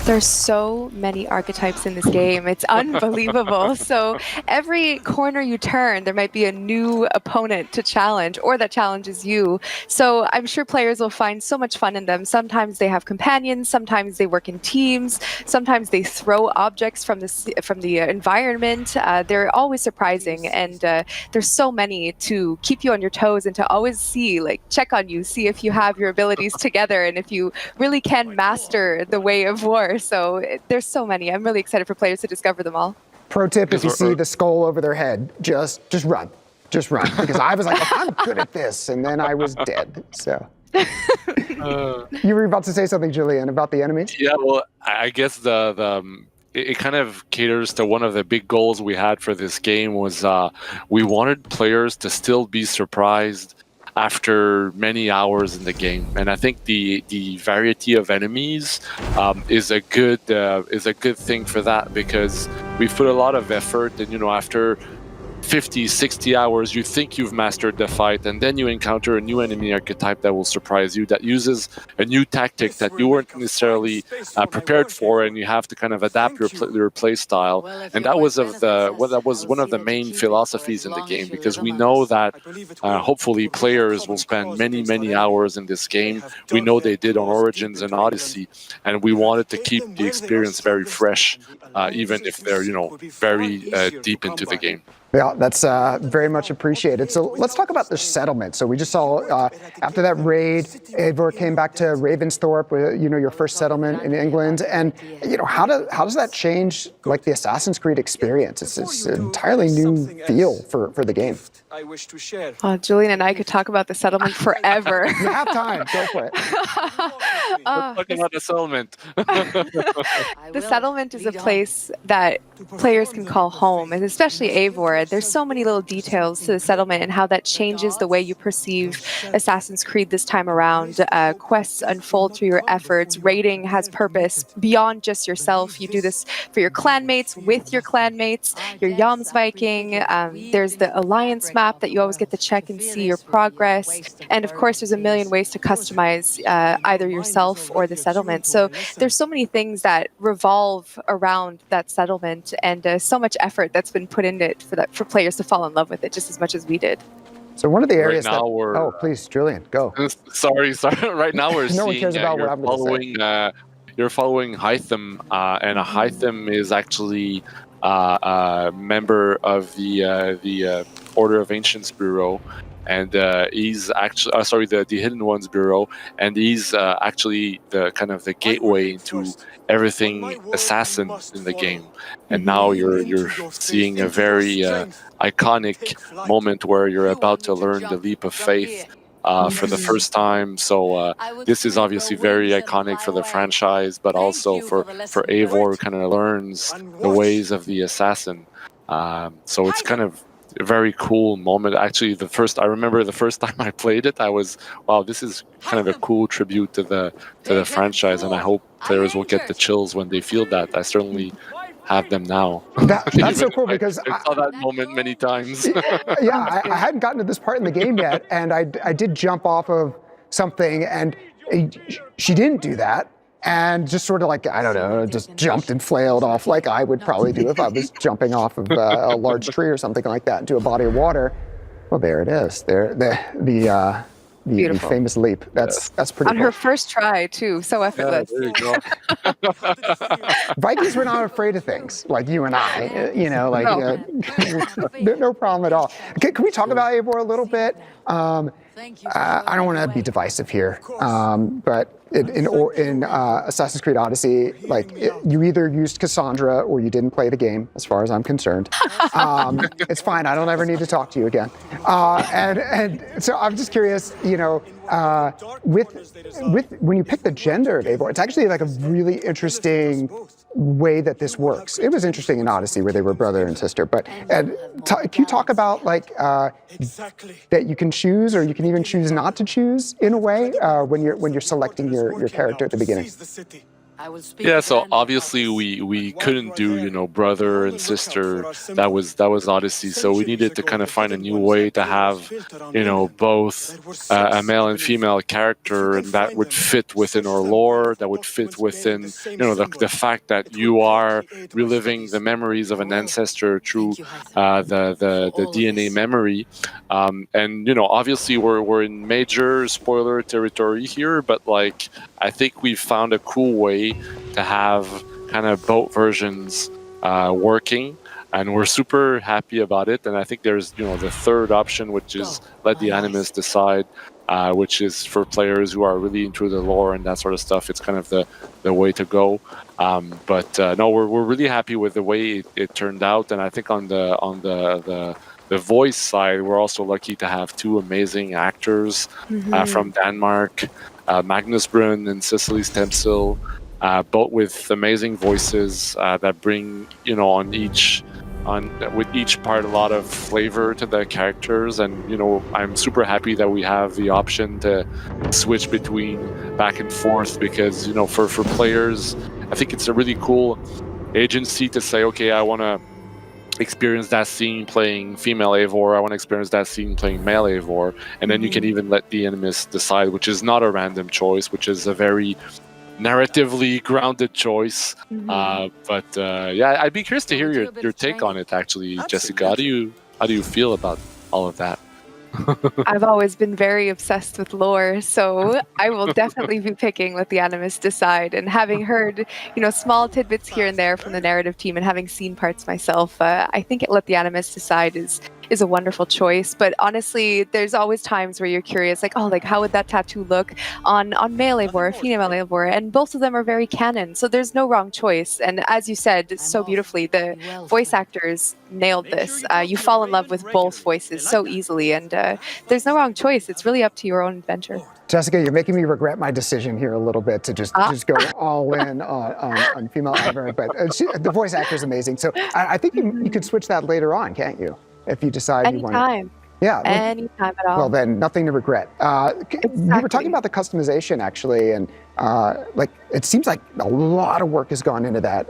[SPEAKER 2] There's so many archetypes in this game. It's unbelievable. So every corner you turn, there might be a new opponent to challenge, or that challenges you. So I'm sure players will find so much fun in them. Sometimes they have companions, sometimes they work in teams, sometimes they throw objects from the environment. They're always surprising, and there's so many to keep you on your toes and to always check on you, see if you have your abilities together, and if you really can master the way of war. So there's so many. I'm really excited for players to discover them all.
[SPEAKER 10] Pro tip, if you see the skull over their head, just run. Just run. Because I was like, I'm good at this, and then I was dead. So you were about to say something, Julian, about the enemies?
[SPEAKER 21] Yeah, well, I guess it kind of caters to one of the big goals we had for this game was we wanted players to still be surprised after many hours in the game, and I think the variety of enemies is a good thing for that, because we've put a lot of effort, and after 50, 60 hours, you think you've mastered the fight, and then you encounter a new enemy archetype that will surprise you, that uses a new tactic that you weren't necessarily prepared for, and you have to kind of adapt your play style. And that was one of the main philosophies in the game, because we know that hopefully players will spend many hours in this game. We know they did on Origins and Odyssey, and we wanted to keep the experience very fresh, even if they're very deep into the game.
[SPEAKER 10] Yeah, that's very much appreciated. So let's talk about the settlement. So we just saw after that raid, Eivor came back to Ravensthorpe, your first settlement in England. And how does that change like the Assassin's Creed experience? It's an entirely new feel for the game.
[SPEAKER 2] Julian and I could talk about the settlement forever.
[SPEAKER 10] You have time. Go for it.
[SPEAKER 21] We're talking about the settlement.
[SPEAKER 2] The settlement is a place that players can call home, and especially Eivor. There's so many little details to the settlement and how that changes the way you perceive Assassin's Creed this time around. Quests unfold through your efforts. Raiding has purpose beyond just yourself. You do this for your clanmates, with your clanmates, your Yams Viking. There's the Alliance map that you always get to check and see your progress. And of course, there's a million ways to customize either yourself or the settlement. So there's so many things that revolve around that settlement, and so much effort that's been put into it for players to fall in love with it just as much as we did.
[SPEAKER 10] So one of the areas oh, please, Julian, go.
[SPEAKER 21] Sorry. Right now we're
[SPEAKER 10] no one
[SPEAKER 21] seeing
[SPEAKER 10] cares about what I'm going to say.
[SPEAKER 21] You're following Hytham, and Hytham is actually a member of the Order of Ancients Bureau, and he's actually the Hidden Ones Bureau, and he's actually the kind of the gateway into everything assassin in the game. And now you're seeing a very iconic moment where you're about to learn the leap of faith for the first time. So this is obviously very iconic for the franchise, but also for Eivor, who kind of learns the ways of the assassin. So it's kind of a very cool moment. Actually, I remember the first time I played it, I was, wow, this is kind of a cool tribute to the franchise, and I hope players will get the chills when they feel that. I certainly have them now.
[SPEAKER 10] That's so cool because
[SPEAKER 21] I saw that moment many times.
[SPEAKER 10] Yeah, I hadn't gotten to this part in the game yet, and I did jump off of something, and she didn't do that, and just sort of like, I don't know, just jumped and flailed off like I would probably do if I was jumping off of a large tree or something like that into a body of water. Well, there it is. The famous leap. That's pretty
[SPEAKER 2] On
[SPEAKER 10] cool.
[SPEAKER 2] her first try, too. So effortless.
[SPEAKER 21] Yeah, there you go.
[SPEAKER 10] Vikings were not afraid of things like you and I, no problem at all. Can we talk about Eivor a little bit? I don't want to be divisive here, but in Assassin's Creed Odyssey, you either used Cassandra or you didn't play the game, as far as I'm concerned. It's fine. I don't ever need to talk to you again. And so I'm just curious, with when you pick the gender of Eivor, it's actually like a really interesting way that this works. It was interesting in Odyssey where they were brother and sister, but can you talk about that you can choose, or you can even choose not to choose in a way when you're selecting your character at the beginning?
[SPEAKER 21] Yeah, so obviously we couldn't do brother and sister. That was Odyssey. So we needed to kind of find a new way to have both a male and female character, and that would fit within our lore. That would fit within the fact that you are reliving the memories of an ancestor through the DNA memory. And obviously we're in major spoiler territory here, but I think we've found a cool way to have kind of both versions working, and we're super happy about it. And I think there's the third option, which is let the animus decide, which is for players who are really into the lore and that sort of stuff. It's kind of the way to go. But no, we're really happy with the way it turned out, and I think on the voice side, we're also lucky to have two amazing actors from Denmark, Magnus Brunn and Cecily Stemsil, both with amazing voices that bring, with each part a lot of flavor to the characters. And I'm super happy that we have the option to switch between back and forth, because for players, I think it's a really cool agency to say, okay, I want to experience that scene playing female Eivor, I want to experience that scene playing male Eivor, and then you can even let the animus decide, which is not a random choice, which is a very narratively grounded choice. But I'd be curious to hear your take on it, actually, Jessica. How do you feel about all of that?
[SPEAKER 2] I've always been very obsessed with lore, so I will definitely be picking Let the Animus Decide. And having heard, small tidbits here and there from the narrative team, and having seen parts myself, I think Let the Animus Decide is a wonderful choice. But honestly, there's always times where you're curious, how would that tattoo look on male Eivor or female Eivor? And both of them are very canon, so there's no wrong choice. And as you said so beautifully, the voice actors nailed this. You fall in love with both voices so easily, and there's no wrong choice. It's really up to your own adventure.
[SPEAKER 10] Jessica, you're making me regret my decision here a little bit to just go all in on female Eivor, but the voice actor is amazing. So I think you could switch that later on, can't you? If you decide you want to.
[SPEAKER 2] Anytime.
[SPEAKER 10] Yeah.
[SPEAKER 2] Anytime at all.
[SPEAKER 10] Well, then nothing to regret. You were talking about the customization, actually, and it seems like a lot of work has gone into that,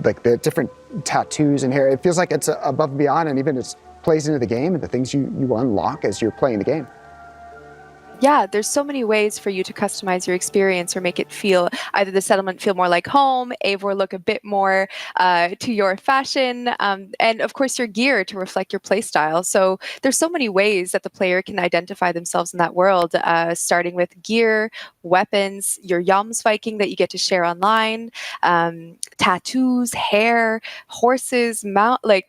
[SPEAKER 10] like the different tattoos and hair. It feels like it's above and beyond, and even it plays into the game and the things you unlock as you're playing the game.
[SPEAKER 2] Yeah, there's so many ways for you to customize your experience or make it feel, either the settlement feel more like home, Eivor look a bit more to your fashion, and of course your gear to reflect your playstyle. So there's so many ways that the player can identify themselves in that world, starting with gear, weapons, your Viking that you get to share online, tattoos, hair, horses,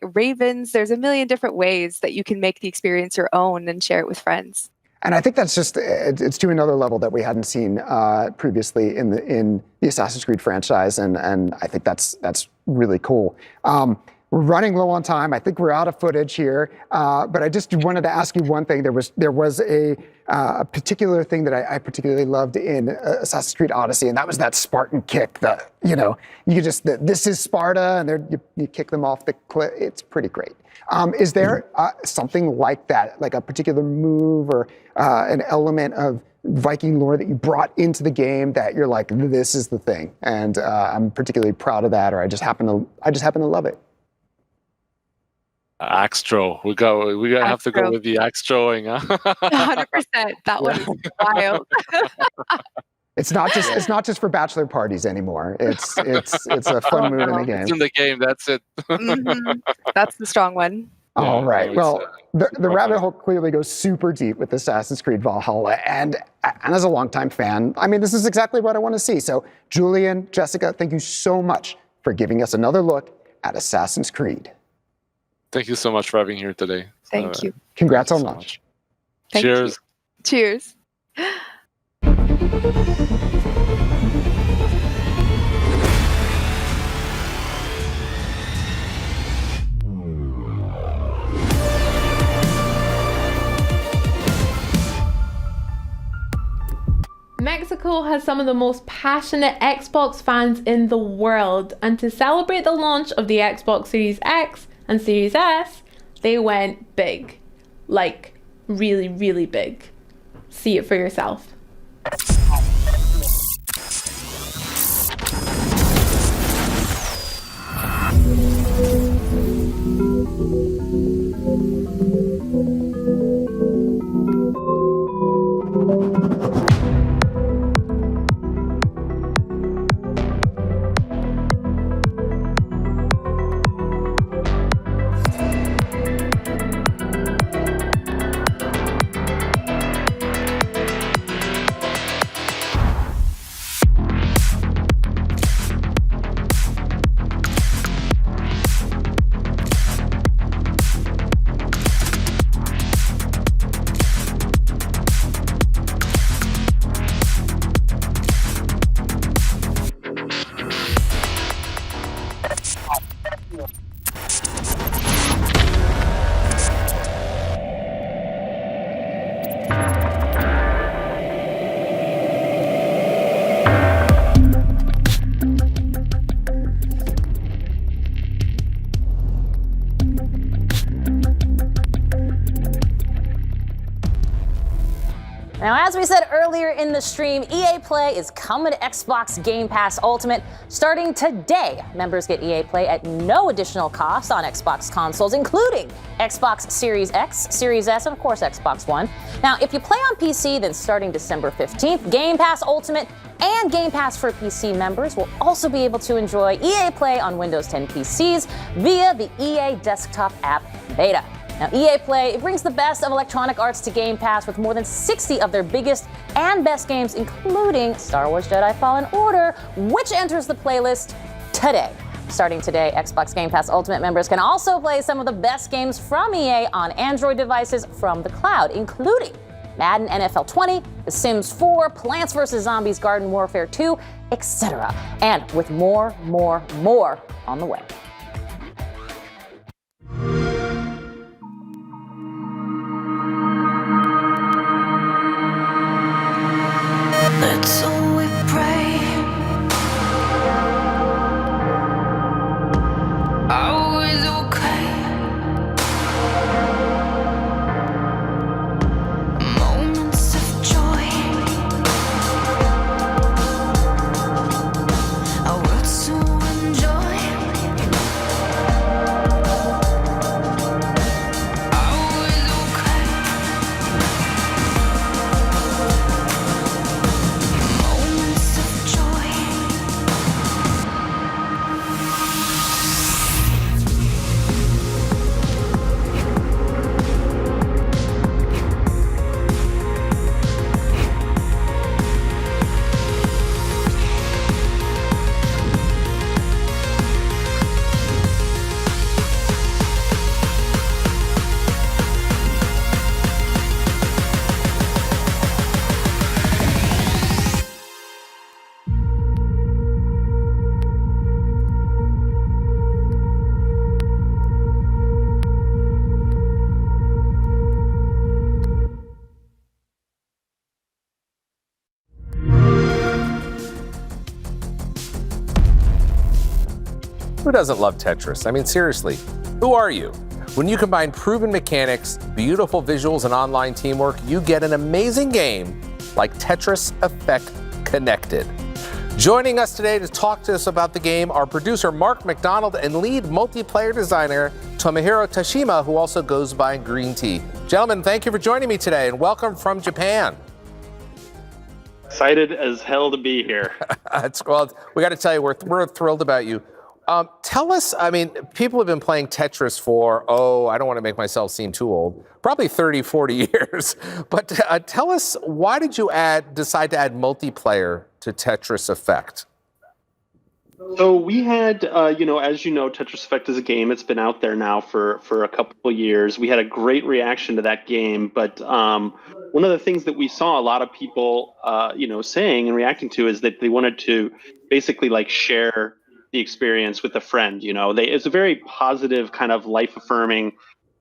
[SPEAKER 2] ravens. There's a million different ways that you can make the experience your own and share it with friends.
[SPEAKER 10] And I think that's it's to another level that we hadn't seen previously in the Assassin's Creed franchise, and I think that's really cool. We're running low on time. I think we're out of footage here, but I just wanted to ask you one thing. There was a particular thing that I particularly loved in Assassin's Creed Odyssey, and that was that Spartan kick. You could just this is Sparta, and you kick them off the cliff. It's pretty great. Is there something like that, like a particular move or an element of Viking lore that you brought into the game that you're like, this is the thing, and I'm particularly proud of that, or I just happen to love it?
[SPEAKER 21] Axe throw. We have to go with the axe throwing.
[SPEAKER 2] 100%. That one is wild.
[SPEAKER 10] It's not just for bachelor parties anymore. It's a fun move in the game.
[SPEAKER 21] It's in the game. That's it.
[SPEAKER 2] That's the strong one.
[SPEAKER 10] All right. Well, the rabbit hole clearly goes super deep with Assassin's Creed Valhalla, and as a longtime fan, I mean, this is exactly what I want to see. So, Julian, Jessica, thank you so much for giving us another look at Assassin's Creed.
[SPEAKER 21] Thank you so much for having me here today.
[SPEAKER 2] Thank you.
[SPEAKER 10] Congrats on launch.
[SPEAKER 21] Cheers.
[SPEAKER 2] Cheers.
[SPEAKER 3] Mexico has some of the most passionate Xbox fans in the world, and to celebrate the launch of the Xbox Series X and Series S, they went big. Like, really, really big. See it for yourself.
[SPEAKER 8] Now, as we said earlier in the stream, EA Play is coming to Xbox Game Pass Ultimate. Starting today, members get EA Play at no additional cost on Xbox consoles, including Xbox Series X, Series S, and of course Xbox One. Now, if you play on PC, then starting December 15th, Game Pass Ultimate and Game Pass for PC members will also be able to enjoy EA Play on Windows 10 PCs via the EA Desktop app beta. Now, EA Play, it brings the best of Electronic Arts to Game Pass with more than 60 of their biggest and best games, including Star Wars Jedi Fallen Order, which enters the playlist today. Starting today, Xbox Game Pass Ultimate members can also play some of the best games from EA on Android devices from the cloud, including Madden NFL 20, The Sims 4, Plants vs. Zombies Garden Warfare 2, etc. And with more on the way.
[SPEAKER 11] Let's all we pray. Always okay. Moments of joy. A world to enjoy. Always okay.
[SPEAKER 5] Who doesn't love Tetris? I mean, seriously, who are you? When you combine proven mechanics, beautiful visuals, and online teamwork, you get an amazing game like Tetris Effect Connected. Joining us today to talk to us about the game are producer Mark McDonald and lead multiplayer designer Tomohiro Tashima, who also goes by Green Tea. Gentlemen, thank you for joining me today, and welcome from Japan.
[SPEAKER 12] Excited as hell to be here.
[SPEAKER 5] Well, we got to tell you, we're thrilled about you. Tell us, I mean, people have been playing Tetris for, I don't want to make myself seem too old, probably 30, 40 years. But tell us, why did you decide to add multiplayer to Tetris Effect?
[SPEAKER 12] So we had, as you know, Tetris Effect is a game. It's been out there now for a couple of years. We had a great reaction to that game. But one of the things that we saw a lot of people, saying and reacting to is that they wanted to basically like share the experience with a friend. It's a very positive kind of life-affirming.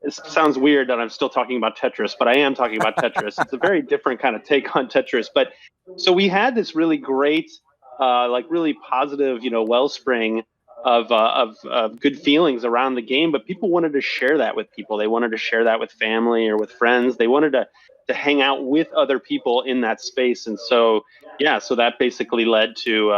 [SPEAKER 12] It sounds weird that I'm still talking about Tetris, but I am talking about Tetris. It's a very different kind of take on Tetris. But so we had this really great, really positive, wellspring of good feelings around the game. But people wanted to share that with people. They wanted to share that with family or with friends. They wanted to hang out with other people in that space. And so, so that basically led to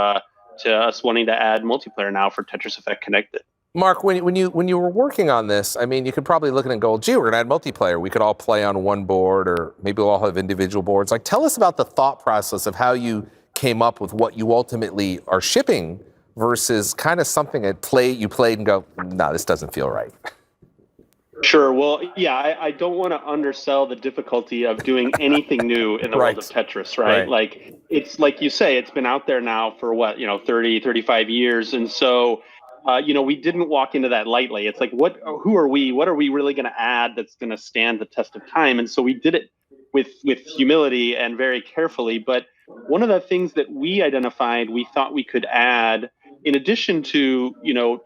[SPEAKER 12] us wanting to add multiplayer now for Tetris Effect Connected.
[SPEAKER 5] Mark, when you were working on this, I mean, you could probably look at it and go, gee, we're going to add multiplayer. We could all play on one board, or maybe we'll all have individual boards. Like, tell us about the thought process of how you came up with what you ultimately are shipping versus kind of something you played and go, no, this doesn't feel right.
[SPEAKER 12] Sure. Well, I don't want to undersell the difficulty of doing anything new in the world of Tetris, right? Like, it's like you say, it's been out there now for 30, 35 years. And so, we didn't walk into that lightly. It's like, who are we? What are we really going to add that's going to stand the test of time? And so we did it with humility and very carefully. But one of the things that we identified, we thought we could add, in addition to,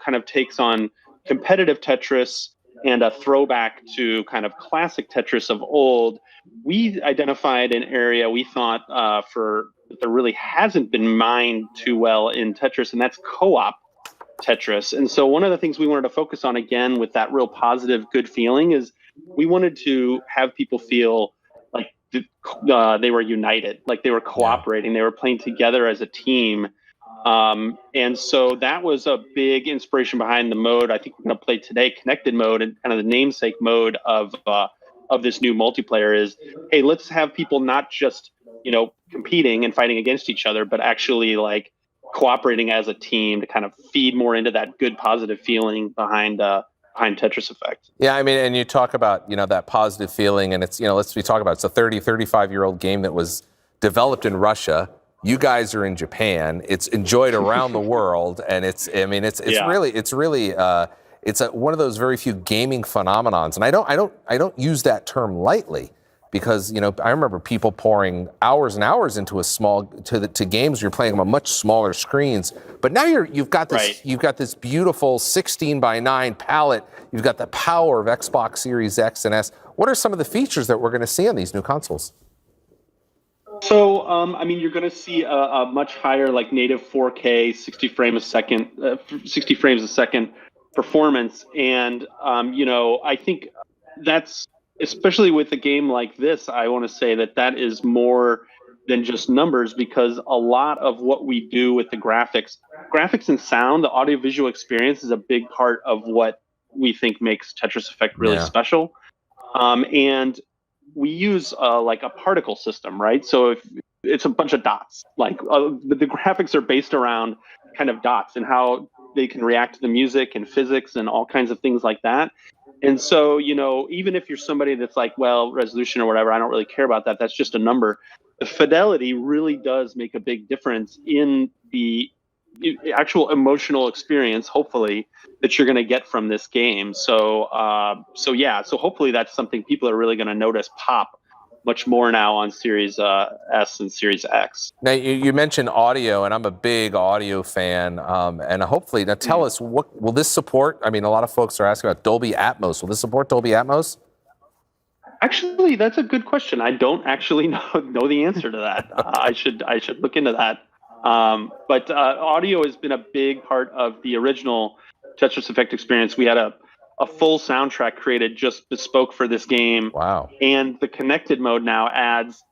[SPEAKER 12] kind of takes on competitive Tetris and a throwback to kind of classic Tetris of old, we identified an area we thought that there really hasn't been mined too well in Tetris, and that's co-op Tetris. And so one of the things we wanted to focus on, again, with that real positive, good feeling, is we wanted to have people feel like they were united, like they were cooperating, they were playing together as a team. And so that was a big inspiration behind the mode I think we're going to play today, Connected Mode, and kind of the namesake mode of this new multiplayer is, hey, let's have people not just, competing and fighting against each other, but actually like cooperating as a team to kind of feed more into that good, positive feeling behind Tetris Effect.
[SPEAKER 5] Yeah, I mean, and you talk about, that positive feeling, and it's, it's a 30, 35-year-old game that was developed in Russia. You guys are in Japan. It's enjoyed around the world, and it's really one of those very few gaming phenomenons. And I don't use that term lightly, because I remember people pouring hours and hours into to games you're playing on much smaller screens. But now you've got this beautiful 16:9 palette. You've got the power of Xbox Series X and S. What are some of the features that we're going to see on these new consoles?
[SPEAKER 12] So, you're going to see a much higher, like native 4K, 60 frames a second performance. And, I think that's, especially with a game like this, I want to say that is more than just numbers, because a lot of what we do with the graphics and sound, the audiovisual experience is a big part of what we think makes Tetris Effect really special. And we use like a particle system, right? So if it's a bunch of dots, like the graphics are based around kind of dots and how they can react to the music and physics and all kinds of things like that. And so, even if you're somebody that's like, well, resolution or whatever, I don't really care about that. That's just a number. The fidelity really does make a big difference in the actual emotional experience, hopefully, that you're going to get from this game. So hopefully that's something people are really going to notice pop much more now on Series S and Series X.
[SPEAKER 5] Now, you mentioned audio, and I'm a big audio fan, and hopefully, now tell us, what will this support? I mean, a lot of folks are asking about Dolby Atmos. Will this support Dolby Atmos?
[SPEAKER 12] Actually, that's a good question. I don't actually know the answer to that. I should look into that. But audio has been a big part of the original Tetris Effect experience. We had a full soundtrack created just bespoke for this game.
[SPEAKER 5] Wow.
[SPEAKER 12] And the connected mode now adds,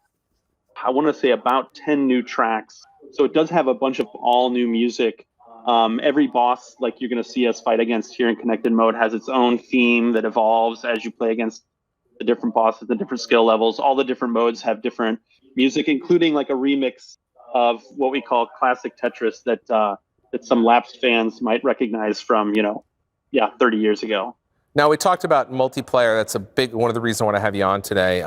[SPEAKER 12] I want to say, about 10 new tracks. So it does have a bunch of all new music. Every boss, like you're going to see us fight against here in connected mode, has its own theme that evolves as you play against the different bosses, the different skill levels. All the different modes have different music, including like a remix of what we call classic Tetris that some lapsed fans might recognize from, 30 years ago.
[SPEAKER 5] Now, we talked about multiplayer. That's one of the reasons I want to have you on today.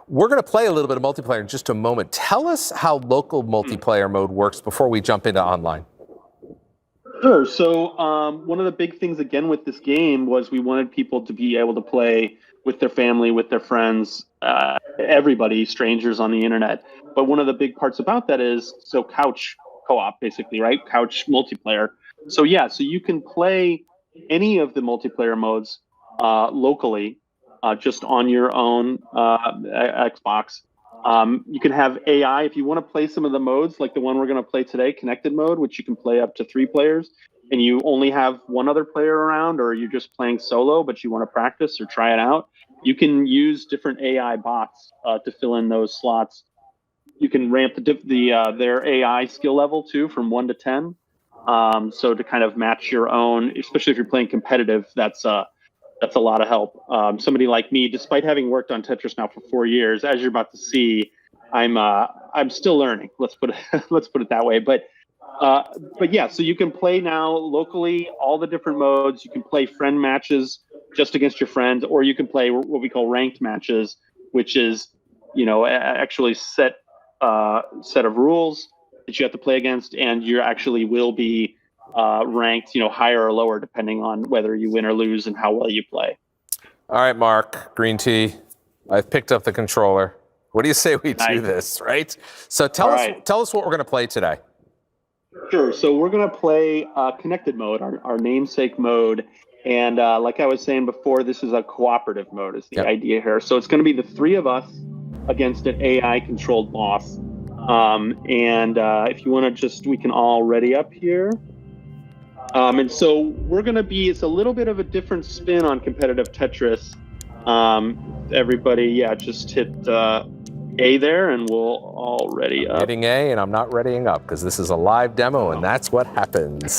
[SPEAKER 5] We're going to play a little bit of multiplayer in just a moment. Tell us how local multiplayer mode works before we jump into online.
[SPEAKER 12] Sure. So one of the big things, again, with this game was we wanted people to be able to play with their family, with their friends, everybody, strangers on the internet. But one of the big parts about that is, couch co-op, basically, right? Couch multiplayer. So you can play any of the multiplayer modes locally, just on your own Xbox. You can have AI if you want to play some of the modes, like the one we're going to play today, connected mode, which you can play up to 3 players, and you only have one other player around, or you're just playing solo, but you want to practice or try it out. You can use different AI bots to fill in those slots. You can ramp their AI skill level too from 1 to 10. So to kind of match your own, especially if you're playing competitive, that's a lot of help. Somebody like me, despite having worked on Tetris now for 4 years, as you're about to see, I'm still learning. Let's put it that way. But yeah, so you can play now locally all the different modes. You can play friend matches just against your friends, or you can play what we call ranked matches, which is actually set of rules that you have to play against, and you actually will be ranked, higher or lower depending on whether you win or lose and how well you play.
[SPEAKER 5] All right, Mark, Green Tea, I've picked up the controller. What do you say we do this, right? So tell us what we're going to play today.
[SPEAKER 12] Sure. So we're going to play connected mode, our namesake mode. And like I was saying before, this is a cooperative mode is the idea here. So it's going to be the 3 of us against an AI-controlled boss. And if you want to we can all ready up here. And so we're going to it's a little bit of a different spin on competitive Tetris. Everybody, just hit A there and we'll all ready up.
[SPEAKER 5] Hitting A and I'm not readying up because this is a live demo and that's what happens.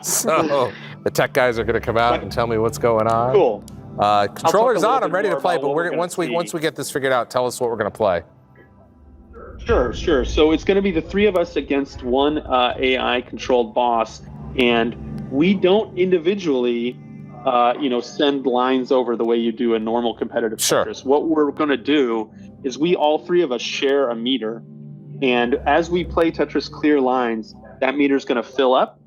[SPEAKER 5] So the tech guys are going to come out and tell me what's going on.
[SPEAKER 12] Cool.
[SPEAKER 5] Controller's on, I'm ready to play, but once we get this figured out, tell us what we're going to play.
[SPEAKER 12] Sure. So it's going to be the 3 of us against one AI-controlled boss, and we don't individually, send lines over the way you do a normal competitive Tetris. What we're going to do is all 3 of us share a meter, and as we play Tetris clear lines, that meter's going to fill up,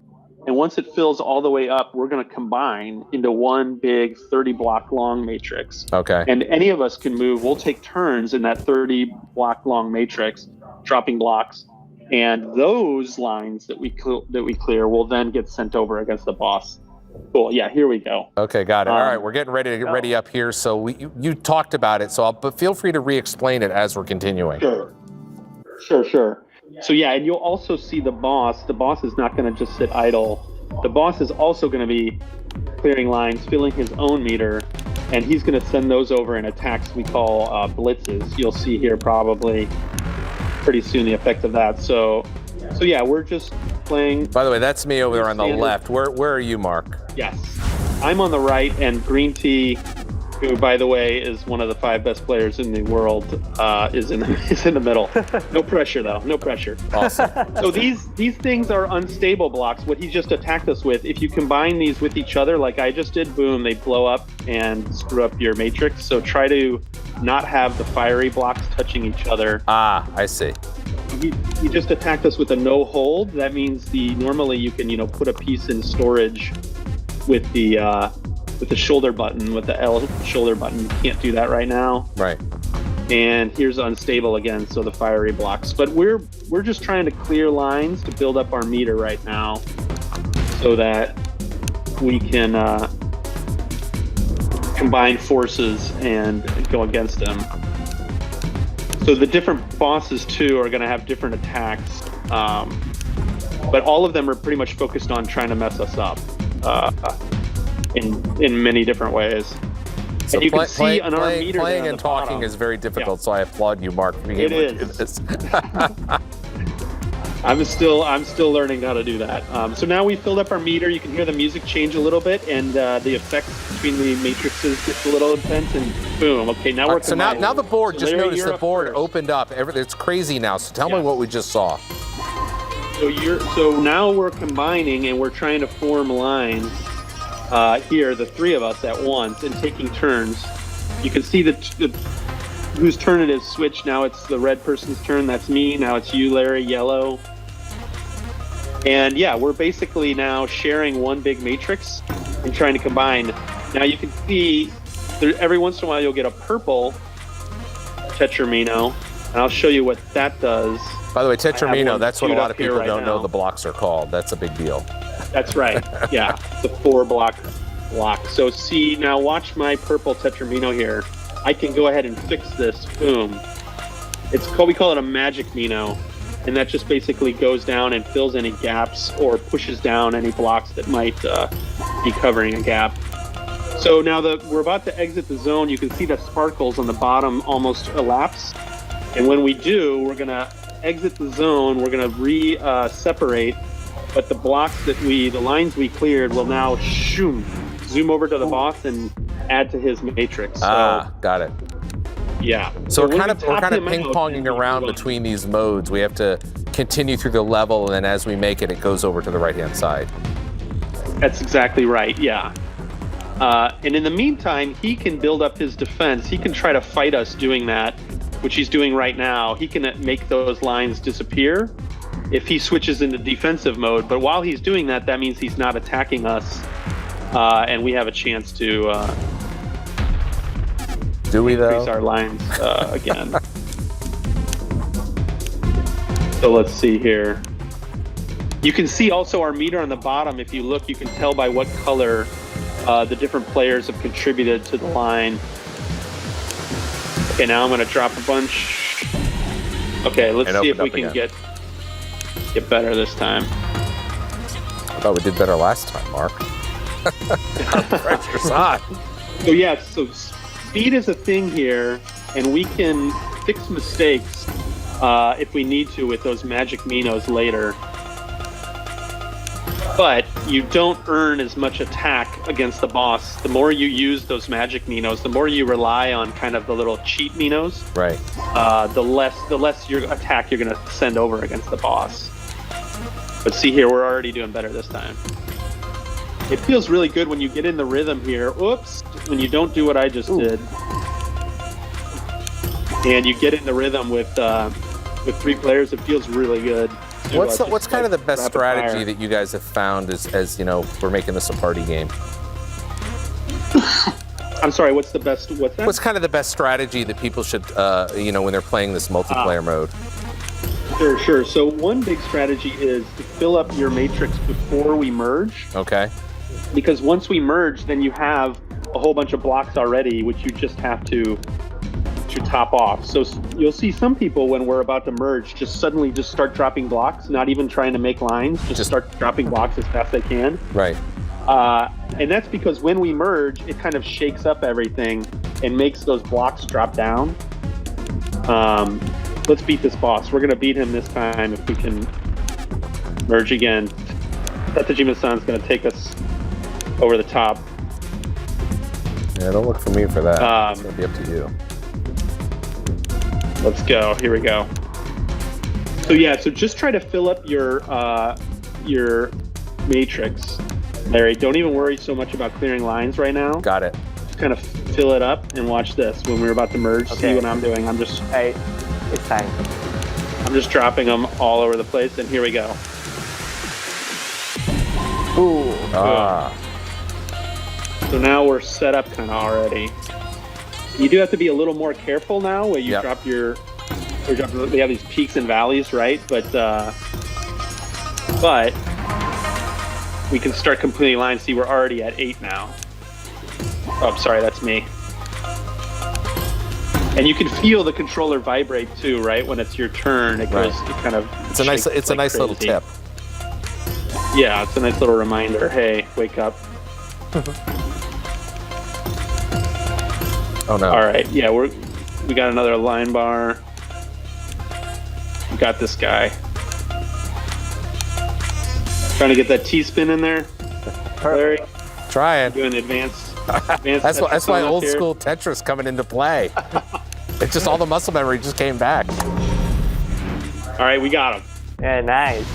[SPEAKER 12] and once it fills all the way up, we're going to combine into one big 30-block long matrix.
[SPEAKER 5] Okay.
[SPEAKER 12] And any of us can move. We'll take turns in that 30-block long matrix, dropping blocks, and those lines that we clear will then get sent over against the boss. Cool. Yeah, here we go.
[SPEAKER 5] Okay, got it. All right, we're getting ready to get ready up here. So you talked about it, but feel free to re-explain it as we're continuing.
[SPEAKER 12] Sure. So yeah, and you'll also see the boss. The boss is not going to just sit idle. The boss is also going to be clearing lines, filling his own meter, and he's going to send those over in attacks we call blitzes. You'll see here probably pretty soon the effect of that. So yeah, we're just playing.
[SPEAKER 5] By the way, that's me over there on the left. Where are you, Mark?
[SPEAKER 12] Yes, I'm on the right, and Green Tea, who, by the way, is one of the 5 best players in the world, is in the middle. No pressure, though. No pressure.
[SPEAKER 5] Awesome.
[SPEAKER 12] So these things are unstable blocks. What he just attacked us with, if you combine these with each other, like I just did, boom, they blow up and screw up your matrix. So try to not have the fiery blocks touching each other.
[SPEAKER 5] Ah, I see.
[SPEAKER 12] He just attacked us with a no hold. That means normally you can put a piece in storage with the shoulder button, with the L shoulder button. You can't do that right now.
[SPEAKER 5] Right.
[SPEAKER 12] And here's unstable again, so the fiery blocks. But we're just trying to clear lines to build up our meter right now, so that we can combine forces and go against them. So the different bosses too are going to have different attacks, but all of them are pretty much focused on trying to mess us up. in many different ways.
[SPEAKER 5] So
[SPEAKER 12] and you can see an arm meter
[SPEAKER 5] playing
[SPEAKER 12] there
[SPEAKER 5] and talking
[SPEAKER 12] bottom.
[SPEAKER 5] is very difficult, so I applaud you, Mark, for being able to do this.
[SPEAKER 12] I'm still learning how to do that. So now we filled up our meter. You can hear the music change a little bit, and the effects between the matrices gets a little intense. And boom. Okay, now we're
[SPEAKER 5] so now the board.
[SPEAKER 12] So
[SPEAKER 5] just
[SPEAKER 12] Larry,
[SPEAKER 5] notice
[SPEAKER 12] you're
[SPEAKER 5] the
[SPEAKER 12] up
[SPEAKER 5] board
[SPEAKER 12] first.
[SPEAKER 5] opened up. It's crazy now. So tell me what we just saw.
[SPEAKER 12] So now we're combining and we're trying to form lines here, the three of us at once, and taking turns. You can see whose turn it is switched. Now it's the red person's turn. That's me. Now it's you, Larry, yellow. And yeah, we're basically now sharing one big matrix and trying to combine. Now you can see every once in a while you'll get a purple Tetramino, and I'll show you what that does.
[SPEAKER 5] By the way, Tetramino, that's what a lot of people
[SPEAKER 12] right
[SPEAKER 5] don't know
[SPEAKER 12] now.
[SPEAKER 5] the blocks are called. That's a big deal.
[SPEAKER 12] That's right. Yeah, it's a 4-block block. So see, now watch my purple Tetramino here. I can go ahead and fix this. Boom. We call it a magic Mino. And that just basically goes down and fills any gaps or pushes down any blocks that might be covering a gap. So now we're about to exit the zone. You can see the sparkles on the bottom almost elapse. And when we do, we're going to exit the zone. We're going to separate. But the blocks the lines we cleared will now zoom over to the boss and add to his matrix.
[SPEAKER 5] Got it.
[SPEAKER 12] Yeah.
[SPEAKER 5] So we're kind of ping-ponging around between these modes. We have to continue through the level, and then as we make it, it goes over to the right-hand side.
[SPEAKER 12] That's exactly right, yeah. And in the meantime, he can build up his defense. He can try to fight us doing that, which he's doing right now. He can make those lines disappear if he switches into defensive mode. But while he's doing that, that means he's not attacking us, and we have a chance to...
[SPEAKER 5] Do we though?
[SPEAKER 12] Increase our lines again. So let's see here. You can see also our meter on the bottom. If you look, you can tell by what color the different players have contributed to the line. Okay, now I'm going to drop a bunch. Okay, let's see if we can get better this time.
[SPEAKER 5] I thought we did better last time, Mark. Pressure's on.
[SPEAKER 12] So yeah, so speed is a thing here, and we can fix mistakes if we need to with those magic Minos later. But you don't earn as much attack against the boss. The more you use those magic Minos, the more you rely on kind of the little cheat Minos.
[SPEAKER 5] Right.
[SPEAKER 12] The less your attack you're going to send over against the boss. But see here, we're already doing better this time. It feels really good when you get in the rhythm here. Oops, when you don't do what I just did. And you get in the rhythm with 3 players, it feels really good.
[SPEAKER 5] What's kind of the best strategy that you guys have found as you know, we're making this a party game?
[SPEAKER 12] I'm sorry, what's that?
[SPEAKER 5] What's kind of the best strategy that people should, when they're playing this multiplayer mode?
[SPEAKER 12] Sure. So one big strategy is to fill up your matrix before we merge.
[SPEAKER 5] Okay.
[SPEAKER 12] Because once we merge, then you have a whole bunch of blocks already, which you just have to top off. So you'll see some people when we're about to merge just suddenly just start dropping blocks, not even trying to make lines, just start dropping blocks as fast as they can.
[SPEAKER 5] Right.
[SPEAKER 12] And that's because when we merge, it kind of shakes up everything and makes those blocks drop down. Let's beat this boss. We're going to beat him this time if we can merge again. Tatajima-san's going to take us over the top.
[SPEAKER 5] Yeah, don't look for me for that. It's going to be up to you.
[SPEAKER 12] Let's go. Here we go. So just try to fill up your matrix, Larry. Don't even worry so much about clearing lines right now.
[SPEAKER 5] Got it.
[SPEAKER 12] Just kind of fill it up and watch this. When we're about to merge, see what I'm doing.
[SPEAKER 13] It's time.
[SPEAKER 12] I'm just dropping them all over the place, and here we go.
[SPEAKER 13] Ooh.
[SPEAKER 12] So now we're set up kind of already. You do have to be a little more careful now where you drop your... They have these peaks and valleys, right? But we can start completing lines. See, we're already at 8 now. Oh, I'm sorry, that's me. And you can feel the controller vibrate too, right? When it's your turn, it goes. It kind of.
[SPEAKER 5] It's a nice
[SPEAKER 12] like
[SPEAKER 5] little tip.
[SPEAKER 12] Yeah, it's a nice little reminder. Hey, wake up.
[SPEAKER 5] Oh no.
[SPEAKER 12] All right, yeah, we got another line bar. We got this guy. Trying to get that T-spin in there, Larry.
[SPEAKER 5] Trying.
[SPEAKER 12] Doing advanced
[SPEAKER 5] That's
[SPEAKER 12] Tetris
[SPEAKER 5] why
[SPEAKER 12] up
[SPEAKER 5] old
[SPEAKER 12] here.
[SPEAKER 5] school Tetris coming into play. It's just all the muscle memory just came back.
[SPEAKER 12] All right, we got him.
[SPEAKER 13] Yeah, nice.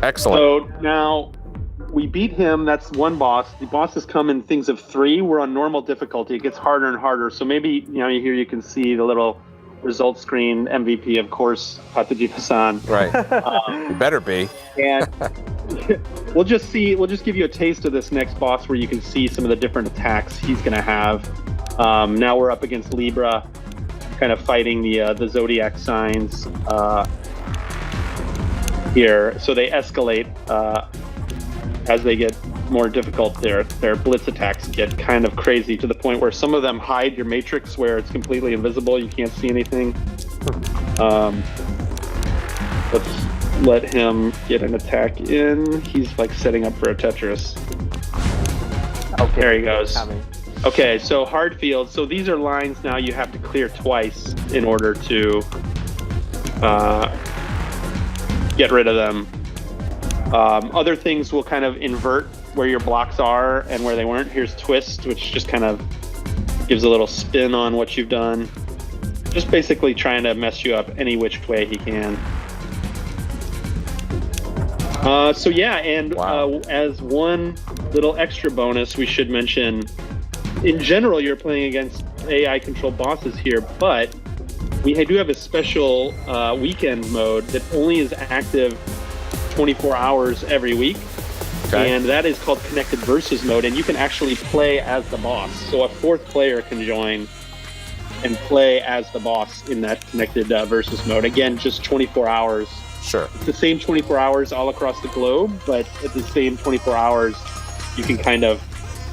[SPEAKER 5] Excellent.
[SPEAKER 12] So now we beat him. That's one boss. The bosses come in things of 3. We're on normal difficulty. It gets harder and harder. So maybe here you can see the little result screen. MVP, of course, Hatajima-san.
[SPEAKER 5] Right. You better be.
[SPEAKER 12] And we'll just give you a taste of this next boss where you can see some of the different attacks he's going to have. Now we're up against Libra, kind of fighting the zodiac signs here. So they escalate as they get more difficult. Their blitz attacks get kind of crazy to the point where some of them hide your matrix where it's completely invisible. You can't see anything. Let's let him get an attack in. He's like setting up for a Tetris.
[SPEAKER 13] Okay.
[SPEAKER 12] There he goes.
[SPEAKER 13] Coming.
[SPEAKER 12] Okay, so hard field. So these are lines now you have to clear twice in order to get rid of them. Other things will kind of invert where your blocks are and where they weren't. Here's twist, which just kind of gives a little spin on what you've done. Just basically trying to mess you up any which way he can. So yeah, and as one little extra bonus, we should mention, in general, you're playing against AI-controlled bosses here, but we do have a special weekend mode that only is active 24 hours every week. Okay. And that is called Connected Versus mode, and you can actually play as the boss. So a 4th player can join and play as the boss in that Connected Versus mode. Again, just 24 hours.
[SPEAKER 5] Sure.
[SPEAKER 12] It's the same 24 hours all across the globe, but at the same 24 hours, you can kind of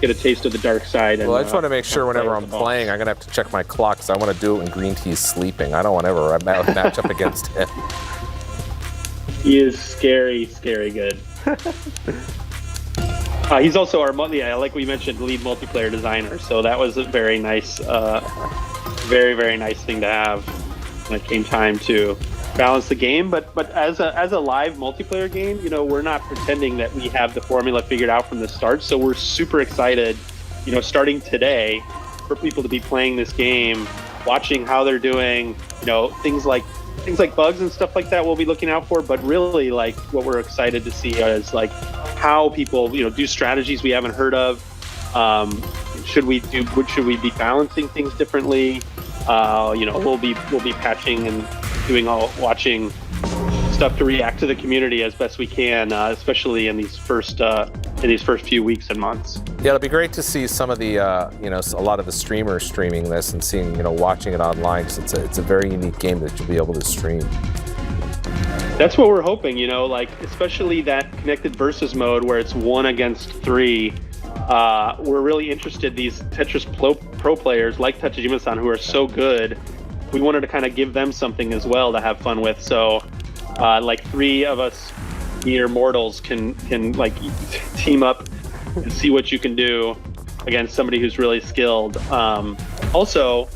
[SPEAKER 12] get a taste of the dark side. And,
[SPEAKER 5] well, I just want to make sure whenever I'm playing, I'm going to have to check my clock because I want to do it when Green Tea's sleeping. I don't want to ever match up against him.
[SPEAKER 12] He is scary, scary good. He's also our, like we mentioned, lead multiplayer designer. So that was a very nice, very, very nice thing to have when it came time to balance the game. But as a live multiplayer game, we're not pretending that we have the formula figured out from the start. So we're super excited, starting today, for people to be playing this game, watching how they're doing, things like bugs and stuff like that we'll be looking out for, but really like what we're excited to see is like how people do strategies we haven't heard of. Should we be balancing things differently? We'll be patching and watching stuff to react to the community as best we can, especially in these first few weeks and months.
[SPEAKER 5] Yeah, it'll be great to see some of the a lot of the streamers streaming this and seeing watching it online, because it's a very unique game that you'll be able to stream.
[SPEAKER 12] That's what we're hoping, especially that Connected Versus mode where it's 1 against 3. We're really interested, these Tetris pro players like Tajima-san who are so good. We wanted to kind of give them something as well to have fun with. So, 3 of us mere mortals can like team up and see what you can do against somebody who's really skilled. Also,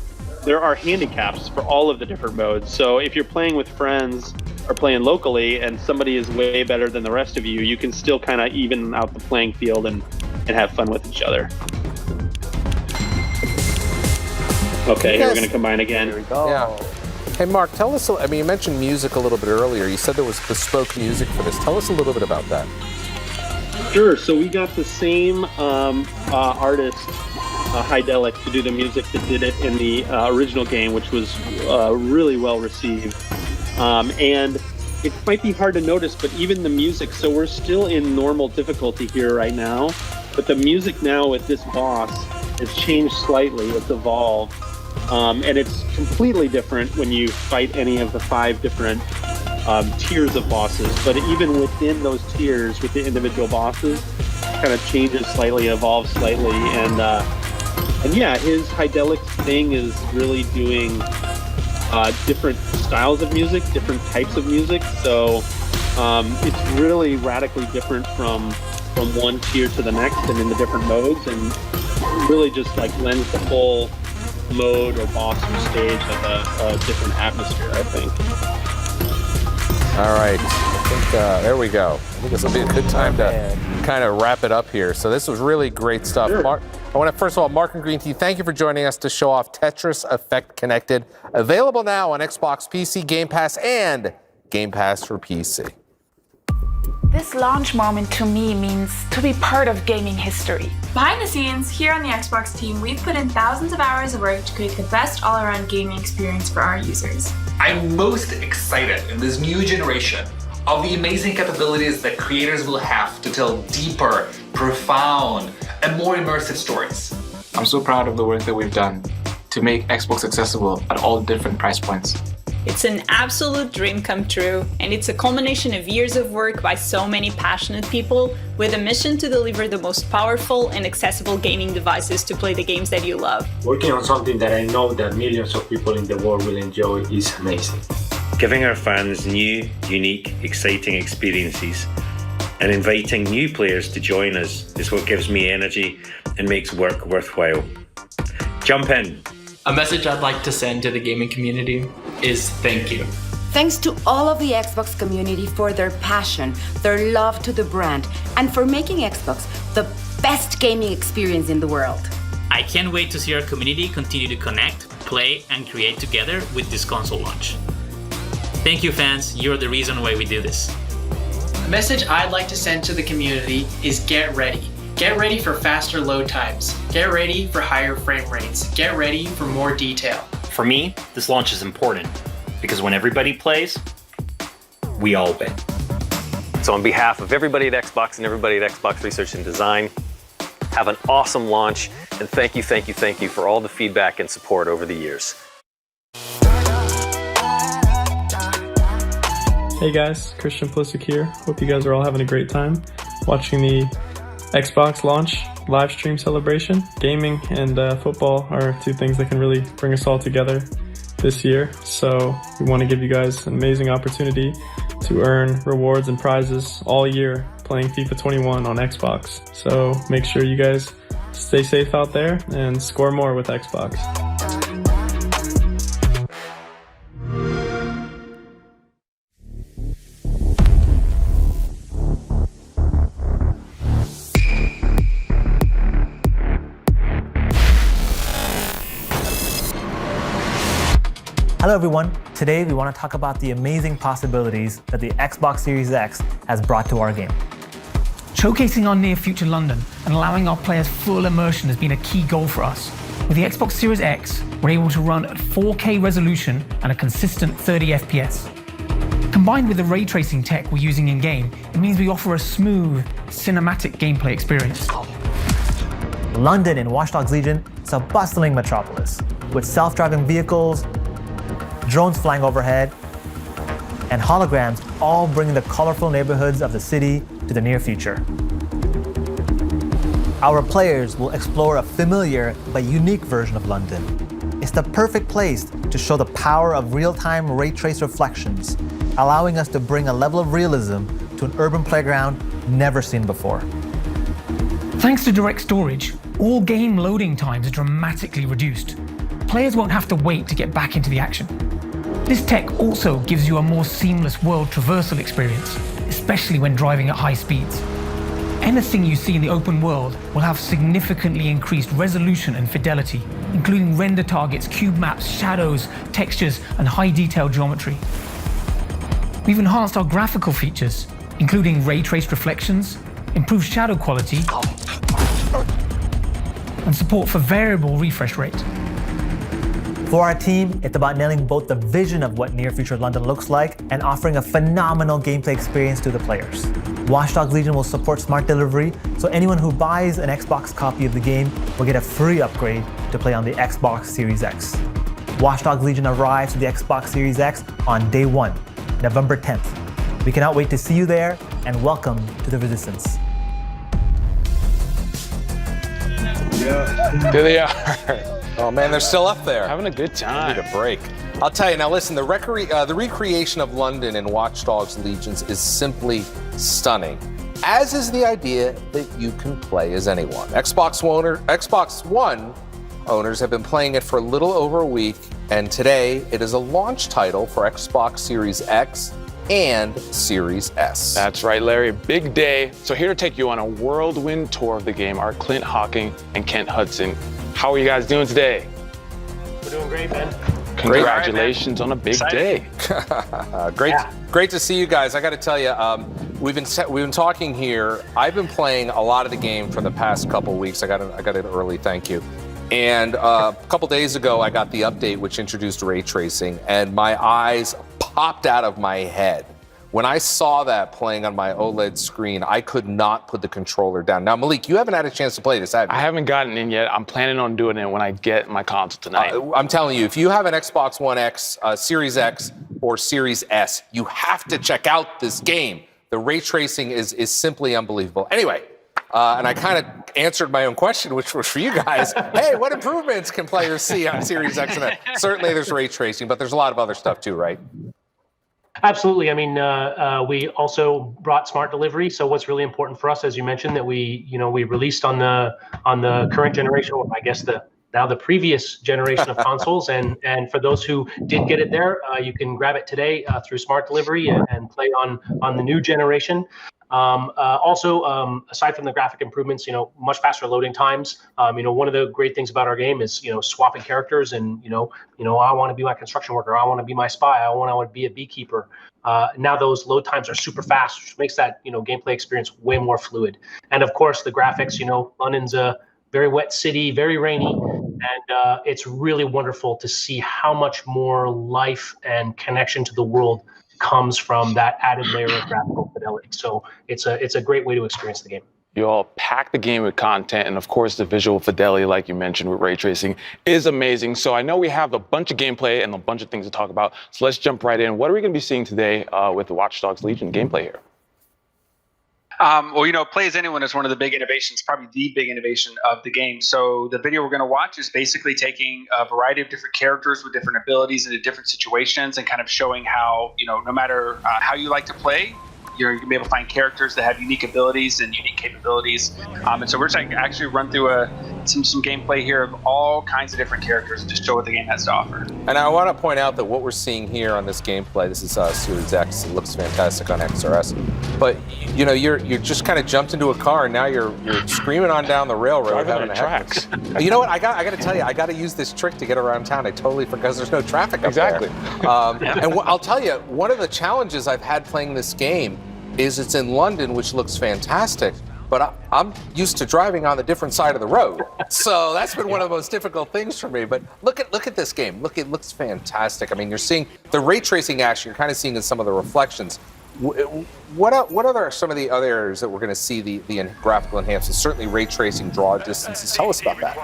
[SPEAKER 12] there are handicaps for all of the different modes. So if you're playing with friends or playing locally and somebody is way better than the rest of you, you can still kind of even out the playing field and have fun with each other. Okay, here we're going to combine again.
[SPEAKER 13] Here we go.
[SPEAKER 5] Yeah. Hey, Mark, tell us, you mentioned music a little bit earlier. You said there was bespoke music for this. Tell us a little bit about that.
[SPEAKER 12] Sure. So we got the same artist, Hydelic, to do the music that did it in the original game, which was really well received. And it might be hard to notice, but even the music, so we're still in normal difficulty here right now, but the music now with this boss has changed slightly. It's evolved. And it's completely different when you fight any of the 5 different tiers of bosses. But even within those tiers, with the individual bosses, kind of changes slightly, evolves slightly. And yeah, his Hydelic thing is really doing different styles of music, different types of music. So It's really radically different from one tier to the next and in the different modes, and really just like lends the whole mode or boss or stage like a different atmosphere, I think.
[SPEAKER 5] All right, I think there we go. I think this will be a good time to kind of wrap it up here. So this was really great stuff.
[SPEAKER 12] Sure.
[SPEAKER 5] Mark, I want to, first of all, Mark and Green Tea, thank you for joining us to show off Tetris Effect Connected, available now on Xbox PC Game Pass and Game Pass for PC.
[SPEAKER 14] This launch moment to me means to be part of gaming history.
[SPEAKER 15] Behind the scenes, here on the Xbox team, we've put in thousands of hours of work to create the best all-around gaming experience for our users.
[SPEAKER 16] I'm most excited in this new generation of the amazing capabilities that creators will have to tell deeper, profound, and more immersive stories.
[SPEAKER 17] I'm so proud of the work that we've done to make Xbox accessible at all different price points.
[SPEAKER 18] It's an absolute dream come true, and it's a culmination of years of work by so many passionate people with a mission to deliver the most powerful and accessible gaming devices to play the games that you love.
[SPEAKER 22] Working on something that I know that millions of people in the world will enjoy is amazing.
[SPEAKER 23] Giving our fans new, unique, exciting experiences and inviting new players to join us is what gives me energy and makes work worthwhile. Jump in.
[SPEAKER 24] A message I'd like to send to the gaming community is thank you.
[SPEAKER 25] Thanks to all of the Xbox community for their passion, their love to the brand, and for making Xbox the best gaming experience in the world.
[SPEAKER 27] I can't wait to see our community continue to connect, play, and create together with this console launch. Thank you, fans. You're the reason why we do this.
[SPEAKER 24] A message I'd like to send to the community is get ready. Get ready for faster load times. Get ready for higher frame rates. Get ready for more detail.
[SPEAKER 28] For me, this launch is important because when everybody plays, we all win.
[SPEAKER 29] So on behalf of everybody at Xbox and everybody at Xbox Research and Design, have an awesome launch, and thank you for all the feedback and support over the years.
[SPEAKER 33] Hey guys, Christian Pulisic here. Hope you guys are all having a great time watching the Xbox launch live stream celebration. Gaming and football are two things that can really bring us all together this year. So we want to give you guys an amazing opportunity to earn rewards and prizes all year playing FIFA 21 on Xbox. So make sure you guys stay safe out there and score more with Xbox.
[SPEAKER 34] Hello everyone, today we want to talk about the amazing possibilities that the Xbox Series X has brought to our game.
[SPEAKER 35] Showcasing our near future London and allowing our players full immersion has been a key goal for us. With the Xbox Series X, we're able to run at 4K resolution and a consistent 30 FPS. Combined with the ray tracing tech we're using in-game, it means we offer a smooth, cinematic gameplay experience.
[SPEAKER 34] London in Watch Dogs Legion is a bustling metropolis with self-driving vehicles, drones flying overhead, and holograms all bringing the colorful neighborhoods of the city to the near future. Our players will explore a familiar but unique version of London. It's the perfect place to show the power of real-time ray trace reflections, allowing us to bring a level of realism to an urban playground never seen before.
[SPEAKER 35] Thanks to direct storage, all game loading times are dramatically reduced. Players won't have to wait to get back into the action. This tech also gives you a more seamless world traversal experience, especially when driving at high speeds. Anything you see in the open world will have significantly increased resolution and fidelity, including render targets, cube maps, shadows, textures, and high detail geometry. We've enhanced our graphical features, including ray traced reflections, improved shadow quality, and support for variable refresh rate.
[SPEAKER 34] For our team, it's about nailing both the vision of what near future London looks like and offering a phenomenal gameplay experience to the players. Watch Dogs Legion will support smart delivery, so anyone who buys an Xbox copy of the game will get a free upgrade to play on the Xbox Series X. Watch Dogs Legion arrives to the Xbox Series X on day 1, November 10th. We cannot wait to see you there, and welcome to the Resistance.
[SPEAKER 32] There they are.
[SPEAKER 5] Oh man, they're still up there.
[SPEAKER 32] Having a good time.
[SPEAKER 5] Need a break. I'll tell you now. Listen, the recreation of London in Watch Dogs Legions is simply stunning. As is the idea that you can play as anyone. Xbox One owners have been playing it for a little over a week, and today it is a launch title for Xbox Series X and Series S.
[SPEAKER 32] That's right, Larry. Big day. So here to take you on a whirlwind tour of the game are Clint Hawking and Kent Hudson. How are you guys doing today?
[SPEAKER 1] We're doing great, man.
[SPEAKER 32] Congratulations on a big day.
[SPEAKER 5] Great to see you guys. I got to tell you, we've been talking here. I've been playing a lot of the game for the past couple weeks. I got it early, thank you. And a couple days ago, I got the update which introduced ray tracing, and my eyes popped out of my head. When I saw that playing on my OLED screen, I could not put the controller down. Now, Malik, you haven't had a chance to play this, have you?
[SPEAKER 32] I haven't gotten in yet. I'm planning on doing it when I get my console tonight.
[SPEAKER 5] I'm telling you, if you have an Xbox One X, Series X, or Series S, you have to check out this game. The ray tracing is simply unbelievable. Anyway, and I kind of answered my own question, which was for you guys. Hey, what improvements can players see on Series X and S? Certainly there's ray tracing, but there's a lot of other stuff too, right?
[SPEAKER 1] Absolutely. I mean, we also brought smart delivery. So what's really important for us, as you mentioned, that we released on the current generation, or I guess the previous generation of consoles. And for those who did get it there, you can grab it today through smart delivery and play on the new generation. Also, aside from the graphic improvements, much faster loading times. One of the great things about our game is, swapping characters and, I want to be my construction worker. I want to be my spy. I want to be a beekeeper. Now those load times are super fast, which makes that, gameplay experience way more fluid. And of course, the graphics, London's a very wet city, very rainy. And it's really wonderful to see how much more life and connection to the world comes from that added layer of graphical fidelity. So it's a great way to experience the game.
[SPEAKER 32] You all pack the game with content, and of course the visual fidelity, like you mentioned with ray tracing, is amazing. So I know we have a bunch of gameplay and a bunch of things to talk about. So let's jump right in. What are we going to be seeing today with the Watch Dogs Legion gameplay here?
[SPEAKER 2] Play as anyone is one of the big innovations, probably the big innovation of the game. So the video we're going to watch is basically taking a variety of different characters with different abilities into different situations and kind of showing how, no matter how you like to play, you're going to be able to find characters that have unique abilities and unique capabilities. And so we're trying to actually run through some gameplay here of all kinds of different characters to show what the game has to offer.
[SPEAKER 5] And I want to point out that what we're seeing here on this gameplay, this is Series X. It looks fantastic on XRS. But you're just kind of jumped into a car and now you're screaming on down the railroad having a tracks. You know what? I got to tell you, I got to use this trick to get around town. I totally forgot because there's no traffic up there. And I'll tell you, one of the challenges I've had playing this game is it's in London, which looks fantastic, but I'm used to driving on the different side of the road. So that's been one of the most difficult things for me. But look at this game. Look, it looks fantastic. I mean, you're seeing the ray tracing action, you're kind of seeing in some of the reflections. What are some of the other areas that we're going to see the graphical enhancements? Certainly ray tracing, draw distances. Tell us about that.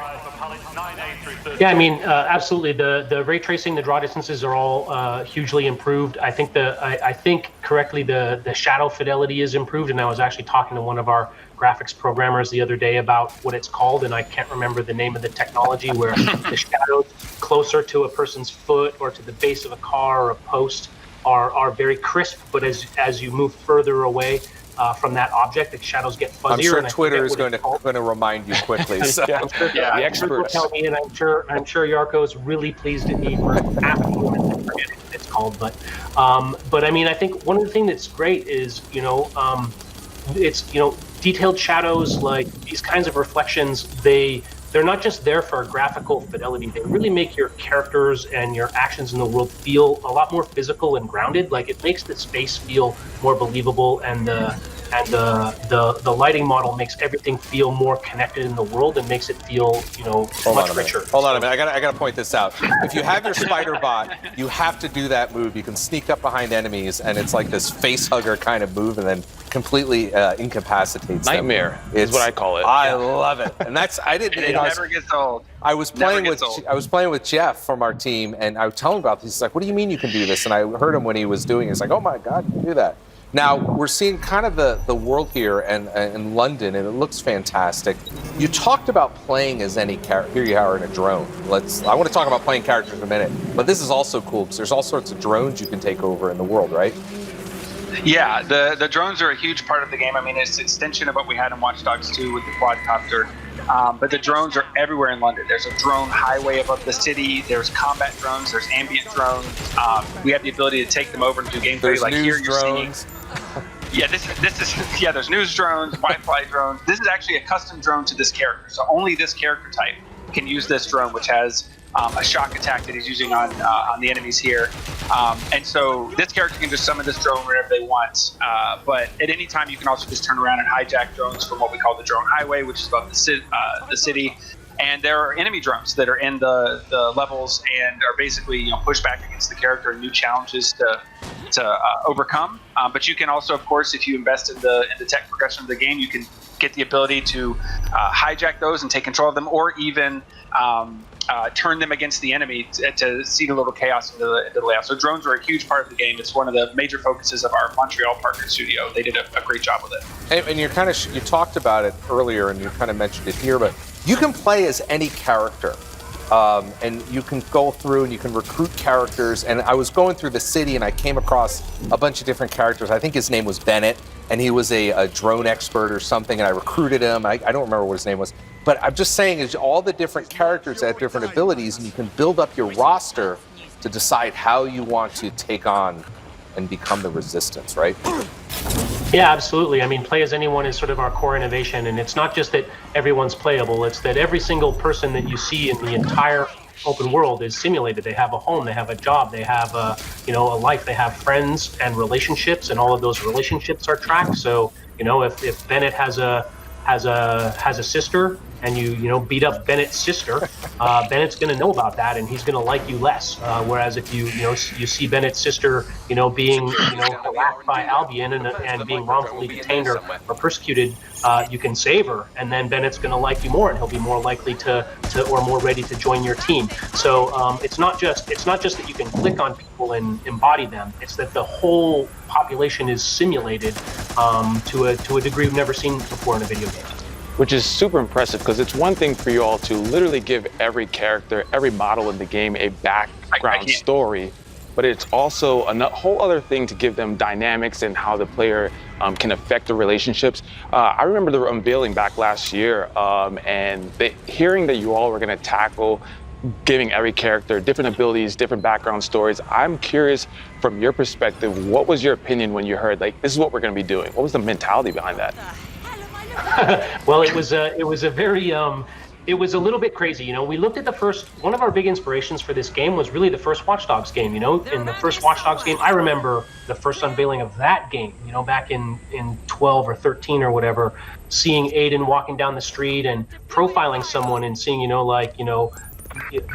[SPEAKER 1] Yeah, I mean, absolutely. The ray tracing, the draw distances are all hugely improved. I think correctly the shadow fidelity is improved, and I was actually talking to one of our graphics programmers the other day about what it's called, and I can't remember the name of the technology where the shadows closer to a person's foot or to the base of a car or a post are very crisp, but as you move further away from that object, the shadows get fuzzier.
[SPEAKER 5] I'm sure Twitter is going to remind you quickly. So.
[SPEAKER 1] The experts will tell me, and I'm sure Yarko is really pleased at me for asking what it's called. But I mean, I think one of the things that's great is it's detailed shadows, like these kinds of reflections. They're not just there for graphical fidelity. They really make your characters and your actions in the world feel a lot more physical and grounded. Like it makes the space feel more believable, and the lighting model makes everything feel more connected in the world and makes it feel much richer.
[SPEAKER 5] Hold on a minute. I got to point this out. If you have your spider bot, you have to do that move. You can sneak up behind enemies, and it's like this face hugger kind of move, and then completely incapacitates
[SPEAKER 32] Nightmare
[SPEAKER 5] them.
[SPEAKER 32] is what I call it.
[SPEAKER 5] I love it, and that's
[SPEAKER 2] It never gets old.
[SPEAKER 5] I was playing with Jeff from our team, and I was telling him about this. He's like, "What do you mean you can do this?" And I heard him when he was doing it. He's like, "Oh my God, you can do that." Now, we're seeing kind of the world here and in London, and it looks fantastic. You talked about playing as any character. Here you are in a drone. I want to talk about playing characters in a minute, but this is also cool because there's all sorts of drones you can take over in the world, right?
[SPEAKER 2] Yeah, the drones are a huge part of the game. I mean, it's an extension of what we had in Watch Dogs 2 with the quadcopter. But the drones are everywhere in London. There's a drone highway above the city. There's combat drones. There's ambient drones. We have the ability to take them over and do gameplay.
[SPEAKER 5] There's
[SPEAKER 2] like
[SPEAKER 5] news
[SPEAKER 2] here, you're
[SPEAKER 5] drones.
[SPEAKER 2] seeing. Yeah, this is there's news drones, Wi-Fi drones. This is actually a custom drone to this character. So only this character type can use this drone, which has a shock attack that he's using on the enemies here. And so this character can just summon this drone wherever they want. But at any time, you can also just turn around and hijack drones from what we call the drone highway, which is above the city. And there are enemy drones that are in the levels and are basically pushed back against the character and new challenges to overcome. But you can also, of course, if you invest in the tech progression of the game, you can get the ability to hijack those and take control of them, or even turn them against the enemy to seed a little chaos into the layout. So drones are a huge part of the game. It's one of the major focuses of our Montreal partner studio. They did a great job with it.
[SPEAKER 5] And you talked about it earlier, and you kind of mentioned it here, but you can play as any character. And you can go through and you can recruit characters. And I was going through the city and I came across a bunch of different characters. I think his name was Bennett, and he was a drone expert or something, and I recruited him. I don't remember what his name was. But I'm just saying, is all the different characters have different abilities, and you can build up your roster to decide how you want to take on and become the resistance, right?
[SPEAKER 1] Yeah, absolutely. I mean, play as anyone is sort of our core innovation, and it's not just that everyone's playable, it's that every single person that you see in the entire open world is simulated. They have a home, they have a job, they have a life, they have friends and relationships, and all of those relationships are tracked. So, if Bennett has a sister, and you beat up Bennett's sister, Bennett's going to know about that, and he's going to like you less. Whereas if you see Bennett's sister being harassed by Albion and being wrongfully detained or persecuted, you can save her, and then Bennett's going to like you more, and he'll be more likely to or more ready to join your team. So it's not just that you can click on people and embody them. It's that the whole population is simulated to a degree we've never seen before in a video game.
[SPEAKER 32] Which is super impressive, because it's one thing for you all to literally give every character, every model in the game a background story, but it's also a whole other thing to give them dynamics and how the player can affect the relationships. I remember the unveiling back last year, and hearing that you all were going to tackle giving every character different abilities, different background stories. I'm curious, from your perspective, what was your opinion when you heard, this is what we're going to be doing? What was the mentality behind that?
[SPEAKER 1] Well, it was a very it was a little bit crazy. We looked at one of our big inspirations for this game was really the first Watch Dogs game. In the first Watch Dogs game, I remember the first unveiling of that game, back in 12 or 13 or whatever, seeing Aiden walking down the street and profiling someone and seeing,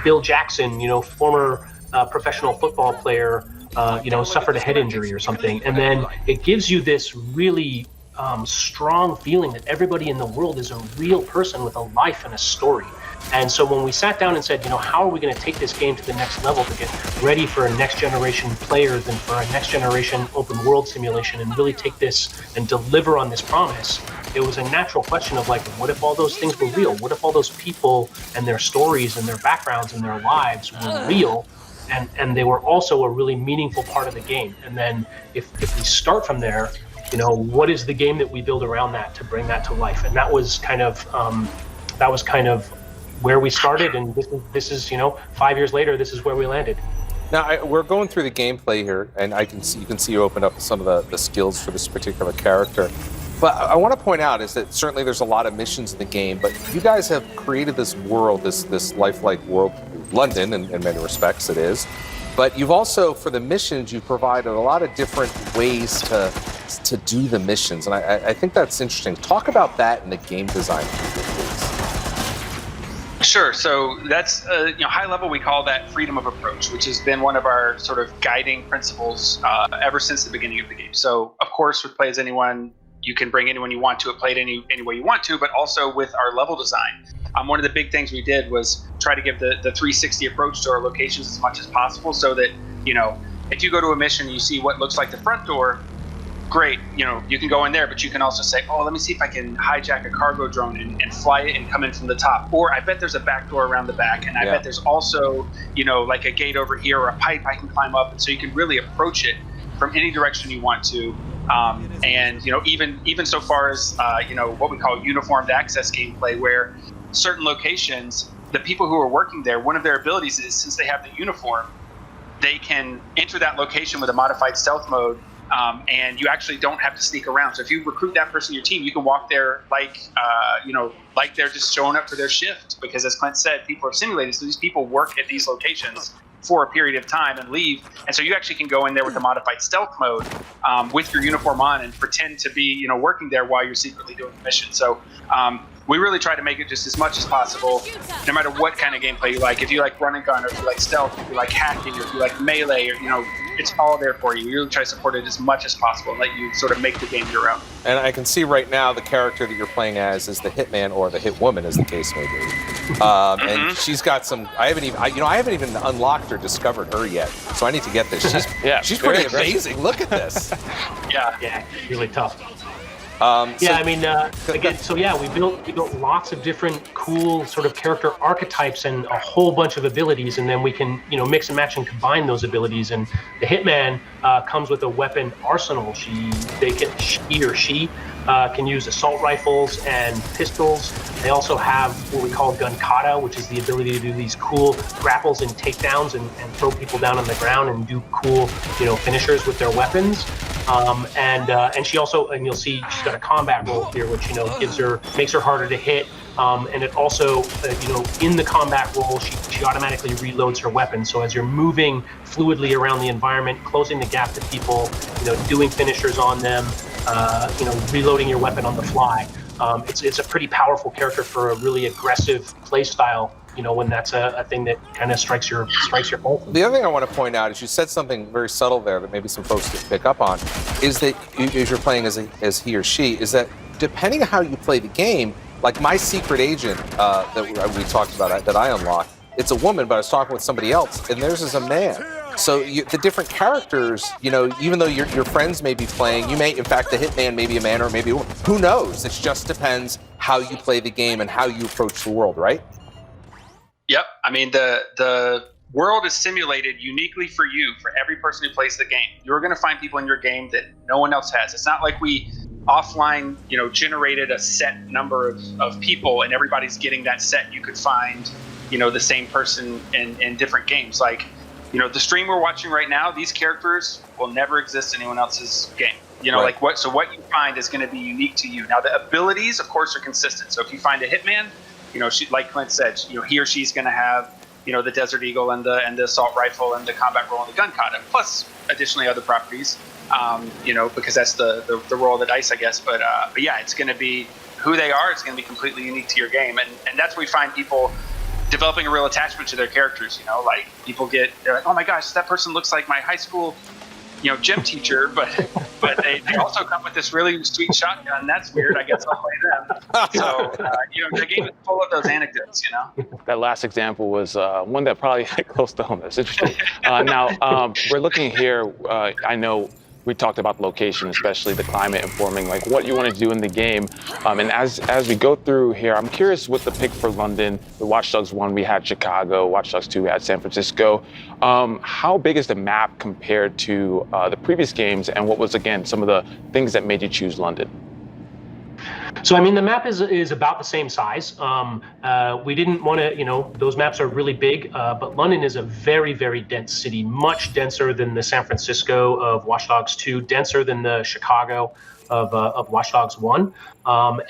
[SPEAKER 1] Bill Jackson, former professional football player, suffered a head injury or something. And then it gives you this really strong feeling that everybody in the world is a real person with a life and a story. And so when we sat down and said, how are we going to take this game to the next level to get ready for a next generation players and for a next generation open world simulation and really take this and deliver on this promise, it was a natural question of what if all those things were real? What if all those people and their stories and their backgrounds and their lives were real? And they were also a really meaningful part of the game. And then if we start from there, what is the game that we build around that to bring that to life? And that was kind of where we started. And this is 5 years later, this is where we landed.
[SPEAKER 5] Now we're going through the gameplay here, and you can see you open up some of the skills for this particular character. But I want to point out is that certainly there's a lot of missions in the game, but you guys have created this world, this lifelike world, London in many respects it is. But you've also, for the missions, you've provided a lot of different ways to do the missions. And I think that's interesting. Talk about that in the game design, please.
[SPEAKER 2] Sure. So that's, high level, we call that freedom of approach, which has been one of our sort of guiding principles ever since the beginning of the game. So, of course, with Play As Anyone, you can bring anyone you want to, play it any way you want to, but also with our level design. One of the big things we did was try to give the 360 approach to our locations as much as possible, so that, if you go to a mission and you see what looks like the front door, great, you can go in there, but you can also say, oh, let me see if I can hijack a cargo drone and fly it and come in from the top. Or I bet there's a back door around the back, and I bet there's also, like a gate over here or a pipe I can climb up. And so you can really approach it from any direction you want to. And even so far as what we call uniformed access gameplay, where certain locations, the people who are working there, one of their abilities is, since they have the uniform, they can enter that location with a modified stealth mode, and you actually don't have to sneak around. So if you recruit that person to your team, you can walk there like they're just showing up for their shift, because as Clint said, people are simulated, so these people work at these locations for a period of time and leave. And so you actually can go in there with a modified stealth mode with your uniform on and pretend to be working there while you're secretly doing the mission. So we really try to make it just as much as possible, no matter what kind of gameplay you like. If you like run and gun, or if you like stealth, if you like hacking, or if you like melee, or it's all there for you. We really try to support it as much as possible and let you sort of make the game your own.
[SPEAKER 5] And I can see right now the character that you're playing as is the hitman, or the hitwoman, as the case may be. And she's got some. I haven't even unlocked or discovered her yet, so I need to get this. She's pretty amazing. Look at this.
[SPEAKER 1] Yeah, really tough. We built lots of different cool sort of character archetypes and a whole bunch of abilities, and then we can mix and match and combine those abilities. And the hitman comes with a weapon arsenal. She or she can use assault rifles and pistols. They also have what we call gun kata, which is the ability to do these cool grapples and takedowns and throw people down on the ground and do cool finishers with their weapons. And she also, and you'll see she's got a combat roll here, which makes her harder to hit. And it also, in the combat roll, she automatically reloads her weapon. So as you're moving fluidly around the environment, closing the gap to people, doing finishers on them, reloading your weapon on the fly. It's a pretty powerful character for a really aggressive play style. When that's a thing that kind of strikes your pulse.
[SPEAKER 5] The other thing I want to point out is you said something very subtle there that maybe some folks could pick up on, is that as you're playing as he or she, is that depending on how you play the game, like my secret agent that we talked about, that I unlocked, it's a woman, but I was talking with somebody else, and theirs is a man. So the different characters, even though your friends may be playing, you may, in fact, the hitman may be a man or maybe a woman. Who knows? It just depends how you play the game and how you approach the world, right?
[SPEAKER 2] Yep. I mean, the world is simulated uniquely for you, for every person who plays the game. You're going to find people in your game that no one else has. It's not like we offline, generated a set number of people and everybody's getting that set. You could find, the same person in different games. Like, the stream we're watching right now, these characters will never exist in anyone else's game.
[SPEAKER 5] Right.
[SPEAKER 2] What you find is going to be unique to you. Now, the abilities, of course, are consistent. So if you find a hitman, she, like Clint said, he or she's going to have, the Desert Eagle and the assault rifle and the combat roll and the gun kata, plus additionally other properties, because that's the roll of the dice, I guess. But yeah, it's going to be who they are. It's going to be completely unique to your game, and that's where we find people developing a real attachment to their characters. Like people they're like, oh my gosh, that person looks like my high school, gym teacher, but they also come with this really sweet shotgun. That's weird. I guess I'll play them. So, the game is full of those anecdotes,
[SPEAKER 32] That last example was one that probably hit close to home. That's interesting. Now, we're looking here. I know we talked about the location, especially the climate informing like what you want to do in the game. And as we go through here, I'm curious with the pick for London. The Watch Dogs 1, we had Chicago. Watch Dogs 2, we had San Francisco. How big is the map compared to the previous games? And what was, again, some of the things that made you choose London?
[SPEAKER 1] So, the map is about the same size. We didn't want to, those maps are really big, but London is a very, very dense city, much denser than the San Francisco of Watch Dogs 2, denser than the Chicago of Watch Dogs 1,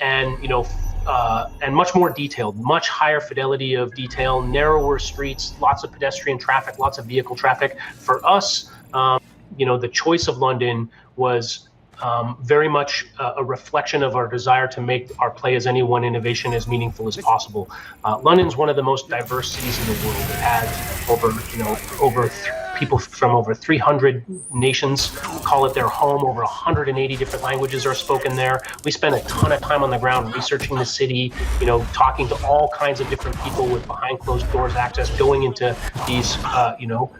[SPEAKER 1] and much more detailed, much higher fidelity of detail, narrower streets, lots of pedestrian traffic, lots of vehicle traffic. For us, the choice of London was very much a reflection of our desire to make our play as any one innovation as meaningful as possible. London's one of the most diverse cities in the world. It has over people from over 300 nations call it their home. Over 180 different languages are spoken there. We spent a ton of time on the ground researching the city, talking to all kinds of different people with behind closed doors access, going into these,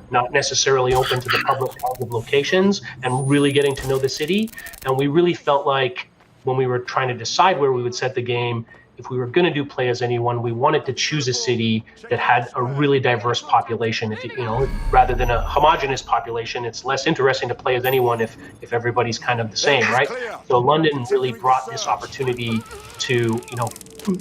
[SPEAKER 1] not necessarily open to the public locations, and really getting to know the city. And we really felt like when we were trying to decide where we would set the game, if we were going to do play as anyone, we wanted to choose a city that had a really diverse population. Rather than a homogenous population, it's less interesting to play as anyone if everybody's kind of the same, right? So London really brought this opportunity to,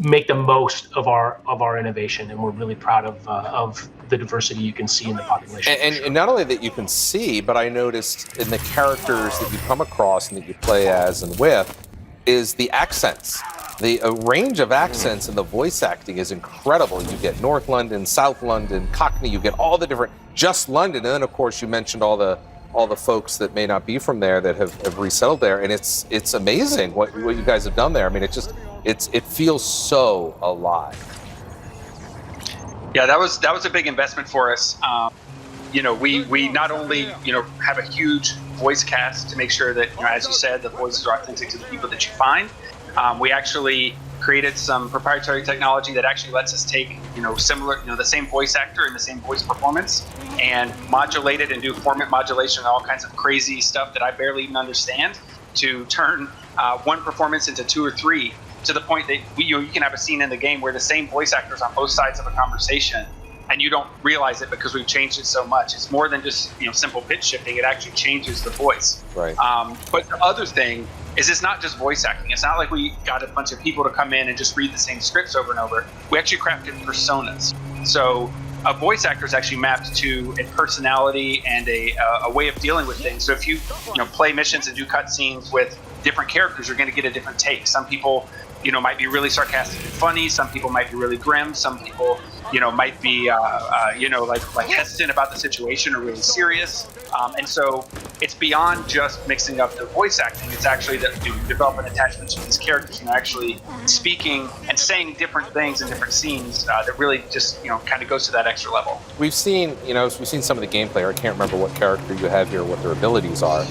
[SPEAKER 1] make the most of our innovation, and we're really proud of the diversity you can see in the population.
[SPEAKER 5] And not only that you can see, but I noticed in the characters that you come across and that you play as and with, is the accents. The range of accents in the voice acting is incredible. You get North London, South London, Cockney, you get all the different, just London. And then of course you mentioned all the folks that may not be from there that have resettled there. And it's amazing what you guys have done there. I mean, it feels so alive.
[SPEAKER 2] Yeah, that was a big investment for us. We not only, have a huge voice cast to make sure that, as you said, the voices are authentic to the people that you find. We actually created some proprietary technology that actually lets us take, the same voice actor and the same voice performance and modulate it and do format modulation and all kinds of crazy stuff that I barely even understand to turn one performance into two or three, to the point that you can have a scene in the game where the same voice actor's on both sides of a conversation and you don't realize it because we've changed it so much. It's more than just simple pitch shifting. It actually changes the voice.
[SPEAKER 5] Right.
[SPEAKER 2] But the other thing is it's not just voice acting. It's not like we got a bunch of people to come in and just read the same scripts over and over. We actually crafted personas. So a voice actor is actually mapped to a personality and a way of dealing with things. So if you play missions and do cutscenes with different characters, you're going to get a different take. Some people might be really sarcastic and funny. Some people might be really grim. Some people might be like hesitant about the situation or really serious. And so it's beyond just mixing up the voice acting. It's actually that you develop an attachment to these characters, actually speaking and saying different things in different scenes that really just kind of goes to that extra level.
[SPEAKER 5] We've seen some of the gameplay. I can't remember what character you have here, what their abilities are.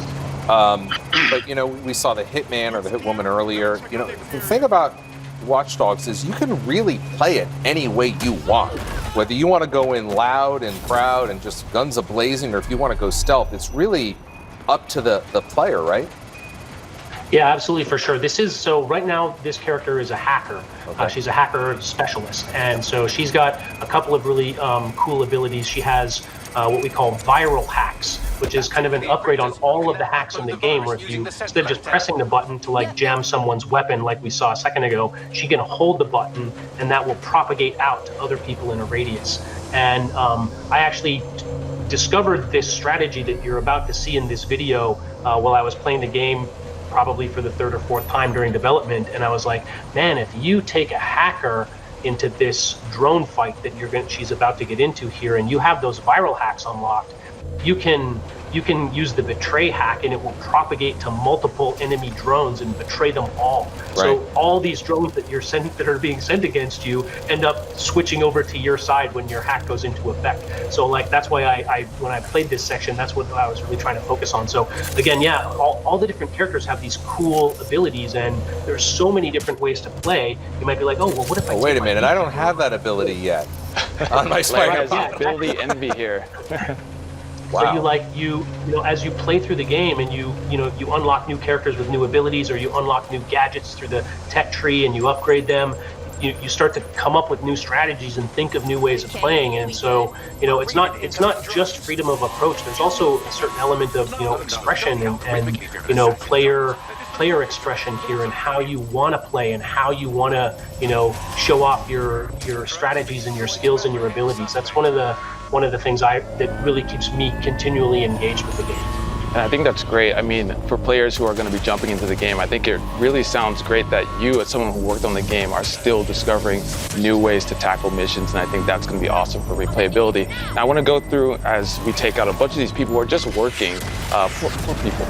[SPEAKER 5] But we saw the Hitman or the Hitwoman earlier. The thing about Watch Dogs is you can really play it any way you want. Whether you want to go in loud and proud and just guns a-blazing, or if you want to go stealth, it's really up to the player, right?
[SPEAKER 1] Yeah, absolutely, for sure. So right now, this character is a hacker. Okay. She's a hacker specialist. And so she's got a couple of really cool abilities. She has what we call viral hacks, which is kind of an upgrade on all of the hacks in the game, where if you, instead of just pressing the button to jam someone's weapon like we saw a second ago, she can hold the button and that will propagate out to other people in a radius. And I actually discovered this strategy that you're about to see in this video while I was playing the game, probably for the third or fourth time during development. And I was like, man, if you take a hacker into this drone fight that she's about to get into here, and you have those viral hacks unlocked, you can use the betray hack and it will propagate to multiple enemy drones and betray them all. Right. So all these drones that are being sent against you end up switching over to your side when your hack goes into effect. So that's why I when I played this section, that's what I was really trying to focus on. So again, yeah, all the different characters have these cool abilities, and there's so many different ways to play. You might be like, oh, well, what if I
[SPEAKER 5] wait a minute, I don't have that ability yet on my Spider-Man.
[SPEAKER 32] Ability envy here.
[SPEAKER 1] Wow. So you as you play through the game and you unlock new characters with new abilities, or you unlock new gadgets through the tech tree and you upgrade them, you start to come up with new strategies and think of new ways of playing. And so it's not just freedom of approach. There's also a certain element of expression and player expression here, and how you want to play and how you want to show off your strategies and your skills and your abilities. That's one of the things that really keeps me continually engaged with the game.
[SPEAKER 32] And I think that's great. I mean, for players who are going to be jumping into the game, I think it really sounds great that you, as someone who worked on the game, are still discovering new ways to tackle missions, and I think that's going to be awesome for replayability. Now, I want to go through, as we take out a bunch of these people who are just working for people.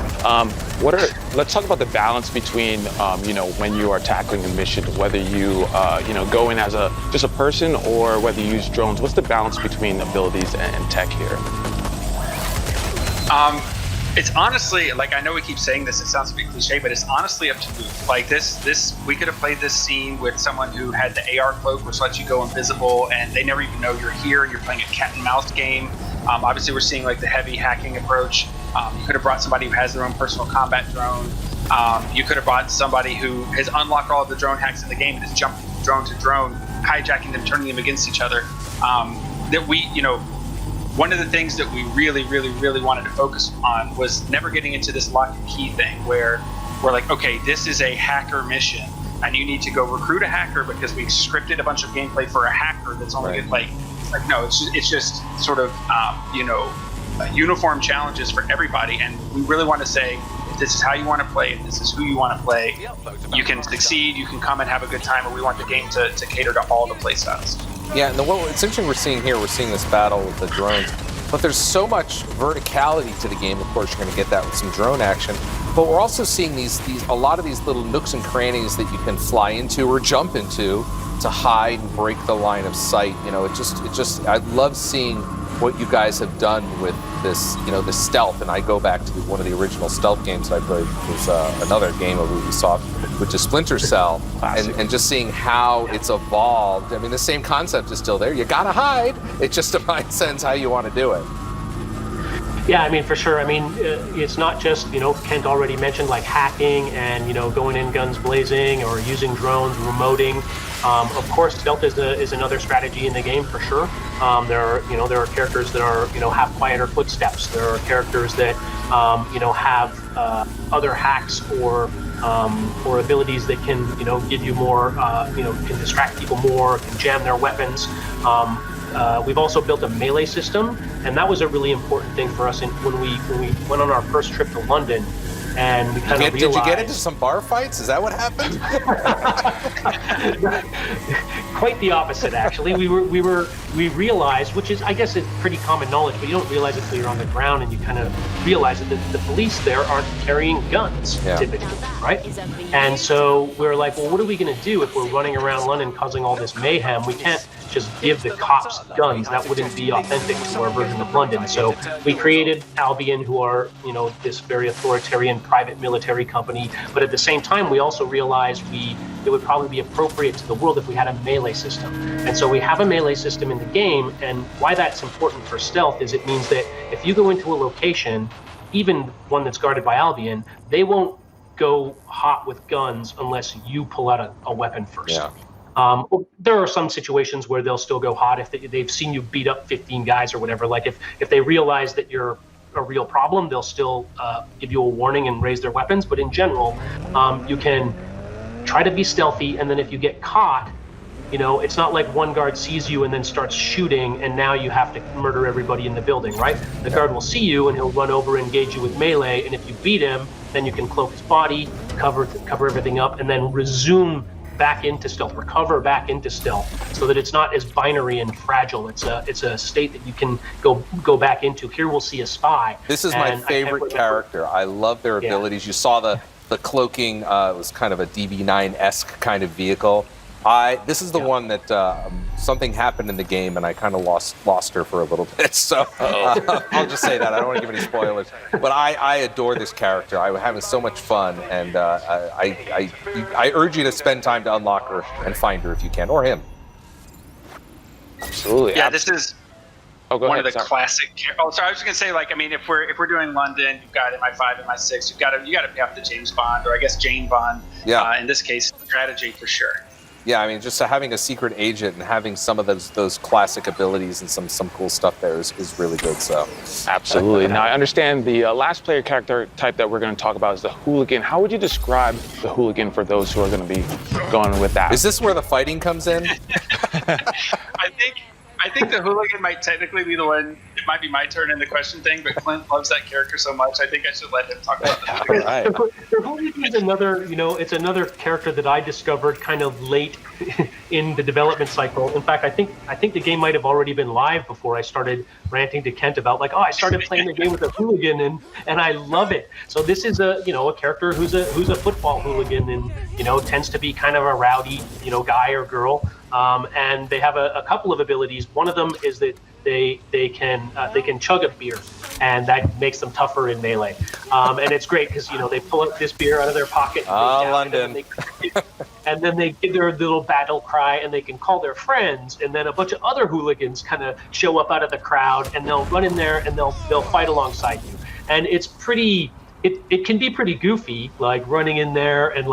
[SPEAKER 32] Let's talk about the balance between, when you are tackling a mission, whether you, go in as just a person or whether you use drones. What's the balance between abilities and tech here?
[SPEAKER 2] It's honestly, like, I know we keep saying this, it sounds a bit cliche, but it's honestly up to you. Like this, we could have played this scene with someone who had the AR cloak, which lets you go invisible, and they never even know you're here, and you're playing a cat and mouse game. Obviously, we're seeing like the heavy hacking approach. You could have brought somebody who has their own personal combat drone. You could have brought somebody who has unlocked all of the drone hacks in the game and is jumping from drone to drone, hijacking them, turning them against each other. That we, one of the things that we really, really, really wanted to focus on was never getting into this lock and key thing where we're like, okay, this is a hacker mission and you need to go recruit a hacker because we scripted a bunch of gameplay for a hacker that's only like no, it's just sort of, uniform challenges for everybody. And we really want to say, if this is how you want to play, if this is who you want to play, you can succeed, you can come and have a good time, and we want the game to cater to all the play styles.
[SPEAKER 5] Yeah, and it's interesting we're seeing this battle with the drones, but there's so much verticality to the game. Of course, you're going to get that with some drone action, but we're also seeing a lot of these little nooks and crannies that you can fly into or jump into to hide and break the line of sight. I love seeing what you guys have done with this, the stealth. And I go back to one of the original stealth games that I played. It was another game of Ubisoft, which is Splinter Cell, and just seeing how it's evolved. I mean, the same concept is still there. You gotta hide. It just defines sense how you want to do it.
[SPEAKER 1] Yeah, I mean, for sure. I mean, it's not just, Kent already mentioned like hacking and, going in guns blazing or using drones, remoting. Of course, stealth is another strategy in the game for sure. There are characters that are, have quieter footsteps. There are characters that, have other hacks or abilities that can, give you more, can distract people more, can jam their weapons. We've also built a melee system, and that was a really important thing for us when we went on our first trip to London. And we kind of realized...
[SPEAKER 5] Did you get into some bar fights? Is that what happened?
[SPEAKER 1] Quite the opposite, actually. We realized, which is, I guess, it's pretty common knowledge, but you don't realize it until you're on the ground and you kind of realize that the police there aren't carrying guns, typically, right? And so we're like, well, what are we going to do if we're running around London causing all this mayhem? We can't just give the cops guns. That wouldn't be authentic to our version of London. So we created Albion, who are, this very authoritarian private military company. But at the same time, we also realized it would probably be appropriate to the world if we had a melee system. And so we have a melee system in the game. And why that's important for stealth is it means that if you go into a location, even one that's guarded by Albion, they won't go hot with guns unless you pull out a weapon first.
[SPEAKER 5] Yeah.
[SPEAKER 1] There are some situations where they'll still go hot if they've seen you beat up 15 guys or whatever. Like if they realize that you're a real problem, they'll still give you a warning and raise their weapons. But in general, you can try to be stealthy, and then if you get caught, it's not like one guard sees you and then starts shooting, and now you have to murder everybody in the building, right? The guard will see you, and he'll run over and engage you with melee, and if you beat him, then you can cloak his body, cover everything up, and then resume back into stealth, recover back into stealth, so that it's not as binary and fragile. It's a state that you can go back into. Here we'll see a spy.
[SPEAKER 5] This is my favorite character. I love their abilities. You saw the cloaking. It was kind of a DB9-esque kind of vehicle. This is the one that something happened in the game, and I kind of lost her for a little bit. So I'll just say that. I don't want to give any spoilers. But I adore this character. I was having so much fun, and I urge you to spend time to unlock her and find her if you can, or him.
[SPEAKER 3] Absolutely.
[SPEAKER 2] Yeah, this is one of the classic. Oh, sorry. I was just gonna say, like, I mean, if we're doing London, you've got MI5, MI6. You got to pay off the James Bond, or I guess Jane Bond.
[SPEAKER 5] Yeah.
[SPEAKER 2] In this case, strategy for sure.
[SPEAKER 5] Yeah, I mean, just having a secret agent and having some of those classic abilities and some cool stuff there is really good. So,
[SPEAKER 32] absolutely. Now, I understand the last player character type that we're going to talk about is the hooligan. How would you describe the hooligan for those who are going to be going with that?
[SPEAKER 5] Is this where the fighting comes in?
[SPEAKER 2] I think the hooligan might technically be the one. It might be my turn in the question thing, but Clint loves that character so much. I think I should let him talk about that.
[SPEAKER 1] Right. The hooligan is another, it's another character that I discovered kind of late in the development cycle. In fact, I think the game might have already been live before I started ranting to Kent about I started playing the game with a hooligan and I love it. So this is a character who's a football hooligan and tends to be kind of a rowdy guy or girl. And they have a couple of abilities. One of them is that they can chug a beer. and that makes them tougher in melee. And it's great because they pull out this beer out of their pocket.
[SPEAKER 5] London.
[SPEAKER 1] And then they give their little battle cry, and they can call their friends, and then a bunch of other hooligans kind of show up out of the crowd, and they'll run in there and they'll fight alongside you. And it's pretty. It can be pretty goofy, like running in there and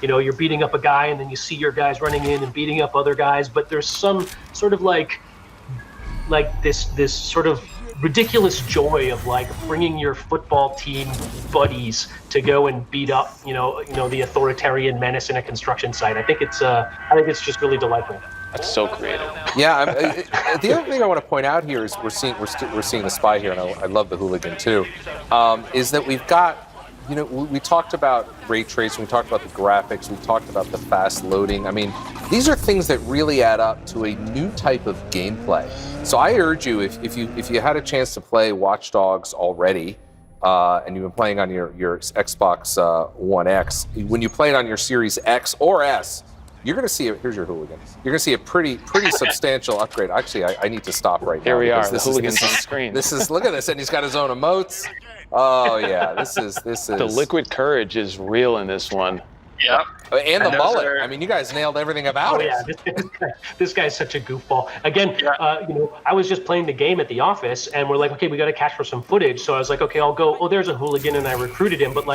[SPEAKER 1] you're beating up a guy, and then you see your guys running in and beating up other guys. But there's some sort of like this sort of ridiculous joy of bringing your football team buddies to go and beat up the authoritarian menace in a construction site. I think it's just really delightful.
[SPEAKER 32] That's so creative.
[SPEAKER 5] Yeah. The other thing I want to point out here is we're seeing the spy here, and I love the hooligan too. Is that we've got, we talked about ray tracing, we talked about the graphics, we talked about the fast loading. I mean, these are things that really add up to a new type of gameplay. So I urge you, if you had a chance to play Watch Dogs already, and you've been playing on your Xbox One X, when you play it on your Series X or S, you're going to see here's your hooligan. You're going to see a pretty substantial upgrade. Actually, I need to stop right now.
[SPEAKER 32] Here we are, the hooligan's on the screen.
[SPEAKER 5] Look at this, and he's got his own emotes. Oh yeah, this is.
[SPEAKER 32] The liquid courage is real in this one.
[SPEAKER 2] Yep.
[SPEAKER 5] And the mullet. I mean, you guys nailed everything about it.
[SPEAKER 1] This guy's such a goofball. Again, I was just playing the game at the office, and we're like, okay, we got to catch for some footage. So I was like, okay, I'll go. Oh, there's a hooligan, and I recruited him. But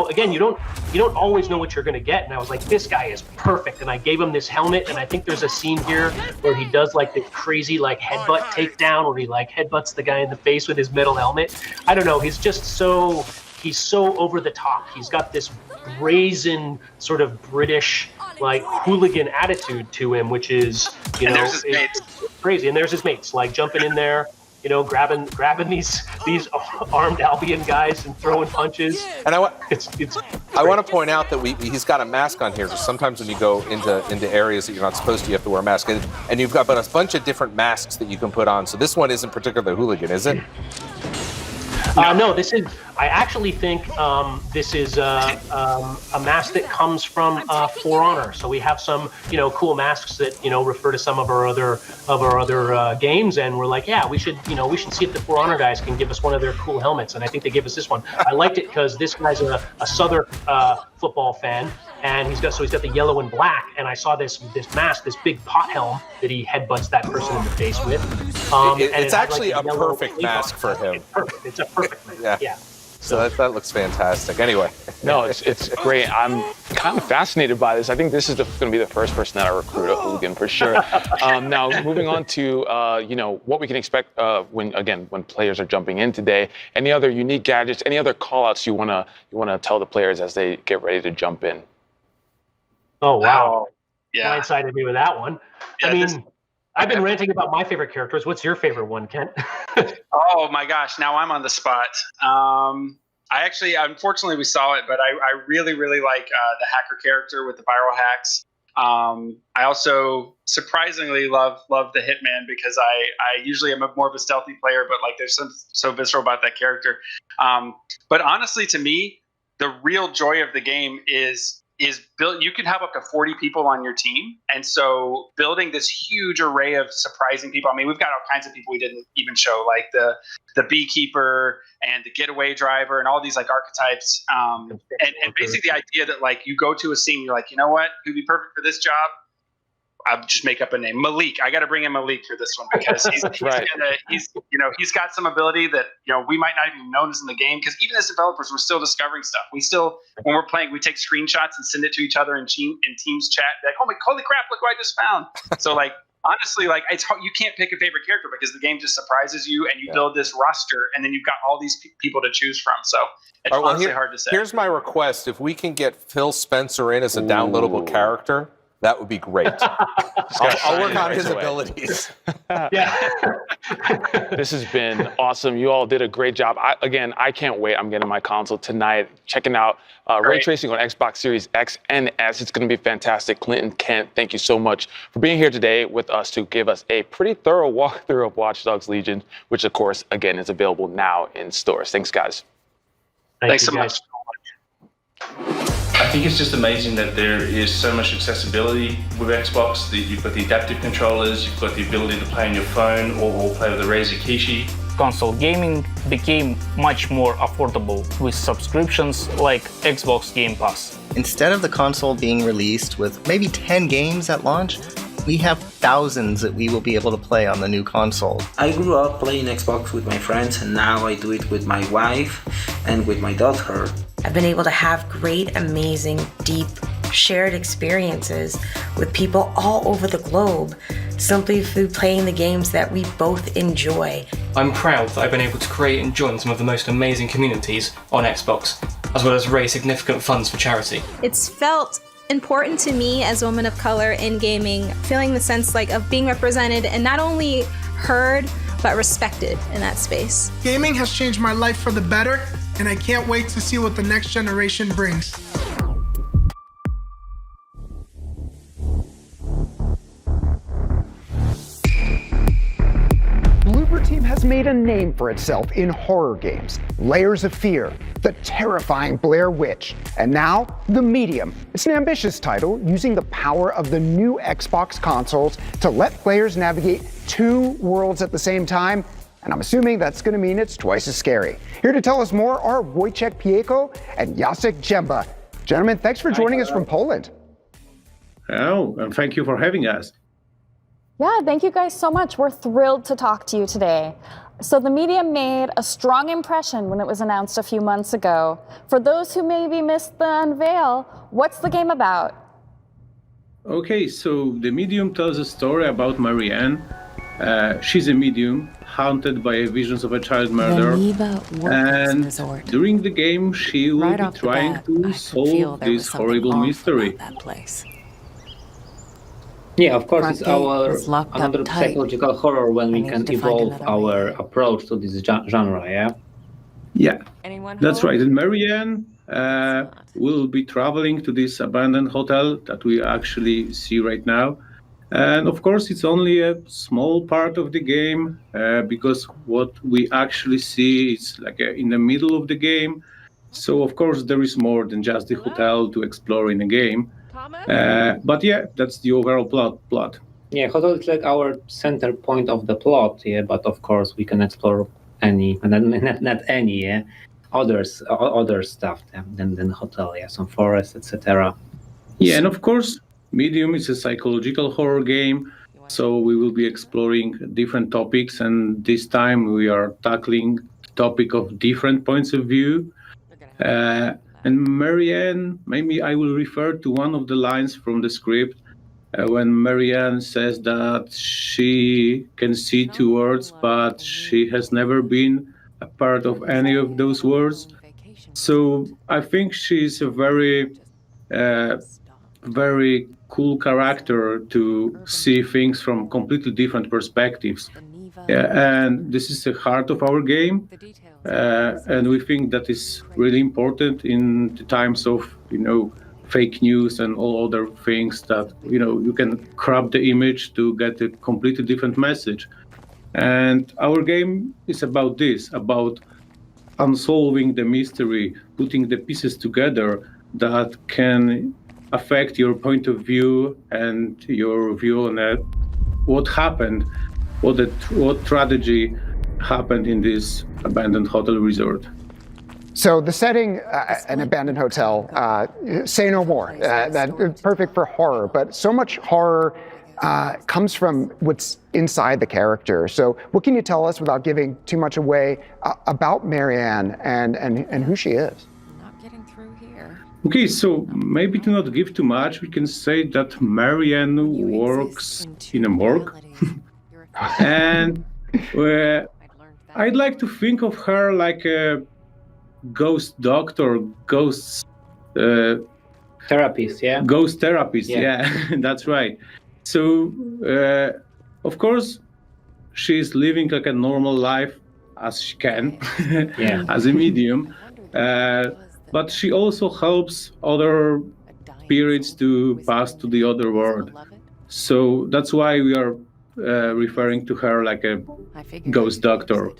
[SPEAKER 1] again, you don't always know what you're gonna get. And I was like, this guy is perfect. And I gave him this helmet, and I think there's a scene here where he does the crazy headbutt takedown, where he headbutts the guy in the face with his metal helmet. I don't know. He's just so. He's so over the top. He's got this brazen sort of British hooligan attitude to him, which is it's crazy. And there's his mates jumping in there, grabbing these armed Albion guys and throwing punches.
[SPEAKER 5] And I want
[SPEAKER 1] to
[SPEAKER 5] point out that he's got a mask on here, because sometimes when you go into areas that you're not supposed to, you have to wear a mask. And you've got a bunch of different masks that you can put on. So this one isn't particularly hooligan, is it?
[SPEAKER 1] No, this is. I actually think this is a mask that comes from For Honor. So we have some, cool masks that refer to some of our other games, and we're like, yeah, we should see if the For Honor guys can give us one of their cool helmets. And I think they gave us this one. I liked it because this guy's a Southern football fan, and he's got the yellow and black. And I saw this mask, this big pot helm that he headbutts that person in the face with.
[SPEAKER 5] It's actually a perfect mask for him.
[SPEAKER 1] It's a perfect mask. Yeah.
[SPEAKER 5] So that looks fantastic. Anyway.
[SPEAKER 32] No, it's great. I'm kind of fascinated by this. I think this is going to be the first person that I recruit a hooligan for sure. Now, moving on to what we can expect when players are jumping in today. Any other unique gadgets? Any other callouts you wanna tell the players as they get ready to jump in?
[SPEAKER 1] Oh wow!
[SPEAKER 2] Yeah,
[SPEAKER 1] blindsided me with that one.
[SPEAKER 2] Yeah,
[SPEAKER 1] I've been ranting about my favorite characters. What's your favorite one, Kent?
[SPEAKER 2] Oh my gosh, now I'm on the spot. Unfortunately we saw it, but I really, really like the hacker character with the viral hacks. I also surprisingly love the Hitman, because I usually am more of a stealthy player, but there's something so visceral about that character. But honestly, to me, the real joy of the game is built. You can have up to 40 people on your team, and so building this huge array of surprising people. I mean, we've got all kinds of people we didn't even show, like the beekeeper and the getaway driver and all these archetypes. And basically the idea that you go to a scene, you're like, you know what, who'd be perfect for this job? I'll just make up a name. Malik. I got to bring in Malik for this one, because he's got some ability that we might not even known is in the game, because even as developers, we're still discovering stuff. We still, when we're playing, we take screenshots and send it to each other in Teams chat. Like, holy crap! Look what I just found. So honestly, it's hard, you can't pick a favorite character, because the game just surprises you, and you build this roster, and then you've got all these people to choose from. So it's honestly hard to say.
[SPEAKER 5] Here's my request: if we can get Phil Spencer in as a downloadable character, that would be great. I'll work on his abilities.
[SPEAKER 1] Yeah.
[SPEAKER 32] This has been awesome. You all did a great job. I can't wait. I'm getting my console tonight, checking out ray tracing on Xbox Series X and S. It's going to be fantastic. Clinton, Kent, thank you so much for being here today with us to give us a pretty thorough walkthrough of Watch Dogs Legion, which, of course, again, is available now in stores. Thanks, guys.
[SPEAKER 2] Thanks so much.
[SPEAKER 3] I think it's just amazing that there is so much accessibility with Xbox. You've got the adaptive controllers, you've got the ability to play on your phone or play with the Razer Kishi.
[SPEAKER 27] console gaming became much more affordable with subscriptions like Xbox Game Pass.
[SPEAKER 4] Instead of the console being released with maybe 10 games at launch, we have thousands that we will be able to play on the new console.
[SPEAKER 6] I grew up playing Xbox with my friends, and now I do it with my wife and with my daughter.
[SPEAKER 7] I've been able to have great, amazing, deep, shared experiences with people all over the globe simply through playing the games that we both enjoy.
[SPEAKER 8] I'm proud that I've been able to create and join some of the most amazing communities on Xbox, as well as raise significant funds for charity.
[SPEAKER 9] It's felt important to me as a woman of color in gaming, feeling the sense of being represented and not only heard, but respected in that space.
[SPEAKER 10] Gaming has changed my life for the better, and I can't wait to see what the next generation brings.
[SPEAKER 11] Bloober Team has made a name for itself in horror games. Layers of Fear, the terrifying Blair Witch, and now The Medium. It's an ambitious title using the power of the new Xbox consoles to let players navigate 2 worlds at the same time, and I'm assuming that's going to mean it's twice as scary. Here to tell us more are Wojciech Pieko and Jacek Jemba. Gentlemen, thanks for joining us from Poland.
[SPEAKER 22] Oh, and thank you for having us.
[SPEAKER 12] Yeah, thank you guys so much. We're thrilled to talk to you today. So The Medium made a strong impression when it was announced a few months ago. For those who maybe missed the unveil, what's the game about?
[SPEAKER 22] Okay, so The Medium tells a story about Marianne. She's a medium, haunted by visions of a child murder. And during the game, she will be trying to solve this horrible mystery.
[SPEAKER 13] Yeah, of course, it's another psychological horror when we can evolve our approach to this genre, yeah?
[SPEAKER 22] Yeah, that's right. And Marianne will be traveling to this abandoned hotel that we actually see right now. And of course, it's only a small part of the game because what we actually see is in the middle of the game. So, of course, there is more than just the hotel to explore in a game. But yeah, that's the overall plot.
[SPEAKER 13] Yeah, hotel is our center point of the plot, yeah, but of course we can explore any, not any, yeah, other stuff than hotel, yeah, some forest, etc.
[SPEAKER 22] Yeah, and of course, Medium is a psychological horror game, so we will be exploring different topics, and this time we are tackling the topic of different points of view. And Marianne, maybe I will refer to one of the lines from the script when Marianne says that she can see 2 words, but she has never been a part of any of those words. So I think she's a very, very cool character to see things from completely different perspectives. And this is the heart of our game. And we think that is really important in the times of, fake news and all other things that, you can crop the image to get a completely different message. And our game is about this, about unsolving the mystery, putting the pieces together that can affect your point of view and your view on what happened, what tragedy happened in this abandoned hotel resort.
[SPEAKER 11] So the setting, an abandoned hotel, say no more. That's perfect for horror, but so much horror comes from what's inside the character. So what can you tell us without giving too much away about Marianne and who she is?
[SPEAKER 22] Okay, so maybe to not give too much, we can say that Marianne works in a morgue. And I'd like to think of her like a ghost doctor, ghost
[SPEAKER 13] therapist, yeah?
[SPEAKER 22] Ghost therapist, yeah. That's right. So, of course, she's living like a normal life as she can, as a medium. But she also helps other spirits to pass to the other world. So that's why we are referring to her like a ghost doctor.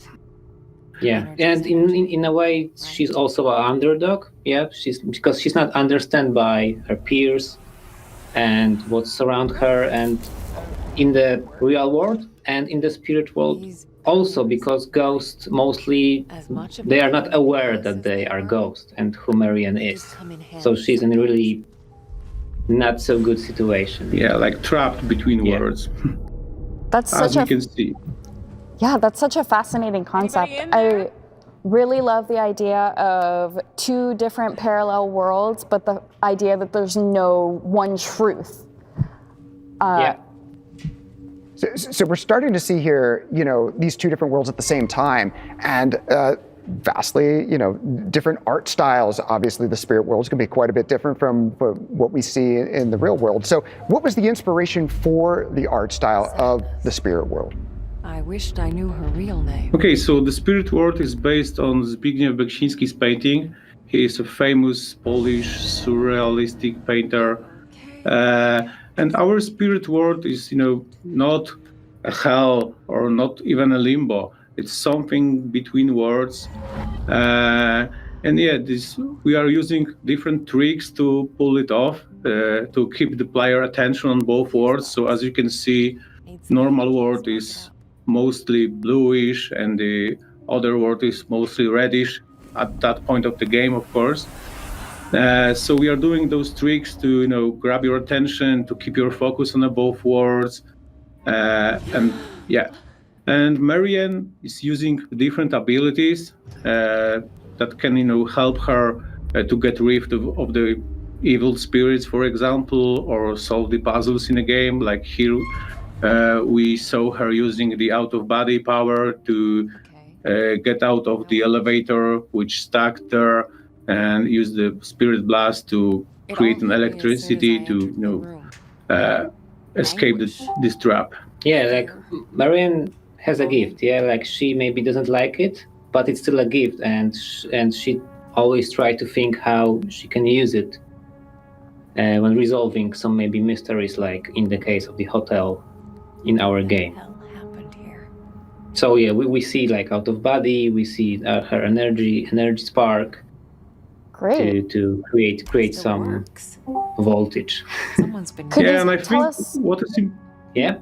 [SPEAKER 13] Yeah, and in a way, she's also an underdog. Yeah, because she's not understood by her peers and what's around her, and in the real world and in the spirit world, also because ghosts mostly they are not aware that they are ghosts and who Marianne is. So she's in a really not so good situation.
[SPEAKER 22] Yeah, like trapped between words.
[SPEAKER 12] That's
[SPEAKER 22] As
[SPEAKER 12] such
[SPEAKER 22] you
[SPEAKER 12] a
[SPEAKER 22] can see.
[SPEAKER 12] Yeah, that's such a fascinating concept. I really love the idea of two different parallel worlds, but the idea that there's no one truth.
[SPEAKER 11] So we're starting to see here, these two different worlds at the same time, and vastly, different art styles. Obviously, the spirit world is going to be quite a bit different from what we see in the real world. So what was the inspiration for the art style of the spirit world?
[SPEAKER 14] I wished I knew her real name.
[SPEAKER 22] Okay, so the spirit world is based on Zbigniew Beksiński's painting. He is a famous Polish surrealistic painter. And our spirit world is, not a hell or not even a limbo. It's something between worlds. We are using different tricks to pull it off, to keep the player attention on both worlds. So as you can see, normal world is mostly bluish and the other world is mostly reddish at that point of the game, of course. So we are doing those tricks to, grab your attention, to keep your focus on both worlds. And Marianne is using different abilities that can, help her to get rid of the evil spirits, for example, or solve the puzzles in a game. Like here, we saw her using the out-of-body power to get out of the elevator, which stuck there, and use the spirit blast to create an electricity to escape this trap.
[SPEAKER 13] Yeah, like Marianne has a gift. Yeah, like she maybe doesn't like it, but it's still a gift, and she always tries to think how she can use it when resolving some maybe mysteries, like in the case of the hotel in our game. So yeah, we see like out of body, we see her energy spark.
[SPEAKER 12] Great.
[SPEAKER 13] To create some voltage.
[SPEAKER 12] Could you tell us?
[SPEAKER 13] Yeah.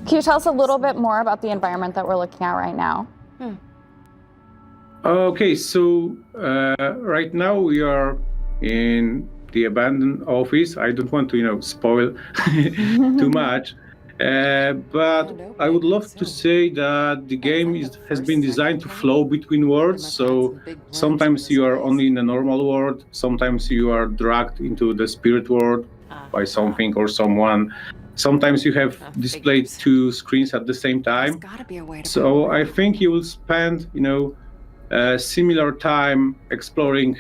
[SPEAKER 12] Can you tell us a little bit more about the environment that we're looking at right now?
[SPEAKER 22] Okay, so right now we are in the abandoned office. I don't want to, spoil too much, but I would love to say that the game has been designed to flow between worlds. So sometimes you are only in the normal world, sometimes you are dragged into the spirit world by something or someone. Sometimes you have displayed two screens at the same time. So I think you will spend, similar time exploring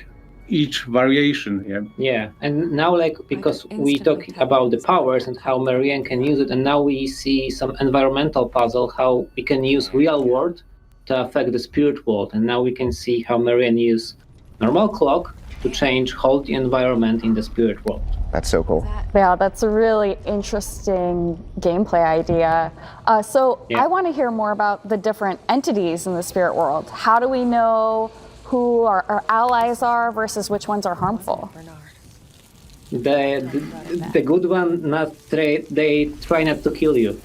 [SPEAKER 22] each variation.
[SPEAKER 13] Yeah, and now because we talk about the powers and how Marianne can use it, and now we see some environmental puzzle, how we can use real world to affect the spirit world, and now we can see how Marianne use normal clock to change whole the environment in the spirit world.
[SPEAKER 11] That's so cool.
[SPEAKER 12] Yeah, that's a really interesting gameplay idea. I want to hear more about the different entities in the spirit world. How do we know who our allies are versus which ones are harmful?
[SPEAKER 13] The good one, they try not to kill you.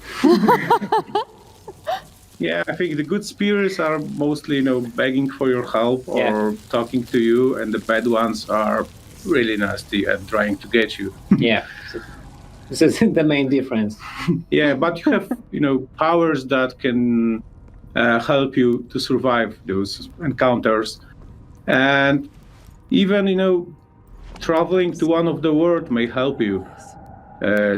[SPEAKER 22] Yeah, I think the good spirits are mostly, begging for your help or talking to you, and the bad ones are really nasty and trying to get you.
[SPEAKER 13] Yeah, this is the main difference.
[SPEAKER 22] Yeah, but you have, powers that can help you to survive those encounters. And even, traveling to one of the world may help you.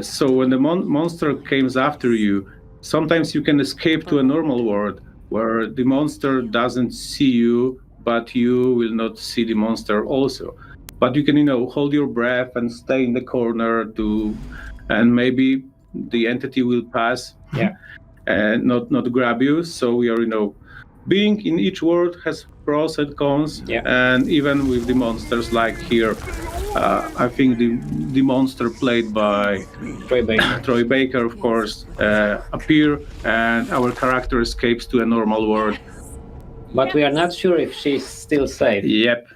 [SPEAKER 22] So when the monster comes after you, sometimes you can escape to a normal world where the monster doesn't see you, but you will not see the monster also. But you can, hold your breath and stay in the corner and maybe the entity will pass and not grab you. So we are, being in each world has pros and cons, and even with the monsters like here, I think the monster played by Troy Baker, of course, appear, and our character escapes to a normal world.
[SPEAKER 13] But we are not sure if she's still safe.
[SPEAKER 22] Yep.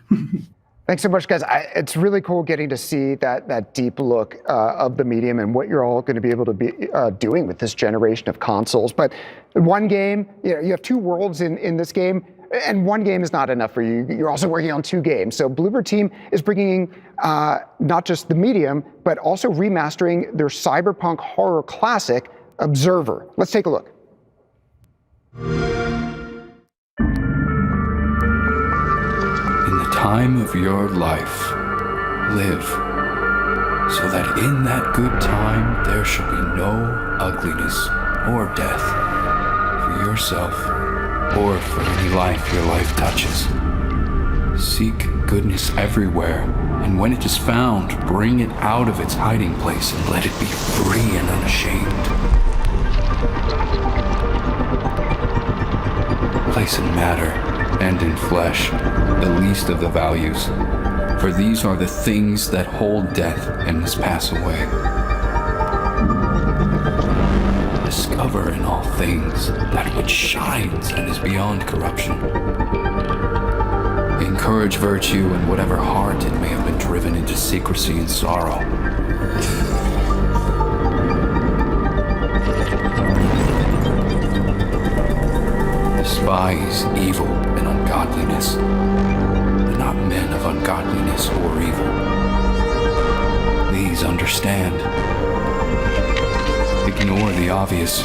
[SPEAKER 11] Thanks so much, guys. It's really cool getting to see that deep look of the medium and what you're all going to be able to be doing with this generation of consoles. But one game, you have two worlds in this game, and one game is not enough for you. You're also working on two games. So Bloober Team is bringing not just the medium, but also remastering their cyberpunk horror classic, Observer. Let's take a look.
[SPEAKER 15] Time of your life, live, so that in that good time there shall be no ugliness or death for yourself or for any life your life touches. Seek goodness everywhere, and when it is found, bring it out of its hiding place and let it be free and unashamed. Place in matter and in flesh, the least of the values, for these are the things that hold death and must pass away. Discover in all things that which shines and is beyond corruption. Encourage virtue in whatever heart it may have been driven into secrecy and sorrow. Despise evil and ungodliness, but not men of ungodliness or evil. These understand. Ignore the obvious,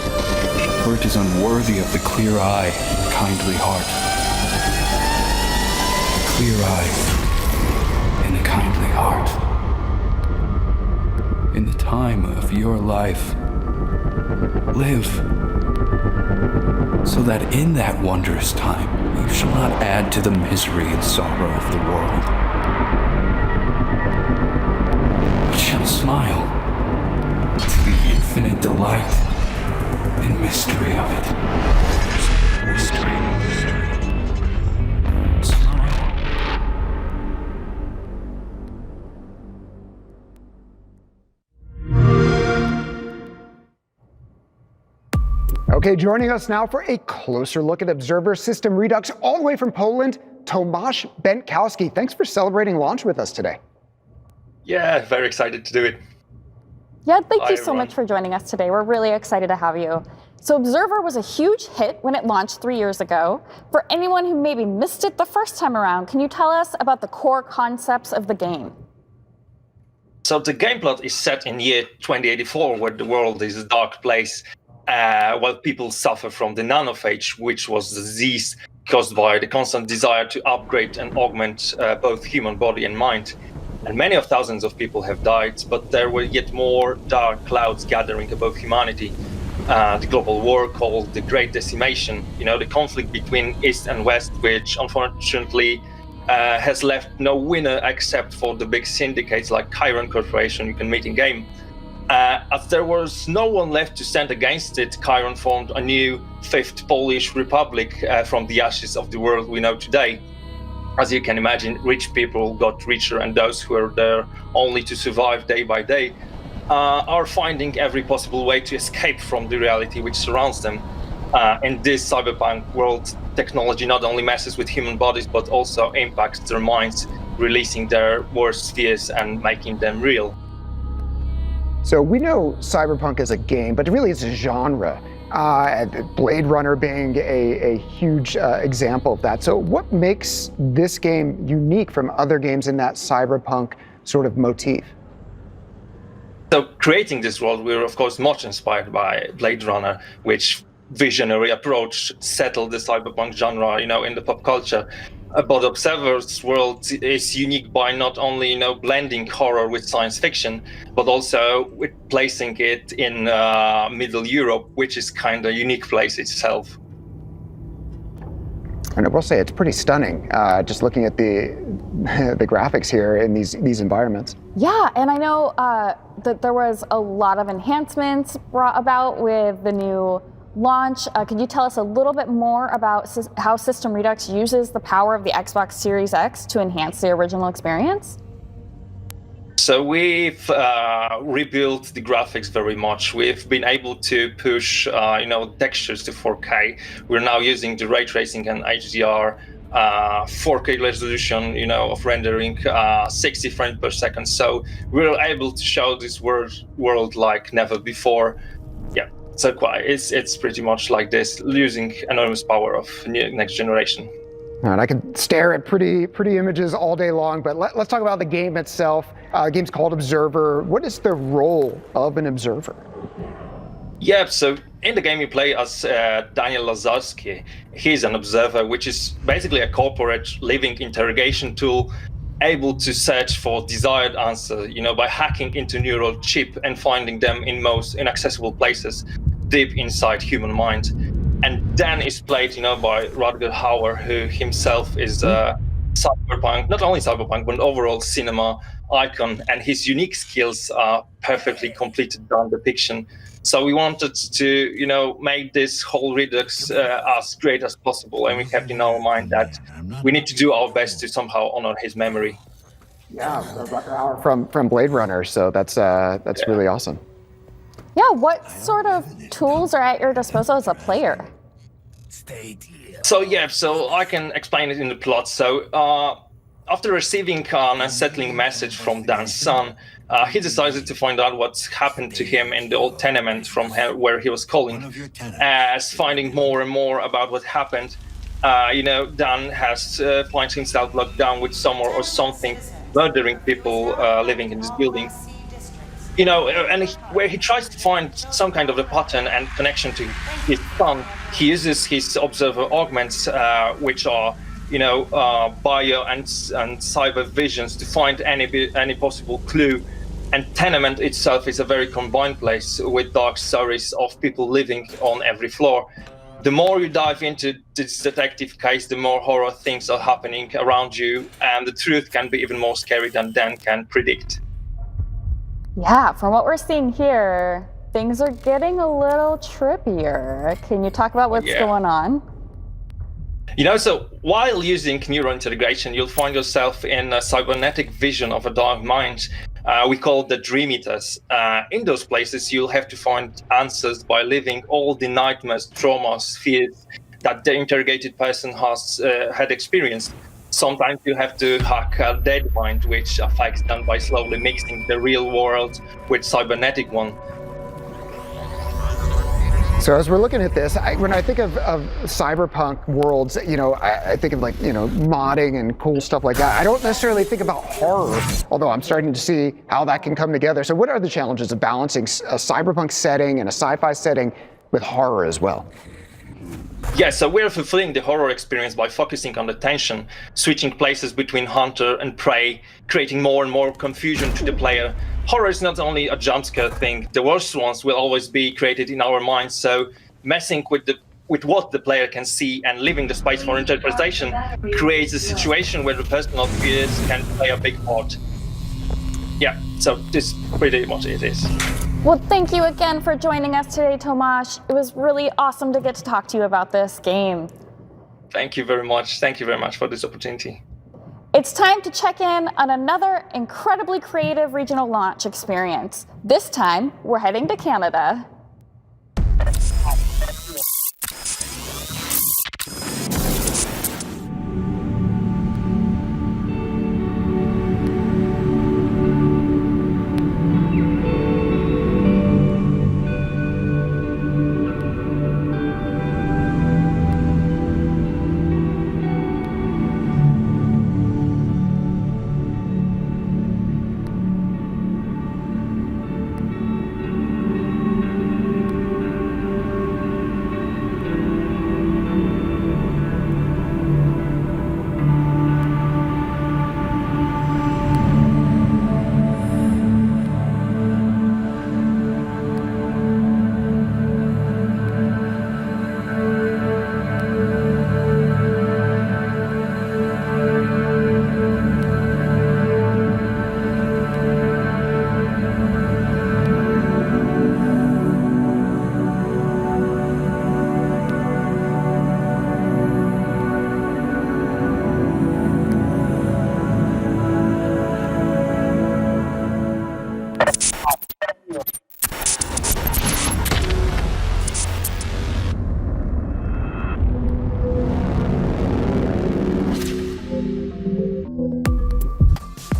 [SPEAKER 15] for it is unworthy of the clear eye and kindly heart. A clear eye and a kindly heart. In the time of your life, live, so that in that wondrous time you shall not add to the misery and sorrow of the world, but shall smile to the infinite delight and mystery of it. Mystery.
[SPEAKER 11] Okay, joining us now for a closer look at Observer System Redux, all the way from Poland, Tomasz Bentkowski. Thanks for celebrating launch with us today.
[SPEAKER 16] Yeah, very excited to do it.
[SPEAKER 12] Yeah, thank you so much for joining us today. We're really excited to have you. So Observer was a huge hit when it launched 3 years ago. For anyone who maybe missed it the first time around, can you tell us about the core concepts of the game?
[SPEAKER 16] So the game plot is set in year 2084, where the world is a dark place, while people suffer from the nanophage, which was a disease caused by the constant desire to upgrade and augment both human body and mind. And many of thousands of people have died, but there were yet more dark clouds gathering above humanity. The global war called the Great Decimation, the conflict between East and West, which unfortunately has left no winner except for the big syndicates like Chiron Corporation you can meet in game. As there was no one left to stand against it, Chiron formed a new Fifth Polish Republic from the ashes of the world we know today. As you can imagine, rich people got richer, and those who were there only to survive day by day are finding every possible way to escape from the reality which surrounds them. In this cyberpunk world, technology not only messes with human bodies, but also impacts their minds, releasing their worst fears and making them real.
[SPEAKER 11] So we know cyberpunk as a game, but really it's a genre. Blade Runner being a huge example of that. So what makes this game unique from other games in that cyberpunk sort of motif?
[SPEAKER 16] So creating this world, we were of course much inspired by Blade Runner, which visionary approach settled the cyberpunk genre, in the pop culture. But Observer's world is unique by not only, blending horror with science fiction, but also with placing it in Middle Europe, which is kind of a unique place itself.
[SPEAKER 11] And I will say it's pretty stunning, just looking at the graphics here in these environments.
[SPEAKER 12] Yeah, and I know that there was a lot of enhancements brought about with the new launch. Could you tell us a little bit more about how System Redux uses the power of the Xbox Series X to enhance the original experience?
[SPEAKER 16] So we've rebuilt the graphics very much. We've been able to push, textures to 4K. We're now using the ray tracing and HDR 4K resolution, of rendering, 60 frames per second. So we're able to show this world like never before. Yeah, so it's pretty much like this, using enormous power of next generation.
[SPEAKER 11] All right, I could stare at pretty images all day long, but let's talk about the game itself. The game's called Observer. What is the role of an observer?
[SPEAKER 16] Yeah, so in the game you play as Daniel Lazarski. He's an observer, which is basically a corporate living interrogation tool, able to search for desired answer, by hacking into neural chip and finding them in most inaccessible places deep inside human mind. And Dan is played, by Rutger Hauer, who himself is cyberpunk, not only cyberpunk, but overall cinema icon, and his unique skills are perfectly completed down depiction. So we wanted to, make this whole Redux as great as possible, and we kept in our mind that we need to do our best to somehow honor his memory.
[SPEAKER 11] Yeah, from Blade Runner, so that's really awesome.
[SPEAKER 12] Yeah, what sort of tools are at your disposal as a player?
[SPEAKER 16] So I can explain it in the plot. So after receiving an unsettling message from Dan's son, he decided to find out what's happened to him in the old tenement from where he was calling. As finding more and more about what happened, Dan has finds himself locked down with someone or something murdering people living in this building. Where he tries to find some kind of a pattern and connection to his son, he uses his observer augments, which are, bio and cyber visions, to find any possible clue. And tenement itself is a very combined place with dark stories of people living on every floor. The more you dive into this detective case, the more horror things are happening around you, and the truth can be even more scary than Dan can predict.
[SPEAKER 12] Yeah, from what we're seeing here, things are getting a little trippier. Can you talk about what's going on?
[SPEAKER 16] So while using neural integration, you'll find yourself in a cybernetic vision of a dark mind. We call the Dream Eaters. In those places, you'll have to find answers by living all the nightmares, traumas, fears that the interrogated person had experienced. Sometimes you have to hack a dead mind, which affects them by slowly mixing the real world with cybernetic one.
[SPEAKER 11] So as we're looking at this, when I think of cyberpunk worlds, I think of modding and cool stuff like that. I don't necessarily think about horror, although I'm starting to see how that can come together. So what are the challenges of balancing a cyberpunk setting and a sci-fi setting with horror as well?
[SPEAKER 16] Yeah, so we're fulfilling the horror experience by focusing on the tension, switching places between hunter and prey, creating more and more confusion to the player. Horror is not only a jump scare thing, the worst ones will always be created in our minds, so messing with what the player can see and leaving the space for interpretation creates a situation where the personal fears can play a big part. Yeah, so this is pretty much it is.
[SPEAKER 12] Well, thank you again for joining us today, Tomasz. It was really awesome to get to talk to you about this game.
[SPEAKER 16] Thank you very much. Thank you very much for this opportunity.
[SPEAKER 12] It's time to check in on another incredibly creative regional launch experience. This time, we're heading to Canada.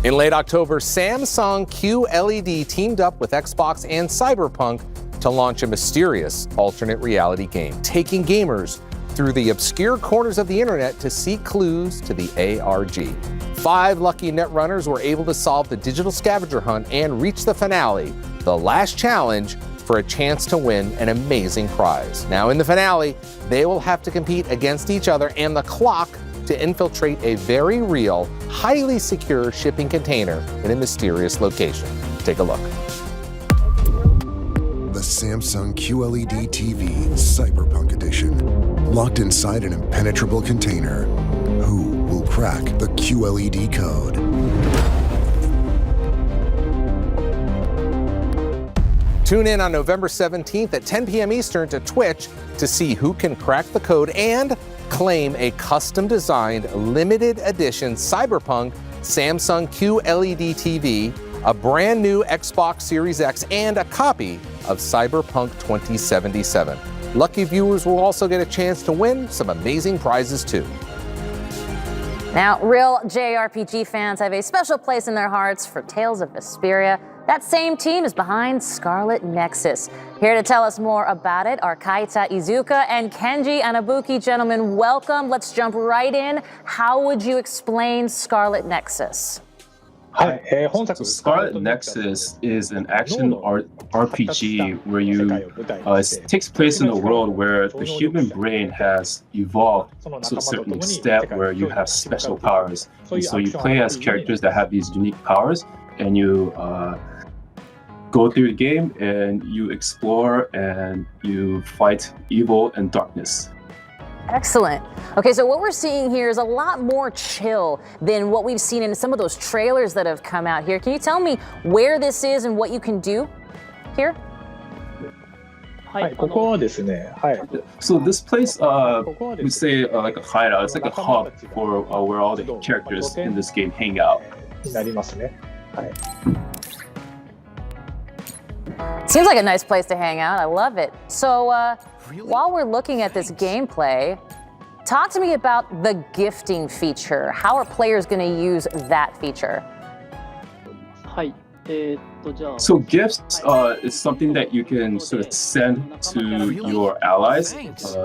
[SPEAKER 5] In late October, Samsung QLED teamed up with Xbox and Cyberpunk to launch a mysterious alternate reality game, taking gamers through the obscure corners of the internet to seek clues to the ARG. 5 lucky netrunners were able to solve the digital scavenger hunt and reach the finale, the last challenge, for a chance to win an amazing prize. Now in the finale, they will have to compete against each other and the clock to infiltrate a very real, highly secure shipping container in a mysterious location. Take a look.
[SPEAKER 17] The Samsung QLED TV Cyberpunk Edition. Locked inside an impenetrable container. Who will crack the QLED code?
[SPEAKER 5] Tune in on November 17th at 10 p.m. Eastern to Twitch to see who can crack the code and claim a custom-designed limited edition Cyberpunk Samsung QLED TV, a brand new Xbox Series X, and a copy of Cyberpunk 2077. Lucky viewers will also get a chance to win some amazing prizes too.
[SPEAKER 18] Now, real JRPG fans have a special place in their hearts for Tales of Vesperia. That same team is behind Scarlet Nexus. Here to tell us more about it are Kaita Izuka and Kenji Anabuki. Gentlemen, welcome. Let's jump right in. How would you explain Scarlet Nexus?
[SPEAKER 19] So Scarlet Nexus is an action RPG where it takes place in a world where the human brain has evolved to a certain extent where you have special powers. And so you play as characters that have these unique powers, and you go through the game and you explore and you fight evil and darkness.
[SPEAKER 18] Excellent. Okay, so what we're seeing here is a lot more chill than what we've seen in some of those trailers that have come out here. Can you tell me where this is and what you can do here?
[SPEAKER 19] So this place, we say like a hideout. It's like a hub for where all the characters in this game hang out.
[SPEAKER 18] Seems like a nice place to hang out. I love it. So while we're looking at this gameplay, talk to me about the gifting feature. How are players going to use that feature?
[SPEAKER 19] So gifts is something that you can sort of send to your allies,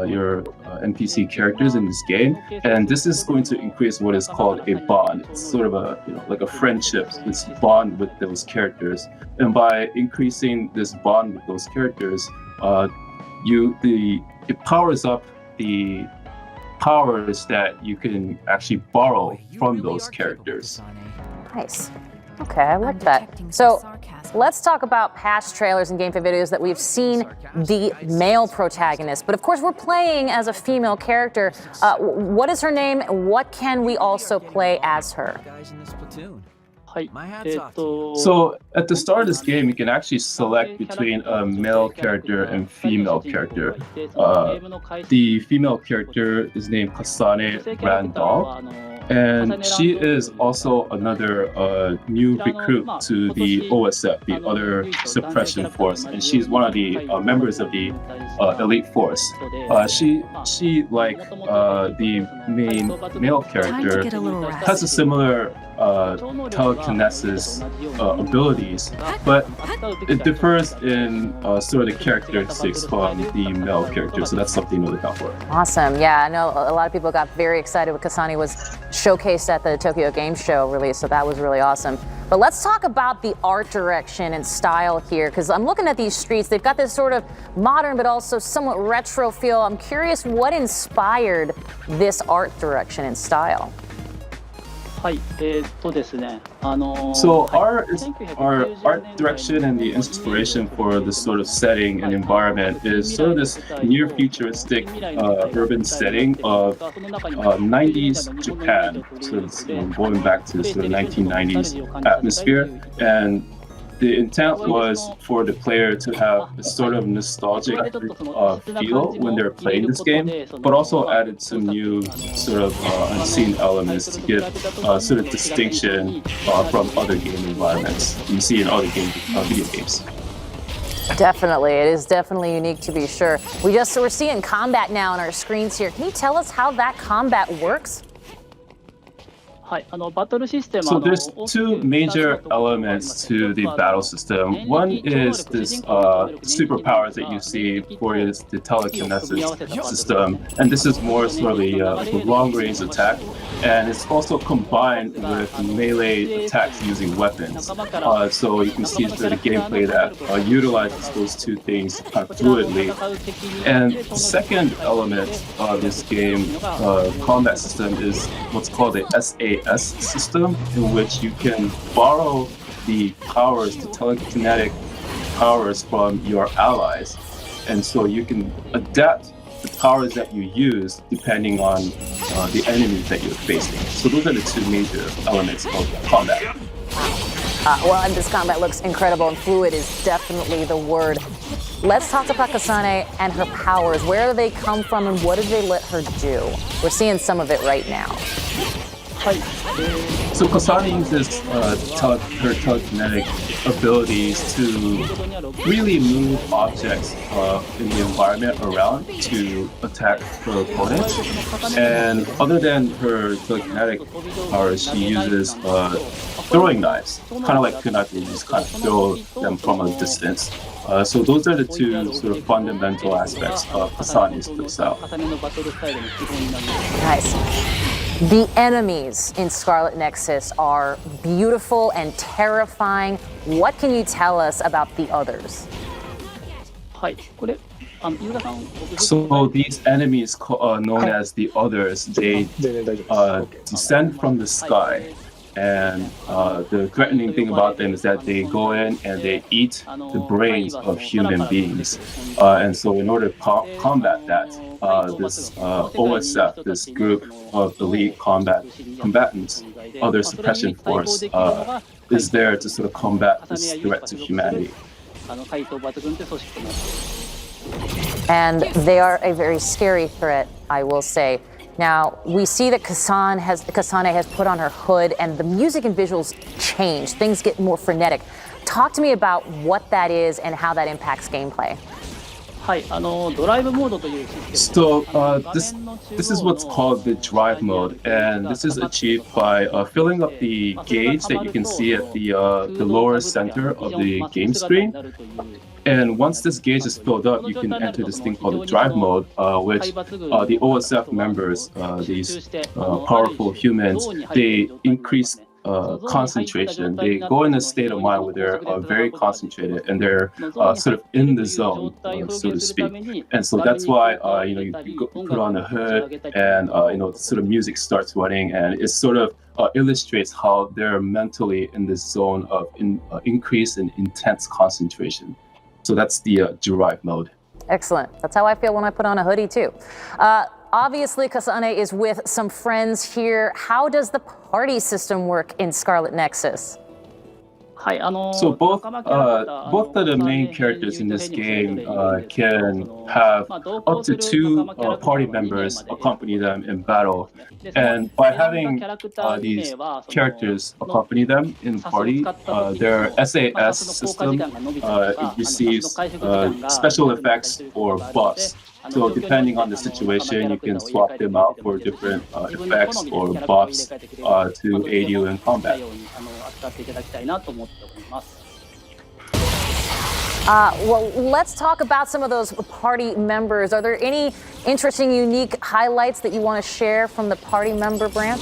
[SPEAKER 19] your NPC characters in this game, and this is going to increase what is called a bond. It's sort of a like a friendship, this bond with those characters, and by increasing this bond with those characters, it powers up the powers that you can actually borrow from those characters.
[SPEAKER 18] Nice. Okay, I like that. So let's talk about past trailers and gameplay videos that we've seen the male protagonist. But of course, we're playing as a female character. What is her name? What can we also play as her?
[SPEAKER 19] So at the start of this game, you can actually select between a male character and female character. The female character is named Kasane Randall, and she is also another new recruit to the OSF, the other suppression force, and she's one of the members of the elite force. She like the main male character, has a similar telekinesis abilities, but it differs in sort of the characteristics from the male character, so that's something to look out for.
[SPEAKER 18] Awesome. Yeah, I know a lot of people got very excited when Kasane was showcased at the Tokyo Game Show release, so that was really awesome. But let's talk about the art direction and style here, because I'm looking at these streets. They've got this sort of modern but also somewhat retro feel. I'm curious what inspired this art direction and style.
[SPEAKER 19] So our art direction and the inspiration for this sort of setting and environment is sort of this near futuristic urban setting of 90s Japan. So it's going back to sort of 1990s atmosphere, and the intent was for the player to have a sort of nostalgic feel when they're playing this game, but also added some new sort of unseen elements to give sort of distinction from other game environments you see in other video games.
[SPEAKER 18] Definitely, it is definitely unique to be sure. We're seeing combat now on our screens here. Can you tell us how that combat works?
[SPEAKER 19] So there's two major elements to the battle system. One is this superpowers that you see for is the telekinesis system, and this is more sort of the long-range attack, and it's also combined with melee attacks using weapons. So you can see through the gameplay that utilizes those two things kind of fluidly. And the second element of this game combat system is what's called the SAS system, in which you can borrow the powers, the telekinetic powers from your allies, and so you can adapt the powers that you use depending on the enemies that you're facing. So those are the two major elements of combat.
[SPEAKER 18] Well, and this combat looks incredible, and fluid is definitely the word. Let's talk about Kasane and her powers. Where do they come from, and what did they let her do? We're seeing some of it right now.
[SPEAKER 19] So Kasane uses her telekinetic abilities to really move objects in the environment around to attack her opponents. And other than her telekinetic powers, she uses throwing knives, kind of like kunai, you just kind of throw them from a distance. So those are the two sort of fundamental aspects of Kasane's playstyle.
[SPEAKER 18] Nice. The enemies in Scarlet Nexus are beautiful and terrifying. What can you tell us about the others?
[SPEAKER 19] So these enemies known as the others, they descend from the sky. And the threatening thing about them is that they go in and they eat the brains of human beings. And so in order to combat that, this OSF, this group of elite combatants, other suppression force, is there to sort of combat this threat to humanity.
[SPEAKER 18] And they are a very scary threat, I will say. Now, we see that Kasane has put on her hood, and the music and visuals change. Things get more frenetic. Talk to me about what that is and how that impacts gameplay.
[SPEAKER 19] So this is what's called the drive mode, and this is achieved by filling up the gauge that you can see at the lower center of the game screen. And once this gauge is filled up, you can enter this thing called the drive mode, which the OSF members, these powerful humans, they increase concentration. They go in a state of mind where they're very concentrated and they're sort of in the zone, so to speak. And so that's why you put on the hood and sort of music starts running, and it sort of illustrates how they're mentally in this zone of increase in intense concentration. So that's the drive mode.
[SPEAKER 18] Excellent. That's how I feel when I put on a hoodie too. Obviously, Kasane is with some friends here. How does the party system work in Scarlet Nexus?
[SPEAKER 19] So both of the main characters in this game can have up to two party members accompany them in battle. And by having these characters accompany them in party, their SAS system receives special effects or buffs. So depending on the situation, you can swap them out for different effects or buffs to aid you in combat.
[SPEAKER 18] Well, let's talk about some of those party members. Are there any interesting, unique highlights that you want to share from the party member branch?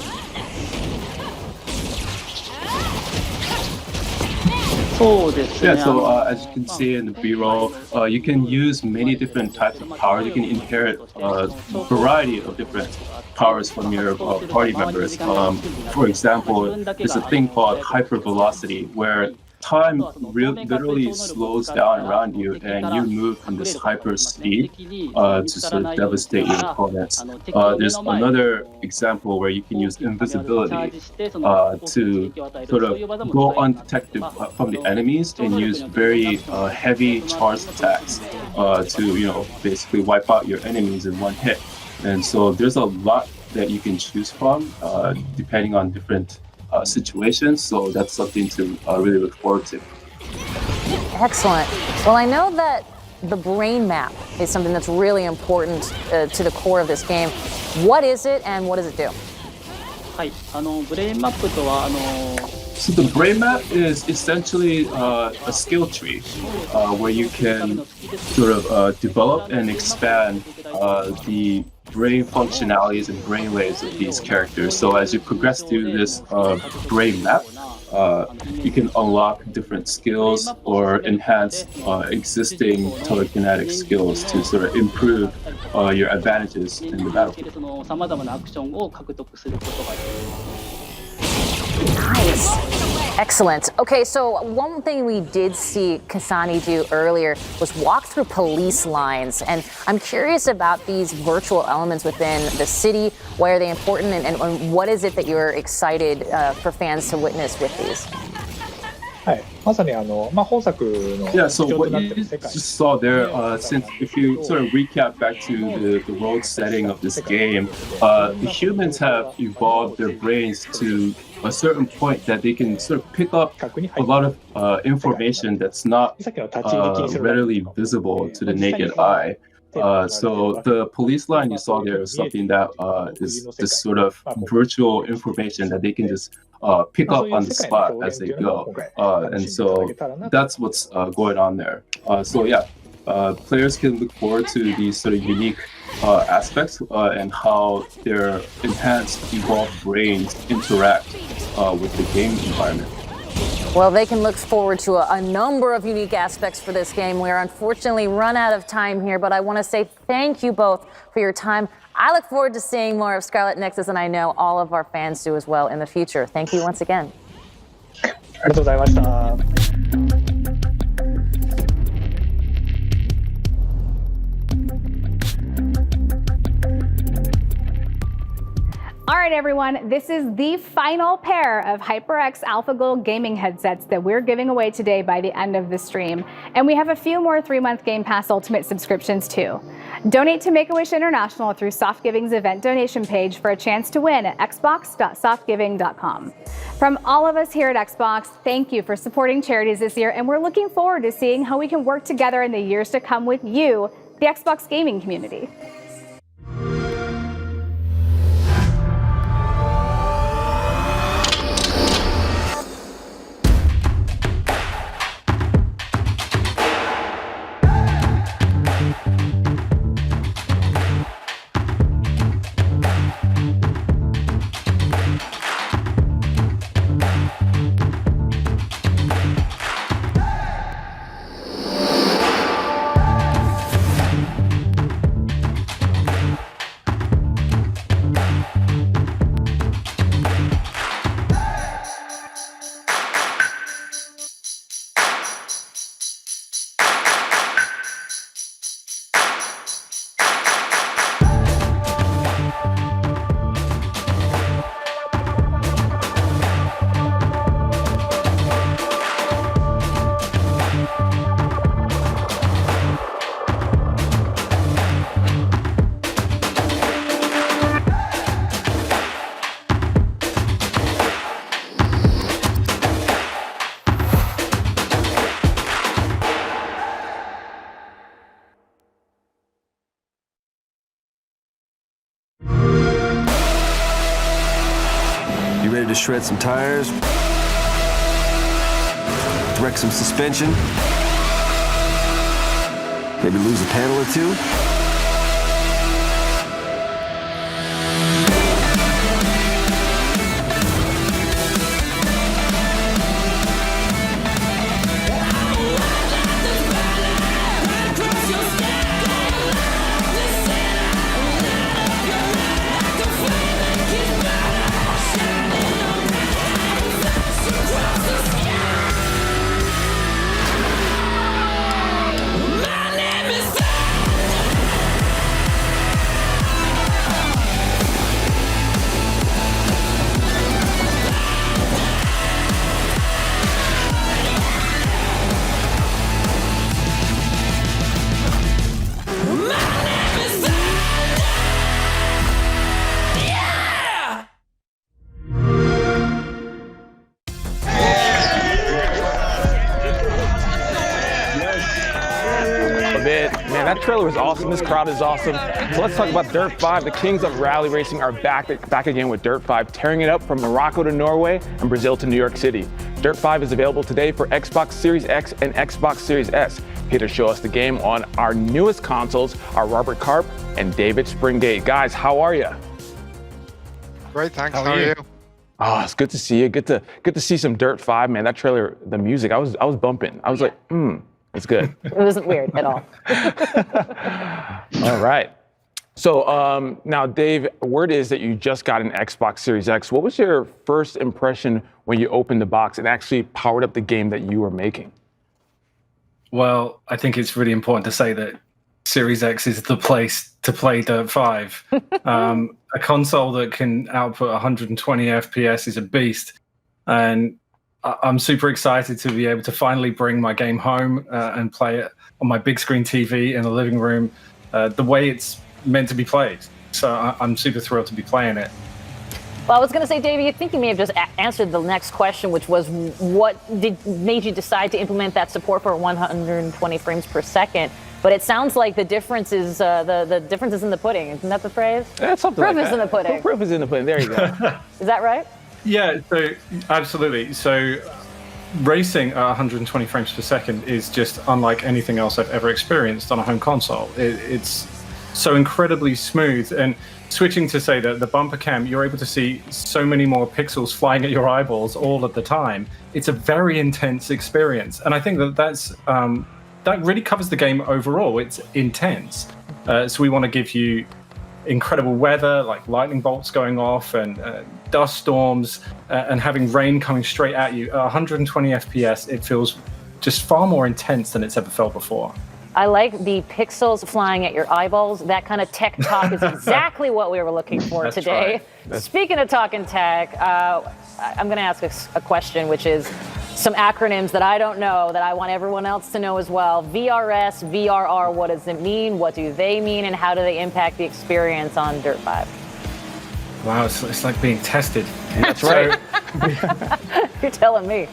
[SPEAKER 19] Yeah, so as you can see in the B-roll, you can use many different types of powers. You can inherit a variety of different powers from your party members. For example, there's a thing called hypervelocity, where time literally slows down around you and you move from this hyper speed to sort of devastate your opponents. There's another example where you can use invisibility to sort of go undetected from the enemies and use very heavy charged attacks to basically wipe out your enemies in one hit. And so there's a lot that you can choose from depending on different situations, so that's something to really look forward to.
[SPEAKER 18] Excellent. Well, I know that the brain map is something that's really important to the core of this game. What is it and what does it do?
[SPEAKER 19] So the brain map is essentially a skill tree where you can sort of develop and expand the brain functionalities and brain waves of these characters. So as you progress through this brain map, you can unlock different skills or enhance existing telekinetic skills to sort of improve your advantages in the battlefield.
[SPEAKER 18] Nice. Excellent. Okay, so one thing we did see Kasani do earlier was walk through police lines. And I'm curious about these virtual elements within the city. Why are they important? And what is it that you're excited for fans to witness with these?
[SPEAKER 19] Yeah, so what you just saw there, since if you sort of recap back to the world setting of this game, the humans have evolved their brains to a certain point that they can sort of pick up a lot of information that's not readily visible to the naked eye. So the police line you saw there is something that is this sort of virtual information that they can just pick up on the spot as they go. And so that's what's going on there. So yeah, players can look forward to these sort of unique aspects and how their enhanced, evolved brains interact with the game environment.
[SPEAKER 18] Well, they can look forward to a number of unique aspects for this game. We're unfortunately run out of time here, but I want to say thank you both for your time. I look forward to seeing more of Scarlet Nexus, and I know all of our fans do as well in the future. Thank you once again.
[SPEAKER 9] All right, everyone, this is the final pair of HyperX AlphaGold gaming headsets that we're giving away today by the end of the stream. And we have a few more 3-month Game Pass Ultimate subscriptions too. Donate to Make-A-Wish International through SoftGiving's event donation page for a chance to win at xbox.softgiving.com. From all of us here at Xbox, thank you for supporting charities this year, and we're looking forward to seeing how we can work together in the years to come with you, the Xbox gaming community.
[SPEAKER 1] You ready to shred some tires? Wreck some suspension? Maybe lose a panel or two?
[SPEAKER 2] that trailer was awesome. This crowd is awesome. So let's talk about Dirt 5. The kings of rally racing are back again with Dirt 5, tearing it up from Morocco to Norway and Brazil to New York City. Dirt 5 is available today for Xbox Series X and Xbox Series S. Here to show us the game on our newest consoles are Robert Karp and David Springate. Guys, how are you?
[SPEAKER 20] Great, thanks. How are you?
[SPEAKER 2] Oh, it's good to see you. Good to see some Dirt 5, man. That trailer, the music, I was bumping. I was like, it's good.
[SPEAKER 18] It wasn't weird at all.
[SPEAKER 2] All right. So now, Dave, word is that you just got an Xbox Series X. What was your first impression when you opened the box and actually powered up the game that you were making?
[SPEAKER 21] Well, I think it's really important to say that Series X is the place to play Dirt 5. A console that can output 120 FPS is a beast. And I'm super excited to be able to finally bring my game home and play it on my big screen TV in the living room the way it's meant to be played. So I'm super thrilled to be playing it.
[SPEAKER 18] Well, I was going to say, Davey, I think you may have just answered the next question, which was what made you decide to implement that support for 120 frames per second? But it sounds like the difference is the difference is in the pudding. Isn't that the phrase?
[SPEAKER 2] That's something
[SPEAKER 18] Proof
[SPEAKER 2] like
[SPEAKER 18] is
[SPEAKER 2] that.
[SPEAKER 18] in the pudding.
[SPEAKER 2] Proof is in the pudding. There you go.
[SPEAKER 18] Is that right?
[SPEAKER 21] Yeah, so absolutely. So racing at 120 frames per second is just unlike anything else I've ever experienced on a home console. It's so incredibly smooth. And switching to, say, the bumper cam, you're able to see so many more pixels flying at your eyeballs all of the time. It's a very intense experience. And I think that really covers the game overall. It's intense. So we want to give you incredible weather, like lightning bolts going off and dust storms and having rain coming straight at you. At 120 FPS, it feels just far more intense than it's ever felt before.
[SPEAKER 18] I like the pixels flying at your eyeballs. That kind of tech talk is exactly what we were looking for
[SPEAKER 21] That's
[SPEAKER 18] today.
[SPEAKER 21] right.
[SPEAKER 18] Speaking of talking tech, I'm going to ask a question, which is some acronyms that I don't know that I want everyone else to know as well. VRS, VRR, what does it mean? What do they mean? And how do they impact the experience on Dirt 5?
[SPEAKER 21] Wow, it's like being tested.
[SPEAKER 2] That's right.
[SPEAKER 18] You're telling me.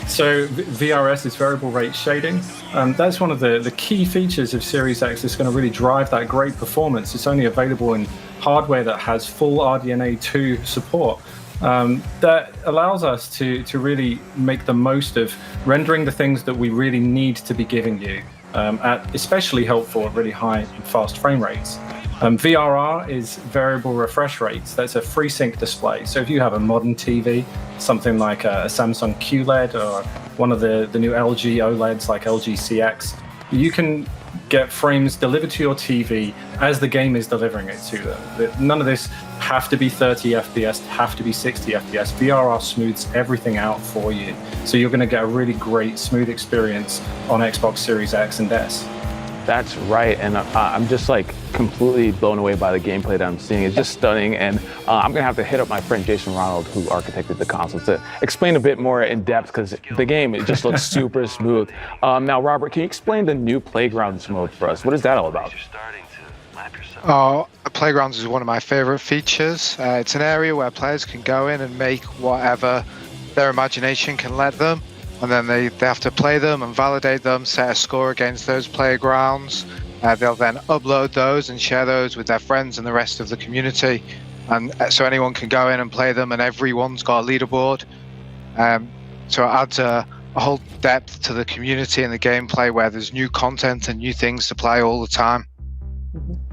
[SPEAKER 21] So VRS is variable rate shading. That's one of the key features of Series X that's going to really drive that great performance. It's only available in hardware that has full RDNA 2 support. That allows us to really make the most of rendering the things that we really need to be giving you, at especially helpful at really high and fast frame rates. VRR is variable refresh rates. That's a FreeSync display. So if you have a modern TV, something like a Samsung QLED or one of the new LG OLEDs like LG CX, you can get frames delivered to your TV as the game is delivering it to them. None of this have to be 30 FPS, have to be 60 FPS. VRR smooths everything out for you. So you're going to get a really great smooth experience on Xbox Series X and S.
[SPEAKER 2] That's right, and I'm just like completely blown away by the gameplay that I'm seeing. It's just stunning, and I'm gonna have to hit up my friend Jason Ronald, who architected the console, to explain a bit more in depth, because the game, it just looks super smooth. Now, Robert, can you explain the new Playgrounds mode for us? What is that all about?
[SPEAKER 20] Playgrounds is one of my favorite features. It's an area where players can go in and make whatever their imagination can let them. And then they have to play them and validate them, set a score against those playgrounds. They'll then upload those and share those with their friends and the rest of the community. And so anyone can go in and play them, and everyone's got a leaderboard. So it adds a whole depth to the community and the gameplay, where there's new content and new things to play all the time.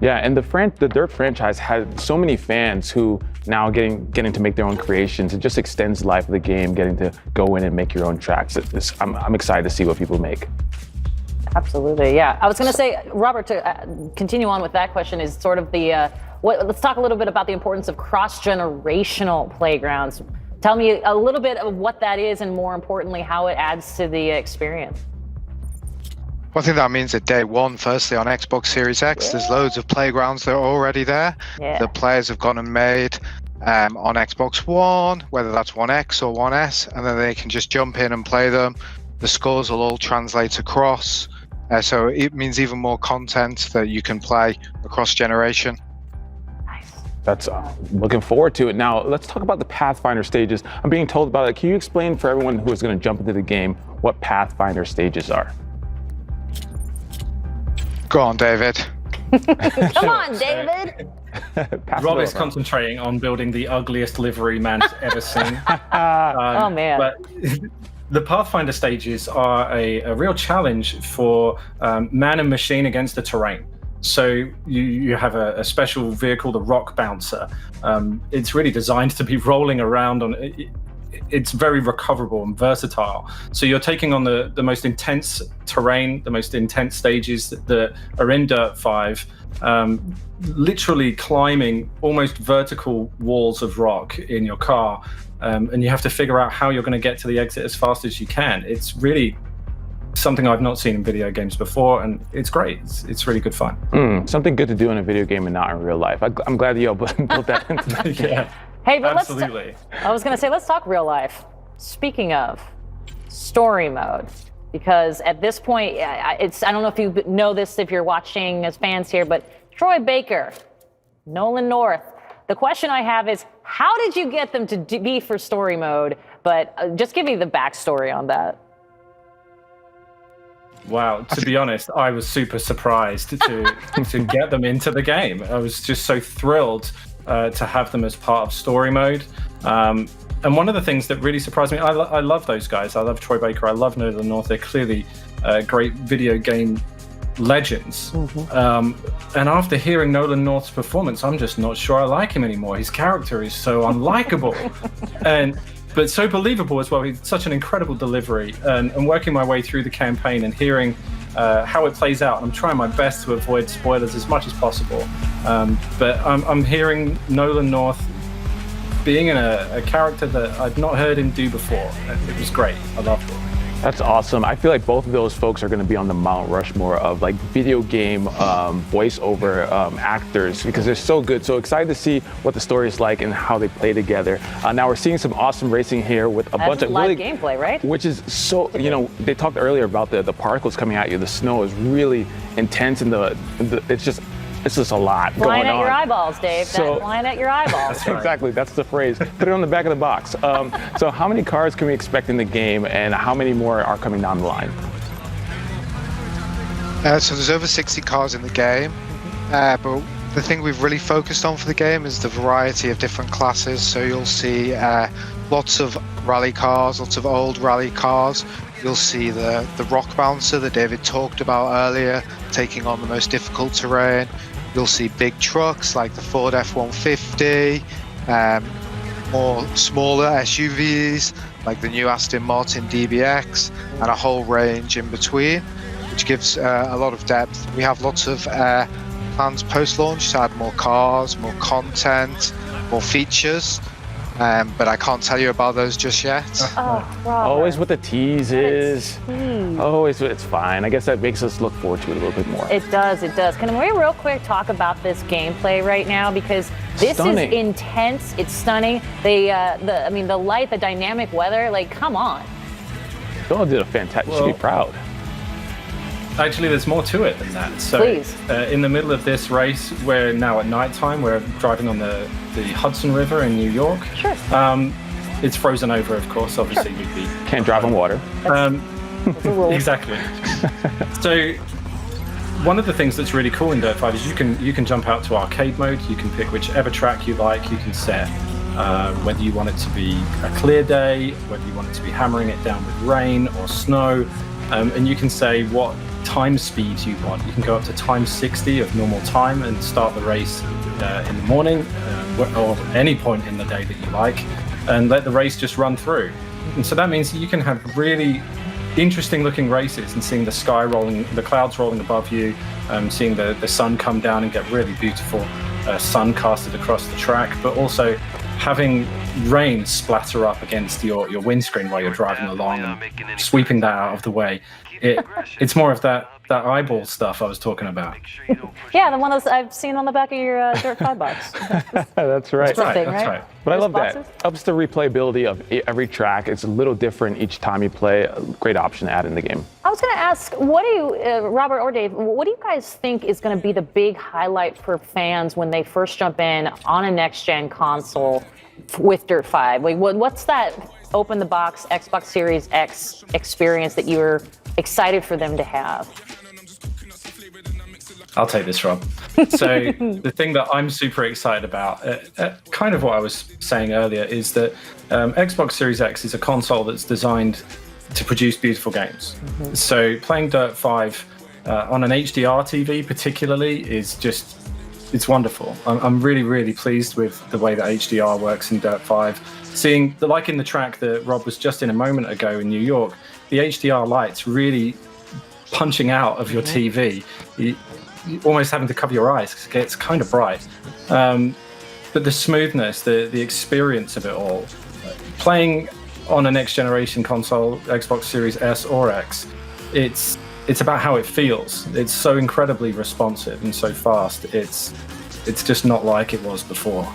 [SPEAKER 2] Yeah, and the Dirt franchise has so many fans who now getting to make their own creations. It just extends the life of the game, getting to go in and make your own tracks. I'm excited to see what people make.
[SPEAKER 18] Absolutely, yeah. I was going to say, Robert, to continue on with that question, is sort of the, let's talk a little bit about the importance of cross-generational playgrounds. Tell me a little bit of what that is, and more importantly, how it adds to the experience.
[SPEAKER 20] One thing that means at day one, firstly, on Xbox Series X, there's loads of playgrounds that are already there.
[SPEAKER 18] Yeah.
[SPEAKER 20] The players have gone and made on Xbox One, whether that's One X or One S, and then they can just jump in and play them. The scores will all translate across. So it means even more content that you can play across generation.
[SPEAKER 2] That's looking forward to it. Now, let's talk about the Pathfinder stages. I'm being told about it. Can you explain for everyone who is going to jump into the game what Pathfinder stages are?
[SPEAKER 20] Go on, David.
[SPEAKER 18] Come on, David.
[SPEAKER 21] Rob is concentrating on building the ugliest livery man's ever seen.
[SPEAKER 18] Oh, man.
[SPEAKER 21] But the Pathfinder stages are a real challenge for man and machine against the terrain. So you have a special vehicle, the Rock Bouncer. It's really designed to be rolling around on. It's very recoverable and versatile. So you're taking on the most intense terrain, the most intense stages that are in Dirt 5, literally climbing almost vertical walls of rock in your car. And you have to figure out how you're going to get to the exit as fast as you can. It's really something I've not seen in video games before, and it's great. It's really good fun.
[SPEAKER 2] Something good to do in a video game and not in real life. I'm glad that you all built that into
[SPEAKER 21] Yeah.
[SPEAKER 18] Hey, but
[SPEAKER 21] absolutely.
[SPEAKER 18] I was going to say, let's talk real life. Speaking of story mode, because at this point, I don't know if you know this if you're watching as fans here, but Troy Baker, Nolan North. The question I have is, how did you get them to be for story mode? But just give me the backstory on that.
[SPEAKER 21] Wow, to be honest, I was super surprised to get them into the game. I was just so thrilled to have them as part of story mode. And one of the things that really surprised me, I love those guys. I love Troy Baker. I love Nolan North. They're clearly great video game legends. And after hearing Nolan North's performance, I'm just not sure I like him anymore. His character is so unlikable. But so believable as well. He's such an incredible delivery. And working my way through the campaign and hearing how it plays out, I'm trying my best to avoid spoilers as much as possible. But I'm hearing Nolan North being in a character that I'd not heard him do before. It was great. I loved it.
[SPEAKER 2] That's awesome. I feel like both of those folks are going to be on the Mount Rushmore of like video game voiceover actors because they're so good. So excited to see what the story is like and how they play together. Now we're seeing some awesome racing here with a bunch of
[SPEAKER 18] live
[SPEAKER 2] really
[SPEAKER 18] gameplay, right?
[SPEAKER 2] Which is so, they talked earlier about the particles coming at you. The snow is really intense and it's just a lot
[SPEAKER 18] Flying
[SPEAKER 2] going on.
[SPEAKER 18] at your eyeballs, Dave.
[SPEAKER 2] So-
[SPEAKER 18] Flying at your eyeballs.
[SPEAKER 2] Exactly, that's the phrase. Put it on the back of the box. So how many cars can we expect in the game and how many more are coming down the line?
[SPEAKER 20] So there's over 60 cars in the game, but the thing we've really focused on for the game is the variety of different classes. So you'll see lots of rally cars, lots of old rally cars. You'll see the Rock Bouncer that David talked about earlier, taking on the most difficult terrain. You'll see big trucks like the Ford F-150, more smaller SUVs like the new Aston Martin DBX, and a whole range in between, which gives a lot of depth. We have lots of plans post-launch to add more cars, more content, more features. But I can't tell you about those just yet.
[SPEAKER 2] Always with the teases. Always, it's fine. I guess that makes us look forward to it a little bit more.
[SPEAKER 18] It does, it does. Can we real quick talk about this gameplay right now? Because this is intense, it's stunning. The light, the dynamic weather, like, come on.
[SPEAKER 2] Y'all did a fantastic, you should be proud.
[SPEAKER 21] Actually, there's more to it than that. So,
[SPEAKER 18] Please.
[SPEAKER 21] In the middle of this race, we're now at nighttime. We're driving on the Hudson River in New York.
[SPEAKER 18] Sure.
[SPEAKER 21] It's frozen over, of course. Obviously, we'd be
[SPEAKER 2] can't drive on water.
[SPEAKER 21] Exactly. So, one of the things that's really cool in Dirt 5 is you can jump out to arcade mode. You can pick whichever track you like. You can set whether you want it to be a clear day, whether you want it to be hammering it down with rain or snow, and you can say what time speed you want. You can go up to time 60 of normal time and start the race in the morning or any point in the day that you like, and let the race just run through. And so that means that you can have really interesting looking races and seeing the sky rolling, the clouds rolling above you, seeing the sun come down and get really beautiful sun casted across the track, but also having rain splatter up against your windscreen while you're driving along and sweeping that out of the way. It's more of that eyeball stuff I was talking about.
[SPEAKER 18] Yeah, the one I've seen on the back of your Dirt 5 box.
[SPEAKER 2] That's right.
[SPEAKER 21] That's right.
[SPEAKER 2] But I love that. Ups the replayability of every track. It's a little different each time you play. A great option to add in the game.
[SPEAKER 18] I was going to ask, what do you, Robert or Dave, what do you guys think is going to be the big highlight for fans when they first jump in on a next-gen console with Dirt 5? Like, what's that open the box Xbox Series X experience that you're excited for them to have?
[SPEAKER 21] I'll take this, Rob. So the thing that I'm super excited about, kind of what I was saying earlier, is that Xbox Series X is a console that's designed to produce beautiful games. Mm-hmm. So playing Dirt 5 on an HDR TV particularly is just, it's wonderful. I'm really, really pleased with the way that HDR works in Dirt 5. Seeing, like in the track that Rob was just in a moment ago in New York, the HDR lights really punching out of your TV. You're almost having to cover your eyes because it gets kind of bright. But the smoothness, the experience of it all, playing on a next generation console, Xbox Series S or X, it's about how it feels. It's so incredibly responsive and so fast. It's just not like it was before.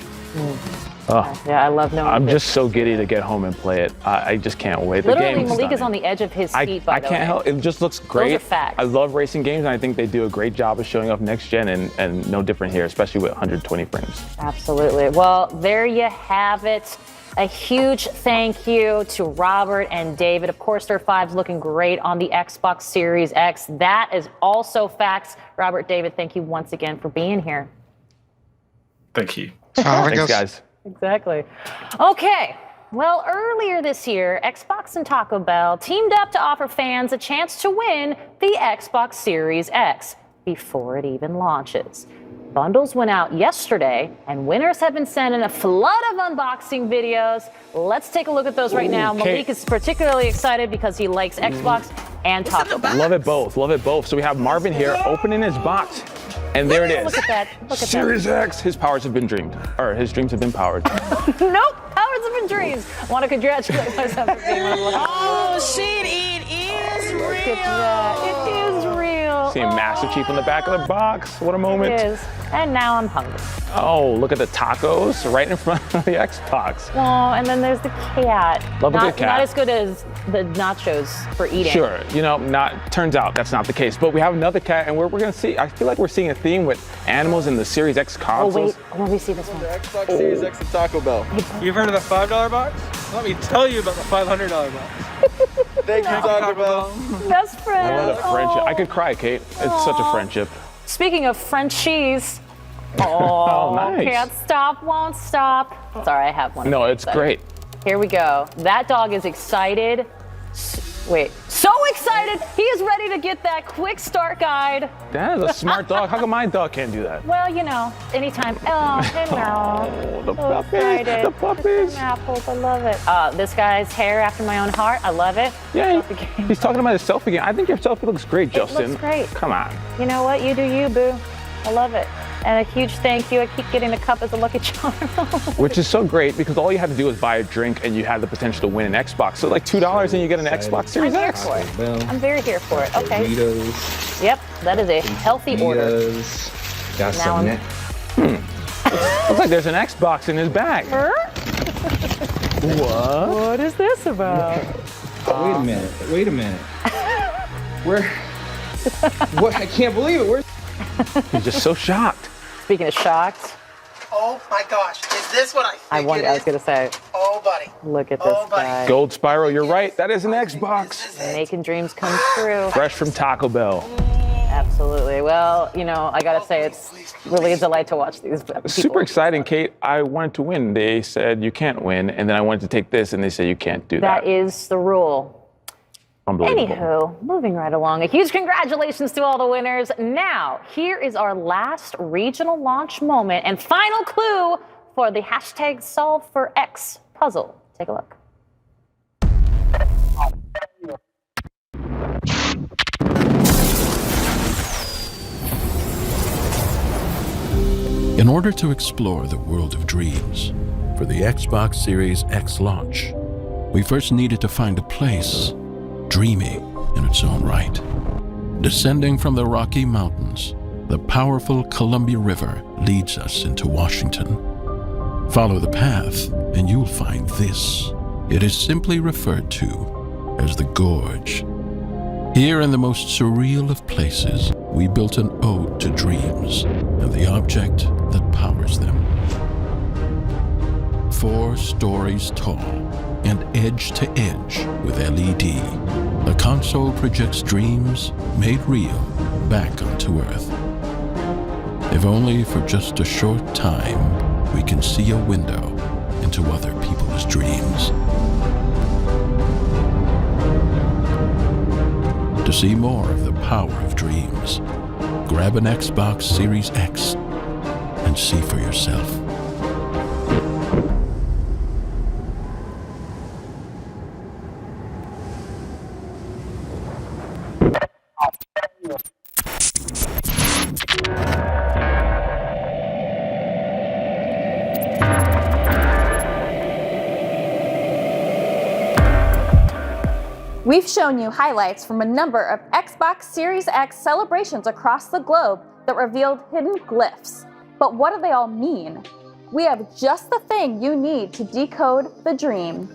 [SPEAKER 2] Yeah,
[SPEAKER 12] I love knowing
[SPEAKER 2] I'm just so giddy to get home and play it. I just can't wait.
[SPEAKER 12] Literally, Malik is on the edge of his seat, by the way.
[SPEAKER 2] I can't help. It just looks great.
[SPEAKER 12] Those are facts.
[SPEAKER 2] I love racing games, and I think they do a great job of showing off next gen, and no different here, especially with 120 frames.
[SPEAKER 18] Absolutely. Well, there you have it. A huge thank you to Robert and David. Of course, Dirt 5's looking great on the Xbox Series X. That is also facts. Robert, David, thank you once again for being here.
[SPEAKER 21] Thank you.
[SPEAKER 2] Thanks, guys.
[SPEAKER 18] Exactly. Okay. Well, earlier this year, Xbox and Taco Bell teamed up to offer fans a chance to win the Xbox Series X before it even launches. Bundles went out yesterday, and winners have been sent in a flood of unboxing videos. Let's take a look at those right now. Malik is particularly excited because he likes Xbox and Taco Bell.
[SPEAKER 2] Love it both. Love it both. So we have Marvin here opening his box. And there it is.
[SPEAKER 18] Look at that. Look at
[SPEAKER 2] Series X. His powers have been dreamed. Or his dreams have been powered.
[SPEAKER 18] Nope. Powers have been dreams. I want to congratulate myself for being one of the
[SPEAKER 7] Oh, shit, it is real.
[SPEAKER 18] Look at that. It is real.
[SPEAKER 2] Seeing Master Chief on the back of the box. What a moment.
[SPEAKER 18] It is. And now I'm hungry.
[SPEAKER 2] Oh, look at the tacos right in front of the Xbox.
[SPEAKER 18] Oh, and then there's the cat.
[SPEAKER 2] Love a good cat.
[SPEAKER 18] Not as good as the nachos for eating.
[SPEAKER 2] Sure, turns out that's not the case. But we have another cat, and we're going to see, I feel like we're seeing a theme with animals in the Series X consoles.
[SPEAKER 18] Oh, wait, let me see this one.
[SPEAKER 3] The Xbox Series X and Taco Bell. You've heard of the $5 box? Let me tell you about the $500 box. Thank you, Taco Bell.
[SPEAKER 18] Best friend.
[SPEAKER 2] I love a friendship. I could cry, Kate. It's such a friendship.
[SPEAKER 18] Speaking of Frenchies. Oh,
[SPEAKER 2] nice.
[SPEAKER 18] Can't stop, won't stop. Sorry, I have one.
[SPEAKER 2] No, it's great.
[SPEAKER 18] Here we go. That dog is excited. Wait, so excited, he is ready to get that quick start guide.
[SPEAKER 2] That is a smart dog. How come my dog can't do that?
[SPEAKER 18] Well, anytime. Oh, hello.
[SPEAKER 2] The puppies, the puppies.
[SPEAKER 18] Apples, I love it. This guy's hair after my own heart, I love it.
[SPEAKER 2] Yeah, he's talking about his selfie game. I think your selfie looks great, Justin.
[SPEAKER 18] It looks great.
[SPEAKER 2] Come on.
[SPEAKER 18] You know what? You do you, boo. I love it. And a huge thank you. I keep getting the cup as a Lucky Charm.
[SPEAKER 2] Which is so great because all you had to do was buy a drink and you had the potential to win an Xbox. So like $2 and you get an Xbox Series X.
[SPEAKER 18] I'm very here for it. Okay.
[SPEAKER 3] Burritos.
[SPEAKER 18] Yep, that is a healthy order.
[SPEAKER 3] Got some net.
[SPEAKER 2] Looks like there's an Xbox in his bag. What?
[SPEAKER 18] What is this about?
[SPEAKER 3] Wait a minute. Where? What? I can't believe it. Where's?
[SPEAKER 2] He's just so shocked.
[SPEAKER 18] Speaking of shocked.
[SPEAKER 10] Oh my gosh, is this what I think
[SPEAKER 18] I was going to say.
[SPEAKER 10] Oh, buddy.
[SPEAKER 18] Look at this guy.
[SPEAKER 2] Gold Spiral, you're right. That is an Xbox.
[SPEAKER 18] Making dreams come true.
[SPEAKER 2] Fresh from Taco Bell.
[SPEAKER 18] Absolutely. Well, I got to say, it's really a delight to watch these people.
[SPEAKER 2] Super exciting, Kate. I wanted to win. They said you can't win. And then I wanted to take this, and they said you can't do that.
[SPEAKER 18] That is the rule.
[SPEAKER 2] Unbelievable.
[SPEAKER 18] Anywho, moving right along, a huge congratulations to all the winners. Now, here is our last regional launch moment and final clue for the hashtag Solve for X puzzle. Take a look.
[SPEAKER 4] In order to explore the world of dreams for the Xbox Series X launch, we first needed to find a place dreamy in its own right. Descending from the Rocky Mountains, the powerful Columbia River leads us into Washington. Follow the path and you'll find this. It is simply referred to as the Gorge. Here in the most surreal of places, we built an ode to dreams and the object that powers them. 4 stories tall and edge to edge with LED, the console projects dreams made real back onto Earth. if only for just a short time we can see a window into other people's dreams. To see more of the power of dreams, grab an Xbox Series X and see for yourself.
[SPEAKER 12] We've shown you highlights from a number of Xbox Series X celebrations across the globe that revealed hidden glyphs. But what do they all mean? We have just the thing you need to decode the dream.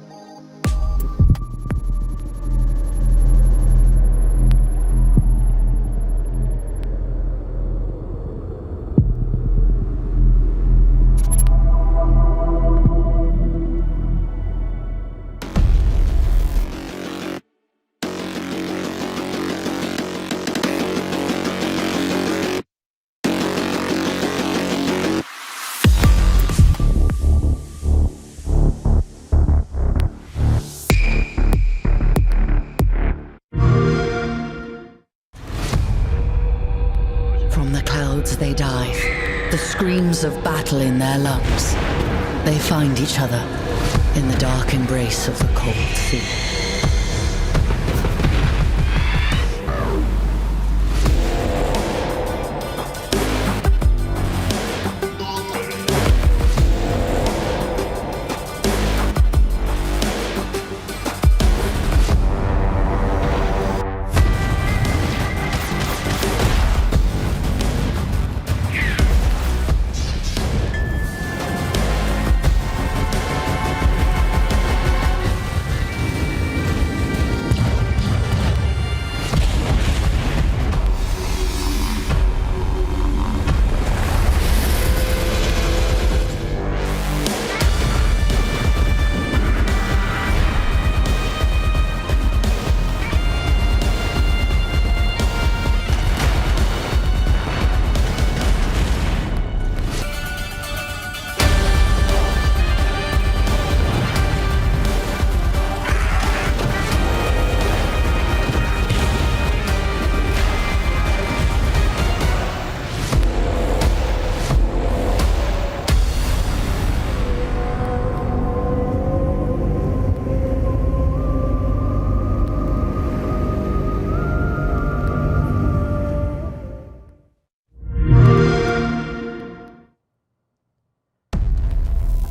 [SPEAKER 6] They dive, the screams of battle in their lungs. They find each other in the dark embrace of the cold sea.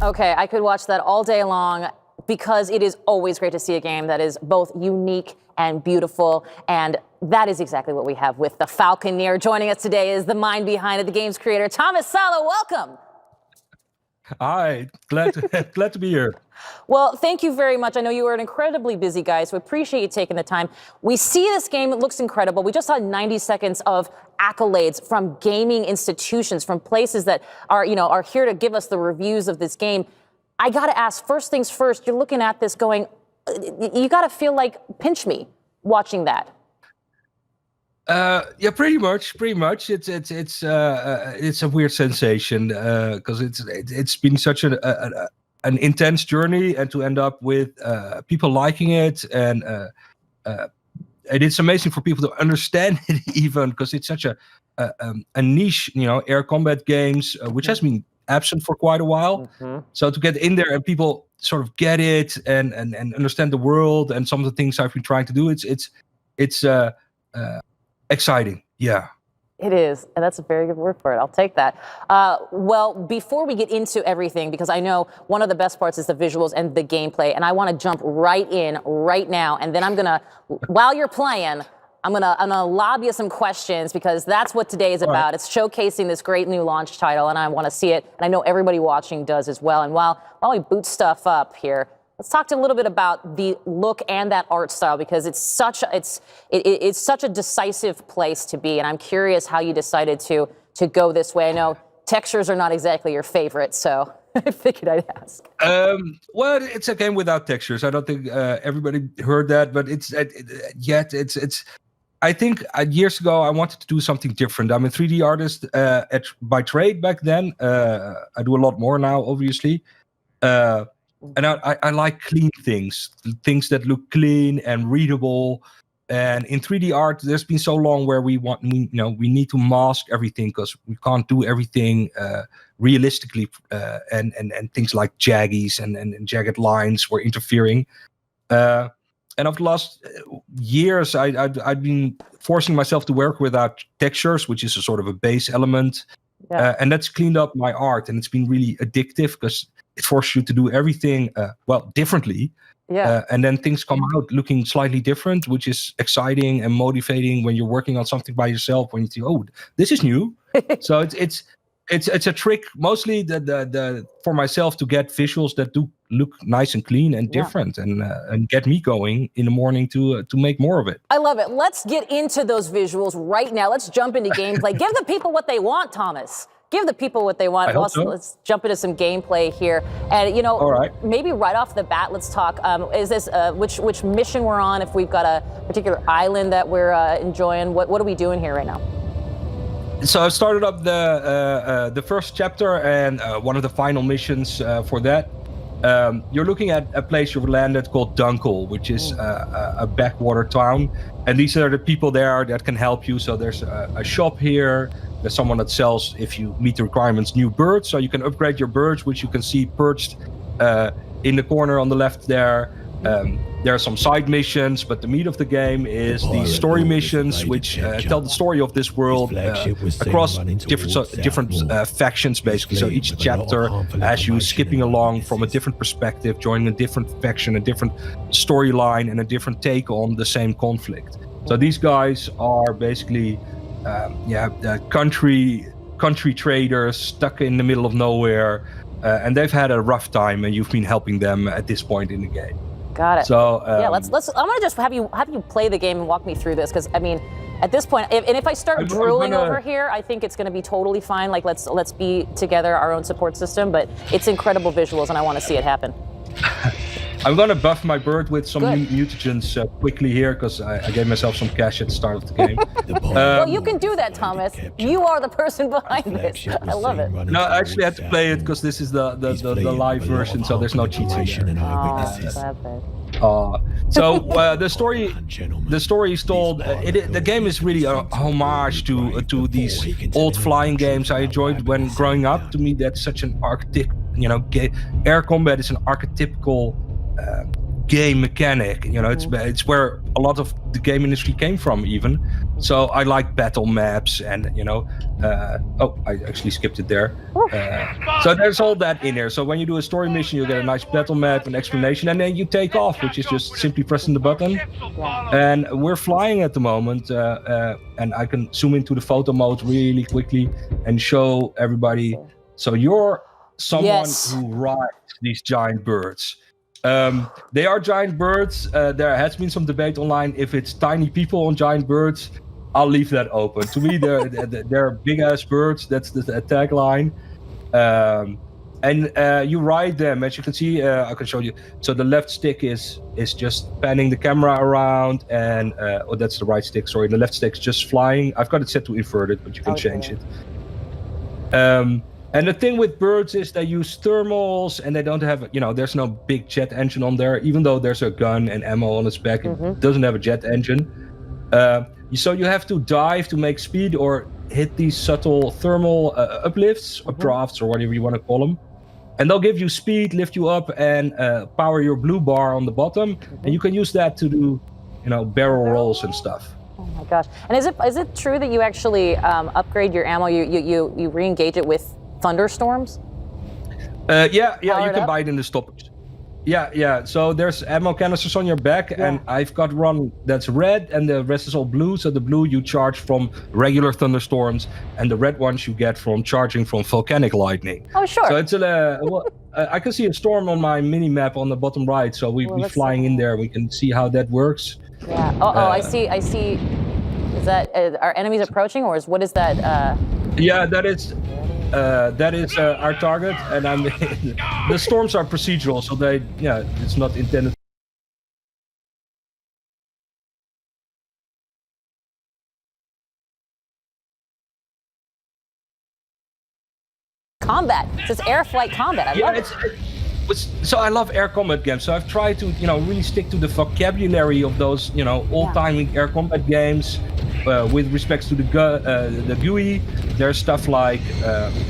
[SPEAKER 18] Okay, I could watch that all day long because it is always great to see a game that is both unique and beautiful, and that is exactly what we have with the Falconer. Joining us today is the mind behind it, the game's creator, Thomas Salo. Welcome.
[SPEAKER 8] Hi, glad to be here.
[SPEAKER 18] Well, thank you very much. I know you are an incredibly busy guy, so appreciate you taking the time. We see this game, it looks incredible. We just saw 90 seconds of accolades from gaming institutions, from places that are here to give us the reviews of this game. I gotta ask, first things first, you're looking at this going, you gotta feel like pinch me watching that.
[SPEAKER 8] Yeah, pretty much. It's a weird sensation because it's been such an intense journey, and to end up with people liking it, and it's amazing for people to understand it even, because it's such a niche, air combat games, which has been absent for quite a while. So to get in there and people sort of get it and understand the world and some of the things I've been trying to do, it's exciting. Yeah.
[SPEAKER 18] It is, and that's a very good word for it. I'll take that. Well, before we get into everything, because I know one of the best parts is the visuals and the gameplay, and I want to jump right in right now, and then I'm gonna, while you're playing, I'm gonna lob you some questions, because that's what today is about. It's showcasing this great new launch title, and I want to see it, and I know everybody watching does as well. And while we boot stuff up here, let's talk a little bit about the look and that art style, because it's such a decisive place to be, and I'm curious how you decided to go this way. I know textures are not exactly your favorite, so I figured I'd ask.
[SPEAKER 8] Well, it's a game without textures. I don't think everybody heard that, but it's I think years ago I wanted to do something different. I'm a 3D artist by trade back then. I do a lot more now, obviously. And I like clean things that look clean and readable. And in 3D art, there's been so long where we need to mask everything because we can't do everything realistically, and things like jaggies and jagged lines were interfering. And over the last years, I've been forcing myself to work without textures, which is a sort of a base element.
[SPEAKER 18] Yeah.
[SPEAKER 8] And that's cleaned up my art, and it's been really addictive because it forces you to do everything differently.
[SPEAKER 18] Yeah.
[SPEAKER 8] And then things come out looking slightly different, which is exciting and motivating when you're working on something by yourself. When you think, "Oh, this is new," so it's a trick mostly for myself to get visuals that do look nice and clean and different, and get me going in the morning to make more of it.
[SPEAKER 18] I love it. Let's get into those visuals right now. Let's jump into gameplay. Give the people what they want, Thomas. Give the people what they want. Let's jump into some gameplay here. And, maybe right off the bat, let's talk. Is this which mission we're on? If we've got a particular island that we're enjoying, what are we doing here right now?
[SPEAKER 8] So I started up the first chapter and one of the final missions for that. You're looking at a place you've landed called Dunkel, which is a backwater town. And these are the people there that can help you. So there's a shop here. There's someone that sells, if you meet the requirements, new birds. So you can upgrade your birds, which you can see perched in the corner on the left there. There are some side missions, but the meat of the game is the story missions, which tell the story of this world across different factions, basically. So each chapter has you skipping along from a different perspective, joining a different faction, a different storyline, and a different take on the same conflict. So these guys are basically country traders stuck in the middle of nowhere, and they've had a rough time, and you've been helping them at this point in the game.
[SPEAKER 18] Got it.
[SPEAKER 8] So
[SPEAKER 18] let's. I'm gonna just have you play the game and walk me through this, because I mean, at this point, if I start drooling over here, I think it's gonna be totally fine. Like let's be together, our own support system. But it's incredible visuals, and I want to see it happen.
[SPEAKER 8] I'm gonna buff my bird with some mutagens quickly here, because I gave myself some cash at the start of the game.
[SPEAKER 18] Well, you can do that, Thomas. You are the person behind this. I love it.
[SPEAKER 8] No, I actually had to play it because this is the live version, so there's no cheats in there. So the story is told. The game is really a homage to these old flying games I enjoyed when growing up. To me, that's such an archetype. Air combat is an archetypical game mechanic. It's where a lot of the game industry came from, even. So I like battle maps, and I actually skipped it there. So there's all that in there. So when you do a story mission, you get a nice battle map, an explanation, and then you take off, which is just simply pressing the button. And we're flying at the moment, and I can zoom into the photo mode really quickly and show everybody. So you're someone who rides these giant birds. They are giant birds. There has been some debate online if it's tiny people on giant birds. I'll leave that open. To me, they're big ass birds. That's the tagline. And you ride them, as you can see. I can show you. So the left stick is just panning the camera around, and that's the right stick. Sorry, the left stick's just flying. I've got it set to inverted, but you can change it. And the thing with birds is they use thermals, and they don't have, there's no big jet engine on there, even though there's a gun and ammo on its back. It doesn't have a jet engine. So you have to dive to make speed or hit these subtle thermal uplifts, updrafts, or whatever you want to call them. And they'll give you speed, lift you up, and power your blue bar on the bottom. And you can use that to do, barrel rolls and stuff.
[SPEAKER 18] Oh my gosh! And is it true that you actually upgrade your ammo? You re-engage it with thunderstorms?
[SPEAKER 8] You can buy it in the stoppage. Yeah. So there's ammo canisters on your back, and I've got one that's red, and the rest is all blue. So the blue you charge from regular thunderstorms, and the red ones you get from charging from volcanic lightning.
[SPEAKER 18] Oh, sure.
[SPEAKER 8] So it's I can see a storm on my mini map on the bottom right. So we're flying in there. We can see how that works.
[SPEAKER 18] Yeah. I see. Is that are enemies approaching, or what is that?
[SPEAKER 8] Yeah, that is our target, and the storms are procedural, so it's not intended
[SPEAKER 18] combat. It's air flight combat. I love it.
[SPEAKER 8] So I love air combat games. So I've tried to, really stick to the vocabulary of those, old-timey air combat games. With respects to the GUI, there's stuff like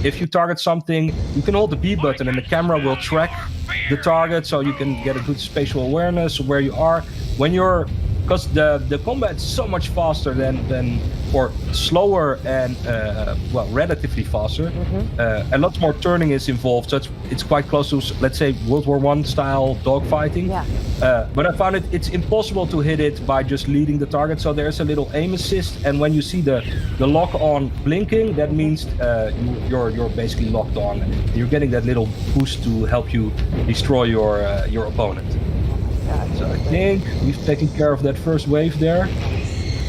[SPEAKER 8] if you target something, you can hold the B button and the camera will track the target, so you can get a good spatial awareness of where you are. Because the combat's so much faster than or slower and relatively faster. A lot more turning is involved, so it's quite close to, let's say, World War I style dogfighting. But I found it's impossible to hit it by just leading the target. So there's a little aim assist, and when you see the lock on blinking, that means you're basically locked on. You're getting that little boost to help you destroy your opponent. So I think we've taken care of that first wave there.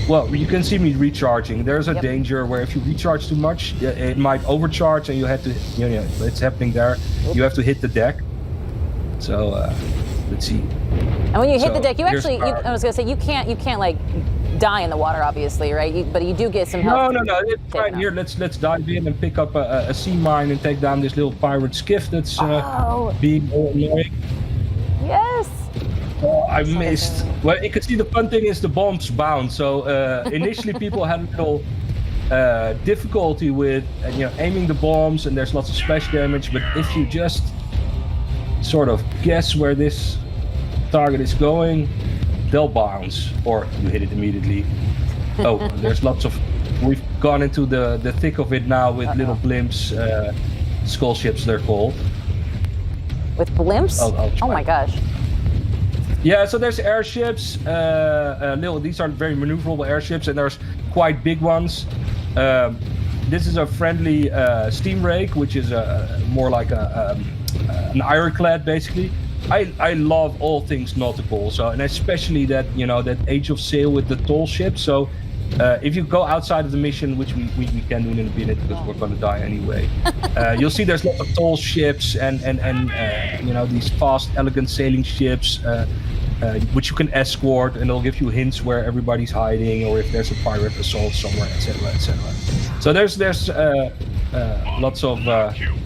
[SPEAKER 8] Well, you can see me recharging. There's a danger where if you recharge too much, it might overcharge, and you have to, it's happening there. You have to hit the deck. So let's see.
[SPEAKER 18] And when you hit the deck, I was gonna say you can't like die in the water, obviously, right? But you do get some help.
[SPEAKER 8] No. It's right here. Let's dive in and pick up a sea mine and take down this little pirate skiff that's being all annoying.
[SPEAKER 18] Yes.
[SPEAKER 8] Oh, I missed. Well, you can see the fun thing is the bombs bounce. So initially people had a little difficulty with aiming the bombs, and there's lots of splash damage. But if you just sort of guess where this target is going, they'll bounce, or you hit it immediately. Oh, there's lots of. We've gone into the thick of it now with little blimps, skull ships they're called.
[SPEAKER 18] With blimps? Oh my gosh.
[SPEAKER 8] Yeah, so there's airships. These are very maneuverable airships, and there's quite big ones. This is a friendly steam rake, which is more like an ironclad, basically. I love all things nautical, and especially that that Age of Sail with the tall ships. So if you go outside of the mission, which we can do in a minute because we're going to die anyway, you'll see there's lots of tall ships and these fast, elegant sailing ships. Which you can escort, and they'll give you hints where everybody's hiding, or if there's a pirate assault somewhere, etc., etc. So there's lots of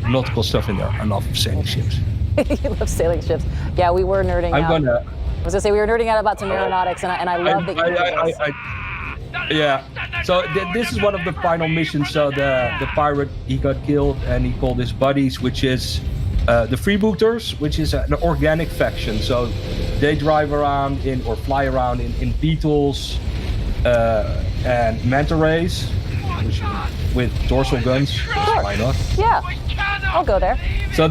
[SPEAKER 8] nautical stuff in there. I love sailing ships.
[SPEAKER 18] You love sailing ships. Yeah, we were nerding out. I was gonna say we were nerding out about some aeronautics, and I love that. Yeah. So this is one of the final missions. So the pirate, he got killed, and he called his buddies, which is the Freebooters, which is an organic faction. So they drive around or fly around in beetles and manta rays with dorsal guns. Sure.
[SPEAKER 8] Why not?
[SPEAKER 18] Yeah, I'll go there.
[SPEAKER 8] So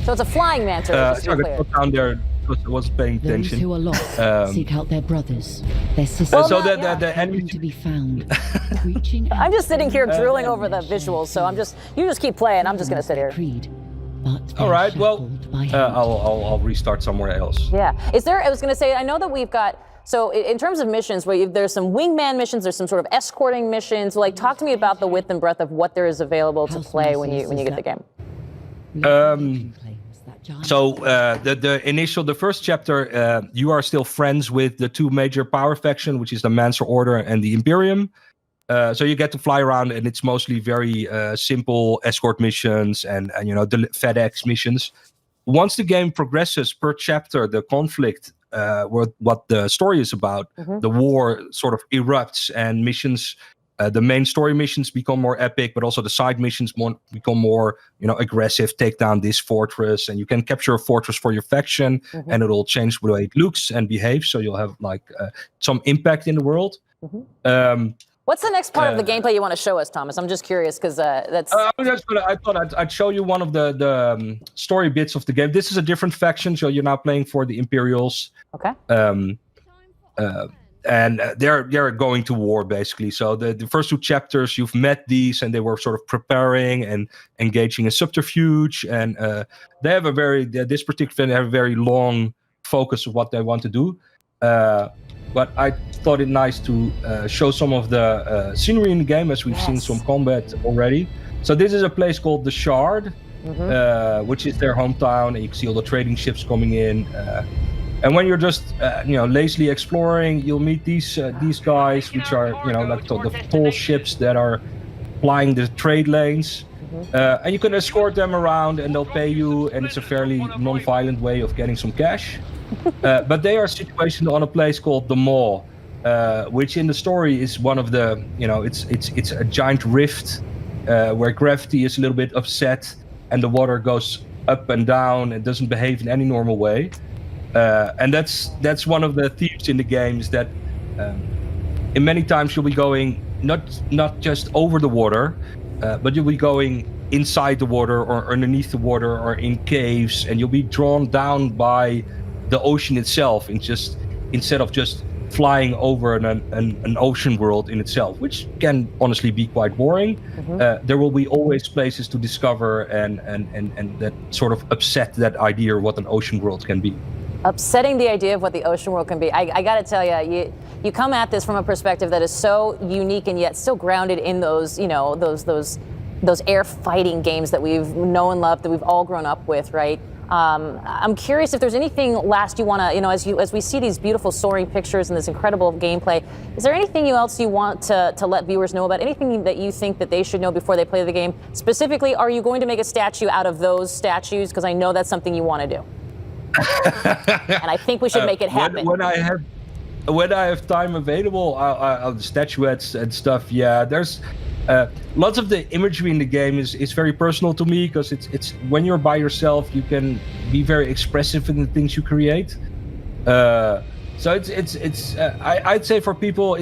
[SPEAKER 18] So it's a flying manta ray.
[SPEAKER 8] I got down there because I wasn't paying attention.
[SPEAKER 6] Those who are lost seek out their brothers, their sisters.
[SPEAKER 8] So the enemy
[SPEAKER 6] to be found.
[SPEAKER 18] I'm just sitting here drooling over the visuals, so you just keep playing. I'm just gonna sit here.
[SPEAKER 8] All right. Well, I'll restart somewhere else.
[SPEAKER 18] Yeah. I was gonna say, I know that we've got. So in terms of missions, there's some wingman missions, there's some sort of escorting missions. Like, talk to me about the width and breadth of what there is available to play when you get the game.
[SPEAKER 8] So the first chapter, you are still friends with the two major power faction, which is the Mancer Order and the Imperium. So you get to fly around, and it's mostly very simple escort missions and the FedEx missions. Once the game progresses per chapter, the conflict, what the story is about, the war sort of erupts, and missions. The main story missions become more epic, but also the side missions become more, aggressive. Take down this fortress, and you can capture a fortress for your faction, and it'll change the way it looks and behaves. So you'll have some impact in the world.
[SPEAKER 18] What's the next part of the gameplay you want to show us, Thomas? I'm just curious because that's.
[SPEAKER 8] I thought I'd show you one of the story bits of the game. This is a different faction, so you're now playing for the Imperials.
[SPEAKER 18] Okay.
[SPEAKER 8] And they're going to war, basically. So the first two chapters, you've met these, and they were sort of preparing and engaging in subterfuge. And they have this particular family have a very long focus of what they want to do. But I thought it nice to show some of the scenery in the game, as we've seen some combat already. So this is a place called the Shard, which is their hometown, and you can see all the trading ships coming in. And when you're just lazily exploring, you'll meet these guys, which are like the tall ships that are supplying the trade lanes. And you can escort them around and they'll pay you, and it's a fairly non-violent way of getting some cash. But they are situated on a place called the Maw, which in the story is one of the, it's a giant rift where gravity is a little bit upset and the water goes up and down and doesn't behave in any normal way. And that's one of the themes in the game, is that in many times you'll be going not just over the water, but you'll be going inside the water or underneath the water or in caves, and you'll be drawn down by the ocean itself, instead of just flying over an ocean world in itself, which can honestly be quite boring. There will be always places to discover and that sort of upset that idea of what an ocean world can be.
[SPEAKER 18] Upsetting the idea of what the ocean world can be. I got to tell you, you come at this from a perspective that is so unique and yet still grounded in those, those air fighting games that we've known and loved, that we've all grown up with, right? I'm curious if there's anything last you want to, as we see these beautiful soaring pictures and this incredible gameplay, is there anything else you want to let viewers know about? Anything that you think that they should know before they play the game? Specifically, are you going to make a statue out of those statues? Because I know that's something you want to do. And I think we should make it happen.
[SPEAKER 8] When I have time available, I'll statuettes and stuff. Yeah, there's lots of the imagery in the game is very personal to me, because it's when you're by yourself, you can be very expressive in the things you create. So I'd say for people,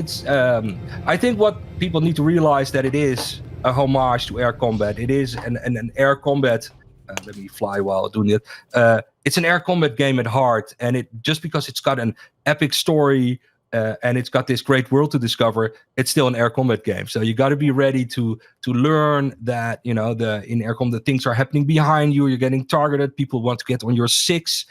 [SPEAKER 8] I think what people need to realize, that it is a homage to air combat. It is an air combat. Let me fly while doing it. It's an air combat game at heart, and just because it's got an epic story and it's got this great world to discover, it's still an air combat game. So you got to be ready to learn that in air combat things are happening behind you. You're getting targeted. People want to get on your six,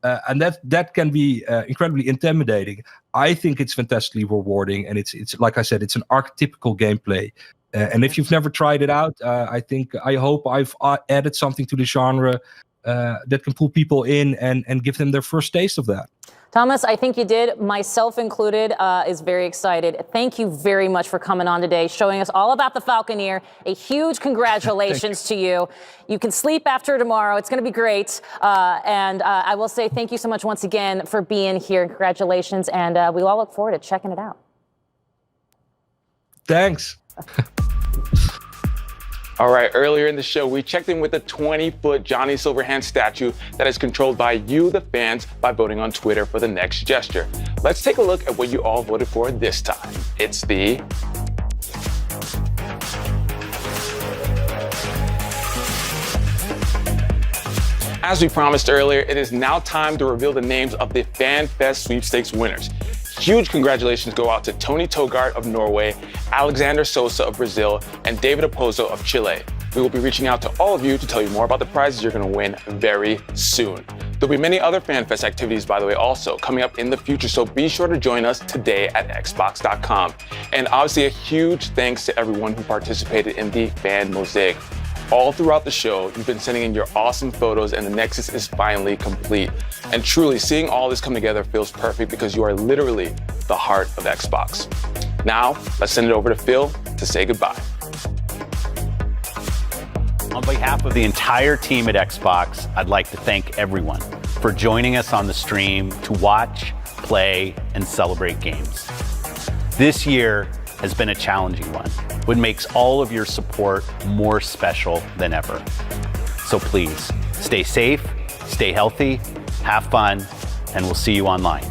[SPEAKER 8] and that can be incredibly intimidating. I think it's fantastically rewarding, and it's like I said, it's an archetypical gameplay. And if you've never tried it out, I hope I've added something to the genre that can pull people in and give them their first taste of that.
[SPEAKER 18] Thomas, I think you did. Myself included is very excited. Thank you very much for coming on today, showing us all about the Falconer. A huge congratulations to you. You can sleep after tomorrow. It's going to be great. And I will say thank you so much once again for being here. Congratulations. And we all look forward to checking it out.
[SPEAKER 8] Thanks.
[SPEAKER 2] All right, earlier in the show, we checked in with the 20-foot Johnny Silverhand statue that is controlled by you, the fans, by voting on Twitter for the next gesture. Let's take a look at what you all voted for this time. It's the As we promised earlier, it is now time to reveal the names of the FanFest sweepstakes winners. Huge congratulations go out to Tony Togart of Norway, Alexander Sosa of Brazil, and David Opozo of Chile. We will be reaching out to all of you to tell you more about the prizes you're going to win very soon. There'll be many other FanFest activities, by the way, also coming up in the future, so be sure to join us today at xbox.com. And obviously a huge thanks to everyone who participated in the Fan Mosaic. All throughout the show, you've been sending in your awesome photos, and the Nexus is finally complete. And truly, seeing all this come together feels perfect, because you are literally the heart of Xbox. Now, let's send it over to Phil to say goodbye.
[SPEAKER 13] On behalf of the entire team at Xbox, I'd like to thank everyone for joining us on the stream to watch, play, and celebrate games. This year has been a challenging one, which makes all of your support more special than ever. So please, stay safe, stay healthy, have fun, and we'll see you online.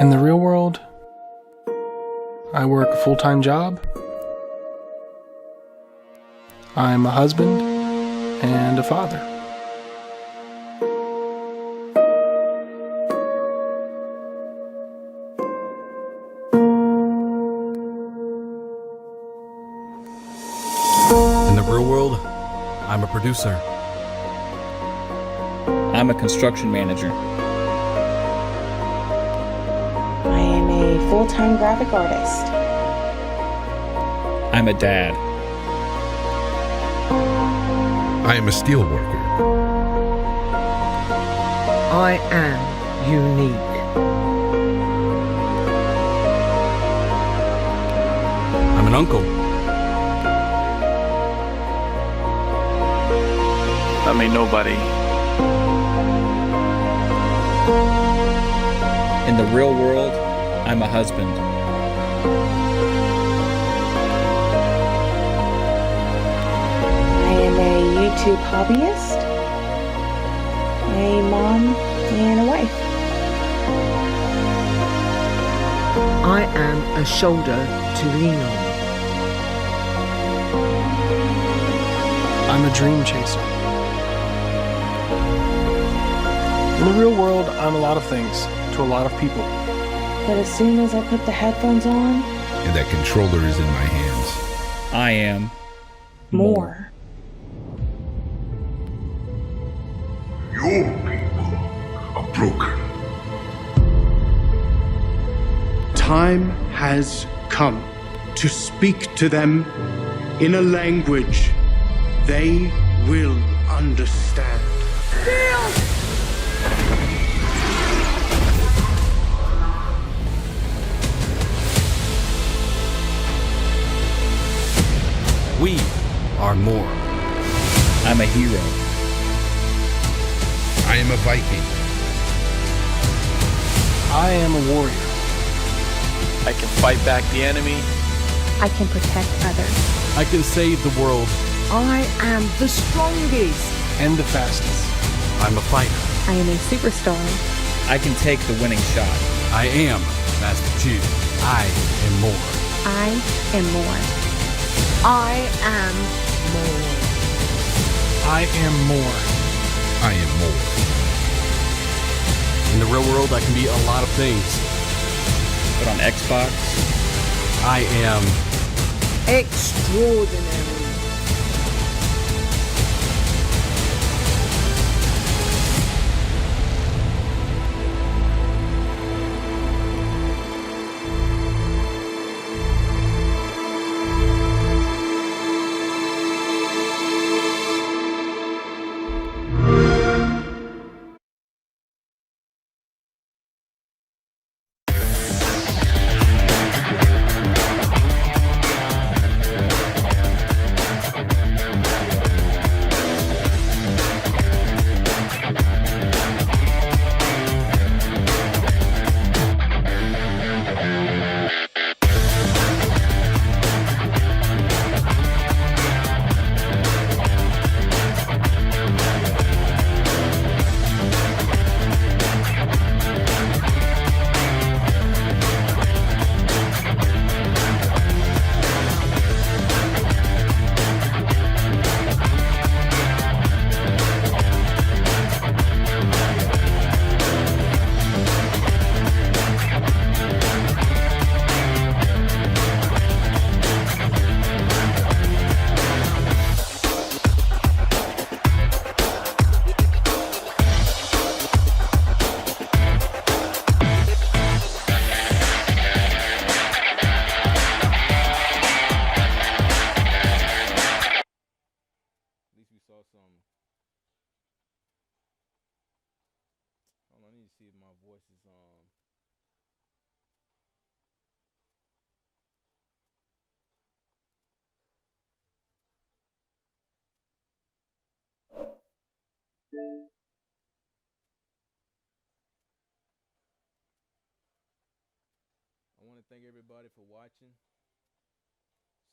[SPEAKER 14] In the real world, I work a full-time job. I'm a husband and a father.
[SPEAKER 22] In the real world, I'm a producer.
[SPEAKER 23] I'm a construction manager.
[SPEAKER 24] I am a full-time graphic artist.
[SPEAKER 23] I'm a dad.
[SPEAKER 25] I am a steelworker.
[SPEAKER 26] I am unique.
[SPEAKER 22] I'm an uncle.
[SPEAKER 23] I'm a nobody. In the real world, I'm a husband.
[SPEAKER 24] I am a YouTube hobbyist, a mom, and a wife.
[SPEAKER 26] I am a shoulder to lean on.
[SPEAKER 14] I'm a dream chaser. In the real world, I'm a lot of things to a lot of people.
[SPEAKER 24] But as soon as I put the headphones on,
[SPEAKER 25] And that controller is in my hands.
[SPEAKER 23] I am
[SPEAKER 24] more.
[SPEAKER 27] Your people are broken.
[SPEAKER 28] Time has come to speak to them in a language they will understand.
[SPEAKER 22] We are more.
[SPEAKER 23] I'm a hero.
[SPEAKER 25] I am a Viking.
[SPEAKER 14] I am a warrior.
[SPEAKER 23] I can fight back the enemy.
[SPEAKER 29] I can protect others.
[SPEAKER 22] I can save the world.
[SPEAKER 26] I am the strongest.
[SPEAKER 14] And the fastest.
[SPEAKER 22] I'm a fighter.
[SPEAKER 29] I am a superstar.
[SPEAKER 23] I can take the winning shot.
[SPEAKER 22] I am Master Chief. I am more.
[SPEAKER 29] I am more.
[SPEAKER 26] I am more.
[SPEAKER 14] I am more.
[SPEAKER 25] I am more.
[SPEAKER 22] In the real world, I can be a lot of things.
[SPEAKER 23] But on Xbox,
[SPEAKER 22] I am
[SPEAKER 26] Extraordinary.
[SPEAKER 30] I want to thank everybody for watching.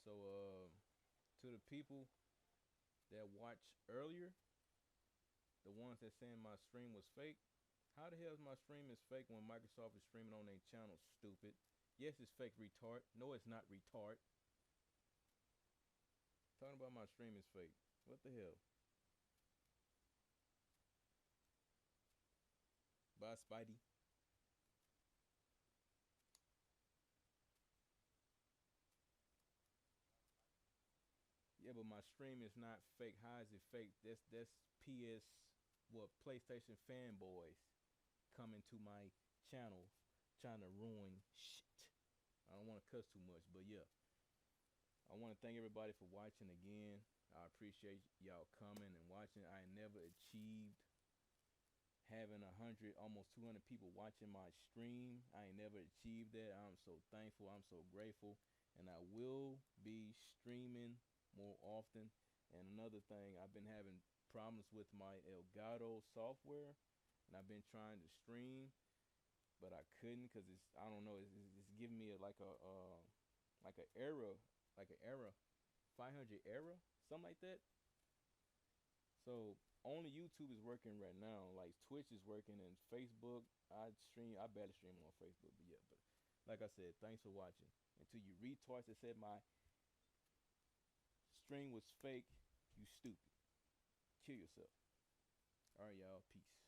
[SPEAKER 30] So, to the people that watched earlier, the ones that saying my stream was fake, how the hell is my stream is fake when Microsoft is streaming on their channel, stupid? Yes, it's fake, retard. No, it's not, retard. Talking about my stream is fake. What the hell? Bye, Spidey. Yeah, but my stream is not fake. How is it fake? That's PlayStation fanboys coming to my channel trying to ruin shit. I don't want to cuss too much, but yeah. I want to thank everybody for watching again. I appreciate y'all coming and watching. I never achieved having 100, almost 200 people watching my stream. I ain't never achieved that. I'm so thankful. I'm so grateful. And I will be streaming more often. And another thing, I've been having problems with my Elgato software, and I've been trying to stream, but I couldn't because I don't know, it's giving me like an error, 500 error, something like that. So only YouTube is working right now. Like Twitch is working, and Facebook, I better stream on Facebook. But yeah, but like I said, thanks for watching. And to you retards that said my stream was fake, you stupid. Kill yourself. All right, y'all. Peace.